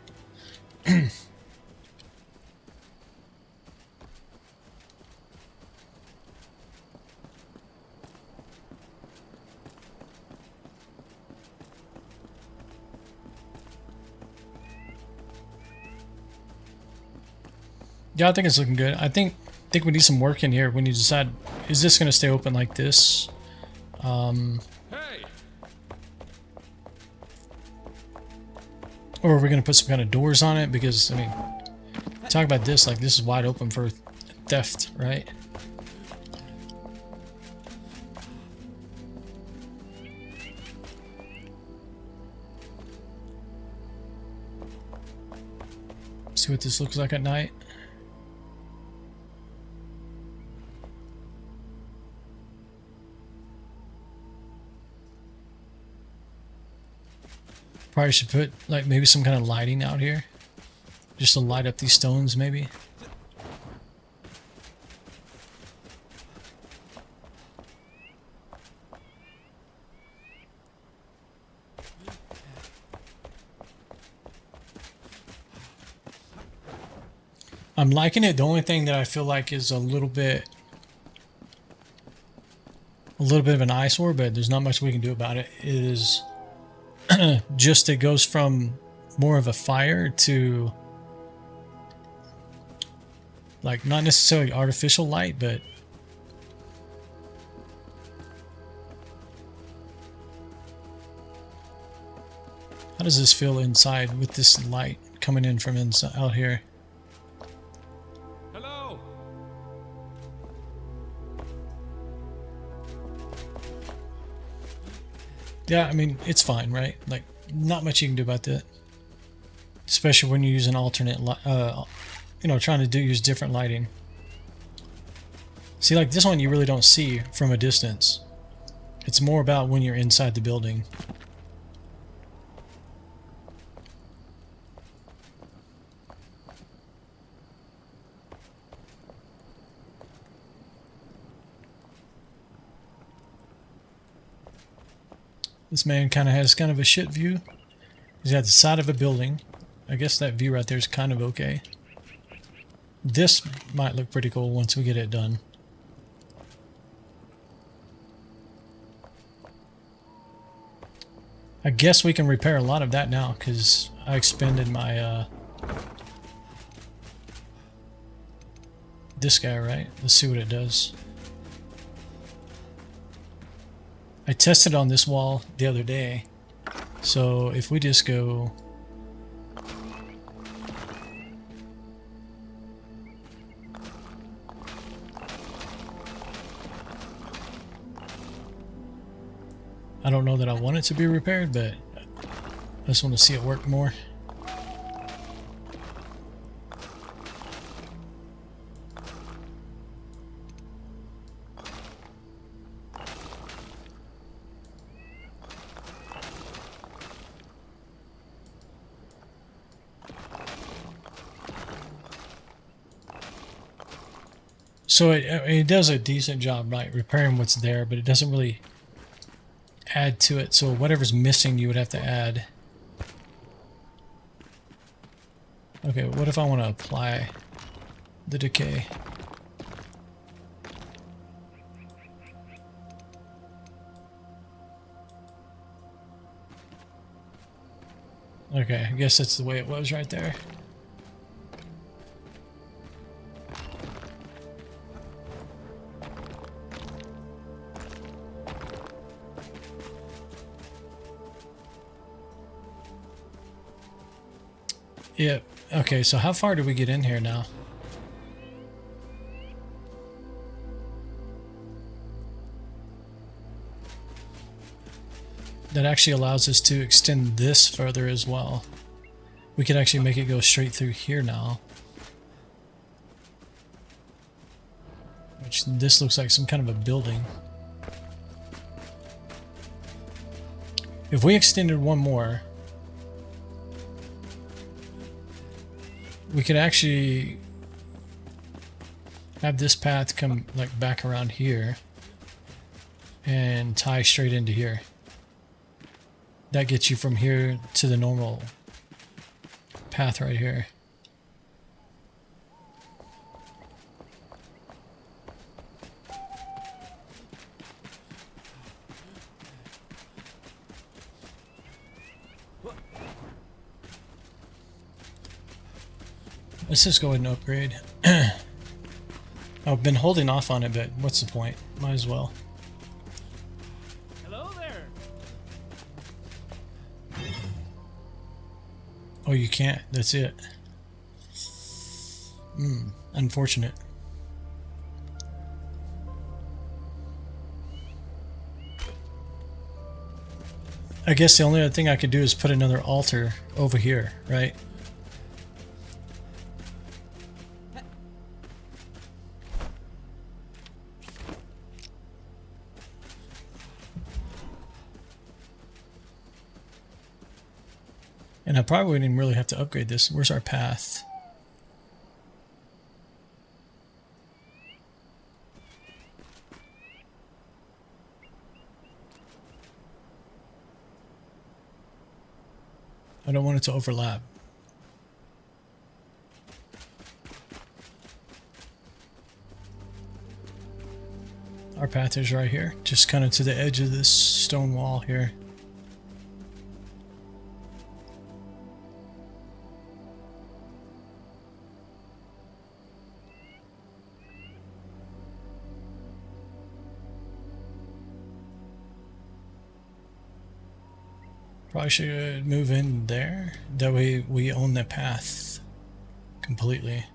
Yeah, I think it's looking good. I think we need some work in here when you decide, is this going to stay open like this? Hey! Or are we going to put some kind of doors on it? Because, I mean, talk about this, like this is wide open for theft, right? See what this looks like at night. Probably should put like maybe some kind of lighting out here, just to light up these stones maybe. I'm liking it. The only thing that I feel like is a little bit of an eyesore, but there's not much we can do about it, is just it goes from more of a fire to like not necessarily artificial light, but how does this feel inside with this light coming in from inside out here? Hello! Yeah, I mean, it's fine, right? Like, not much you can do about that. Especially when you use an alternate, you know, trying to use different lighting. See, like this one you really don't see from a distance. It's more about when you're inside the building. This man kind of has kind of a shit view. He's at the side of a building. I guess that view right there is kind of okay. This might look pretty cool once we get it done. I guess we can repair a lot of that now because I expended my this guy, right? Let's see what it does. I tested on this wall the other day. So if we just go I don't know that I want it to be repaired, but I just want to see it work more. So it does a decent job, right, repairing what's there, but it doesn't really add to it. So whatever's missing, you would have to add. Okay, what if I want to apply the decay? Okay, I guess that's the way it was right there. Yep. Okay, so how far do we get in here now? That actually allows us to extend this further as well. We could actually make it go straight through here now. Which this looks like some kind of a building. If we extended one more, we could actually have this path come like back around here and tie straight into here. That gets you from here to the normal path right here. Let's just go ahead and upgrade. I've been holding off on it, but what's the point? Might as well. Hello there. Oh, you can't. That's it. Unfortunate. I guess the only other thing I could do is put another altar over here, right? And I probably wouldn't even really have to upgrade this. Where's our path? I don't want it to overlap. Our path is right here, just kind of to the edge of this stone wall here. Probably should move in there. That way we own the path completely.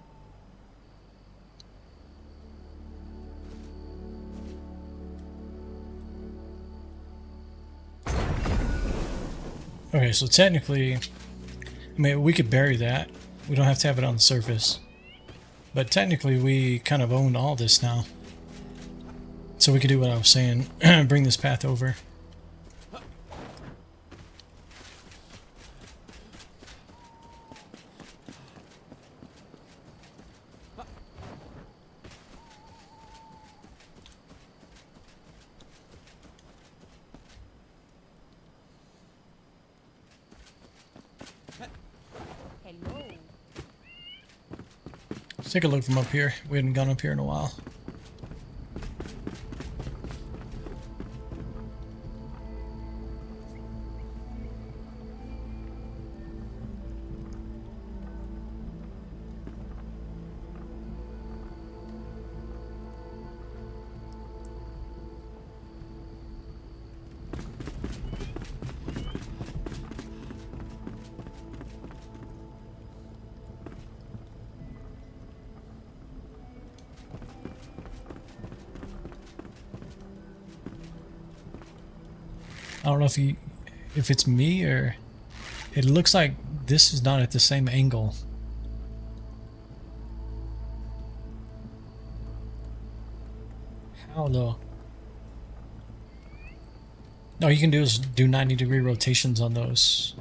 Okay, so technically, I mean, we could bury that. We don't have to have it on the surface. But technically, we kind of own all this now. So we could do what I was saying. Bring this path over. Hello. Let's take a look from up here. We hadn't gone up here in a while. I don't know if it's me or it looks like this is not at the same angle. How though? No, you can do is do 90-degree rotations on those.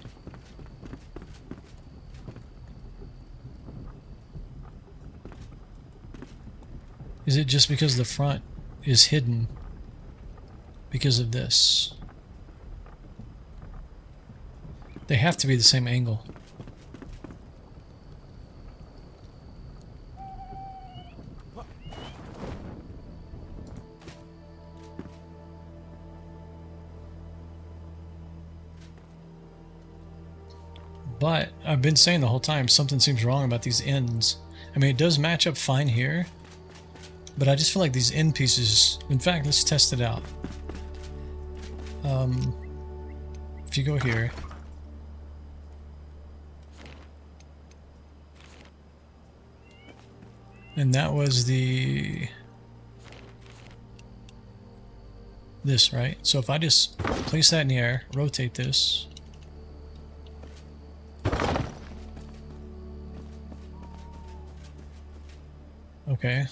Is it just because the front is hidden because of this? They have to be the same angle. But I've been saying the whole time something seems wrong about these ends. I mean, it does match up fine here, but I just feel like these end pieces... In fact, let's test it out. If you go here... And that was this, right? So if I just place that in the air, rotate this. Okay.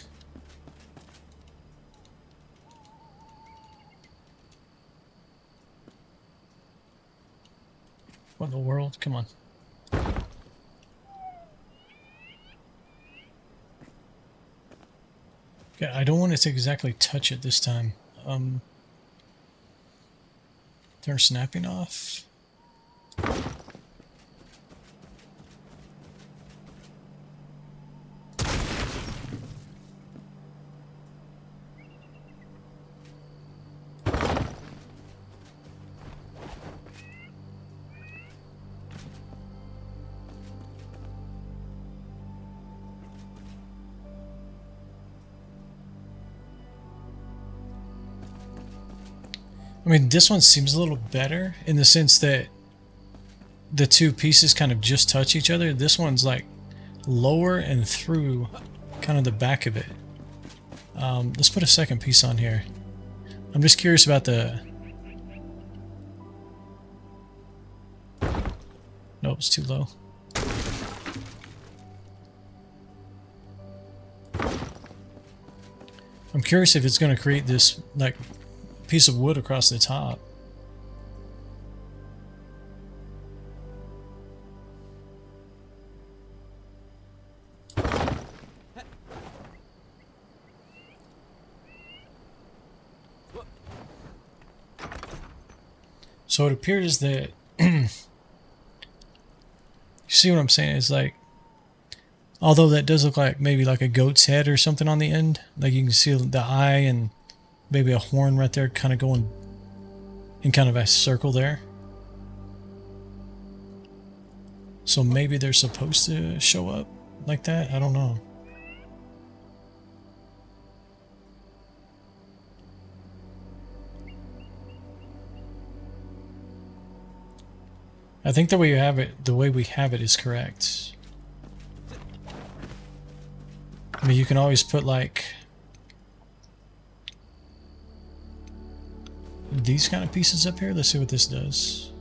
What in the world? Come on. Okay, I don't want it to exactly touch it this time. Turn snapping off. I mean, this one seems a little better in the sense that the two pieces kind of just touch each other. This one's like lower and through kind of the back of it. Let's put a second piece on here. I'm just curious about the... Nope, it's too low. I'm curious if it's going to create this like piece of wood across the top. So it appears that you see what I'm saying? It's like, although that does look like maybe like a goat's head or something on the end, like you can see the eye and maybe a horn right there kind of going in kind of a circle there. So maybe they're supposed to show up like that? I don't know. I think the way we have it is correct. I mean, you can always put like these kind of pieces up here. Let's see what this does.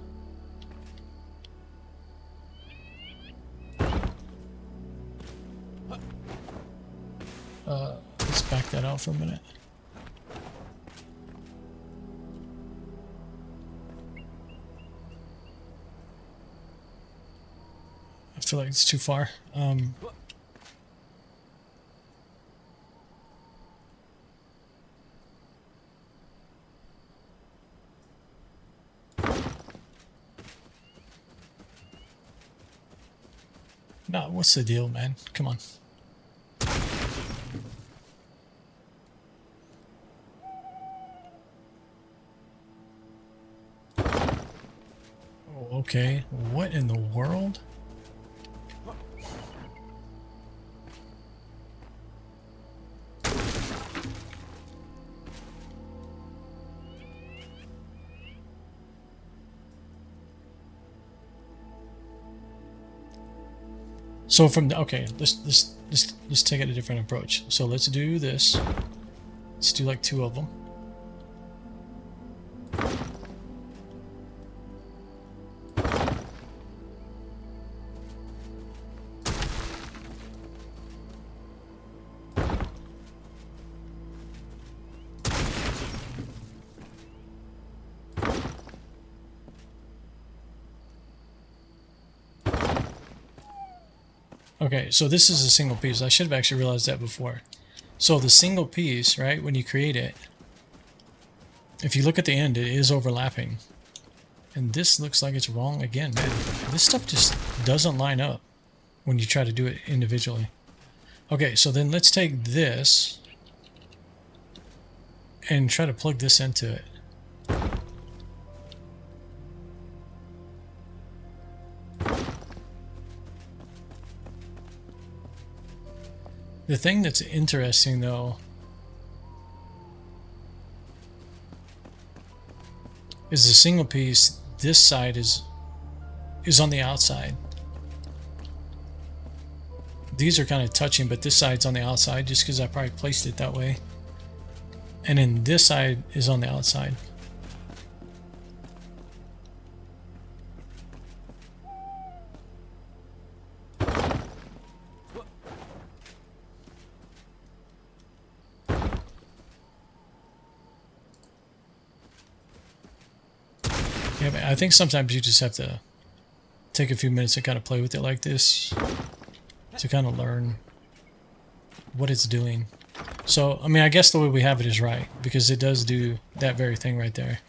Let's back that out for a minute. I feel like it's too far. No, what's the deal, man? Come on. Okay, what in the world? So from the, okay, let's take it a different approach. So let's do this. Let's do like 2 of them. Okay, so this is a single piece. I should have actually realized that before. So the single piece, right, when you create it, if you look at the end, it is overlapping. And this looks like it's wrong again, man. This stuff just doesn't line up when you try to do it individually. Okay, so then let's take this and try to plug this into it. The thing that's interesting, though, is the single piece. This side is on the outside. These are kind of touching, but this side's on the outside just because I probably placed it that way. And then this side is on the outside. Yeah, but I think sometimes you just have to take a few minutes and kind of play with it like this to kind of learn what it's doing. So, I mean, I guess the way we have it is right, because it does do that very thing right there.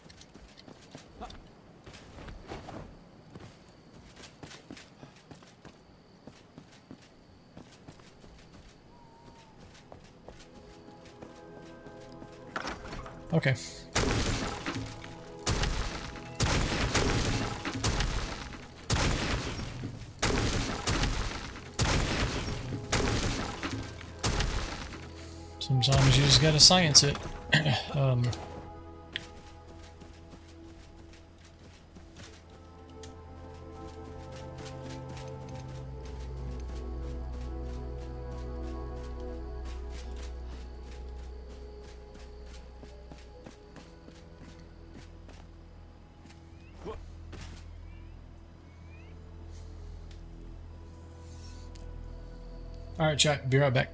Okay. Sometimes you just gotta science it. Alright, chat, be right back.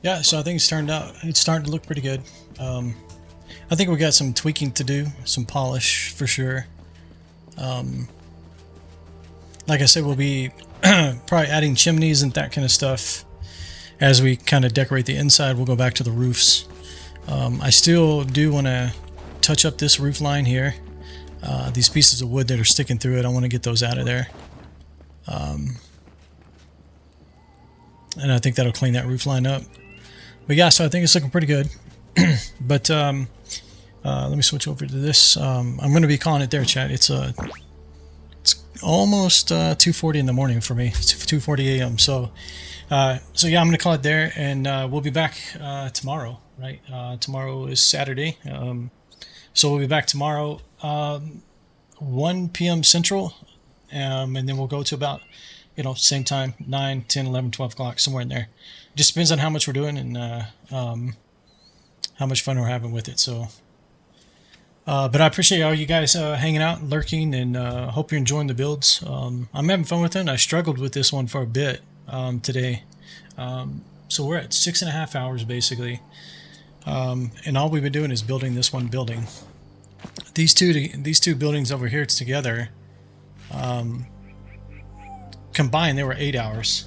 Yeah, so I think it's starting to look pretty good. I think we got some tweaking to do, some polish for sure. Like I said, we'll be probably adding chimneys and that kind of stuff. As we kind of decorate the inside, we'll go back to the roofs. I still do want to touch up this roof line here. These pieces of wood that are sticking through it, I want to get those out of there. And I think that'll clean that roof line up. But yeah, so I think it's looking pretty good. But let me switch over to this. I'm going to be calling it there, chat. It's almost 2:40 in the morning for me. It's 2:40 a.m. So yeah, I'm going to call it there, and we'll be back tomorrow. Right? Tomorrow is Saturday. So we'll be back tomorrow, 1 p.m. Central, and then we'll go to about, same time, 9, 10, 11, 12 o'clock, somewhere in there. Just depends on how much we're doing and how much fun we're having with it. So, but I appreciate all you guys hanging out and lurking, and hope you're enjoying the builds. I'm having fun with it. I struggled with this one for a bit today. So we're at 6.5 hours basically. And all we've been doing is building this one building. These two buildings over here together, combined, they were 8 hours.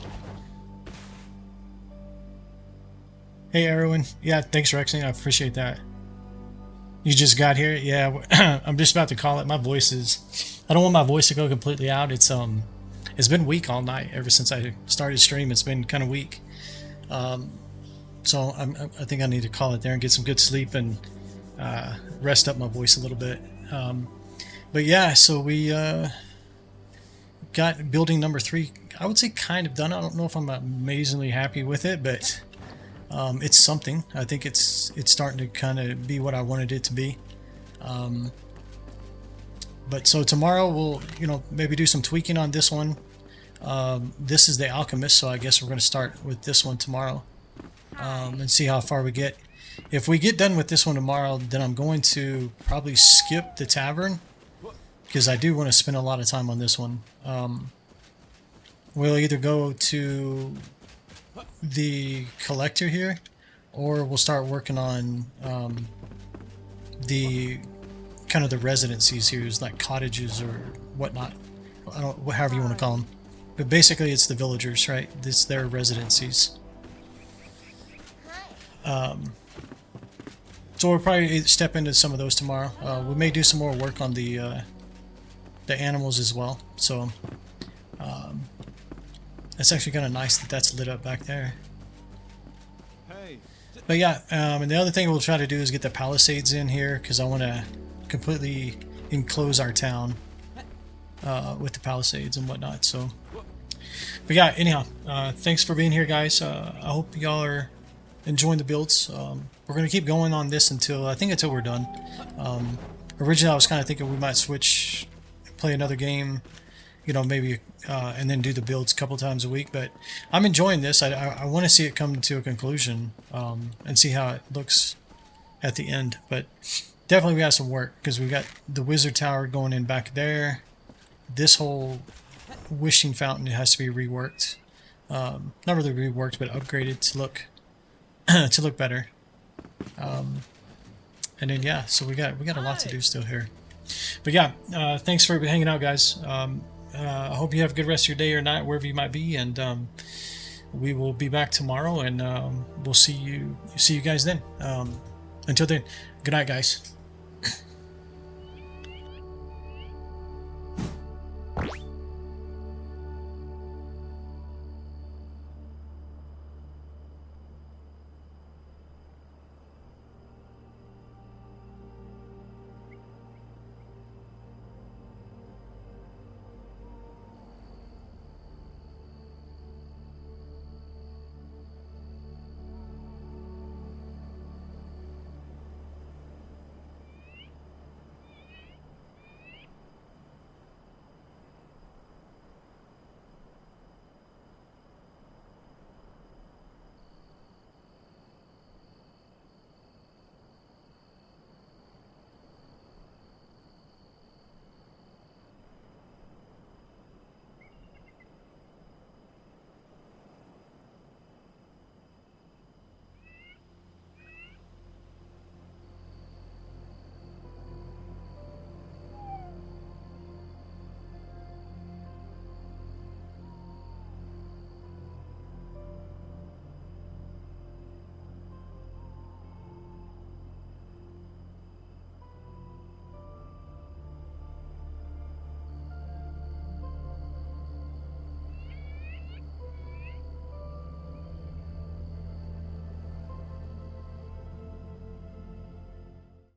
Hey, Erwin. Yeah, thanks, Rexing. I appreciate that. You just got here? Yeah, I'm just about to call it. My voice is... I don't want my voice to go completely out. It's been weak all night. Ever since I started stream, it's been kind of weak. So I think I need to call it there and get some good sleep and rest up my voice a little bit. But yeah, so we got building number 3. I would say kind of done. I don't know if I'm amazingly happy with it, but it's something. I think it's starting to kind of be what I wanted it to be. But so tomorrow we'll maybe do some tweaking on this one. This is the Alchemist, so I guess we're going to start with this one tomorrow. And see how far we get. If we get done with this one tomorrow, then I'm going to probably skip the tavern, because I do want to spend a lot of time on this one. We'll either go to the collector here, or we'll start working on the kind of the residencies here, like cottages or whatnot. I don't, however you want to call them. But basically it's the villagers, right? It's their residencies. So we'll probably step into some of those tomorrow. We may do some more work on the animals as well. So it's actually kind of nice that that's lit up back there. Hey. But yeah, and the other thing we'll try to do is get the palisades in here, because I want to completely enclose our town with the palisades and whatnot. So, but yeah, anyhow, thanks for being here, guys. I hope y'all are enjoying the builds. We're going to keep going on this until we're done. Originally I was kind of thinking we might switch, play another game, maybe and then do the builds a couple times a week, but I'm enjoying this. I want to see it come to a conclusion and see how it looks at the end. But definitely we got some work, because we got the wizard tower going in back there. This whole wishing fountain has to be reworked, not really reworked, but upgraded to look better. And then yeah, so we got a lot to do still here. But yeah, thanks for hanging out, guys. I hope you have a good rest of your day or night, wherever you might be, and we will be back tomorrow, and we'll see you guys then. Until then, good night, guys.